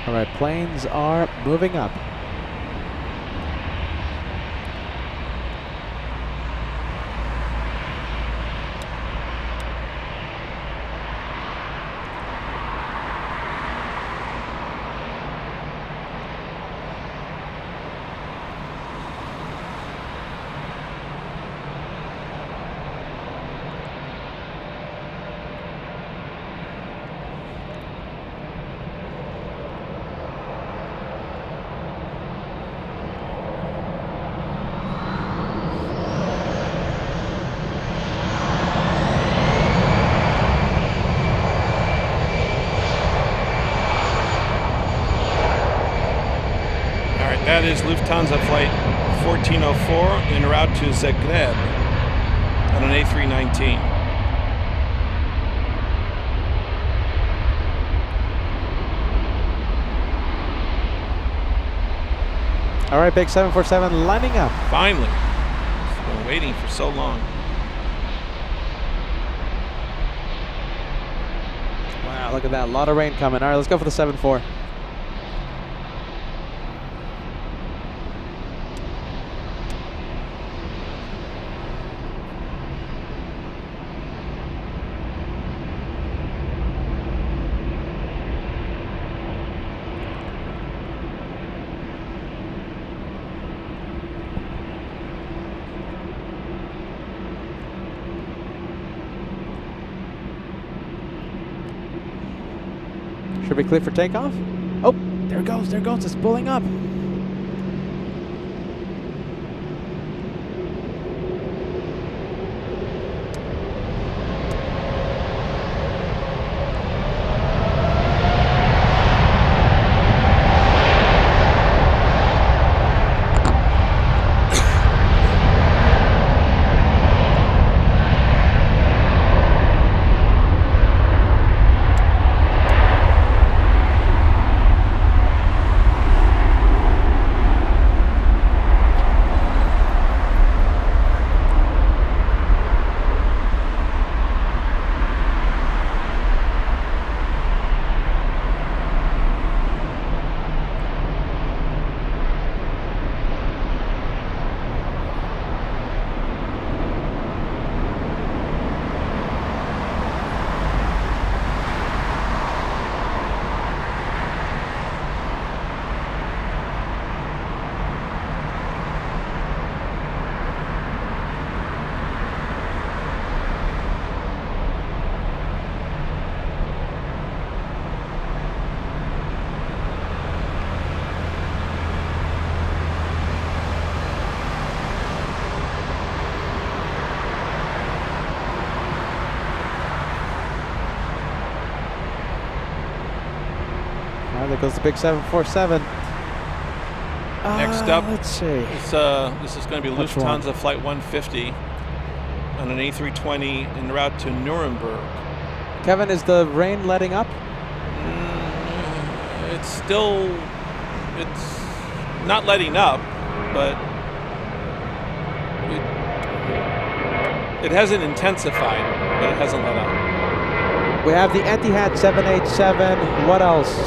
All right, planes are moving up. That is Lufthansa flight 1404 en route to Zagreb on an A319. All right, big 747 lining up. Finally. It's been waiting for so long. Wow, look at that. A lot of rain coming. All right, let's go for the 7-4. Should we clear for takeoff? Oh, there it goes, there it goes. It's pulling up. There goes the big 747. Next up, let's see. this is going to be Which one? Lufthansa Flight 150 on an A320 en route to Nuremberg. Kevin, is the rain letting up? It's not letting up, but it hasn't intensified, but it hasn't let up. We have the Etihad 787. What else?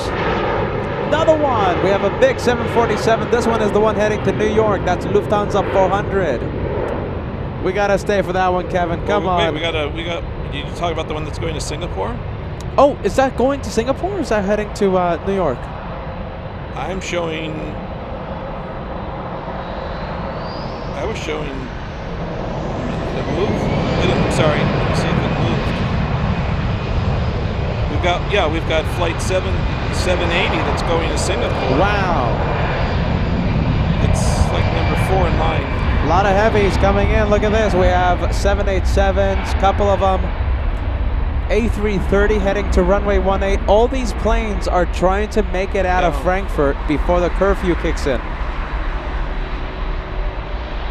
Another one. We have a big 747. This one is the one heading to New York. That's Lufthansa 400. We gotta stay for that one, Kevin. Come on. Wait, did you talk about the one that's going to Singapore? Oh, is that going to Singapore or is that heading to New York? I was showing. Did it move? I'm sorry. Let me see if it moved. We've got flight 780 that's going to Singapore. Wow. It's like number 4 in line. A lot of heavies coming in. Look at this. We have 787s, couple of them. A330 heading to runway 18. All these planes are trying to make it out of Frankfurt before the curfew kicks in.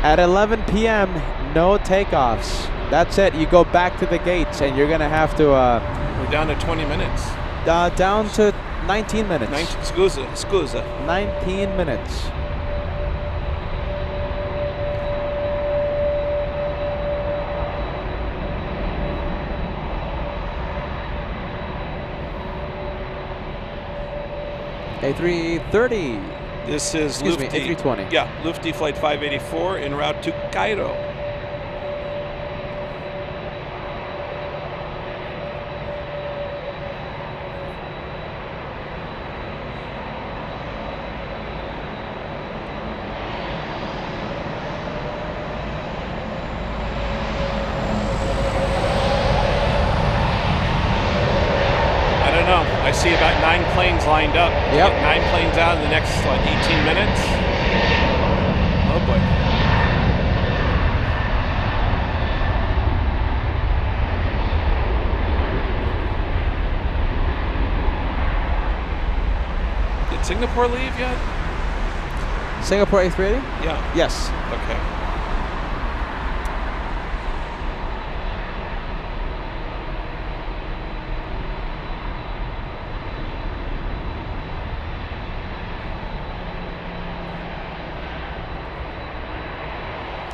At 11 p.m., no takeoffs. That's it. You go back to the gates, and you're going to have to... We're down to 20 minutes. Down to 19 minutes. Scusa. 19 minutes. A330. This is Excuse me, A320. Yeah, Lufti Flight 584 en route to Cairo. I see about 9 planes lined up. Yep. 9 planes out in the next, 18 minutes? Oh, boy. Did Singapore leave yet? Singapore A380? Yeah. Yes. Okay.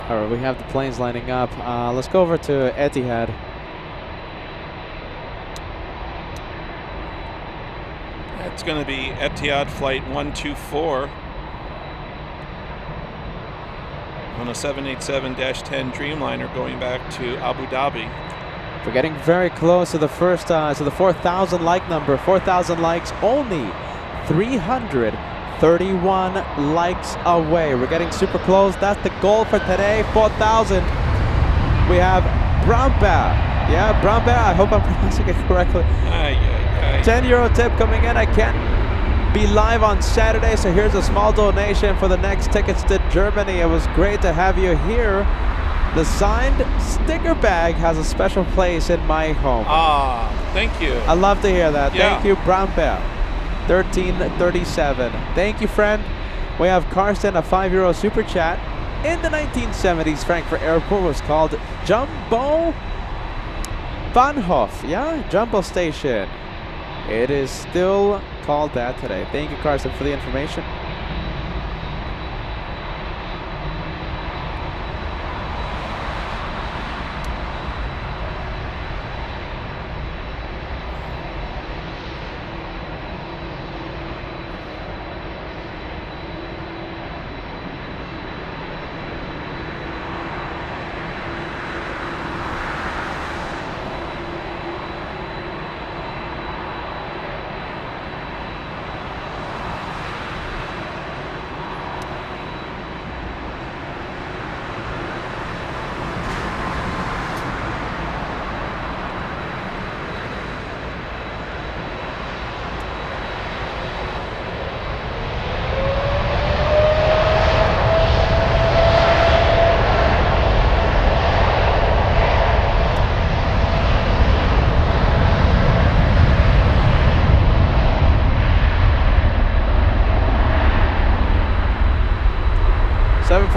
All right, we have the planes lining up. Let's go over to Etihad. That's going to be Etihad Flight 124 on a 787-10 Dreamliner going back to Abu Dhabi. We're getting very close to the first, to the 4,000 like number. 4,000 likes, only 331 likes away. We're getting super close. That's the goal for today, 4,000. We have Brownbear. Yeah, Brownbear. I hope I'm pronouncing it correctly. 10 euro tip coming in. I can't be live on Saturday, so here's a small donation for the next tickets to Germany. It was great to have you here. The signed sticker bag has a special place in my home. Ah, thank you. I love to hear that. Yeah. Thank you, Brown Bear. 1337. Thank you, friend. We have Karsten, a €5 super chat. In the 1970s, Frankfurt Airport was called Jumbo Bahnhof. Yeah, Jumbo Station. It is still called that today. Thank you, Karsten, for the information.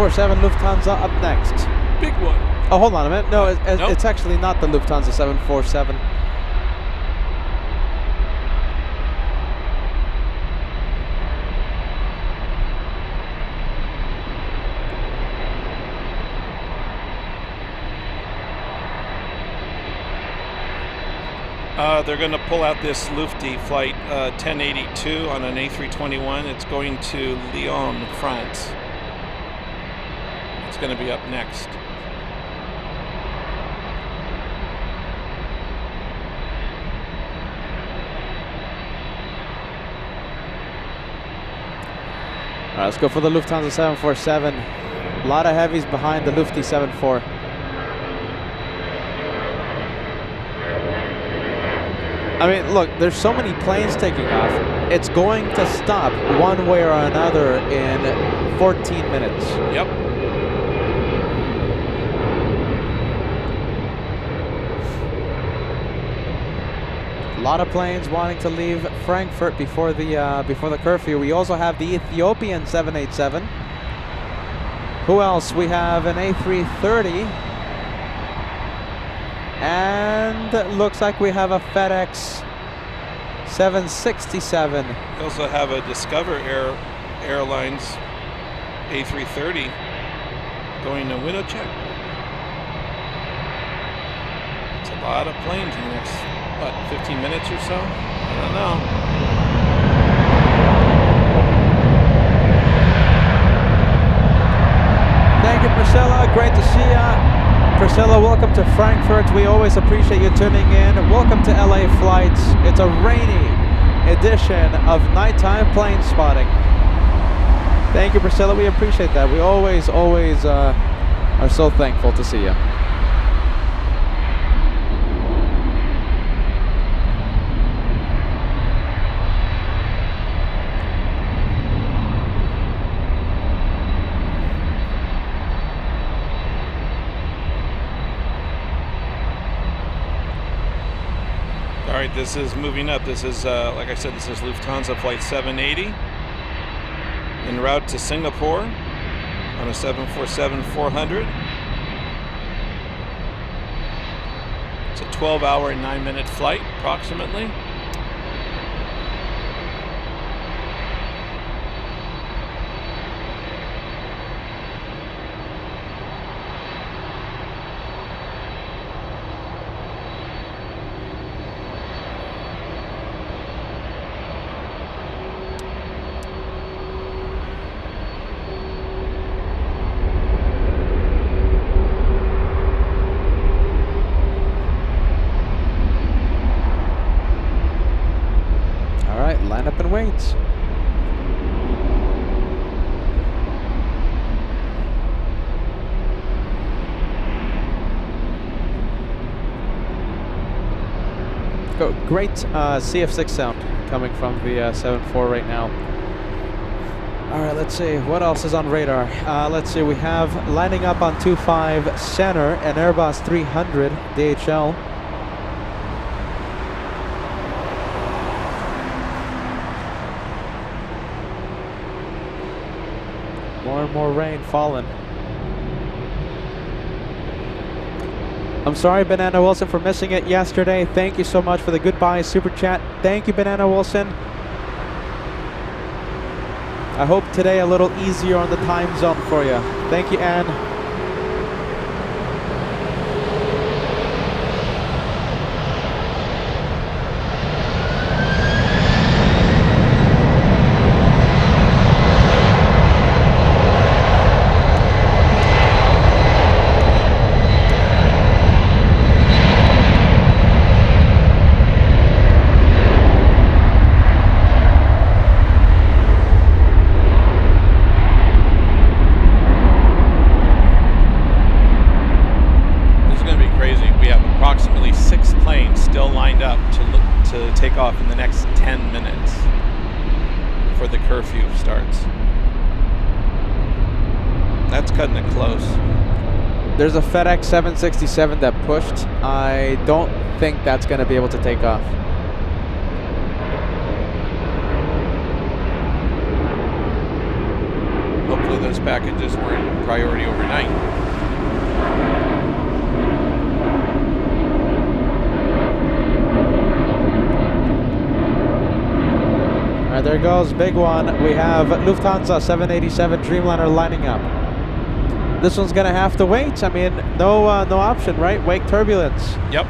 747 Lufthansa up next. Big one. Oh, hold on a minute. No, Nope. it's actually not the Lufthansa 747. They're going to pull out this Lufty flight 1082 on an A321. It's going to Lyon, France. It's going to be up next. All right, let's go for the Lufthansa 747. A lot of heavies behind the Lufty 74. I mean, look, there's so many planes taking off. It's going to stop one way or another in 14 minutes. Yep. A lot of planes wanting to leave Frankfurt before the curfew. We also have the Ethiopian 787. Who else? We have an A330. And looks like we have a FedEx 767. We also have a Discover Airlines A330 going to Winnipeg. It's a lot of planes in the next, 15 minutes or so? I don't know. Thank you, Priscilla. Great to see ya. Priscilla, welcome to Frankfurt. We always appreciate you tuning in. Welcome to LA Flights. It's a rainy edition of nighttime plane spotting. Thank you, Priscilla. We appreciate that. We always are so thankful to see you. All right, this is moving up. This is, like I said, this is Lufthansa Flight 780 en route to Singapore on a 747-400. It's a 12-hour and 9-minute flight, approximately. Line up and wait. Great CF6 sound coming from the 74 right now. All right, let's see what else is on radar. Let's see, we have lining up on 25 center an Airbus 300 DHL. More and more rain falling. I'm sorry, Banana Wilson, for missing it yesterday. Thank you so much for the goodbye super chat. Thank you, Banana Wilson. I hope today a little easier on the time zone for you. Thank you, Anne. Take off in the next 10 minutes before the curfew starts. That's cutting it close. There's a FedEx 767 that pushed. I don't think that's going to be able to take off. Hopefully there's FedEx packages were in priority overnight. All right, there goes, big one. We have Lufthansa 787 Dreamliner lining up. This one's gonna have to wait. I mean, no option, right? Wake turbulence. Yep.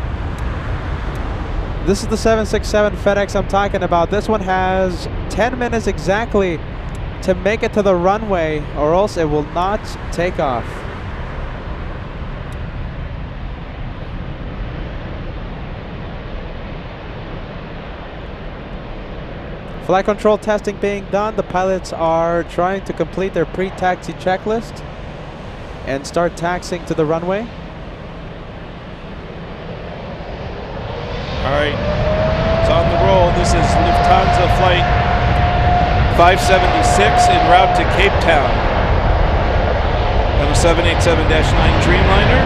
This is the 767 FedEx I'm talking about. This one has 10 minutes exactly to make it to the runway, or else it will not take off. Flight control testing being done. The pilots are trying to complete their pre-taxi checklist and start taxiing to the runway. All right, it's on the roll. This is Lufthansa flight 576 en route to Cape Town on a 787-9 Dreamliner.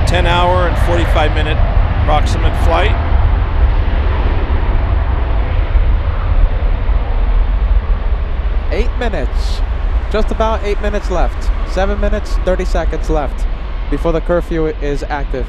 10-hour and 45-minute approximate flight. Minutes. Just about 8 minutes left. 7 minutes, 30 seconds left before the curfew is active.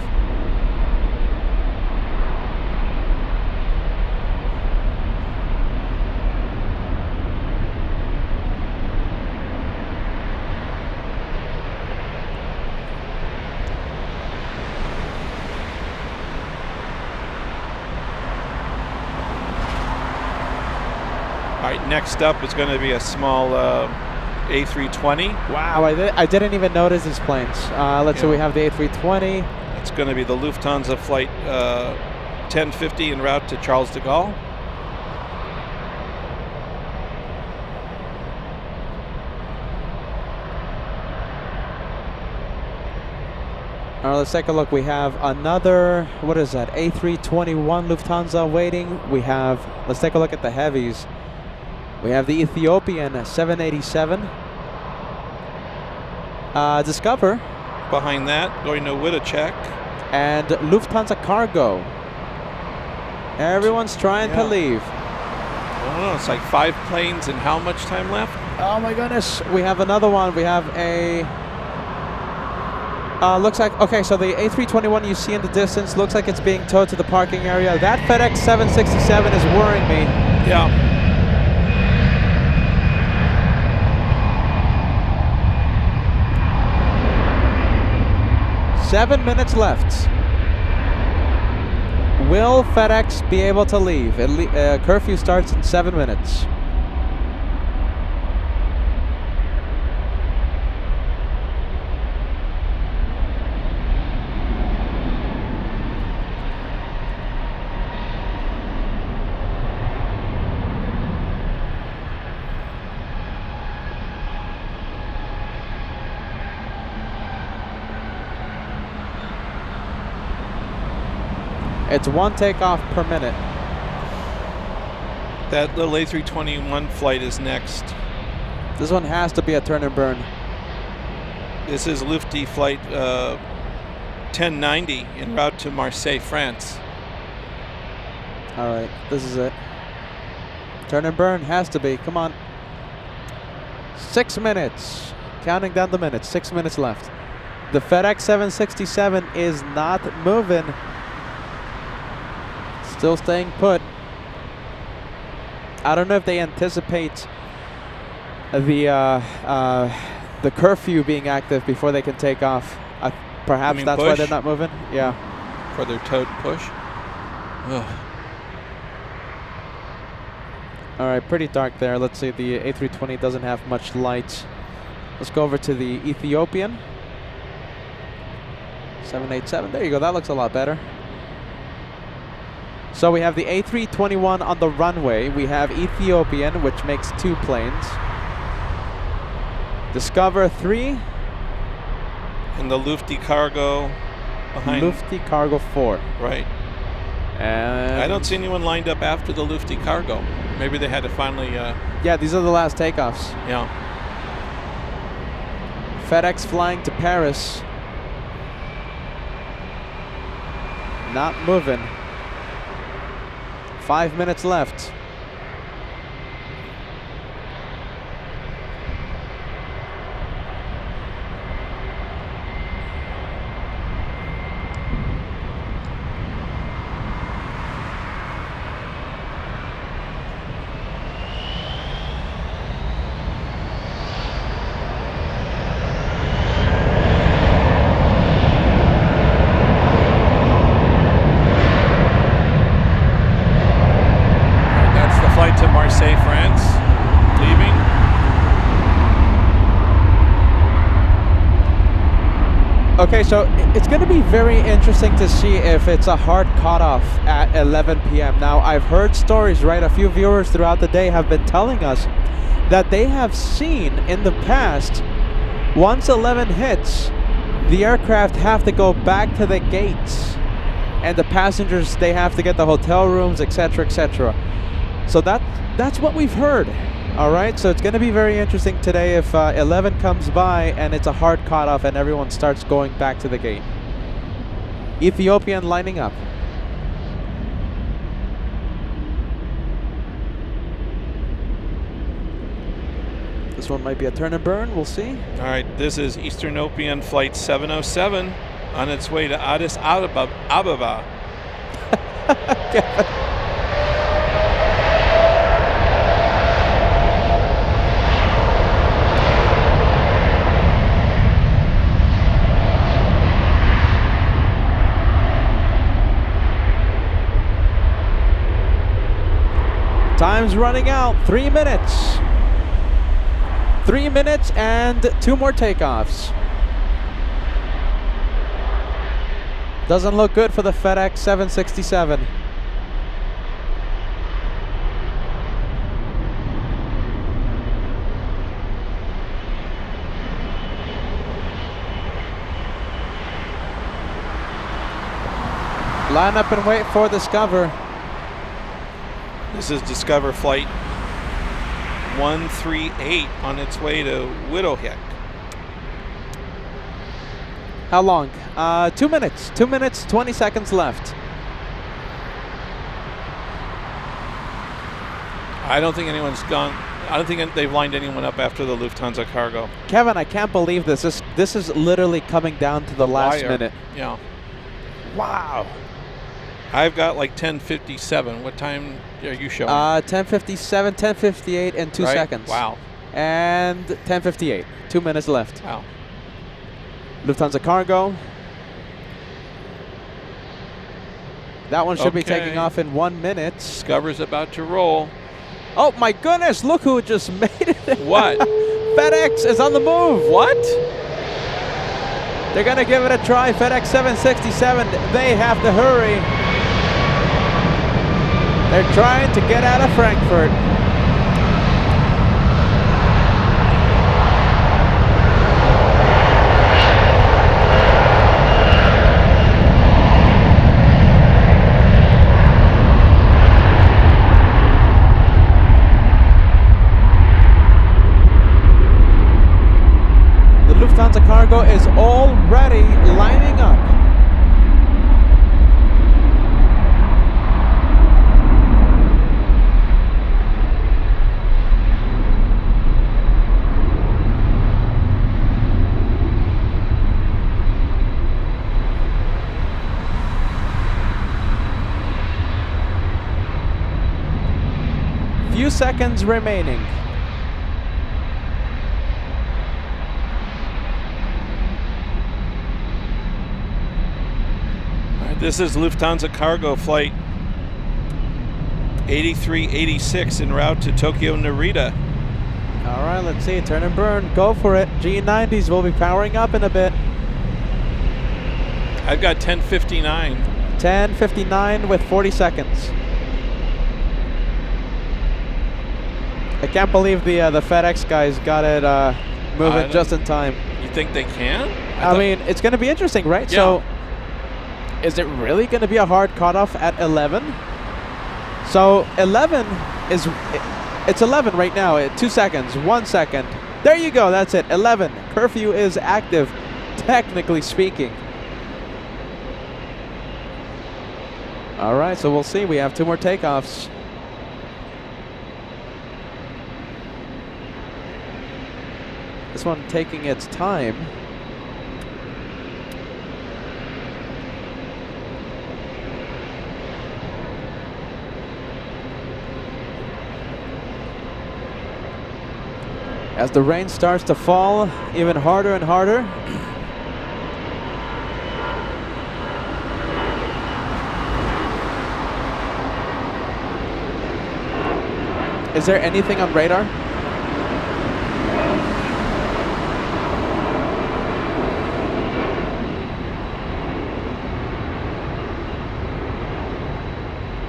All right, next up is going to be a small A320. Wow, I didn't even notice these planes. Let's see, we have the A320. It's going to be the Lufthansa flight 1050 en route to Charles de Gaulle. All right, let's take a look. We have another, what is that, A321 Lufthansa waiting. We have, let's take a look at the heavies. We have the Ethiopian 787. Discover. Behind that, going to Wittechek. And Lufthansa Cargo. Everyone's trying to leave. I don't know, it's like 5 planes and how much time left? Oh my goodness. We have another one. We have a... looks like, okay, so the A321 you see in the distance looks like it's being towed to the parking area. That FedEx 767 is worrying me. Yeah. 7 minutes left. Will FedEx be able to leave? Curfew starts in 7 minutes. It's 1 takeoff per minute. That little A321 flight is next. This one has to be a turn and burn. This is Lufty flight 1090 en route to Marseille, France. All right, this is it. Turn and burn has to be. Come on. 6 minutes. Counting down the minutes. 6 minutes left. The FedEx 767 is not moving. Still staying put. I don't know if they anticipate the curfew being active before they can take off. Perhaps that's why they're not moving. Yeah. For their towed push. Ugh. All right, pretty dark there. Let's see, the A320 doesn't have much light. Let's go over to the Ethiopian 787. There you go. That looks a lot better. So we have the A321 on the runway. We have Ethiopian, which makes 2 planes. Discover 3. And the Lufty Cargo behind. Lufty Cargo 4. Right. And I don't see anyone lined up after the Lufty Cargo. Maybe they had to finally... yeah, these are the last takeoffs. Yeah. FedEx flying to Paris. Not moving. 5 minutes left. to Marseille, France. Leaving. Okay, so it's going to be very interesting to see if it's a hard cutoff at 11 p.m. Now, I've heard stories, right? A few viewers throughout the day have been telling us that they have seen in the past, once 11 hits, the aircraft have to go back to the gates, and the passengers, they have to get the hotel rooms, etc., etc. So that's what we've heard. All right, so it's going to be very interesting today if 11 comes by and it's a hard cutoff and everyone starts going back to the gate. Ethiopian lining up. This one might be a turn and burn, we'll see. All right, this is Eastern Flight 707 on its way to Addis Ababa. Time's running out. 3 minutes. 3 minutes and 2 more takeoffs. Doesn't look good for the FedEx 767. Line up and wait for Discover. This is Discover Flight 138 on its way to Widowhoek. How long? 2 minutes. 2 minutes, 20 seconds left. I don't think anyone's gone. I don't think they've lined anyone up after the Lufthansa cargo. Kevin, I can't believe this. This is literally coming down to the last Wire. minute. Yeah. Wow. I've got like 10:57. What time are you showing? 10:57, 10:58, and 2 Right? seconds. Wow. And 10:58. 2 minutes left. Wow. Lufthansa cargo. That one should be Okay. taking off in 1 minute. Discover's about to roll. Oh my goodness! Look who just made it. What? FedEx is on the move. What? They're gonna give it a try. FedEx 767. They have to hurry. They're trying to get out of Frankfurt. The Lufthansa cargo is already lining up. Few seconds remaining. All right, this is Lufthansa cargo flight 8386 en route to Tokyo Narita. All right, let's see. Turn and burn. Go for it. G90s will be powering up in a bit. I've got 10:59. 10:59 with 40 seconds. I can't believe the FedEx guys got it moving just in time. You think they can? I mean, it's going to be interesting, right? Yeah. So, is it really going to be a hard cutoff at 11? So 11 is, it's 11 right now at 2 seconds, 1 second. There you go, that's it, 11. Curfew is active, technically speaking. All right, so we'll see. We have 2 more takeoffs. This one taking its time. As the rain starts to fall even harder and harder. Is there anything on radar?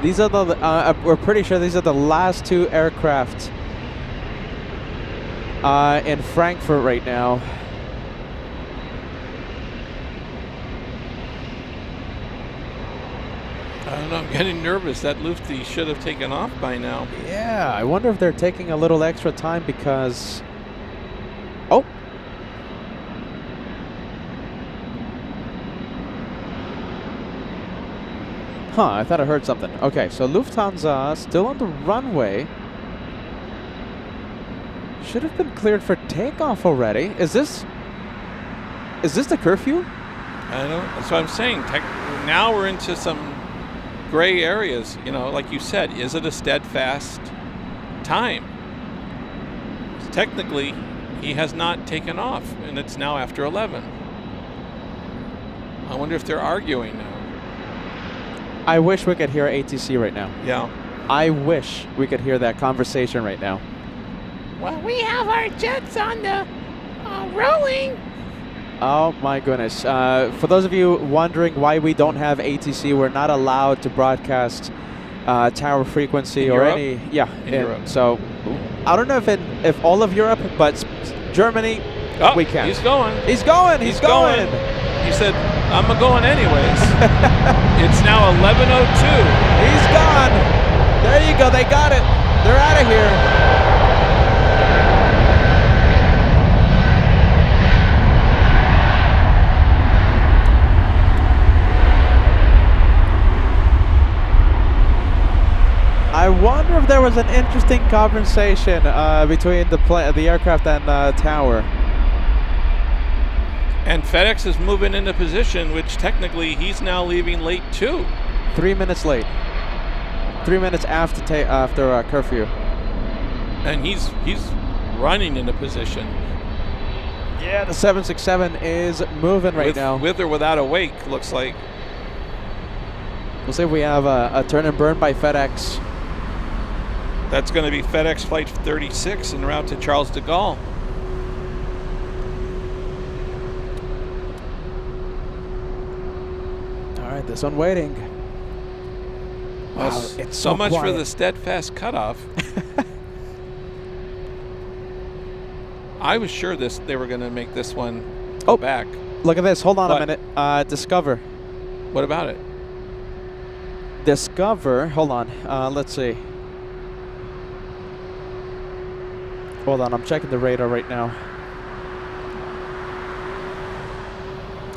These are the, we're pretty sure these are the last two aircraft in Frankfurt right now. I don't know, I'm getting nervous. That Lufty should have taken off by now. Yeah, I wonder if they're taking a little extra time because... Oh! Huh, I thought I heard something. Okay, so Lufthansa still on the runway. Should have been cleared for takeoff already. Is this the curfew? I don't know. That's what I'm saying. Now we're into some gray areas. You know, like you said, is it a steadfast time? Technically, he has not taken off, and it's now after 11. I wonder if they're arguing now. I wish we could hear ATC right now. Yeah. I wish we could hear that conversation right now. Well, we have our jets on the rolling. Oh my goodness. For those of you wondering why we don't have ATC, we're not allowed to broadcast tower frequency in or Europe? any... Yeah. In Europe. So, I don't know if all of Europe, but Germany, Oh, we can. he's going. He's going! He's going! He said, I'm going anyways. It's now 11:02. He's gone! There you go, they got it! They're out of here! I wonder if there was an interesting conversation between the aircraft and the tower. And FedEx is moving into position, which technically he's now leaving late too. 3 minutes late. 3 minutes after curfew. And he's running into position. Yeah, the 767 is moving right now. With or without a wake, looks like. We'll see if we have a turn and burn by FedEx. That's going to be FedEx Flight 36 en route to Charles de Gaulle. All right, this one waiting. Well, Wow, it's so much quiet. for the steadfast cutoff. I was sure they were going to make this one go back. Look at this. Hold on What? a minute. Discover. What about it? Discover. Hold on. Let's see. Hold on. I'm checking the radar right now.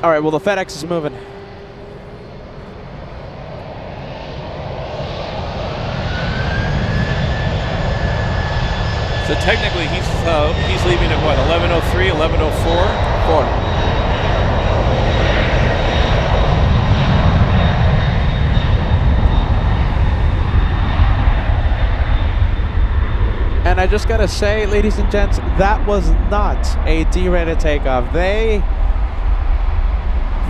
All right. Well, the FedEx is moving. So technically, he's leaving at what, 11:03, 11:04? 4. And I just gotta say, ladies and gents, that was not a D-rated takeoff. They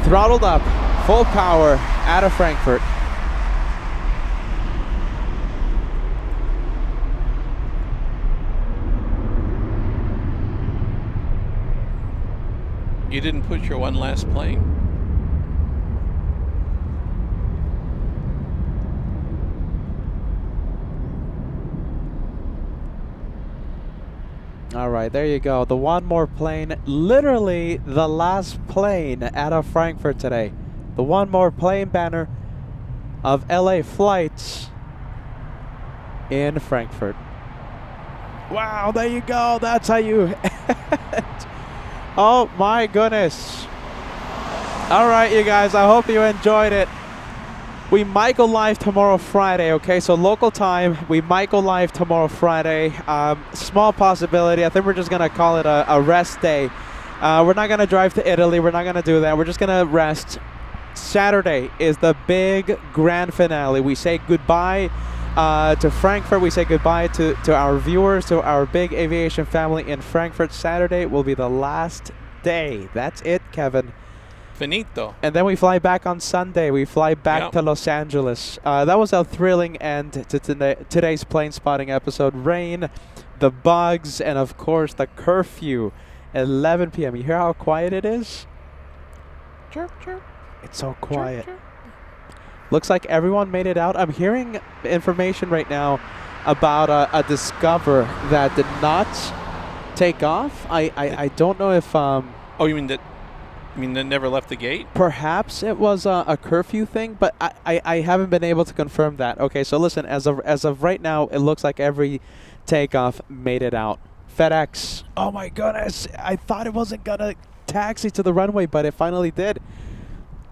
throttled up, full power, out of Frankfurt. You didn't put your one last plane. All right, there you go. The one more plane, literally the last plane out of Frankfurt today. The one more plane banner of LA flights in Frankfurt. Wow, there you go. That's how you... Oh my goodness. All right, you guys, I hope you enjoyed it. We might go live tomorrow, Friday, okay? So local time, we might go live tomorrow, Friday. Small possibility. I think we're just going to call it a rest day. We're not going to drive to Italy. We're not going to do that. We're just going to rest. Saturday is the big grand finale. We say goodbye to Frankfurt. We say goodbye to our viewers, to our big aviation family in Frankfurt. Saturday will be the last day. That's it, Kevin. Finito. And then we fly back on Sunday. We fly back Yep. to Los Angeles. That was a thrilling end to today's plane spotting episode. Rain, the bugs, and of course the curfew. 11 p.m. You hear how quiet it is? Chirp, chirp. It's so quiet. Chirp, chirp. Looks like everyone made it out. I'm hearing information right now about a Discover that did not take off. I don't know if Oh, you mean that? You mean that never left the gate? perhaps it was a curfew thing, but I haven't been able to confirm that. Okay, so listen, as of right now, it looks like every takeoff made it out. FedEx. Oh my goodness! I thought it wasn't gonna taxi to the runway, but it finally did.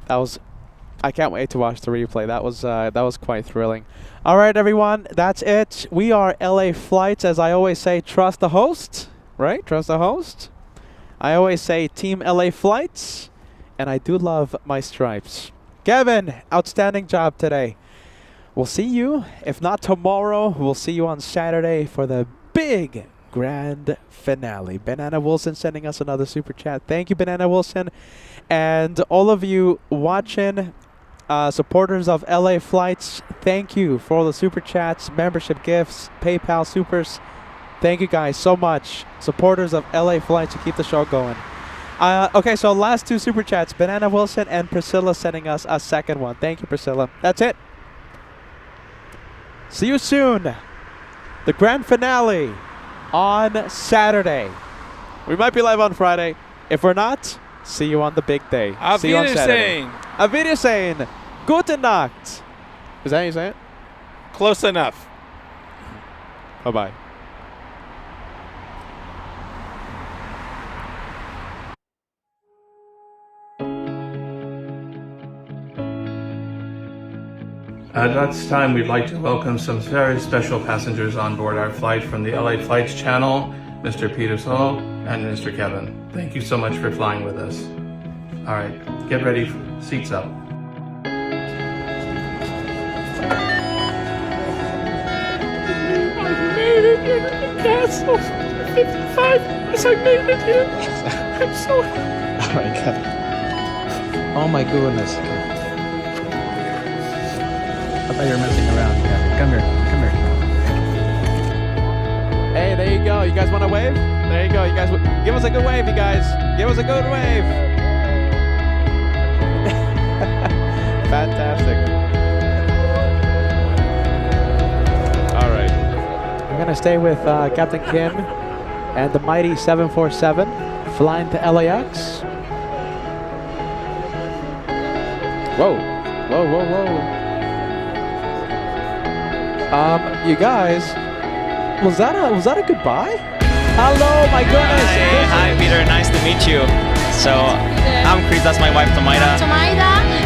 I can't wait to watch the replay. That was quite thrilling. All right, everyone, that's it. We are LA Flights. As I always say, trust the host, right? Trust the host. I always say Team LA Flights, and I do love my stripes. Kevin, outstanding job today. We'll see you, if not tomorrow, we'll see you on Saturday for the big grand finale. Banana Wilson sending us another super chat. Thank you, Banana Wilson. And all of you watching, supporters of LA Flights, thank you for all the super chats, membership gifts, PayPal supers. Thank you guys so much. Supporters of LA Flights to keep the show going. Okay, so last two super chats, Banana Wilson and Priscilla sending us a second one. Thank you, Priscilla. That's it. See you soon. The grand finale on Saturday. We might be live on Friday. If we're not, see you on the big day. Auf See you on Saturday. Wiedersehen. Auf Wiedersehen. Gute Nacht. Is that how you say it? Close enough. Bye-bye. At this time, we'd like to welcome some very special passengers on board our flight from the LA Flights channel, Mr. Peter Solo and Mr. Kevin. Thank you so much for flying with us. All right, get ready, seats up. I made it in the castle. 55 years I made it here. I'm so happy. All right, Kevin. Oh my goodness. I thought you were messing around. Yeah. Come here. Come here. Hey, there you go. You guys want to wave? There you go. You guys, give us a good wave, you guys. Give us a good wave. Fantastic. All right. We're gonna stay with Captain Kim and the mighty 747, flying to LAX. Whoa, whoa, whoa, whoa. You guys, was that a goodbye? Hello, my goodness. Hi, Peter. Nice to meet you. So, I'm Chris. That's my wife, Tomaida.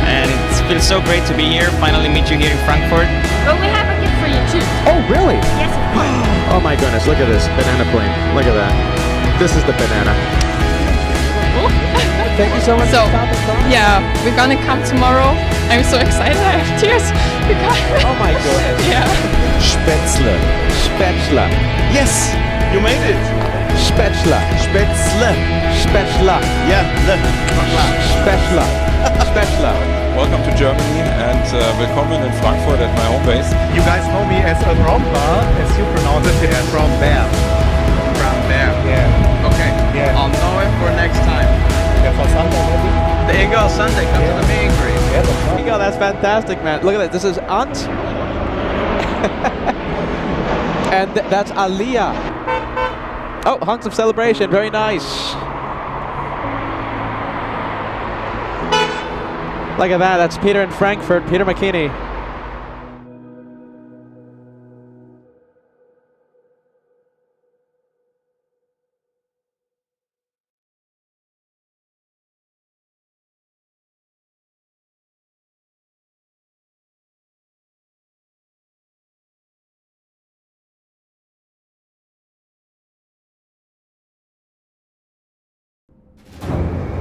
And it feels so great to be here. Finally meet you here in Frankfurt. But we have a gift for you too. Oh, really? Yes, of course. Oh my goodness, look at this banana plane. Look at that. This is the banana. Thank you so much So, for stopping by. yeah, we're gonna come tomorrow. I'm so excited. I have tears. Oh my goodness. Yeah. Spätzle. Spätzle. Yes, you made it. Spätzle. Spätzle. Spätzle. Yeah, look. Spätzle. Spätzle. Welcome to Germany and willkommen in Frankfurt at my home base. You guys know me as a Romba, as you pronounce it, from there. From there. Yeah. Okay. Yeah. I'll know it for next time. Yeah, for Sunday maybe? There you go. Sunday. Come to the meet and greet. Yeah, that's There you go, that's fantastic, man. Look at that. This is Ant. And that's Aliyah. Oh, hunks of celebration. Very nice. Look at that. That's Peter in Frankfurt. Peter McKinney.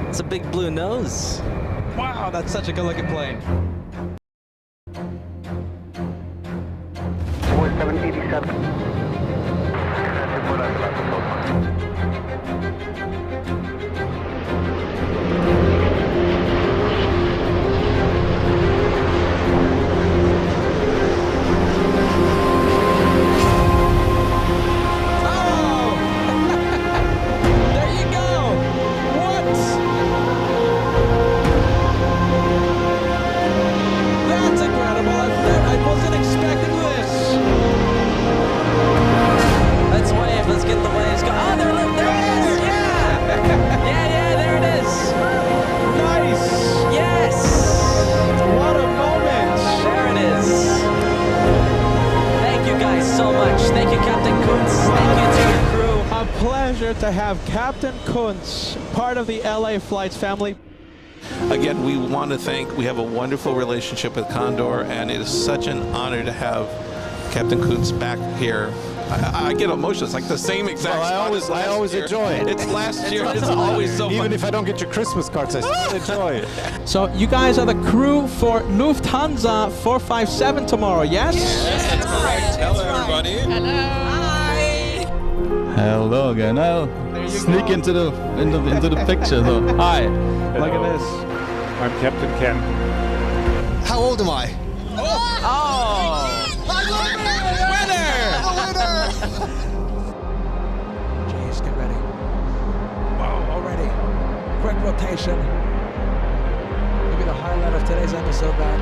It's a big blue nose. Wow, that's such a good looking plane. 4787. much. Thank you, Captain Kuntz. Thank you to your crew. A pleasure to have Captain Kuntz, part of the LA Flights family. Again, we want to thank, we have a wonderful relationship with Condor, and it is such an honor to have Captain Kuntz back here. I get emotional. It's like the same exact spot as last I always year. enjoy it. It's last year. It's always so fun. Even if I don't get your Christmas cards, I still enjoy it. So you guys are the crew for Lufthansa 457 tomorrow, yes? Yes, that's correct. Hello, everybody. Hello again. I'll sneak into the picture. So. Hi. Look at this. I'm Captain Ken. How old am I? Jeez, get ready. Wow, already. Quick rotation. Maybe the highlight of today's episode, man.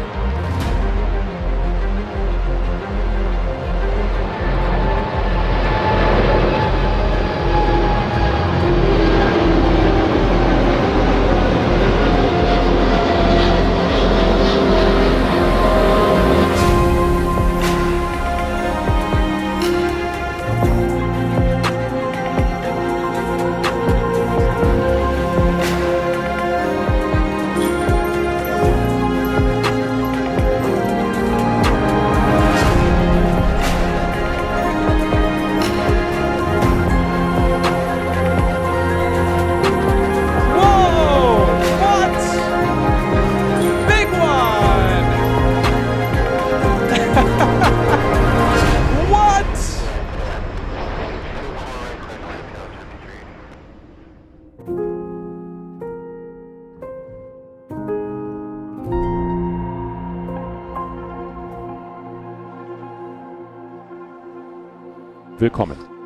Willkommen.